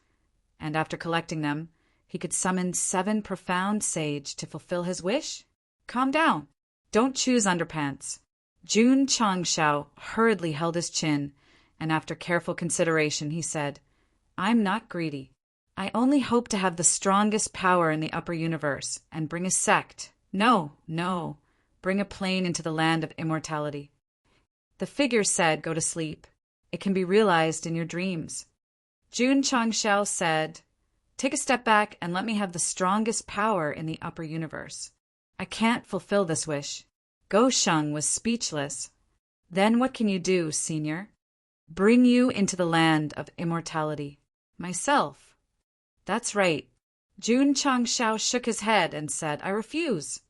and after collecting them, he could summon 7 profound sage to fulfill his wish? Calm down. Don't choose underpants. Jun Changshao hurriedly held his chin, and after careful consideration he said, I'm not greedy. I only hope to have the strongest power in the upper universe and bring a sect. No, bring a plane into the land of immortality. The figure said, go to sleep. It can be realized in your dreams. Jun Changshao said, take a step back and let me have the strongest power in the upper universe. I can't fulfill this wish. Go Sheng was speechless. Then what can you do, senior? Bring you into the land of immortality. Myself. That's right. Jun Changshao shook his head and said, I refuse.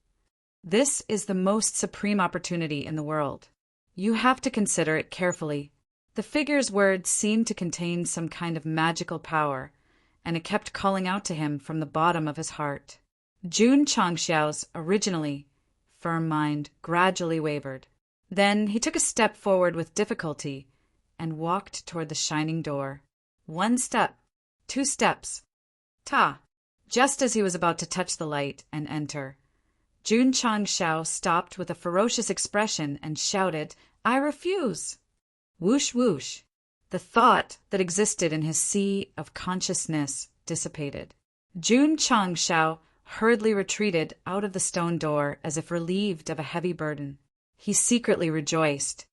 This is the most supreme opportunity in the world. You have to consider it carefully. The figure's words seemed to contain some kind of magical power, and it kept calling out to him from the bottom of his heart. Jun Changshao's originally firm mind gradually wavered. Then he took a step forward with difficulty and walked toward the shining door. 1 step, 2 steps. Ta! Just as he was about to touch the light and enter, Jun Changshao stopped with a ferocious expression and shouted, I refuse! Whoosh whoosh! The thought that existed in his sea of consciousness dissipated. Jun Changshao hurriedly retreated out of the stone door as if relieved of a heavy burden. He secretly rejoiced.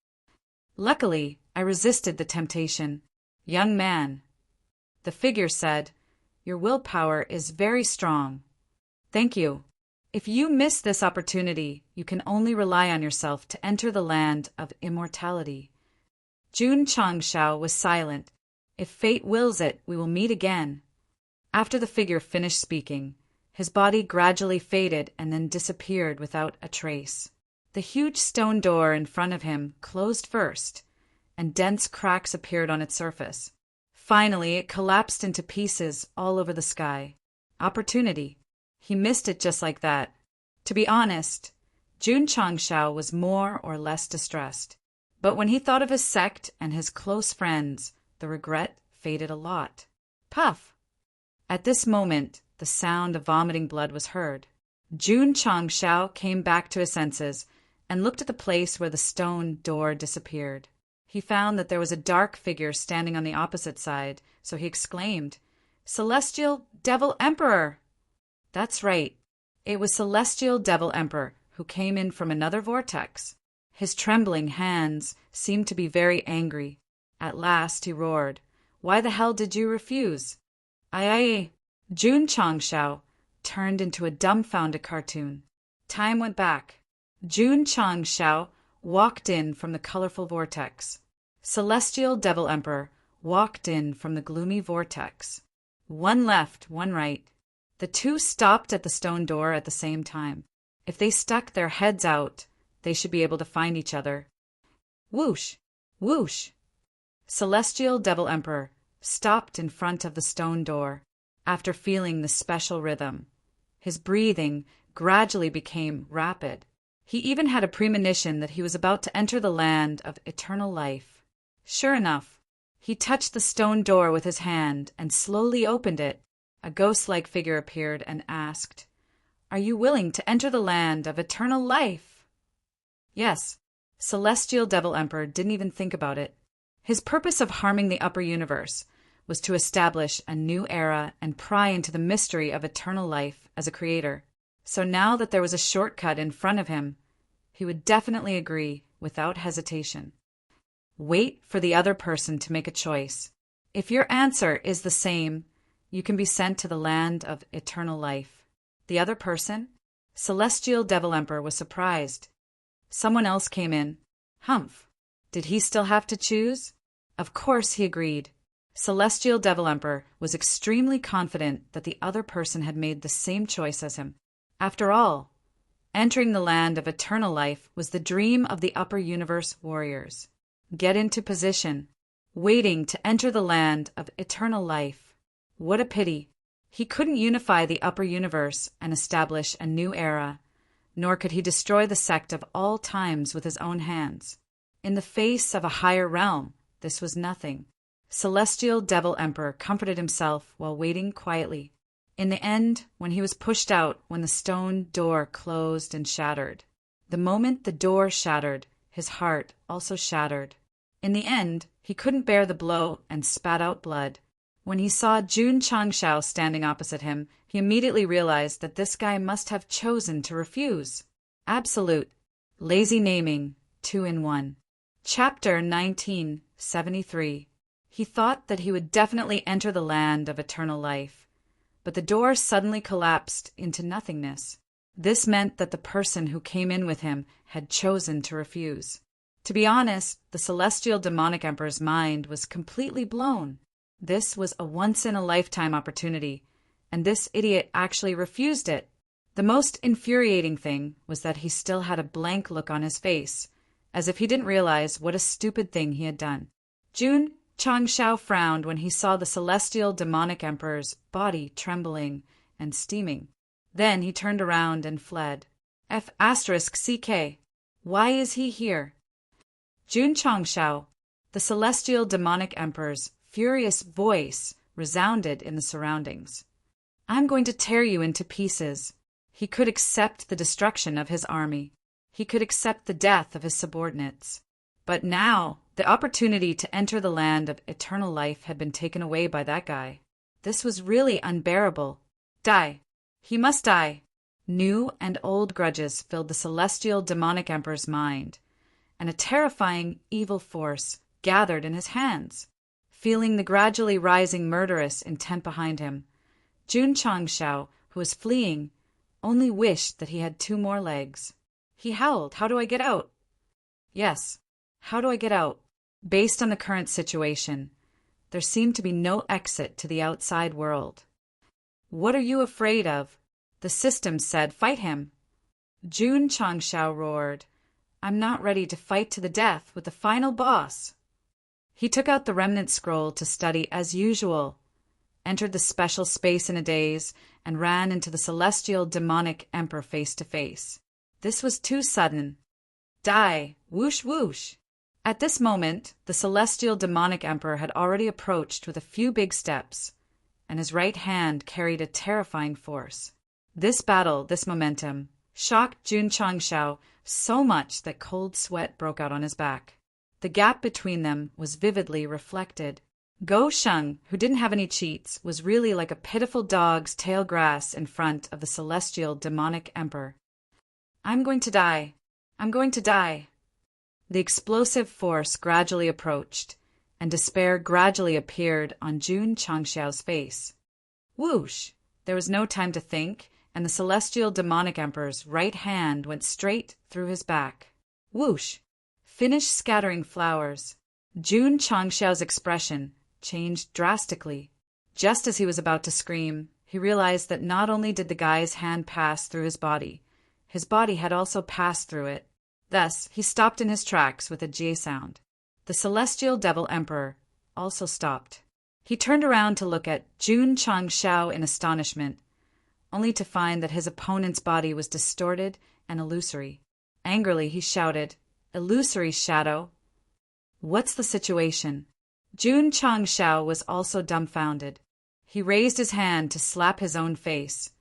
Luckily, I resisted the temptation. Young man, the figure said, your willpower is very strong. Thank you. If you miss this opportunity, you can only rely on yourself to enter the land of immortality. Jun Changshao was silent. If fate wills it, we will meet again. After the figure finished speaking, His body gradually faded and then disappeared without a trace. The huge stone door in front of him closed first, and dense cracks appeared on its surface. Finally, it collapsed into pieces all over the sky. Opportunity. He missed it just like that. To be honest, Jun Changshao was more or less distressed. But when he thought of his sect and his close friends, the regret faded a lot. Puff! At this moment, the sound of vomiting blood was heard. Jun Changshao came back to his senses and looked at the place where the stone door disappeared. He found that there was a dark figure standing on the opposite side, so he exclaimed, "Celestial Devil Emperor!" That's right. It was Celestial Devil Emperor, who came in from another vortex. His trembling hands seemed to be very angry. At last he roared, "Why the hell did you refuse?" Aye. Jun Changshao turned into a dumbfounded cartoon. Time went back. Jun Changshao walked in from the colorful vortex. Celestial Devil Emperor walked in from the gloomy vortex. One left, one right. The two stopped at the stone door at the same time. If they stuck their heads out, they should be able to find each other. Whoosh! Whoosh! Celestial Devil Emperor stopped in front of the stone door after feeling the special rhythm. His breathing gradually became rapid. He even had a premonition that he was about to enter the land of eternal life. Sure enough, he touched the stone door with his hand and slowly opened it. A ghost-like figure appeared and asked, "Are you willing to enter the land of eternal life?" Yes, Celestial Devil Emperor didn't even think about it. His purpose of harming the upper universe was to establish a new era and pry into the mystery of eternal life as a creator. So now that there was a shortcut in front of him, he would definitely agree without hesitation. Wait for the other person to make a choice. If your answer is the same, you can be sent to the land of eternal life. The other person? Celestial Devil Emperor was surprised. Someone else came in. Humph. Did he still have to choose? Of course he agreed. Celestial Devil Emperor was extremely confident that the other person had made the same choice as him. After all, entering the land of eternal life was the dream of the upper universe warriors. Get into position, waiting to enter the land of eternal life. What a pity. He couldn't unify the upper universe and establish a new era, nor could he destroy the sect of all times with his own hands. In the face of a higher realm, this was nothing. Celestial Devil Emperor comforted himself while waiting quietly. In the end, when he was pushed out, when the stone door closed and shattered. The moment the door shattered, his heart also shattered. In the end, he couldn't bear the blow and spat out blood. When he saw Jun Changshao standing opposite him, he immediately realized that this guy must have chosen to refuse. Absolute. Lazy naming, 2 in 1. Chapter 1973. He thought that he would definitely enter the land of eternal life, but the door suddenly collapsed into nothingness. This meant that the person who came in with him had chosen to refuse. To be honest, the Celestial Demonic Emperor's mind was completely blown. This was a once-in-a-lifetime opportunity, and this idiot actually refused it. The most infuriating thing was that he still had a blank look on his face, as if he didn't realize what a stupid thing he had done. Jun Changshao frowned when he saw the Celestial Demonic Emperor's body trembling and steaming. Then he turned around and fled. F***CK. Why is he here? Jun Changshao, the Celestial Demonic Emperor's furious voice resounded in the surroundings. "I'm going to tear you into pieces." He could accept the destruction of his army. He could accept the death of his subordinates. But now, the opportunity to enter the land of eternal life had been taken away by that guy. This was really unbearable. Die. He must die. New and old grudges filled the Celestial Demonic Emperor's mind, and a terrifying evil force gathered in his hands. Feeling the gradually rising murderous intent behind him, Jun Changshao, who was fleeing, only wished that he had 2 more legs. He howled, "How do I get out?" Yes, how do I get out? Based on the current situation, there seemed to be no exit to the outside world. What are you afraid of? The system said, "Fight him." Jun Changshao roared, "I'm not ready to fight to the death with the final boss." He took out the remnant scroll to study as usual, entered the special space in a daze, and ran into the celestial demonic emperor face to face. This was too sudden. Die! Whoosh whoosh! At this moment, the celestial demonic emperor had already approached with a few big steps, and his right hand carried a terrifying force. This battle, this momentum, shocked Jun Changshao so much that cold sweat broke out on his back. The gap between them was vividly reflected. Go Sheng, who didn't have any cheats, was really like a pitiful dog's tail grass in front of the celestial demonic emperor. "I'm going to die. I'm going to die." The explosive force gradually approached, and despair gradually appeared on Jun Changshao's face. Whoosh! There was no time to think, and the celestial demonic emperor's right hand went straight through his back. Whoosh! Finished scattering flowers. Jun Changshao's expression changed drastically. Just as he was about to scream, he realized that not only did the guy's hand pass through his body had also passed through it. Thus, he stopped in his tracks with a J sound. The celestial devil emperor also stopped. He turned around to look at Jun Changshao in astonishment, only to find that his opponent's body was distorted and illusory. Angrily, he shouted, "Illusory shadow! What's the situation?" Jun Changshao was also dumbfounded. He raised his hand to slap his own face,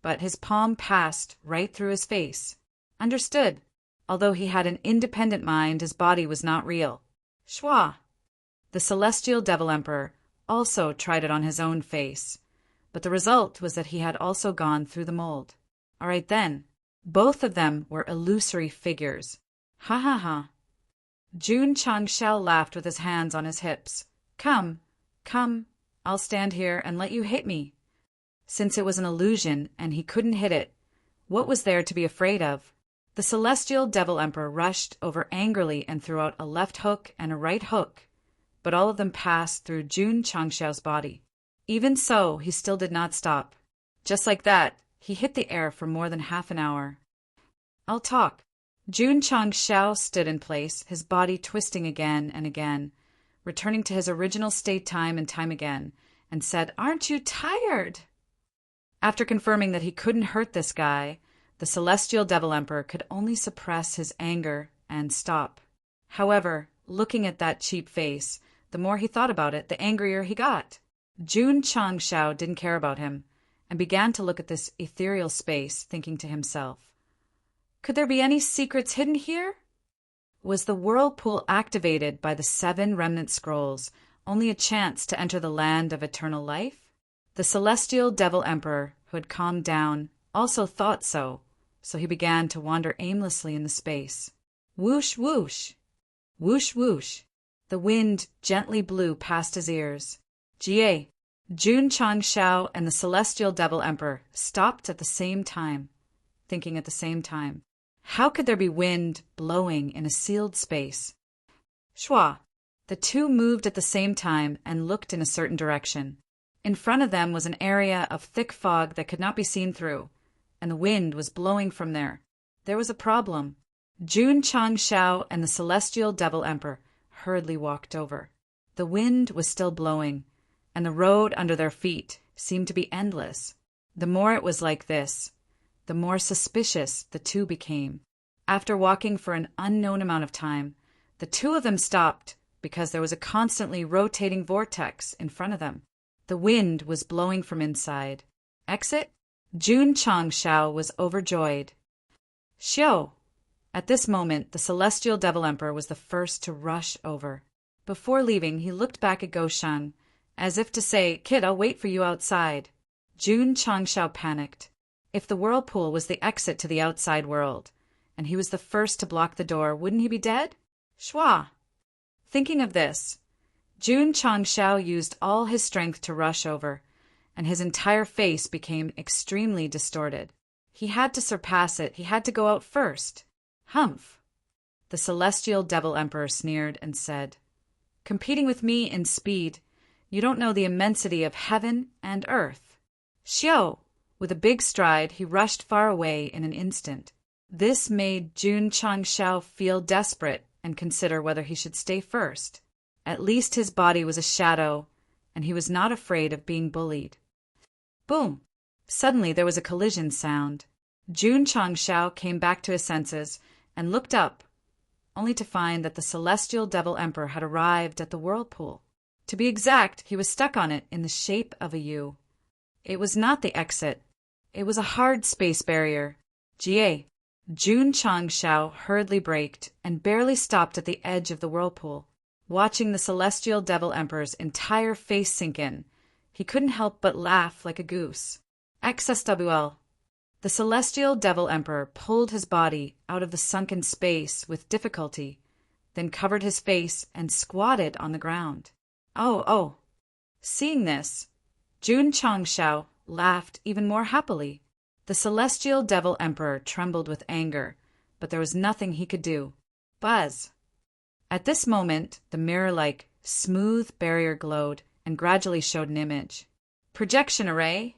but his palm passed right through his face. Understood. Although he had an independent mind, his body was not real. Shwa! The celestial devil emperor also tried it on his own face, but the result was that he had also gone through the mold. All right then. Both of them were illusory figures. Ha ha ha. Jun Changshao laughed with his hands on his hips. Come, I'll stand here and let you hit me. Since it was an illusion and he couldn't hit it, what was there to be afraid of? The celestial devil emperor rushed over angrily and threw out a left hook and a right hook, but all of them passed through Jun Changshao's body. Even so, he still did not stop. Just like that, he hit the air for more than half an hour. I'll talk. Jun Changshao stood in place, his body twisting again and again, returning to his original state time and time again, and said, "Aren't you tired?" After confirming that he couldn't hurt this guy, the celestial devil emperor could only suppress his anger and stop. However, looking at that cheap face, the more he thought about it, the angrier he got. Jun Changshao didn't care about him, and began to look at this ethereal space, thinking to himself, could there be any secrets hidden here? Was the whirlpool activated by the 7 remnant scrolls only a chance to enter the land of eternal life? The celestial devil emperor, who had calmed down, also thought so he began to wander aimlessly in the space. Whoosh whoosh! Whoosh whoosh! The wind gently blew past his ears. Jie, Jun Changshao and the celestial devil emperor stopped at the same time, thinking at the same time. How could there be wind blowing in a sealed space? Shwa! The two moved at the same time and looked in a certain direction. In front of them was an area of thick fog that could not be seen through, and the wind was blowing from there. There was a problem. Jun Changshao and the celestial devil emperor hurriedly walked over. The wind was still blowing, and the road under their feet seemed to be endless. The more it was like this, the more suspicious the two became. After walking for an unknown amount of time, the two of them stopped because there was a constantly rotating vortex in front of them. The wind was blowing from inside. Exit? Jun Changshao was overjoyed. Xiao! At this moment, the celestial devil emperor was the first to rush over. Before leaving, he looked back at Gosheng, as if to say, "Kid, I'll wait for you outside." Jun Changshao panicked. If the whirlpool was the exit to the outside world, and he was the first to block the door, wouldn't he be dead? Shwa! Thinking of this, Jun Changshao used all his strength to rush over, and his entire face became extremely distorted. He had to surpass it. He had to go out first. Humph! The celestial devil emperor sneered and said, "Competing with me in speed, you don't know the immensity of heaven and earth." Xiao! With a big stride, he rushed far away in an instant. This made Jun Changshao feel desperate and consider whether he should stay first. At least his body was a shadow, and he was not afraid of being bullied. Boom! Suddenly there was a collision sound. Jun Changshao came back to his senses and looked up, only to find that the celestial devil emperor had arrived at the whirlpool. To be exact, he was stuck on it in the shape of a U. It was not the exit. It was a hard space barrier. Jie. Jun Changshao hurriedly braked and barely stopped at the edge of the whirlpool. Watching the celestial devil emperor's entire face sink in, he couldn't help but laugh like a goose. XSWL. The celestial devil emperor pulled his body out of the sunken space with difficulty, then covered his face and squatted on the ground. Oh. Seeing this, Jun Changshao laughed even more happily. The celestial devil emperor trembled with anger, but there was nothing he could do. Buzz! At this moment, the mirror-like, smooth barrier glowed and gradually showed an image. Projection array?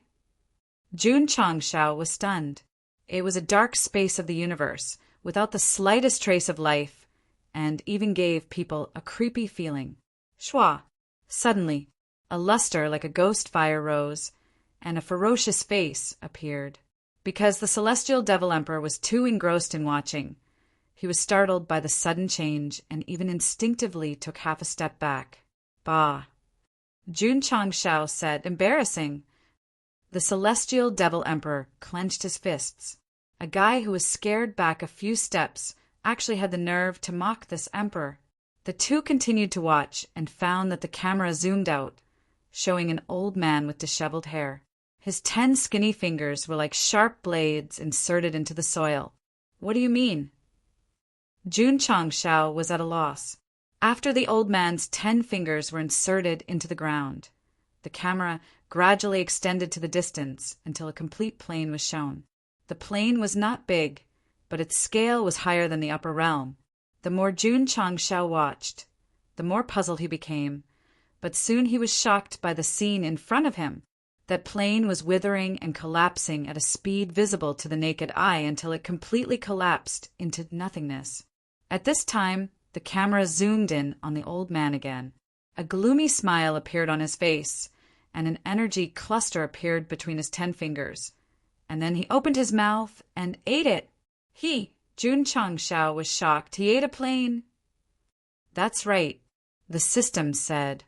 Jun Changshao was stunned. It was a dark space of the universe, without the slightest trace of life, and even gave people a creepy feeling. Shwa! Suddenly, a luster like a ghost fire rose, and a ferocious face appeared. Because the celestial devil emperor was too engrossed in watching, he was startled by the sudden change and even instinctively took half a step back. Bah! Jun Changshao said, embarrassing. The celestial devil emperor clenched his fists. A guy who was scared back a few steps actually had the nerve to mock this emperor. The two continued to watch and found that the camera zoomed out, showing an old man with disheveled hair. His 10 skinny fingers were like sharp blades inserted into the soil. What do you mean? Jun Changshao was at a loss. After the old man's 10 fingers were inserted into the ground, the camera gradually extended to the distance until a complete plane was shown. The plane was not big, but its scale was higher than the upper realm. The more Jun Changshao watched, the more puzzled he became, but soon he was shocked by the scene in front of him. That plane was withering and collapsing at a speed visible to the naked eye until it completely collapsed into nothingness. At this time, the camera zoomed in on the old man again. A gloomy smile appeared on his face, and an energy cluster appeared between his 10 fingers. And then he opened his mouth and ate it. Jun Changshao was shocked. He ate a plane. That's right, the system said.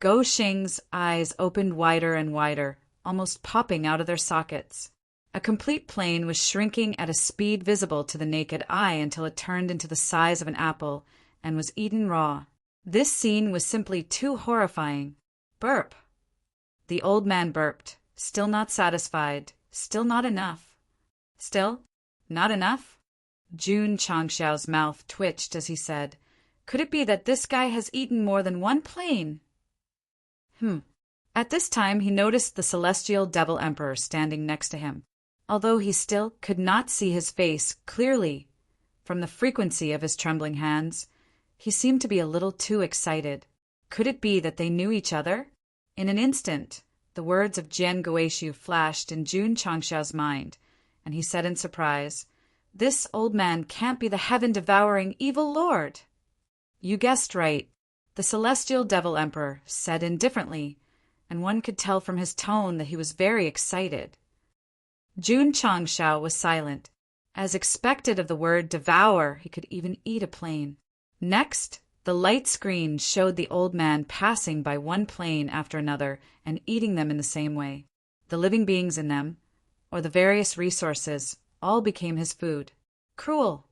Go Xing's eyes opened wider and wider, almost popping out of their sockets. A complete plane was shrinking at a speed visible to the naked eye until it turned into the size of an apple and was eaten raw. This scene was simply too horrifying. Burp. The old man burped, still not satisfied, still not enough. Still not enough? Jun Changshao's mouth twitched as he said, "Could it be that this guy has eaten more than one plane?" At this time he noticed the celestial devil emperor standing next to him. Although he still could not see his face clearly from the frequency of his trembling hands, he seemed to be a little too excited. Could it be that they knew each other? In an instant, the words of Jian Guoishu flashed in Jun Changshao's mind, and he said in surprise, "This old man can't be the heaven-devouring evil lord." "You guessed right," the celestial devil emperor said indifferently, and one could tell from his tone that he was very excited. Jun Changshao was silent. As expected of the word devour, he could even eat a plane. Next, the light screen showed the old man passing by one plane after another and eating them in the same way. The living beings in them, or the various resources, all became his food. Cruel.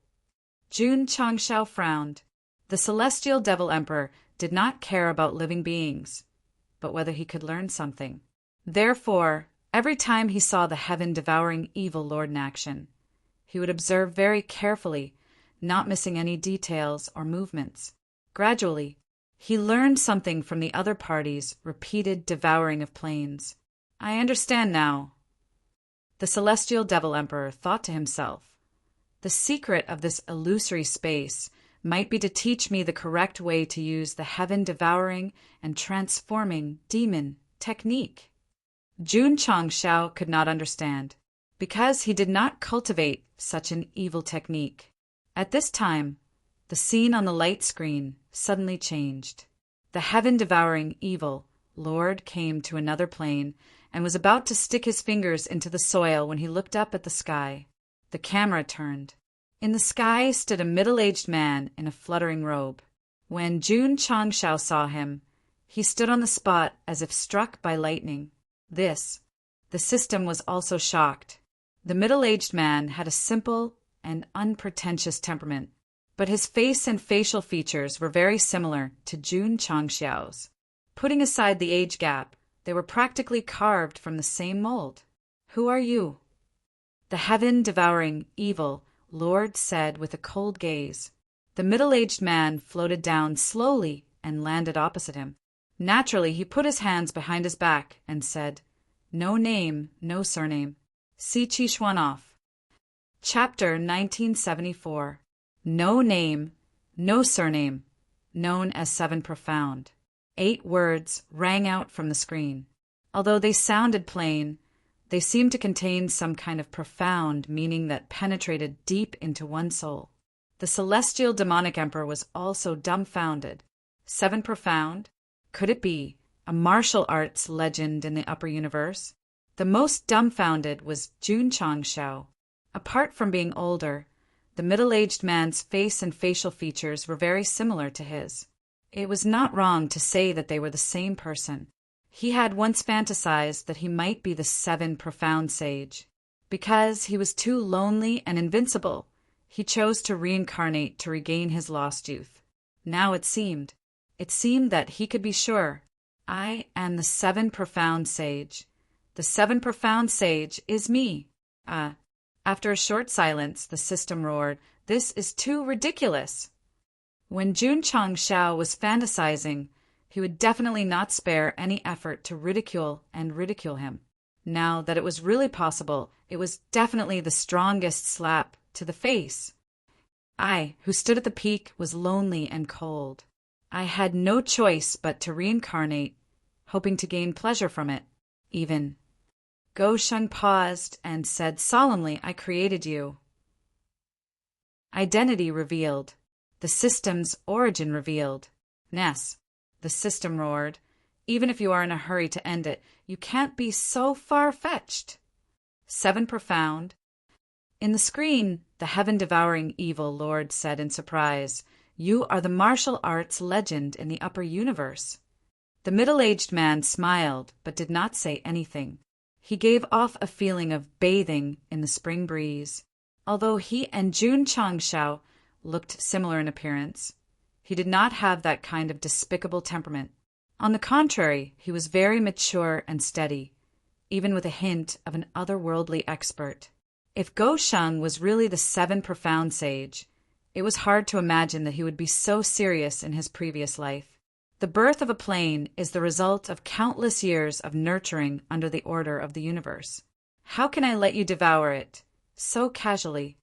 Jun Changshao frowned. The celestial devil emperor did not care about living beings, but whether he could learn something. Therefore, every time he saw the heaven-devouring evil lord in action, he would observe very carefully, not missing any details or movements. Gradually, he learned something from the other party's repeated devouring of planes. "I understand now," the celestial devil emperor thought to himself. "The secret of this illusory space might be to teach me the correct way to use the heaven-devouring and transforming demon technique." Jun Changshao could not understand, because he did not cultivate such an evil technique. At this time, the scene on the light screen suddenly changed. The heaven-devouring evil Lord came to another plane and was about to stick his fingers into the soil when he looked up at the sky. The camera turned. In the sky stood a middle-aged man in a fluttering robe. When Jun Changshao saw him, he stood on the spot as if struck by lightning. The system was also shocked. The middle-aged man had a simple and unpretentious temperament, but his face and facial features were very similar to Jun Changxiao's. Putting aside the age gap, they were practically carved from the same mold. "Who are you?" the heaven-devouring evil Lord said with a cold gaze. The middle-aged man floated down slowly and landed opposite him. Naturally, he put his hands behind his back and said, "No name, no surname. See Qishuanoff." Chapter 1974. No name, no surname, known as Seven Profound. 8 words rang out from the screen. Although they sounded plain, they seemed to contain some kind of profound meaning that penetrated deep into one's soul. The celestial demonic emperor was also dumbfounded. 7 Profound? Could it be a martial arts legend in the upper universe? The most dumbfounded was Jun Changshao. Apart from being older, the middle-aged man's face and facial features were very similar to his. It was not wrong to say that they were the same person. He had once fantasized that he might be the 7 Profound Sage. Because he was too lonely and invincible, he chose to reincarnate to regain his lost youth. Now it seemed that he could be sure. I am the 7 Profound Sage. The 7 Profound Sage is me. After a short silence, the system roared, "This is too ridiculous." When Jun Changshao was fantasizing, he would definitely not spare any effort to ridicule him. Now that it was really possible, it was definitely the strongest slap to the face. I, who stood at the peak, was lonely and cold. I had no choice but to reincarnate, hoping to gain pleasure from it. Even Gosheng paused and said solemnly, "I created you." Identity revealed. The system's origin revealed. "Ness," the system roared, "even if you are in a hurry to end it, you can't be so far-fetched." 7 Profound. In the screen, the heaven-devouring evil Lord said in surprise, "You are the martial arts legend in the upper universe." The middle-aged man smiled, but did not say anything. He gave off a feeling of bathing in the spring breeze. Although he and Jun Changshao looked similar in appearance, he did not have that kind of despicable temperament. On the contrary, he was very mature and steady, even with a hint of an otherworldly expert. If Gosheng was really the 7 Profound Sage, it was hard to imagine that he would be so serious in his previous life. The birth of a plane is the result of countless years of nurturing under the order of the universe. How can I let you devour it so casually?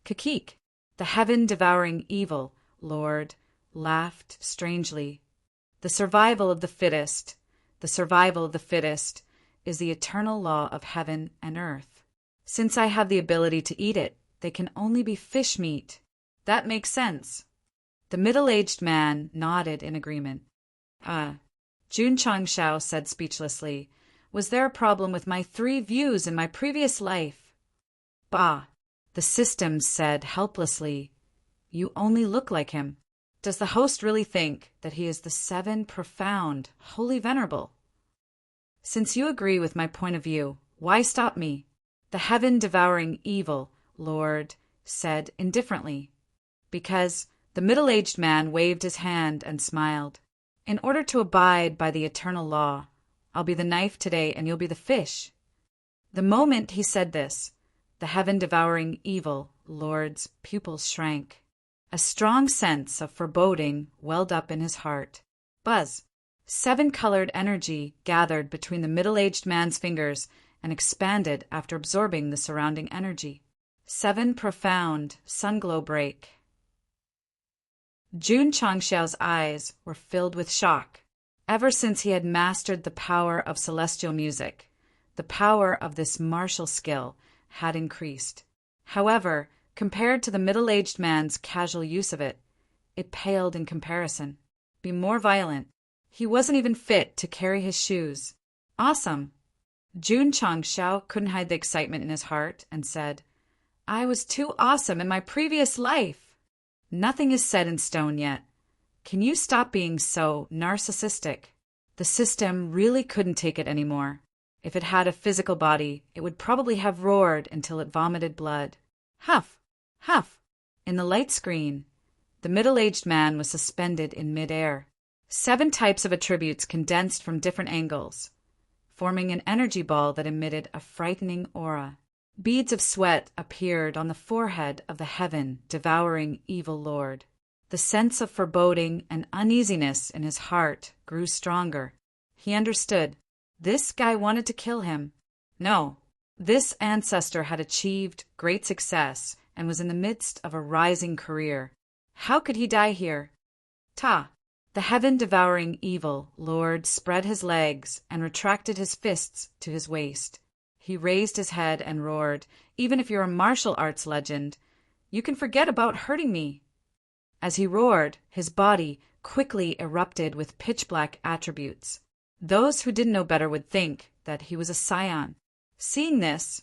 Kakik, the heaven-devouring evil Lord, laughed strangely. The survival of the fittest is the eternal law of heaven and earth. Since I have the ability to eat it, they can only be fish meat. That makes sense. The middle-aged man nodded in agreement. Jun Changshao said speechlessly, "Was there a problem with my 3 views in my previous life?" "Bah," the system said helplessly. "You only look like him. Does the host really think that he is the 7 Profound, Holy Venerable?" "Since you agree with my point of view, why stop me?" the heaven-devouring evil Lord said indifferently. "Because," the middle-aged man waved his hand and smiled. "In order to abide by the eternal law, I'll be the knife today and you'll be the fish." The moment he said this, the heaven-devouring evil Lord's pupils shrank. A strong sense of foreboding welled up in his heart. Buzz! 7-colored energy gathered between the middle-aged man's fingers and expanded after absorbing the surrounding energy. 7 Profound, sunglow break. Jun Changshao's eyes were filled with shock. Ever since he had mastered the power of celestial music, The power of this martial skill had increased. However, compared to the middle-aged man's casual use of it, it paled in comparison. Be more violent. He wasn't even fit to carry his shoes. Awesome. Jun Changxiao couldn't hide the excitement in his heart and said, I was too awesome in my previous life. Nothing is set in stone yet. Can you stop being so narcissistic? The system really couldn't take it anymore. If it had a physical body, it would probably have roared until it vomited blood. Huff! Huff! In the light screen, the middle-aged man was suspended in midair. 7 types of attributes condensed from different angles, forming an energy ball that emitted a frightening aura. Beads of sweat appeared on the forehead of the heaven-devouring evil lord. The sense of foreboding and uneasiness in his heart grew stronger. He understood. This guy wanted to kill him. No, this ancestor had achieved great success and was in the midst of a rising career. How could he die here? Ta! The heaven-devouring evil lord spread his legs and retracted his fists to his waist. He raised his head and roared, Even if you're a martial arts legend, you can forget about hurting me. As he roared, his body quickly erupted with pitch-black attributes. Those who didn't know better would think that he was a scion. Seeing this,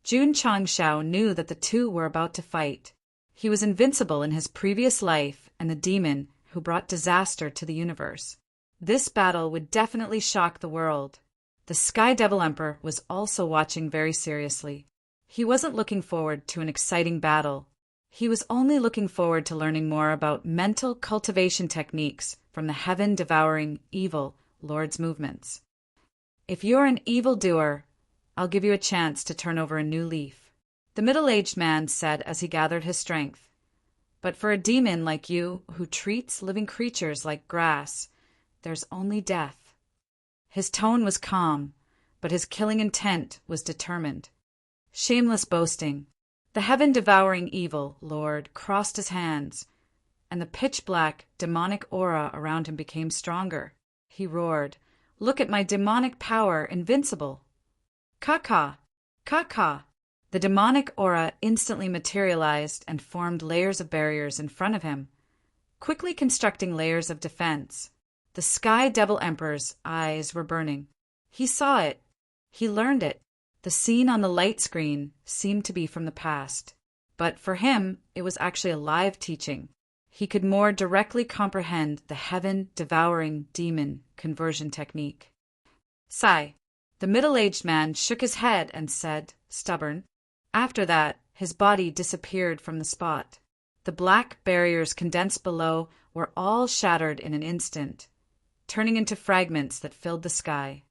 Jun Changxiao knew that the two were about to fight. He was invincible in his previous life and the demon who brought disaster to the universe. This battle would definitely shock the world. The Sky Devil Emperor was also watching very seriously. He wasn't looking forward to an exciting battle. He was only looking forward to learning more about mental cultivation techniques from the heaven-devouring evil Lord's movements. If you're an evildoer, I'll give you a chance to turn over a new leaf, the middle-aged man said as he gathered his strength. But for a demon like you who treats living creatures like grass, there's only death. His tone was calm, but his killing intent was determined. Shameless boasting. The heaven-devouring evil lord crossed his hands, and the pitch-black, demonic aura around him became stronger. He roared, Look at my demonic power, invincible! Ka-ka! Ka-ka! The demonic aura instantly materialized and formed layers of barriers in front of him, quickly constructing layers of defense. The Sky Devil Emperor's eyes were burning. He saw it. He learned it. The scene on the light screen seemed to be from the past, but for him it was actually a live teaching. He could more directly comprehend the heaven-devouring demon conversion technique. Sigh. The middle-aged man shook his head and said, stubborn. After that, his body disappeared from the spot. The black barriers condensed below were all shattered in an instant, turning into fragments that filled the sky.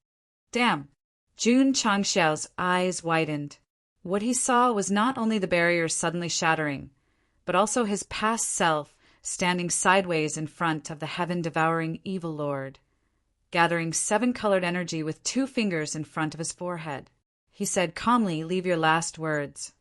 Damn! Jun Changxiao's eyes widened. What he saw was not only the barriers suddenly shattering, but also his past self standing sideways in front of the heaven-devouring evil lord, gathering 7-colored energy with 2 fingers in front of his forehead. He said calmly, Leave your last words.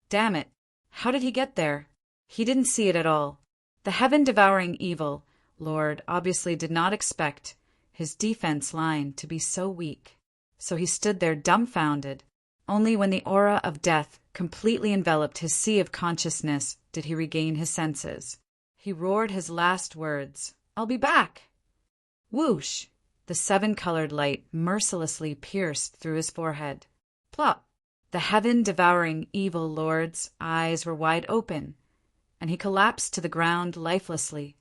Damn it! How did he get there? He didn't see it at all. The heaven-devouring evil lord obviously did not expect his defense line to be so weak. So he stood there dumbfounded. Only when the aura of death completely enveloped his sea of consciousness did he regain his senses. He roared his last words, I'll be back! Whoosh! The 7-colored light mercilessly pierced through his forehead. Plop! The heaven-devouring evil lord's eyes were wide open, and he collapsed to the ground lifelessly.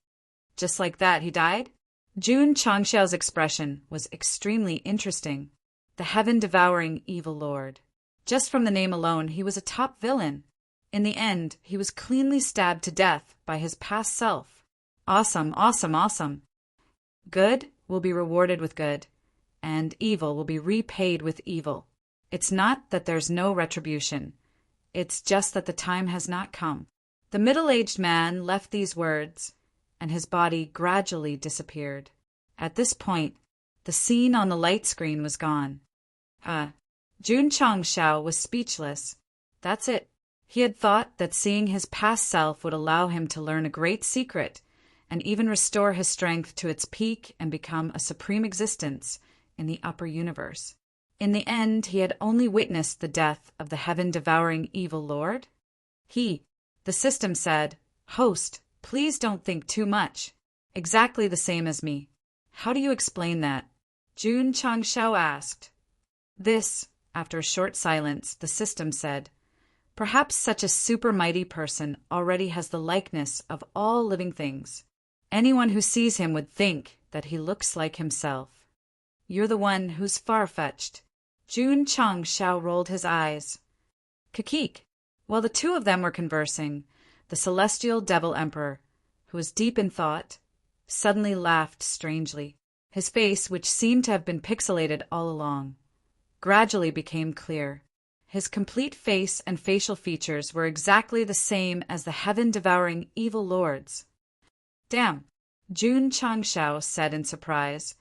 Just like that, he died? Jun Changxiao's expression was extremely interesting. The heaven-devouring evil lord. Just from the name alone, he was a top villain. In the end, he was cleanly stabbed to death by his past self. Awesome, awesome, awesome. Good will be rewarded with good, and evil will be repaid with evil. It's not that there's no retribution. It's just that the time has not come. The middle-aged man left these words, and his body gradually disappeared. At this point, the scene on the light screen was gone. Jun Changxiao was speechless. That's it. He had thought that seeing his past self would allow him to learn a great secret and even restore his strength to its peak and become a supreme existence in the upper universe. In the end, he had only witnessed the death of the heaven-devouring evil lord? The system said, "Host, please don't think too much. Exactly the same as me." "How do you explain that?" Jun Changshao asked. After a short silence, the system said, "Perhaps such a super mighty person already has the likeness of all living things. Anyone who sees him would think that he looks like himself." "You're the one who's far-fetched." Jun Changshao rolled his eyes. Kakik. While the two of them were conversing, the celestial devil emperor, who was deep in thought, suddenly laughed strangely. His face, which seemed to have been pixelated all along, gradually became clear. His complete face and facial features were exactly the same as the heaven-devouring evil lord's. "Damn," Jun Changshao said in surprise.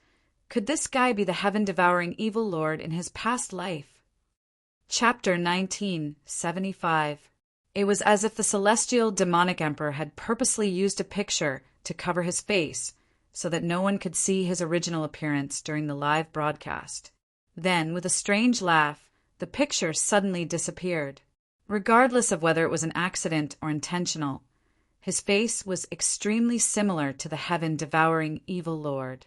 "Could this guy be the heaven-devouring evil lord in his past life?" Chapter 1975. It was as if the celestial demonic emperor had purposely used a picture to cover his face so that no one could see his original appearance during the live broadcast. Then, with a strange laugh, the picture suddenly disappeared. Regardless of whether it was an accident or intentional, his face was extremely similar to the heaven-devouring evil lord.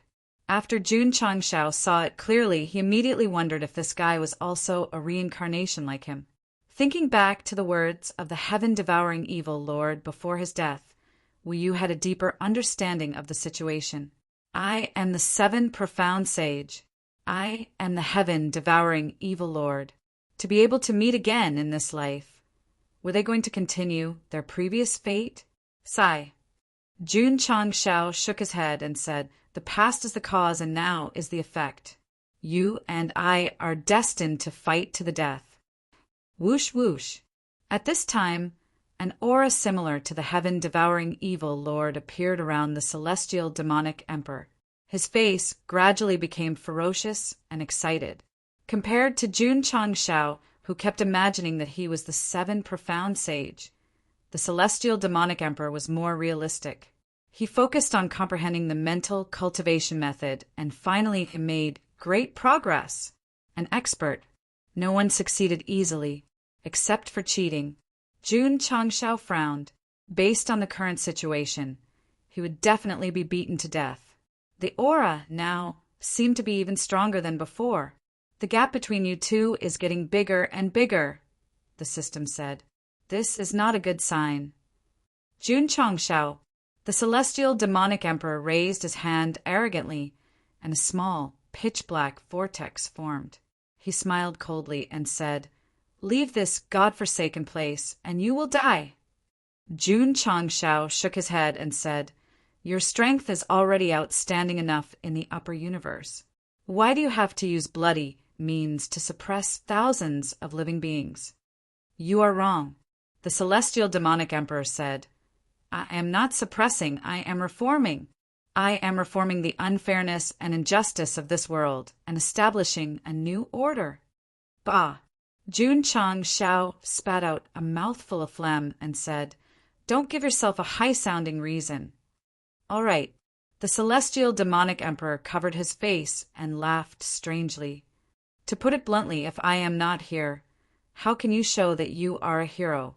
After Jun Changshao saw it clearly, he immediately wondered if this guy was also a reincarnation like him. Thinking back to the words of the heaven-devouring evil lord before his death, Wu Yu had a deeper understanding of the situation. "I am the 7 profound sage. I am the heaven-devouring evil lord." To be able to meet again in this life. Were they going to continue their previous fate? Sigh. Jun Changshao shook his head and said, "The past is the cause and now is the effect. You and I are destined to fight to the death." Whoosh whoosh. At this time, an aura similar to the heaven-devouring evil lord appeared around the celestial demonic emperor. His face gradually became ferocious and excited. Compared to Jun Changshao, who kept imagining that he was the 7 profound sage, the celestial demonic emperor was more realistic. He focused on comprehending the mental cultivation method and finally made great progress. An expert. No one succeeded easily, except for cheating. Jun Changshao frowned. Based on the current situation, he would definitely be beaten to death. The aura, now, seemed to be even stronger than before. "The gap between you two is getting bigger and bigger," the system said. "This is not a good sign." Jun Changshao, the celestial demonic emperor, raised his hand arrogantly, and a small, pitch-black vortex formed. He smiled coldly and said, "Leave this god-forsaken place, and you will die." Jun Changshao shook his head and said, "Your strength is already outstanding enough in the upper universe. Why do you have to use bloody means to suppress thousands of living beings?" "You are wrong," the celestial demonic emperor said. "I am not suppressing, I am reforming. I am reforming the unfairness and injustice of this world and establishing a new order." "Bah!" Jun Changshao spat out a mouthful of phlegm and said, "Don't give yourself a high-sounding reason." "All right." The celestial demonic emperor covered his face and laughed strangely. "To put it bluntly, if I am not here, how can you show that you are a hero?"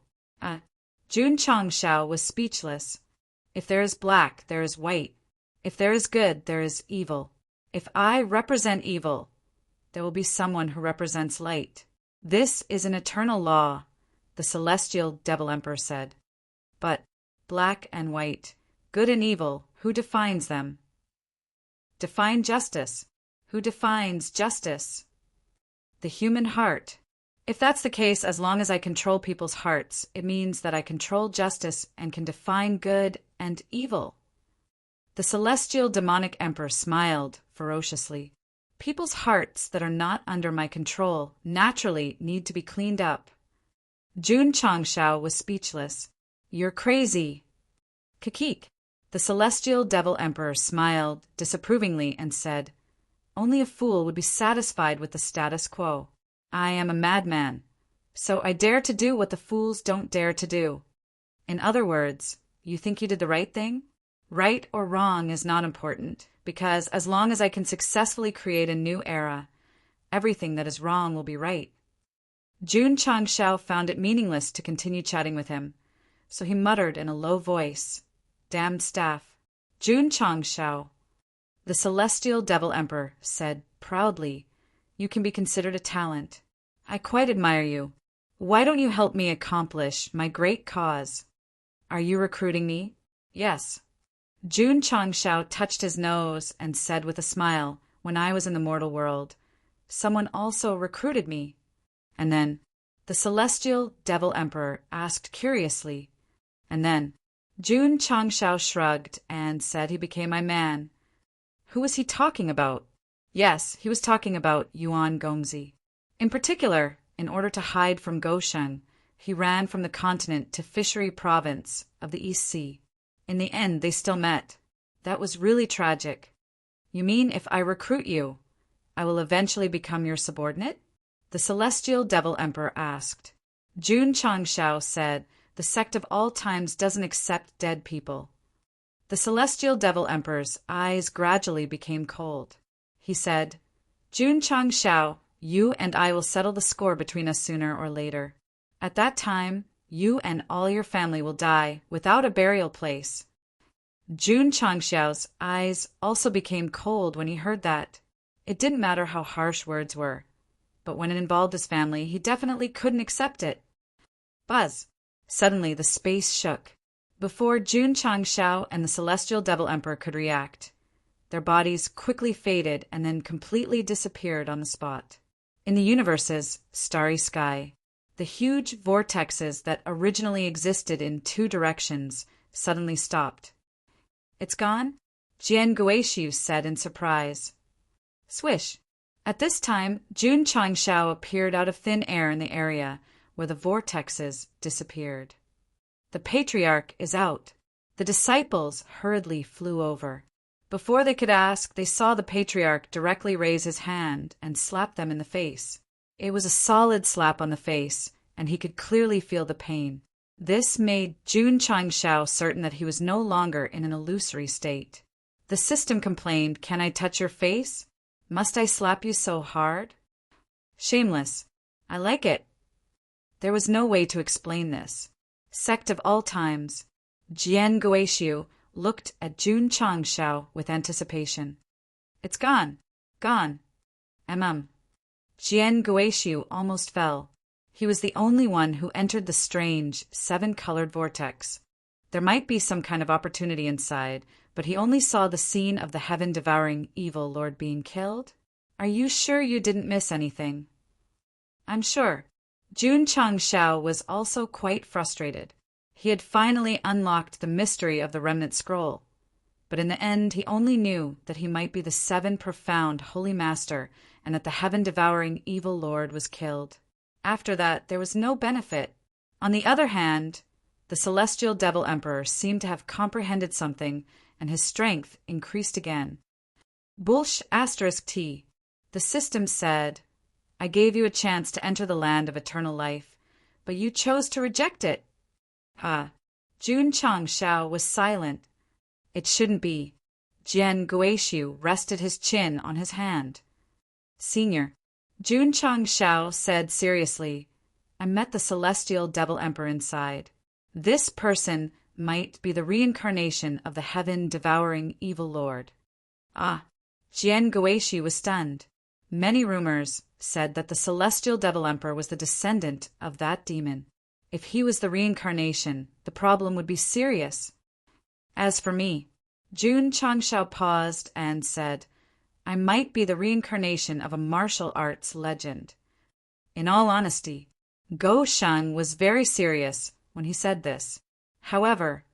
Jun Changshao was speechless. "If there is black, there is white. If there is good, there is evil. If I represent evil, there will be someone who represents light. This is an eternal law," the celestial devil emperor said. "But black and white, good and evil, who defines them?" "Define justice." "Who defines justice?" "The human heart." "If that's the case, as long as I control people's hearts, it means that I control justice and can define good and evil." The celestial demonic emperor smiled ferociously. "People's hearts that are not under my control naturally need to be cleaned up." Jun Changshao was speechless. "You're crazy." "Kakik." The celestial devil emperor smiled disapprovingly and said, "Only a fool would be satisfied with the status quo. I am a madman, so I dare to do what the fools don't dare to do." "In other words, you think you did the right thing?" "Right or wrong is not important, because as long as I can successfully create a new era, everything that is wrong will be right. Jun Changshao found it meaningless to continue chatting with him, so he muttered in a low voice, "Damned staff." Jun Changshao, the Celestial Devil Emperor, said proudly, "You can be considered a talent. I quite admire you. Why don't you help me accomplish my great cause? Are you recruiting me?" "Yes." Jun Changshao touched his nose and said with a smile, "When I was in the mortal world, someone also recruited me." And then the Celestial Devil Emperor asked curiously, and then Jun Changshao shrugged and said he became my man. Who was he talking about? Yes, he was talking about Yuan Gongzi. In particular, in order to hide from Goshen, he ran from the continent to Fishery Province of the East Sea. In the end, they still met. That was really tragic. You mean if I recruit you, I will eventually become your subordinate? The Celestial Devil Emperor asked. Jun Changshao said, "The Sect of all times doesn't accept dead people." The Celestial Devil Emperor's eyes gradually became cold. He said, "Jun Changshao, you and I will settle the score between us sooner or later. At that time, you and all your family will die without a burial place." Jun Changshao's eyes also became cold when he heard that. It didn't matter how harsh words were, but when it involved his family, he definitely couldn't accept it. Buzz! Suddenly the space shook. Before Jun Changshao and the Celestial Devil Emperor could react, their bodies quickly faded and then completely disappeared on the spot. In the universe's starry sky, the huge vortexes that originally existed in two directions suddenly stopped. "It's gone?" Jian Guishu said in surprise. Swish! At this time, Jun Changshao appeared out of thin air in the area where the vortexes disappeared. "The Patriarch is out." The disciples hurriedly flew over. Before they could ask, they saw the Patriarch directly raise his hand and slap them in the face. It was a solid slap on the face, and he could clearly feel the pain. This made Jun Changshao certain that he was no longer in an illusory state. The system complained, "Can I touch your face? Must I slap you so hard?" Shameless. I like it. There was no way to explain this. Sect of all times. Jian Guishu looked at Jun Changshao with anticipation. "It's gone. Gone. Jian Guishu almost fell. He was the only one who entered the strange, seven-colored vortex. There might be some kind of opportunity inside, but he only saw the scene of the heaven-devouring evil lord being killed. "Are you sure you didn't miss anything?" "I'm sure." Jun Changshao was also quite frustrated. He had finally unlocked the mystery of the remnant scroll, but in the end he only knew that he might be the seven profound holy master and that the heaven-devouring evil lord was killed. After that, there was no benefit. On the other hand, the Celestial Devil Emperor seemed to have comprehended something, and his strength increased again. Bullsh *T. The system said, "I gave you a chance to enter the land of eternal life, but you chose to reject it." Jun Changshao was silent. It shouldn't be. Jian Guishu rested his chin on his hand. "Senior," Jun Changshao said seriously, "I met the Celestial Devil Emperor inside. This person might be the reincarnation of the heaven-devouring evil lord." Jian Guishu was stunned. Many rumors said that the Celestial Devil Emperor was the descendant of that demon. If he was the reincarnation, the problem would be serious. As for me, Jun Changshao paused and said, "I might be the reincarnation of a martial arts legend." In all honesty, Go Sheng was very serious when he said this. However,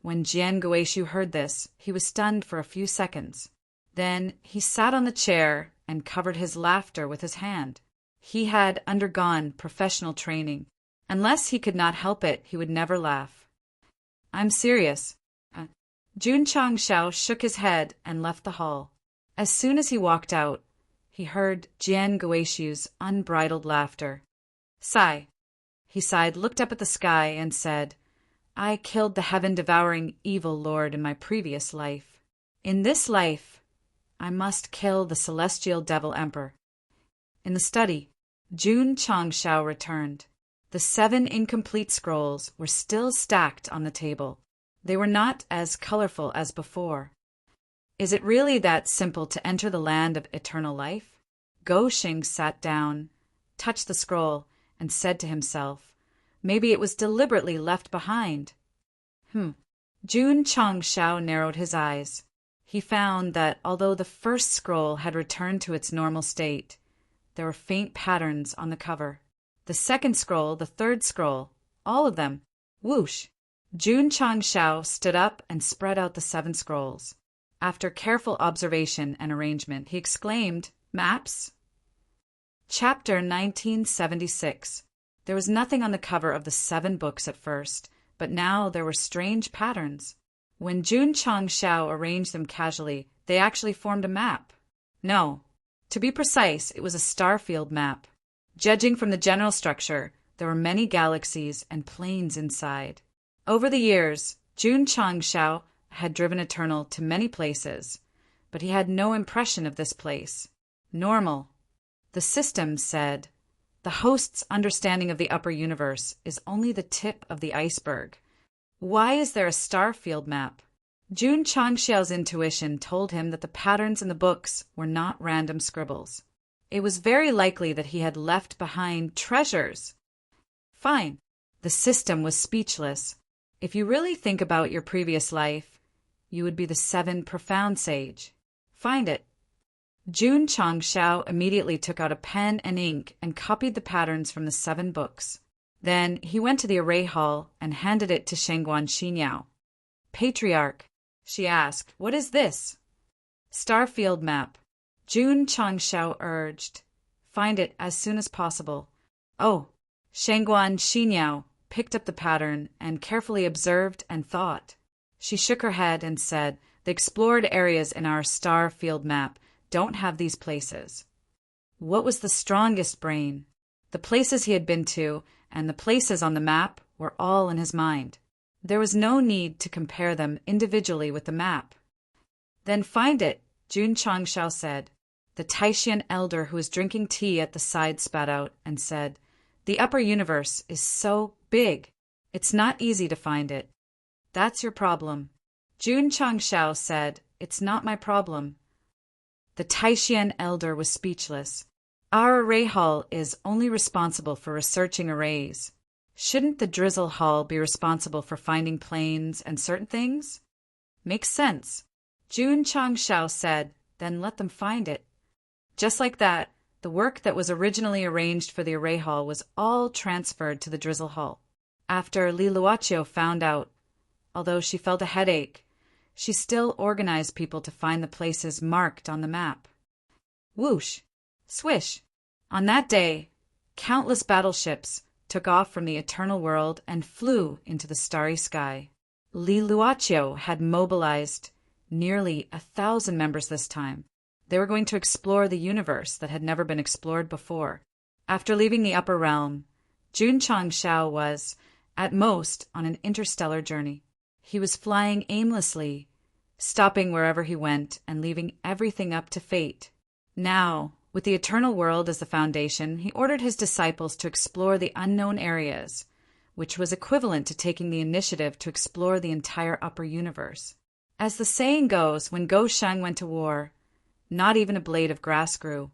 when Jian Guishu heard this, he was stunned for a few seconds. Then he sat on the chair and covered his laughter with his hand. He had undergone professional training. Unless he could not help it, he would never laugh. "I'm serious." Jun Changshao shook his head and left the hall. As soon as he walked out, he heard Jian Guishu's unbridled laughter. Sigh. He sighed, looked up at the sky, and said, "I killed the heaven-devouring evil lord in my previous life. In this life, I must kill the Celestial Devil Emperor." In the study, Jun Changshao returned. The 7 incomplete scrolls were still stacked on the table. They were not as colorful as before. Is it really that simple to enter the land of eternal life? Goshing sat down, touched the scroll, and said to himself, maybe it was deliberately left behind. Jun Changshao narrowed his eyes. He found that although the first scroll had returned to its normal state, there were faint patterns on the cover. The second scroll, the third scroll, all of them. Whoosh! Jun Changshao stood up and spread out the 7 scrolls. After careful observation and arrangement, he exclaimed, Maps? Chapter 1976. There was nothing on the cover of the 7 books at first, but now there were strange patterns. When Jun Changshao arranged them casually, they actually formed a map. No, to be precise, it was a starfield map. Judging from the general structure, there were many galaxies and planes inside. Over the years, Jun Changshao had driven Eternal to many places, but he had no impression of this place. Normal. The system said, the host's understanding of the upper universe is only the tip of the iceberg. Why is there a starfield map? Jun Changshao's intuition told him that the patterns in the books were not random scribbles. It was very likely that he had left behind treasures. Fine. The system was speechless. If you really think about your previous life, you would be the 7 profound sage. Find it. Jun Changshao immediately took out a pen and ink and copied the patterns from the 7 books. Then he went to the array hall and handed it to Shengguan Xinyao. Patriarch, she asked, what is this? Starfield map. Jun Changshao urged. Find it as soon as possible. Oh, Shengguan Xinyao picked up the pattern and carefully observed and thought. She shook her head and said, the explored areas in our star field map don't have these places. What was the strongest brain? The places he had been to and the places on the map were all in his mind. There was no need to compare them individually with the map. Then find it, Jun Changshao said. The Taishan elder who was drinking tea at the side spat out and said, the upper universe is so big. It's not easy to find it. That's your problem. Jun Changshao said, it's not my problem. The Taishan elder was speechless. Our array hall is only responsible for researching arrays. Shouldn't the drizzle hall be responsible for finding planes and certain things? Makes sense. Jun Changshao said, then let them find it. Just like that, the work that was originally arranged for the array hall was all transferred to the drizzle hall. After Li Luoqiu found out, although she felt a headache, she still organized people to find the places marked on the map. Whoosh! Swish! On that day, countless battleships took off from the eternal world and flew into the starry sky. Li Luoqiu had mobilized nearly 1,000 members this time. They were going to explore the universe that had never been explored before. After leaving the upper realm, Jun Changshao was, at most, on an interstellar journey. He was flying aimlessly, stopping wherever he went and leaving everything up to fate. Now, with the eternal world as the foundation, he ordered his disciples to explore the unknown areas, which was equivalent to taking the initiative to explore the entire upper universe. As the saying goes, when Go Shang went to war, not even a blade of grass grew.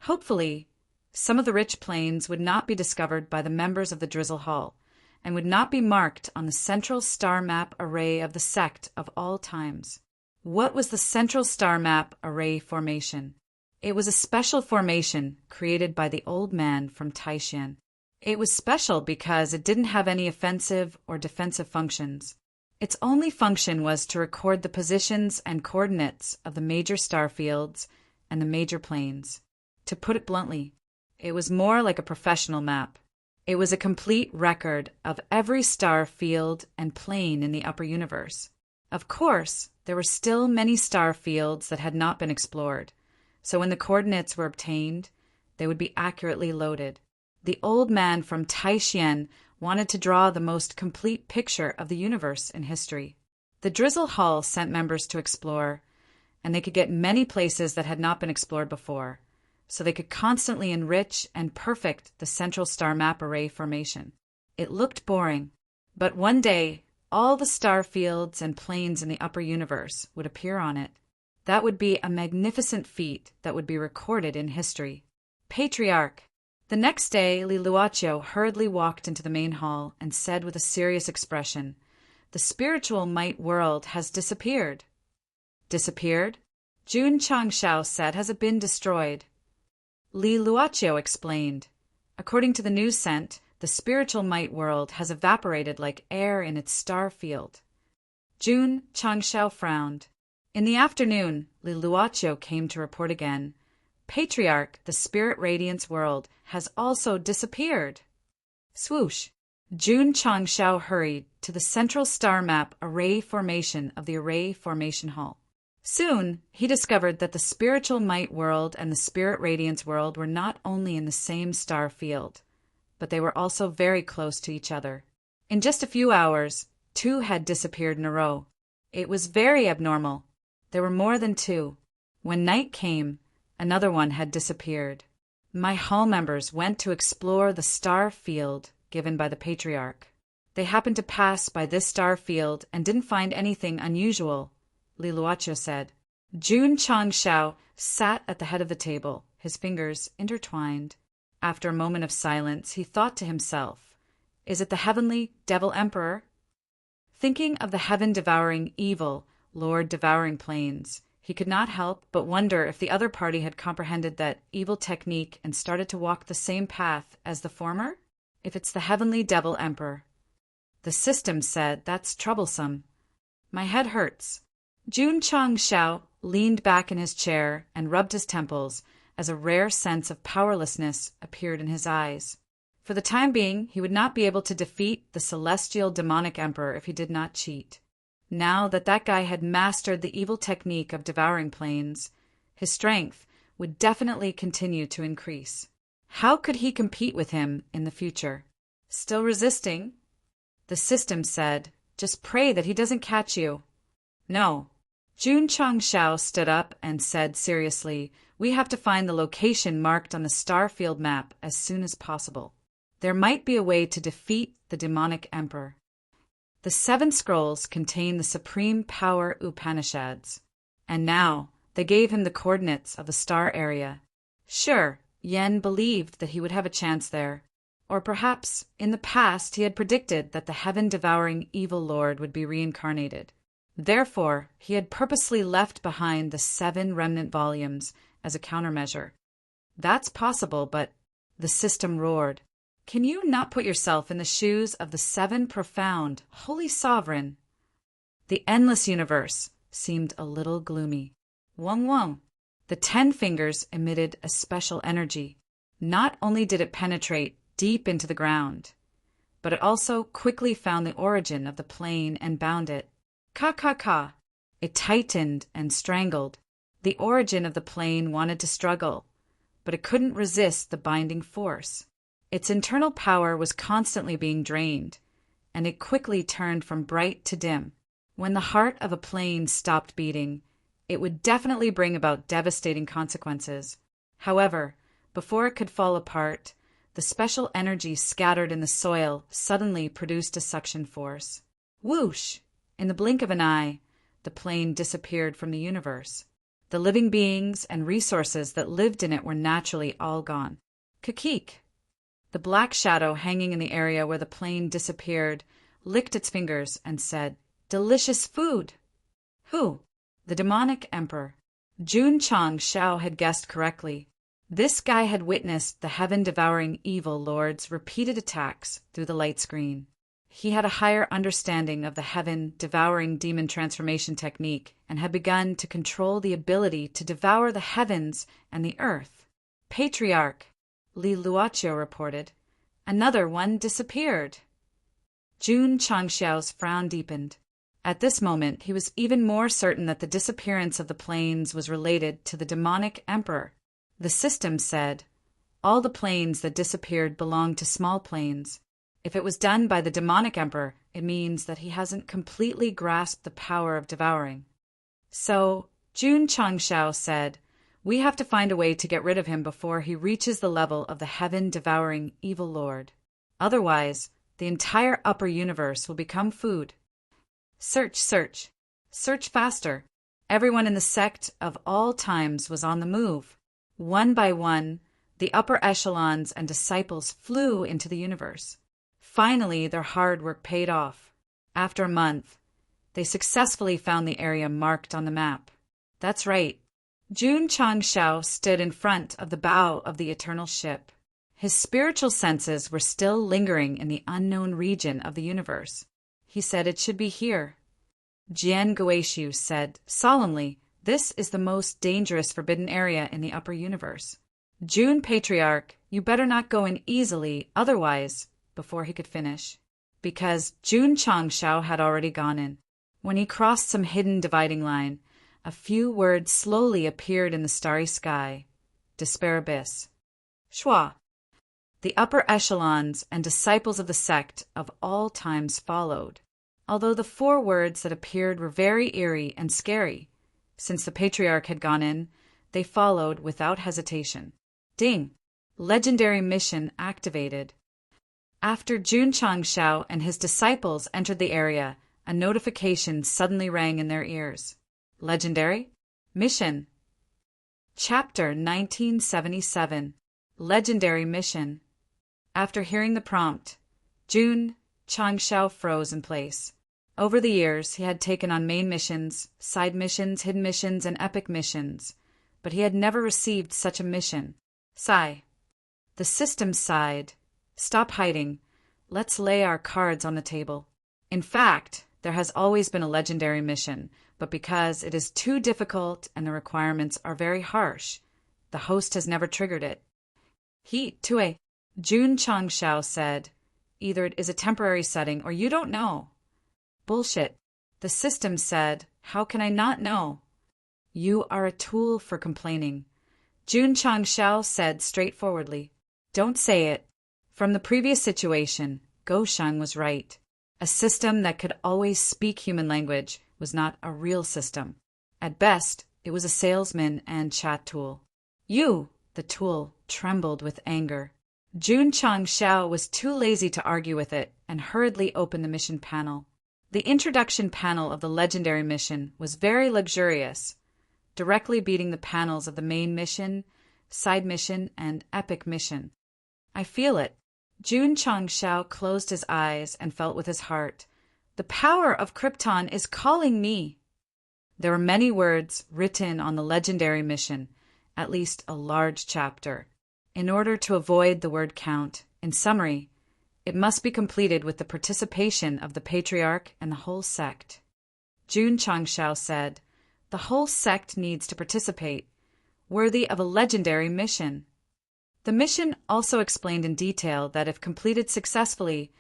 Hopefully, some of the rich plains would not be discovered by the members of the Drizzle Hall, and would not be marked on the central star map array of the Sect of all times. What was the central star map array formation? It was a special formation created by the old man from Taishan. It was special because it didn't have any offensive or defensive functions. Its only function was to record the positions and coordinates of the major star fields and the major planes. To put it bluntly, it was more like a professional map. It was a complete record of every star field and plane in the upper universe. Of course, there were still many star fields that had not been explored, so when the coordinates were obtained, they would be accurately loaded. The old man from Taishan wanted to draw the most complete picture of the universe in history. The Drizzle Hall sent members to explore, and they could get many places that had not been explored before. so they could constantly enrich and perfect the central star map array formation. It looked boring, but one day, all the star fields and planes in the upper universe would appear on it. That would be a magnificent feat that would be recorded in history. Patriarch! The next day, Liluacho hurriedly walked into the main hall and said with a serious expression, "The spiritual might world has disappeared." Disappeared? Jun Changshao said, "Has it been destroyed?" Liluacho explained, "According to the news sent, the spiritual might world has evaporated like air in its star field." Jun Changshao frowned. In the afternoon, Liluacho came to report again, "Patriarch, the spirit radiance world has also disappeared." Swoosh! Jun Changshao hurried to the central star map array formation of the array formation hall. Soon, he discovered that the spiritual might world and the spirit radiance world were not only in the same star field, but they were also very close to each other. In just a few hours, two had disappeared in a row. It was very abnormal. There were more than two. When night came, another one had disappeared. My hall members went to explore the star field given by the Patriarch. They happened to pass by this star field and didn't find anything unusual, Liluacho said. Jun Changshao sat at the head of the table, his fingers intertwined. After a moment of silence, he thought to himself, "Is it the heavenly Devil Emperor?" Thinking of the heaven-devouring evil Lord devouring planes, he could not help but wonder if the other party had comprehended that evil technique and started to walk the same path as the former? If it's the heavenly Devil Emperor. The system said, "That's troublesome. My head hurts." Jun Changshao leaned back in his chair and rubbed his temples as a rare sense of powerlessness appeared in his eyes. For the time being, he would not be able to defeat the celestial demonic emperor if he did not cheat. Now that guy had mastered the evil technique of devouring planes, his strength would definitely continue to increase. How could he compete with him in the future? Still resisting? The system said, "Just pray that he doesn't catch you." No. Jun Changshao stood up and said seriously, "We have to find the location marked on the star field map as soon as possible. There might be a way to defeat the demonic emperor." The 7 scrolls contain the supreme power Upanishads, and now they gave him the coordinates of the star area. Sure, Yen believed that he would have a chance there. Or perhaps, in the past, he had predicted that the heaven-devouring evil lord would be reincarnated. Therefore, he had purposely left behind the 7 remnant volumes as a countermeasure. That's possible, but the system roared. Can you not put yourself in the shoes of the 7 profound, holy sovereign? The endless universe seemed a little gloomy. Wong wong. The 10 fingers emitted a special energy. Not only did it penetrate deep into the ground, but it also quickly found the origin of the plane and bound it. Ka. It tightened and strangled. The origin of the plane wanted to struggle, but it couldn't resist the binding force. Its internal power was constantly being drained, and it quickly turned from bright to dim. When the heart of a plane stopped beating, it would definitely bring about devastating consequences. However, before it could fall apart, the special energy scattered in the soil suddenly produced a suction force. Whoosh! In the blink of an eye, the plane disappeared from the universe. The living beings and resources that lived in it were naturally all gone. Kakik! The black shadow hanging in the area where the plane disappeared licked its fingers and said, "Delicious food!" Who? The demonic emperor. Jun Changshao had guessed correctly. This guy had witnessed the heaven-devouring evil lord's repeated attacks through the light screen. He had a higher understanding of the heaven-devouring demon transformation technique and had begun to control the ability to devour the heavens and the earth. Patriarch, Liluacho reported. Another one disappeared. Jun Changshao's frown deepened. At this moment, he was even more certain that the disappearance of the planes was related to the demonic emperor. The system said, all the planes that disappeared belonged to small planes. If it was done by the demonic emperor, it means that he hasn't completely grasped the power of devouring. So, Jun Changshao said, We have to find a way to get rid of him before he reaches the level of the heaven-devouring evil lord. Otherwise, the entire upper universe will become food. Search, search. Search faster. Everyone in the sect of all times was on the move. One by one, the upper echelons and disciples flew into the universe. Finally, their hard work paid off. After a month, they successfully found the area marked on the map. That's right. Jun Changshao stood in front of the bow of the eternal ship. His spiritual senses were still lingering in the unknown region of the universe. He said it should be here. Jian Guishu said solemnly, "This is the most dangerous forbidden area in the upper universe. Jun Patriarch, you better not go in easily, otherwise," before he could finish. Because Jun Changshao had already gone in. When he crossed some hidden dividing line, a few words slowly appeared in the starry sky. Despair Abyss. Shua. The upper echelons and disciples of the sect of all times followed, although the 4 words that appeared were very eerie and scary. Since the Patriarch had gone in, they followed without hesitation. Ding! Legendary mission activated. After Jun Changshao and his disciples entered the area, a notification suddenly rang in their ears. Legendary? Mission. Chapter 1977. Legendary Mission. After hearing the prompt, Jun Changshao froze in place. Over the years, he had taken on main missions, side missions, hidden missions, and epic missions, but he had never received such a mission. Sigh. The system sighed. Stop hiding. Let's lay our cards on the table. In fact, there has always been a legendary mission, but because it is too difficult and the requirements are very harsh, the host has never triggered it. Tue, Jun Changshao said, either it is a temporary setting or you don't know. Bullshit. The system said, how can I not know? You are a tool for complaining. Jun Changshao said straightforwardly. Don't say it. From the previous situation, Gosheng was right. A system that could always speak human language was not a real system. At best, it was a salesman and chat tool. You, the tool, trembled with anger. Jun Changshao was too lazy to argue with it and hurriedly opened the mission panel. The introduction panel of the legendary mission was very luxurious, directly beating the panels of the main mission, side mission, and epic mission. I feel it. Jun Changshao closed his eyes and felt with his heart. The power of Krypton is calling me. There were many words written on the legendary mission, at least a large chapter. In order to avoid the word count, in summary, it must be completed with the participation of the Patriarch and the whole sect. Jun Changshao said, the whole sect needs to participate, worthy of a legendary mission. The mission also explained in detail that if completed successfully,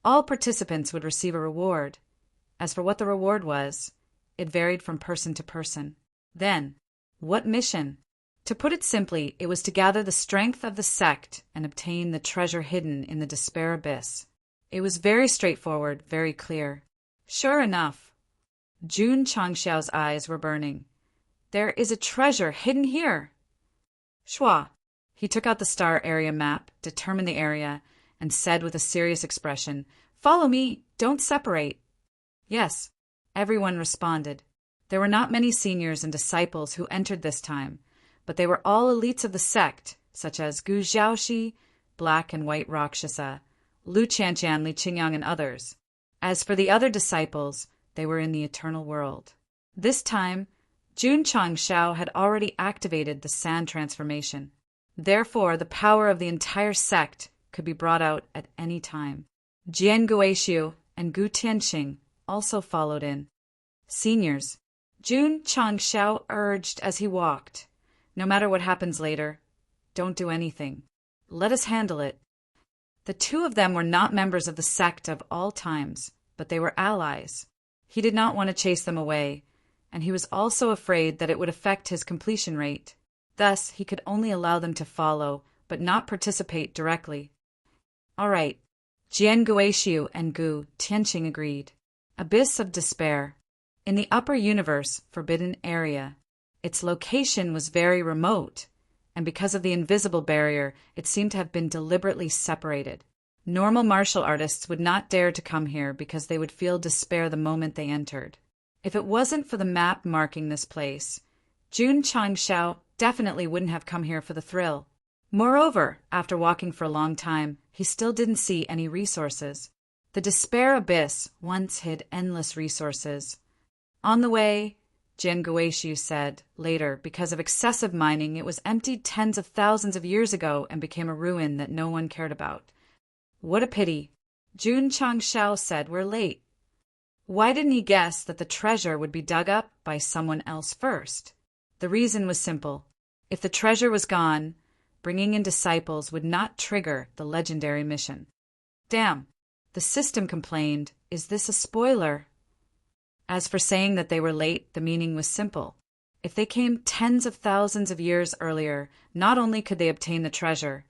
all participants would receive a reward. As for what the reward was, it varied from person to person. Then, what mission? To put it simply, it was to gather the strength of the sect and obtain the treasure hidden in the despair abyss. It was very straightforward, very clear. Sure enough, Jun Changshao's eyes were burning. There is a treasure hidden here. Shua. He took out the star area map, determined the area, and said with a serious expression, "Follow me, don't separate." Yes, everyone responded. There were not many seniors and disciples who entered this time, but they were all elites of the sect, such as Gu Xiaoxi, Black and White Rakshasa, Lu Qianqian, Li Qingyang, and others. As for the other disciples, they were in the eternal world. This time, Jun Changshao had already activated the sand transformation. Therefore, the power of the entire sect could be brought out at any time. Jian Guishu and Gu Tianxing also followed in. Seniors, Jun Changshao urged as he walked, no matter what happens later, don't do anything. Let us handle it. The two of them were not members of the sect of all times, but they were allies. He did not want to chase them away, and he was also afraid that it would affect his completion rate. Thus, he could only allow them to follow, but not participate directly. All right. Jian Guishu and Gu Tianxing agreed. Abyss of Despair. In the upper universe, forbidden area. Its location was very remote, and because of the invisible barrier, it seemed to have been deliberately separated. Normal martial artists would not dare to come here because they would feel despair the moment they entered. If it wasn't for the map marking this place, Jun Changshao definitely wouldn't have come here for the thrill. Moreover, after walking for a long time, he still didn't see any resources. The Despair Abyss once hid endless resources. On the way, Jian Guishu said later, because of excessive mining, it was emptied tens of thousands of years ago and became a ruin that no one cared about. What a pity. Jun Changshao said, we're late. Why didn't he guess that the treasure would be dug up by someone else first? The reason was simple. If the treasure was gone, bringing in disciples would not trigger the legendary mission. Damn, the system complained, is this a spoiler? As for saying that they were late, the meaning was simple. If they came tens of thousands of years earlier, not only could they obtain the treasure,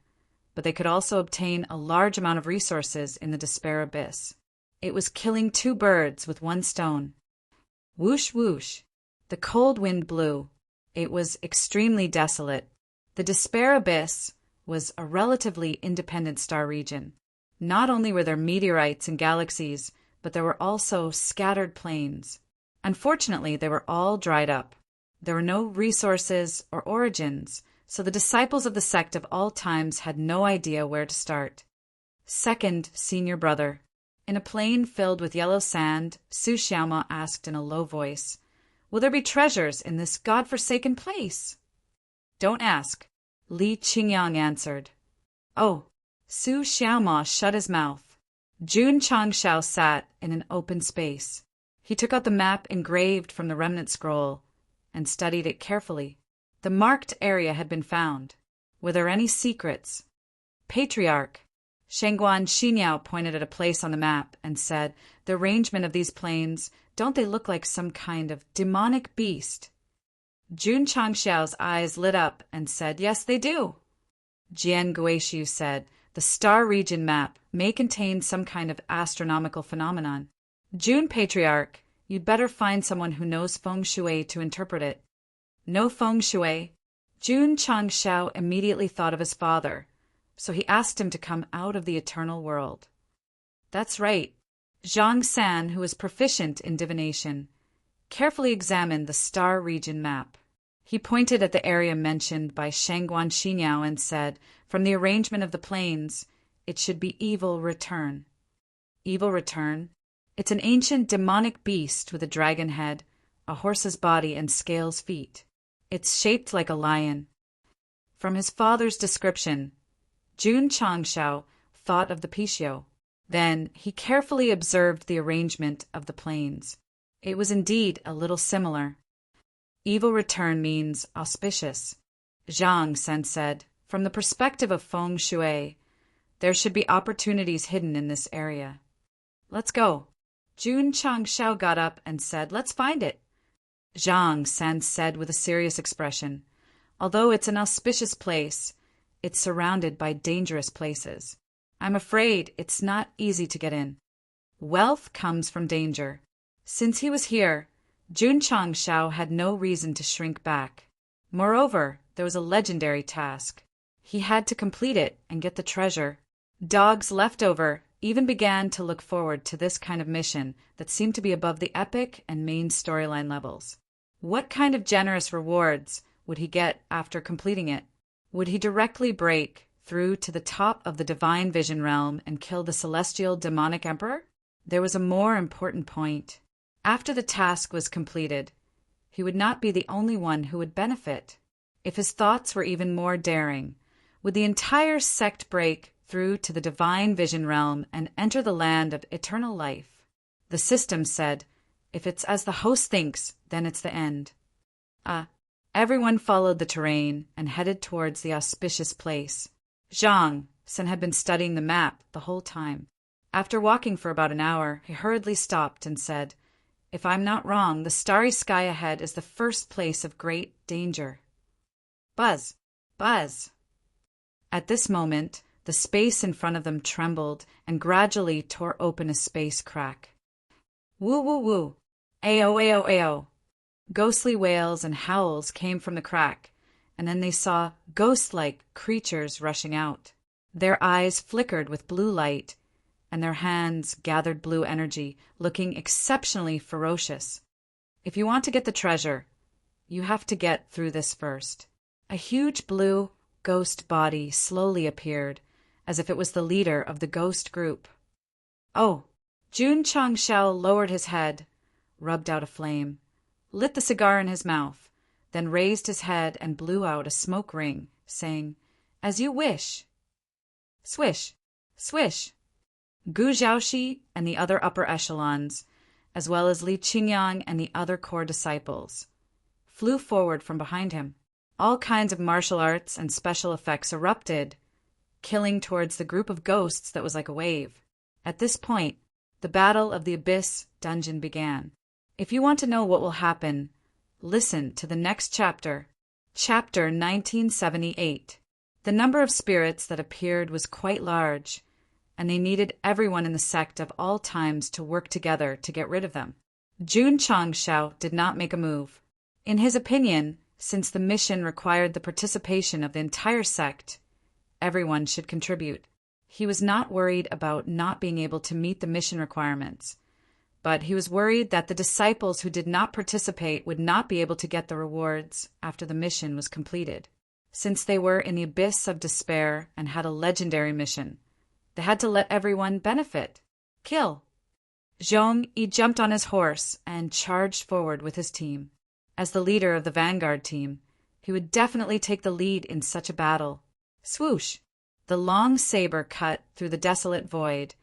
but they could also obtain a large amount of resources in the Despair Abyss. It was killing two birds with one stone. Whoosh whoosh. The cold wind blew. It was extremely desolate. The Despair Abyss was a relatively independent star region. Not only were there meteorites and galaxies, but there were also scattered plains. Unfortunately, they were all dried up. There were no resources or origins, so the disciples of the sect of all times had no idea where to start. Second senior brother. In a plain filled with yellow sand, Su Xiaoma asked in a low voice, will there be treasures in this god-forsaken place? Don't ask, Li Qingyang answered. Oh, Su Xiaoma shut his mouth. Jun Changshao sat in an open space. He took out the map engraved from the remnant scroll and studied it carefully. The marked area had been found. Were there any secrets? Patriarch. Shengguan Xinyao pointed at a place on the map and said, the arrangement of these plains, don't they look like some kind of demonic beast? Jun Changshao's eyes lit up and said, yes, they do. Jian Guishu said, the star region map may contain some kind of astronomical phenomenon. Jun Patriarch, you'd better find someone who knows feng shui to interpret it. No feng shui. Jun Changshao immediately thought of his father, so he asked him to come out of the eternal world. That's right. Zhang San, who was proficient in divination, carefully examined the star region map. He pointed at the area mentioned by Shengguan Xinyao and said, from the arrangement of the plains, it should be Evil Return. Evil Return? It's an ancient demonic beast with a dragon head, a horse's body, and scales feet. It's shaped like a lion. From his father's description, Jun Changshao thought of the Pishio. Then he carefully observed the arrangement of the plains. It was indeed a little similar. Evil Return means auspicious. Zhang Sen said, from the perspective of feng shui, there should be opportunities hidden in this area. Let's go. Jun Changshao got up and said, let's find it. Zhang Sen said with a serious expression, although it's an auspicious place, it's surrounded by dangerous places. I'm afraid it's not easy to get in. Wealth comes from danger. Since he was here, Jun Changshao had no reason to shrink back. Moreover, there was a legendary task. He had to complete it and get the treasure. Dogs left over even began to look forward to this kind of mission that seemed to be above the epic and main storyline levels. What kind of generous rewards would he get after completing it? Would he directly break through to the top of the divine vision realm and kill the celestial demonic emperor? There was a more important point. After the task was completed, he would not be the only one who would benefit. If his thoughts were even more daring, would the entire sect break through to the divine vision realm and enter the land of eternal life? The system said, if it's as the host thinks, then it's the end. Everyone followed the terrain and headed towards the auspicious place. Zhang Sen had been studying the map the whole time. After walking for about an hour, he hurriedly stopped and said, if I'm not wrong, the starry sky ahead is the first place of great danger. Buzz! Buzz! At this moment, the space in front of them trembled and gradually tore open a space crack. Woo woo woo! Ayo ayo ayo! Ghostly wails and howls came from the crack, and then they saw ghost-like creatures rushing out. Their eyes flickered with blue light, and their hands gathered blue energy, looking exceptionally ferocious. If you want to get the treasure, you have to get through this first. A huge blue ghost body slowly appeared, as if it was the leader of the ghost group. Oh! Jun Changshao lowered his head, rubbed out a flame, lit the cigar in his mouth, then raised his head and blew out a smoke ring, saying, "As you wish." Swish! Swish! Gu Zhaoxi and the other upper echelons, as well as Li Qingyang and the other core disciples, flew forward from behind him. All kinds of martial arts and special effects erupted, killing towards the group of ghosts that was like a wave. At this point, the Battle of the Abyss dungeon began. If you want to know what will happen, listen to the next chapter, Chapter 1978. The number of spirits that appeared was quite large, and they needed everyone in the sect of all times to work together to get rid of them. Jun Changshao did not make a move. In his opinion, since the mission required the participation of the entire sect, everyone should contribute. He was not worried about not being able to meet the mission requirements, but he was worried that the disciples who did not participate would not be able to get the rewards after the mission was completed. Since they were in the abyss of despair and had a legendary mission, they had to let everyone benefit. Kill! Zhong Yi jumped on his horse and charged forward with his team. As the leader of the vanguard team, he would definitely take the lead in such a battle. Swoosh! The long saber cut through the desolate void,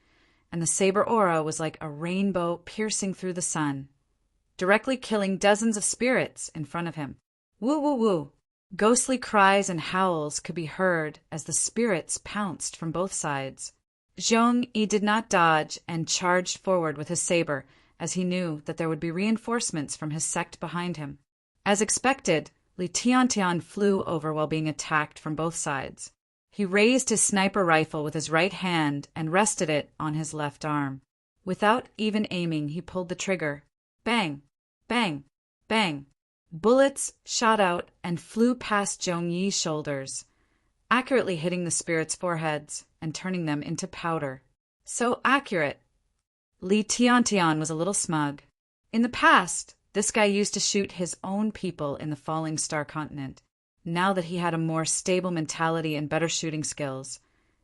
and the saber aura was like a rainbow piercing through the sun, directly killing dozens of spirits in front of him. Woo woo woo! Ghostly cries and howls could be heard as the spirits pounced from both sides. Zhong Yi did not dodge and charged forward with his saber, as he knew that there would be reinforcements from his sect behind him. As expected, Li Tiantian flew over while being attacked from both sides. He raised his sniper rifle with his right hand and rested it on his left arm. Without even aiming, he pulled the trigger. Bang! Bang! Bang! Bullets shot out and flew past Zhong Yi's shoulders, accurately hitting the spirits' foreheads and turning them into powder. So accurate! Li Tiantian was a little smug. In the past, this guy used to shoot his own people in the Falling Star continent. Now that he had a more stable mentality and better shooting skills,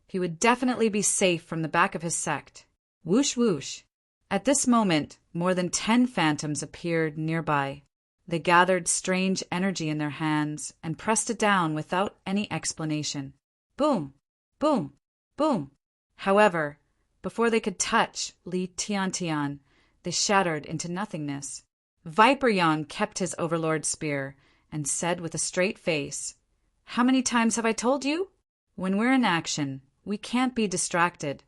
he would definitely be safe from the back of his sect. Whoosh whoosh! At this moment, more than 10 phantoms appeared nearby. They gathered strange energy in their hands and pressed it down without any explanation. Boom! Boom! Boom! However, before they could touch Li Tiantian, they shattered into nothingness. Viper Yang kept his overlord's spear and said with a straight face, "How many times have I told you? When we're in action, we can't be distracted."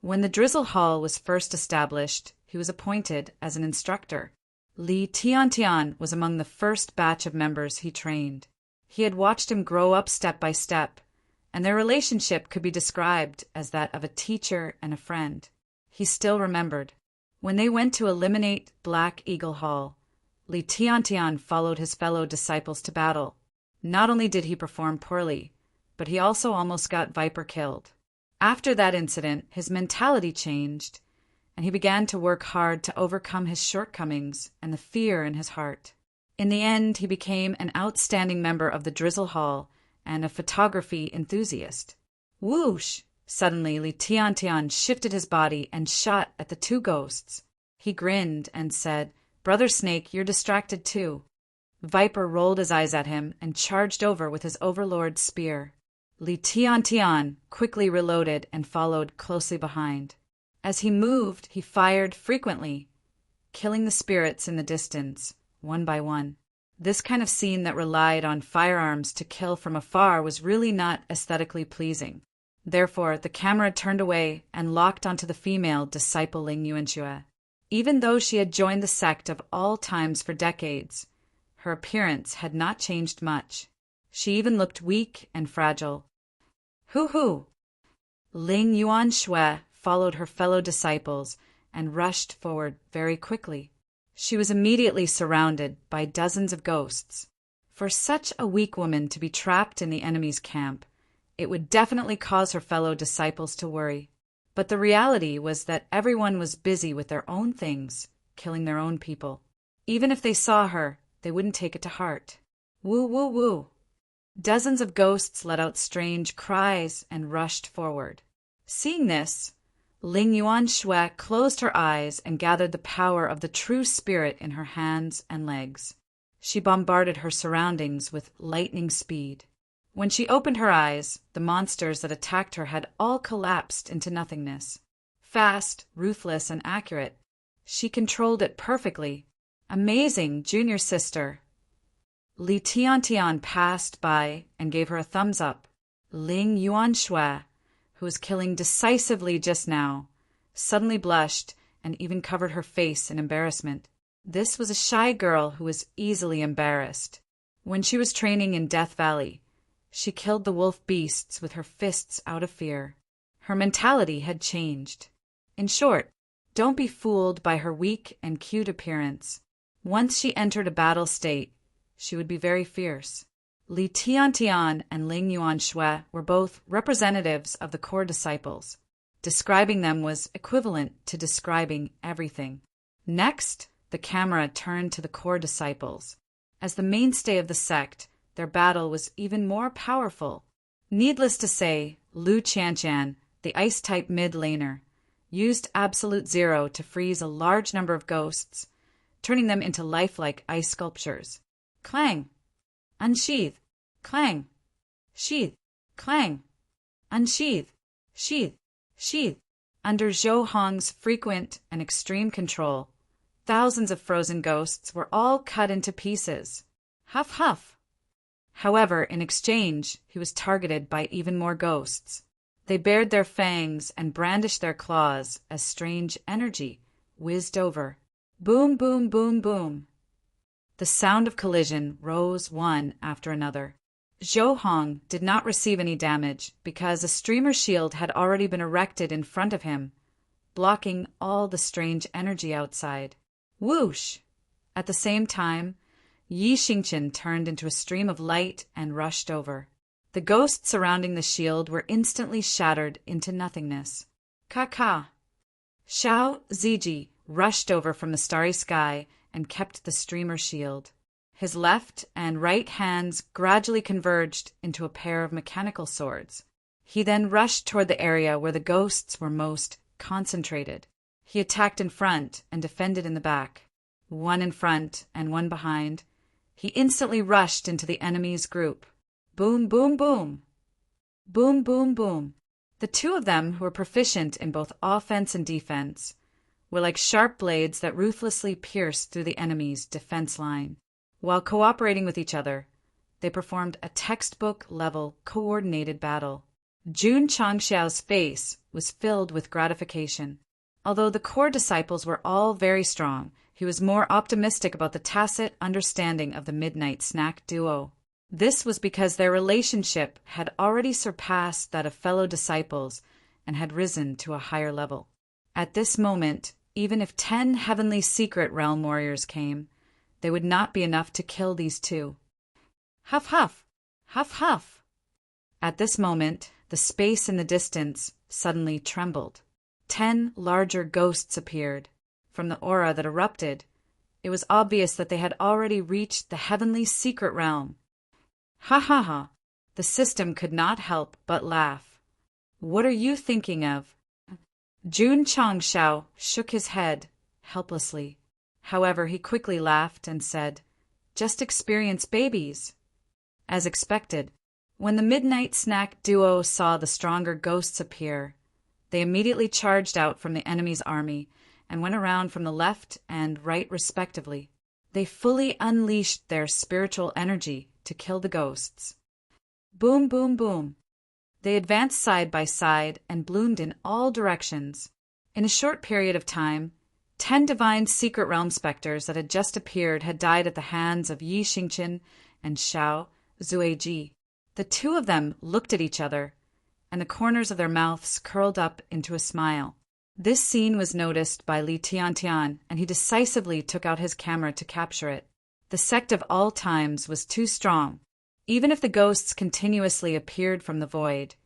When the Drizzle Hall was first established, he was appointed as an instructor. Li Tiantian was among the first batch of members he trained. He had watched him grow up step by step, and their relationship could be described as that of a teacher and a friend. He still remembered. When they went to eliminate Black Eagle Hall, Li Tiantian followed his fellow disciples to battle. Not only did he perform poorly, but he also almost got Viper killed. After that incident, his mentality changed, and he began to work hard to overcome his shortcomings and the fear in his heart. In the end, he became an outstanding member of the Drizzle Hall and a photography enthusiast. Whoosh! Suddenly, Li Tiantian shifted his body and shot at the 2 ghosts. He grinned and said, "Brother Snake, you're distracted too." Viper rolled his eyes at him and charged over with his overlord's spear. Li Tiantian quickly reloaded and followed closely behind. As he moved, he fired frequently, killing the spirits in the distance, one by one. This kind of scene that relied on firearms to kill from afar was really not aesthetically pleasing. Therefore, the camera turned away and locked onto the female disciple Ling Yuanxue. Even though she had joined the sect of all times for decades, her appearance had not changed much. She even looked weak and fragile. Hoo-hoo! Ling Yuanxue followed her fellow disciples and rushed forward very quickly. She was immediately surrounded by dozens of ghosts. For such a weak woman to be trapped in the enemy's camp, it would definitely cause her fellow disciples to worry. But the reality was that everyone was busy with their own things, killing their own people. Even if they saw her, they wouldn't take it to heart. Woo, woo, woo. Dozens of ghosts let out strange cries and rushed forward. Seeing this, Ling Yuan Shui closed her eyes and gathered the power of the true spirit in her hands and legs. She bombarded her surroundings with lightning speed. When she opened her eyes, the monsters that attacked her had all collapsed into nothingness. Fast, ruthless, and accurate, she controlled it perfectly. Amazing, junior sister. Li Tiantian passed by and gave her a thumbs up. Ling Yuan Shui, who was killing decisively just now, suddenly blushed and even covered her face in embarrassment. This was a shy girl who was easily embarrassed. When she was training in Death Valley, she killed the wolf beasts with her fists out of fear. Her mentality had changed. In short, don't be fooled by her weak and cute appearance. Once she entered a battle state, she would be very fierce. Li Tiantian and Ling Yuan Shui were both representatives of the core disciples. Describing them was equivalent to describing everything. Next, the camera turned to the core disciples. As the mainstay of the sect, their battle was even more powerful. Needless to say, Lu Qianqian, the ice-type mid-laner, used Absolute Zero to freeze a large number of ghosts, turning them into lifelike ice sculptures. Clang! Unsheath! Clang! Sheath! Clang! Unsheath! Sheath! Sheath! Under Zhou Hong's frequent and extreme control, thousands of frozen ghosts were all cut into pieces. Huff, huff! However, in exchange, he was targeted by even more ghosts. They bared their fangs and brandished their claws as strange energy whizzed over. Boom, boom, boom, boom. The sound of collision rose one after another. Zhou Hong did not receive any damage because a streamer shield had already been erected in front of him, blocking all the strange energy outside. Whoosh! At the same time, Yi Xingqian turned into a stream of light and rushed over. The ghosts surrounding the shield were instantly shattered into nothingness. Ka-ka! Xiao Ziji rushed over from the starry sky and kept the streamer shield. His left and right hands gradually converged into a pair of mechanical swords. He then rushed toward the area where the ghosts were most concentrated. He attacked in front and defended in the back. One in front and one behind, he instantly rushed into the enemy's group. Boom, boom, boom. Boom, boom, boom. The two of them, who were proficient in both offense and defense, were like sharp blades that ruthlessly pierced through the enemy's defense line. While cooperating with each other, they performed a textbook-level coordinated battle. Jun Changxiao's face was filled with gratification. Although the core disciples were all very strong, he was more optimistic about the tacit understanding of the Midnight Snack duo. This was because their relationship had already surpassed that of fellow disciples and had risen to a higher level. At this moment, even if 10 heavenly secret realm warriors came, they would not be enough to kill these two. Huff, huff! Huff, huff! At this moment, the space in the distance suddenly trembled. 10 larger ghosts appeared. From the aura that erupted, it was obvious that they had already reached the heavenly secret realm. Ha ha ha! The system could not help but laugh. What are you thinking of? Jun Changxiao shook his head helplessly. However, he quickly laughed and said, "Just experience babies." As expected, when the Midnight Snack duo saw the stronger ghosts appear, they immediately charged out from the enemy's army and went around from the left and right respectively. They fully unleashed their spiritual energy to kill the ghosts. Boom, boom, boom. They advanced side by side and bloomed in all directions. In a short period of time, 10 divine secret realm specters that had just appeared had died at the hands of Yi Xingqian and Xiao Zueji. The two of them looked at each other, and the corners of their mouths curled up into a smile. This scene was noticed by Li Tiantian, and he decisively took out his camera to capture it. The sect of all times was too strong. Even if the ghosts continuously appeared from the void,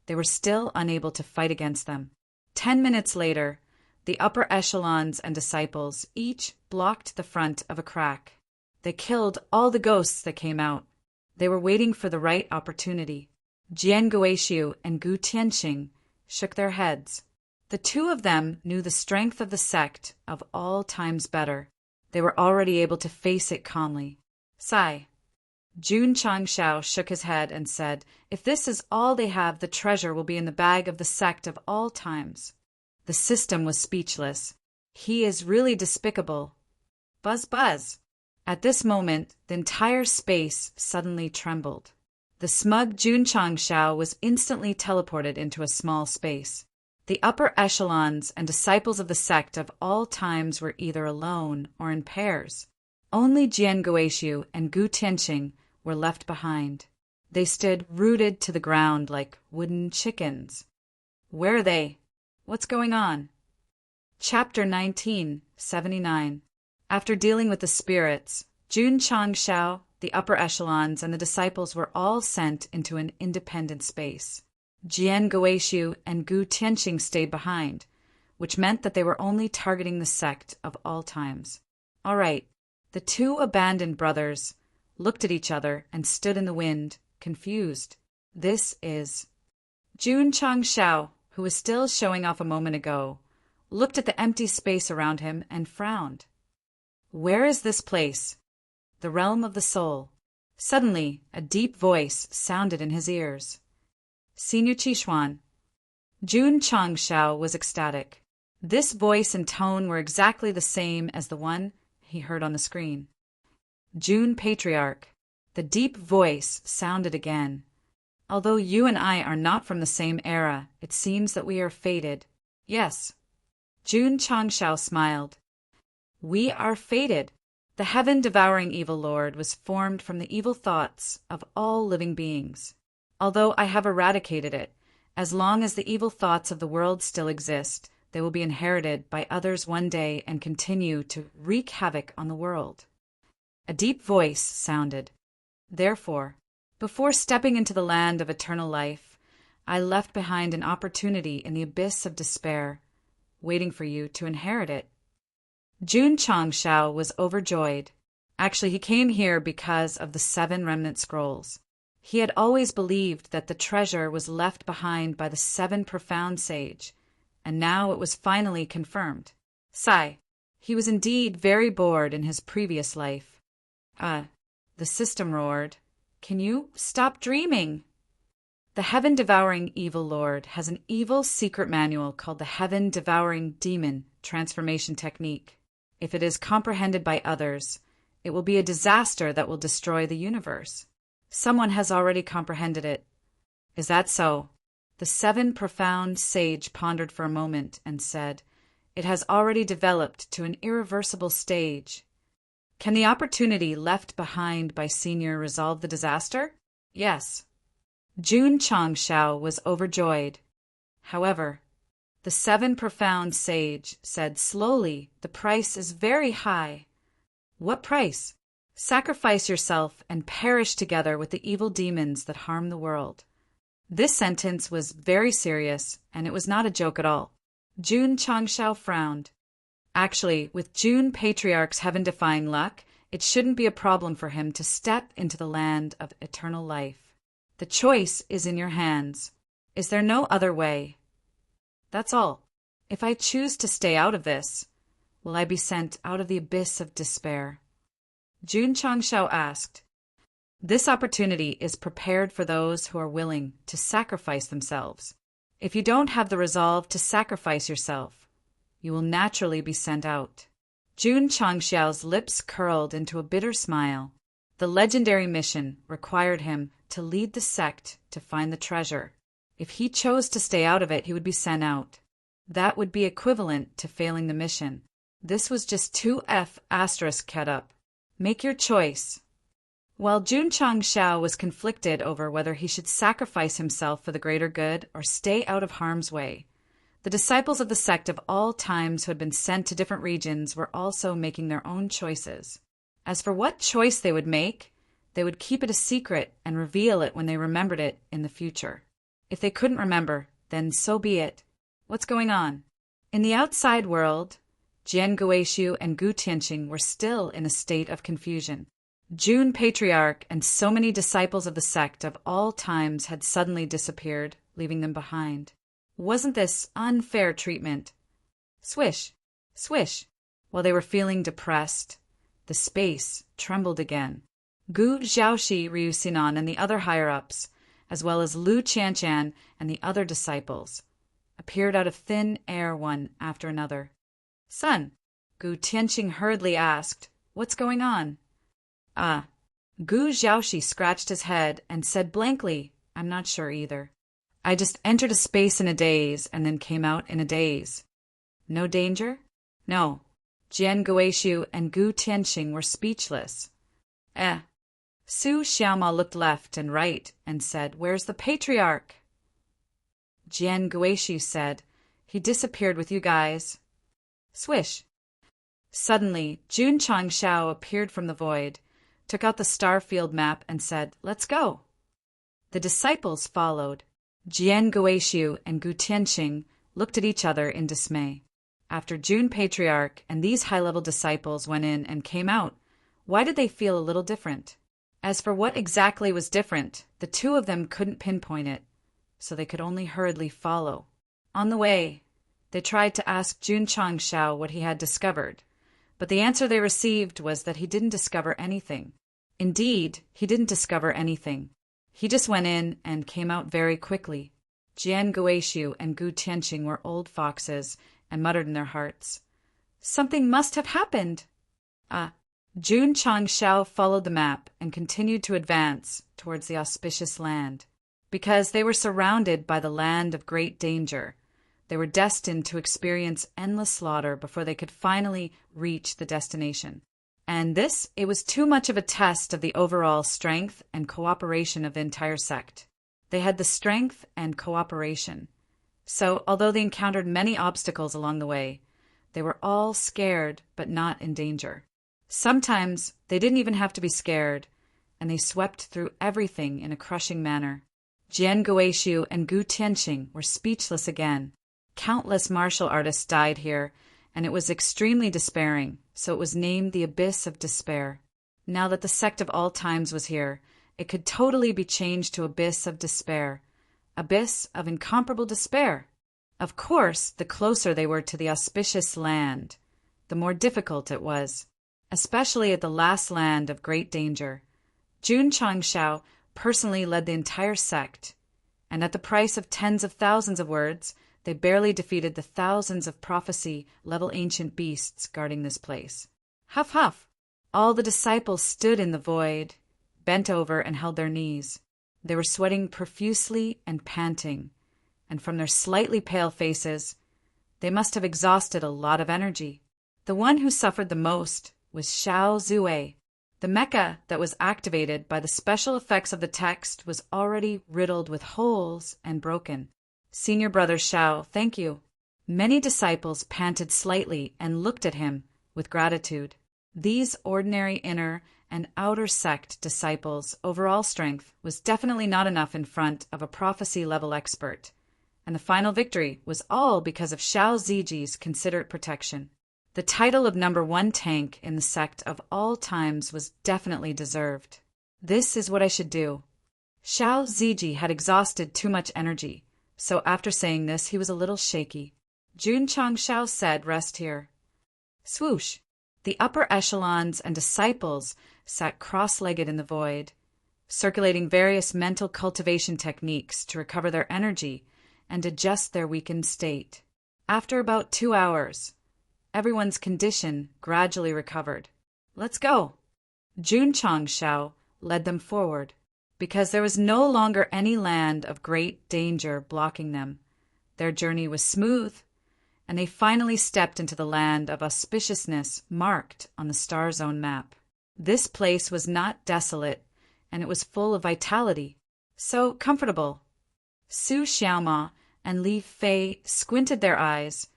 they were still unable to fight against them. 10 minutes later, the upper echelons and disciples each blocked the front of a crack. They killed all the ghosts that came out. They were waiting for the right opportunity. Jian Guoxiu and Gu Tianxing shook their heads. The two of them knew the strength of the sect of all times better. They were already able to face it calmly. Sigh. Jun Changshao shook his head and said, "If this is all they have, the treasure will be in the bag of the sect of all times." The system was speechless. He is really despicable. Buzz buzz. At this moment, the entire space suddenly trembled. The smug Jun Changshao was instantly teleported into a small space. The upper echelons and disciples of the sect of all times were either alone or in pairs. Only Jian Guoxiu and Gu Tianxing were left behind. They stood rooted to the ground like wooden chickens. Where are they? What's going on? Chapter 1979. After dealing with the spirits, Jun Changshao, the upper echelons, and the disciples were all sent into an independent space. Jian Guoxiu and Gu Tianxing stayed behind, which meant that they were only targeting the sect of all times. All right, the two abandoned brothers looked at each other and stood in the wind, confused. This is... Jun Changshao, who was still showing off a moment ago, looked at the empty space around him and frowned. Where is this place? The realm of the soul. Suddenly, a deep voice sounded in his ears. Senior Qishuan. Jun Changshao was ecstatic. This voice and tone were exactly the same as the one he heard on the screen. Jun Patriarch. The deep voice sounded again. Although you and I are not from the same era, it seems that we are fated. Yes. Jun Changshao smiled. We are fated. The heaven-devouring evil lord was formed from the evil thoughts of all living beings. Although I have eradicated it, as long as the evil thoughts of the world still exist, they will be inherited by others one day and continue to wreak havoc on the world. A deep voice sounded. Therefore, before stepping into the land of eternal life, I left behind an opportunity in the abyss of despair, waiting for you to inherit it. Jun Changshao was overjoyed. Actually, he came here because of the 7 remnant scrolls. He had always believed that the treasure was left behind by the 7 profound sage, and now it was finally confirmed. Sigh. He was indeed very bored in his previous life. The system roared. Can you stop dreaming? The heaven-devouring evil lord has an evil secret manual called the Heaven-Devouring Demon Transformation Technique. If it is comprehended by others, it will be a disaster that will destroy the universe. Someone has already comprehended it. Is that so? The 7 profound sage pondered for a moment and said, It has already developed to an irreversible stage. Can the opportunity left behind by Senior resolve the disaster? Yes. Jun Changshao was overjoyed. However, the 7 profound sage said slowly, the price is very high. What price? Sacrifice yourself and perish together with the evil demons that harm the world. This sentence was very serious, and it was not a joke at all. Jun Changshao frowned. Actually, with Jun Patriarch's heaven-defying luck, it shouldn't be a problem for him to step into the land of eternal life. The choice is in your hands. Is there no other way? That's all. If I choose to stay out of this, will I be sent out of the abyss of despair? Jun Changshao asked. This opportunity is prepared for those who are willing to sacrifice themselves. If you don't have the resolve to sacrifice yourself, you will naturally be sent out. Jun Changshao's lips curled into a bitter smile. The legendary mission required him to lead the sect to find the treasure. If he chose to stay out of it, he would be sent out. That would be equivalent to failing the mission. This was just 2F*** up. Make your choice. While Jun Changshao was conflicted over whether he should sacrifice himself for the greater good or stay out of harm's way, The disciples of the sect of all times who had been sent to different regions were also making their own choices. As for what choice they would make, they would keep it a secret and reveal it when they remembered it in the future. If they couldn't remember, then so be it. What's going on? In the outside world, Jian Guishu and Gu Tianqing were still in a state of confusion. Jun Patriarch and so many disciples of the sect of all times had suddenly disappeared, leaving them behind. Wasn't this unfair treatment? Swish, swish. While they were feeling depressed, the space trembled again. Gu Xiaoxi, Ryu Sinan, and the other higher-ups, as well as Lu Qianshan and the other disciples, appeared out of thin air one after another. Son, Gu Tianqing hurriedly asked, what's going on? Gu Xiaoxi scratched his head and said blankly, I'm not sure either. I just entered a space in a daze and then came out in a daze. No danger? No. Jian Guishu and Gu Tianqing were speechless. Su Xiaoma looked left and right and said, where's the patriarch? Jian Guishu said, he disappeared with you guys. Swish. Suddenly, Jun Changshao appeared from the void, took out the starfield map and said, let's go. The disciples followed. Jian Guishu and Gu Tianqing looked at each other in dismay. After Jun Patriarch and these high-level disciples went in and came out, why did they feel a little different? As for what exactly was different, the two of them couldn't pinpoint it, so they could only hurriedly follow. On the way, they tried to ask Jun Changshao what he had discovered, but the answer they received was that he didn't discover anything. Indeed, he didn't discover anything. He just went in and came out very quickly. Jian Guishu and Gu Tianqing were old foxes and muttered in their hearts, something must have happened. Jun Changshao followed the map and continued to advance towards the auspicious land. Because they were surrounded by the land of great danger, they were destined to experience endless slaughter before they could finally reach the destination. And it was too much of a test of the overall strength and cooperation of the entire sect. They had the strength and cooperation. So, although they encountered many obstacles along the way, they were all scared but not in danger. Sometimes they didn't even have to be scared, and they swept through everything in a crushing manner. Jian Guishu and Gu Tianqing were speechless again. Countless martial artists died here, and it was extremely despairing, so it was named the Abyss of Despair. Now that the sect of all times was here, it could totally be changed to Abyss of Despair, Abyss of Incomparable Despair. Of course, the closer they were to the auspicious land, the more difficult it was, especially at the last land of great danger. Jun Changshao personally led the entire sect, and at the price of tens of thousands of words, they barely defeated the thousands of prophecy-level ancient beasts guarding this place. Huff, huff! All the disciples stood in the void, bent over and held their knees. They were sweating profusely and panting, and from their slightly pale faces, they must have exhausted a lot of energy. The one who suffered the most was Xiao Zue. The mecha that was activated by the special effects of the text was already riddled with holes and broken. Senior brother Xiao, thank you. Many disciples panted slightly and looked at him with gratitude. These ordinary inner and outer sect disciples' overall strength was definitely not enough in front of a prophecy-level expert, and the final victory was all because of Xiao Ziji's considerate protection. The title of #1 tank in the sect of all times was definitely deserved. This is what I should do. Xiao Ziji had exhausted too much energy, so after saying this, he was a little shaky. Jun Changshao said, rest here. Swoosh! The upper echelons and disciples sat cross-legged in the void, circulating various mental cultivation techniques to recover their energy and adjust their weakened state. After about 2 hours, everyone's condition gradually recovered. Let's go! Jun Changshao led them forward. Because there was no longer any land of great danger blocking them, their journey was smooth, and they finally stepped into the land of auspiciousness marked on the Star Zone map. This place was not desolate, and it was full of vitality, so comfortable. Su Xiaoma and Li Fei squinted their eyes,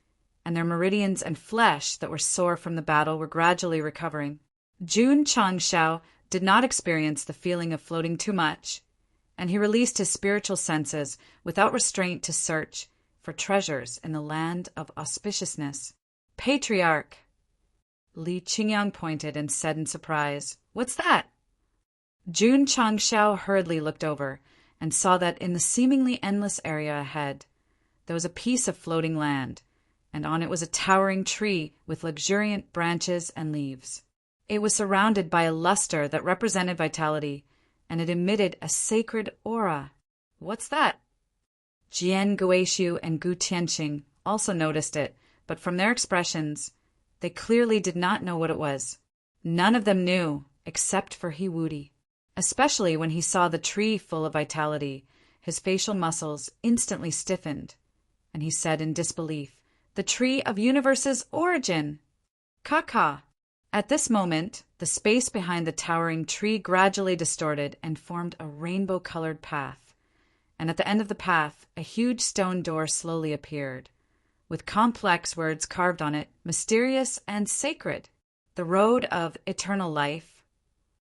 and their meridians and flesh that were sore from the battle were gradually recovering. Jun Changshao did not experience the feeling of floating too much, and he released his spiritual senses without restraint to search for treasures in the land of auspiciousness. Patriarch! Li Qingyang pointed and said in surprise, "What's that?" Jun Changshao hurriedly looked over and saw that in the seemingly endless area ahead, there was a piece of floating land, and on it was a towering tree with luxuriant branches and leaves. It was surrounded by a luster that represented vitality, and it emitted a sacred aura. "What's that?" Jian Guishu and Gu Tianqing also noticed it, but from their expressions, they clearly did not know what it was. None of them knew, except for He Wudi. Especially when he saw the tree full of vitality, his facial muscles instantly stiffened, and he said in disbelief, "The tree of universe's origin! Kaka!" At this moment, the space behind the towering tree gradually distorted and formed a rainbow-colored path, and at the end of the path, a huge stone door slowly appeared, with complex words carved on it, mysterious and sacred. The road of eternal life,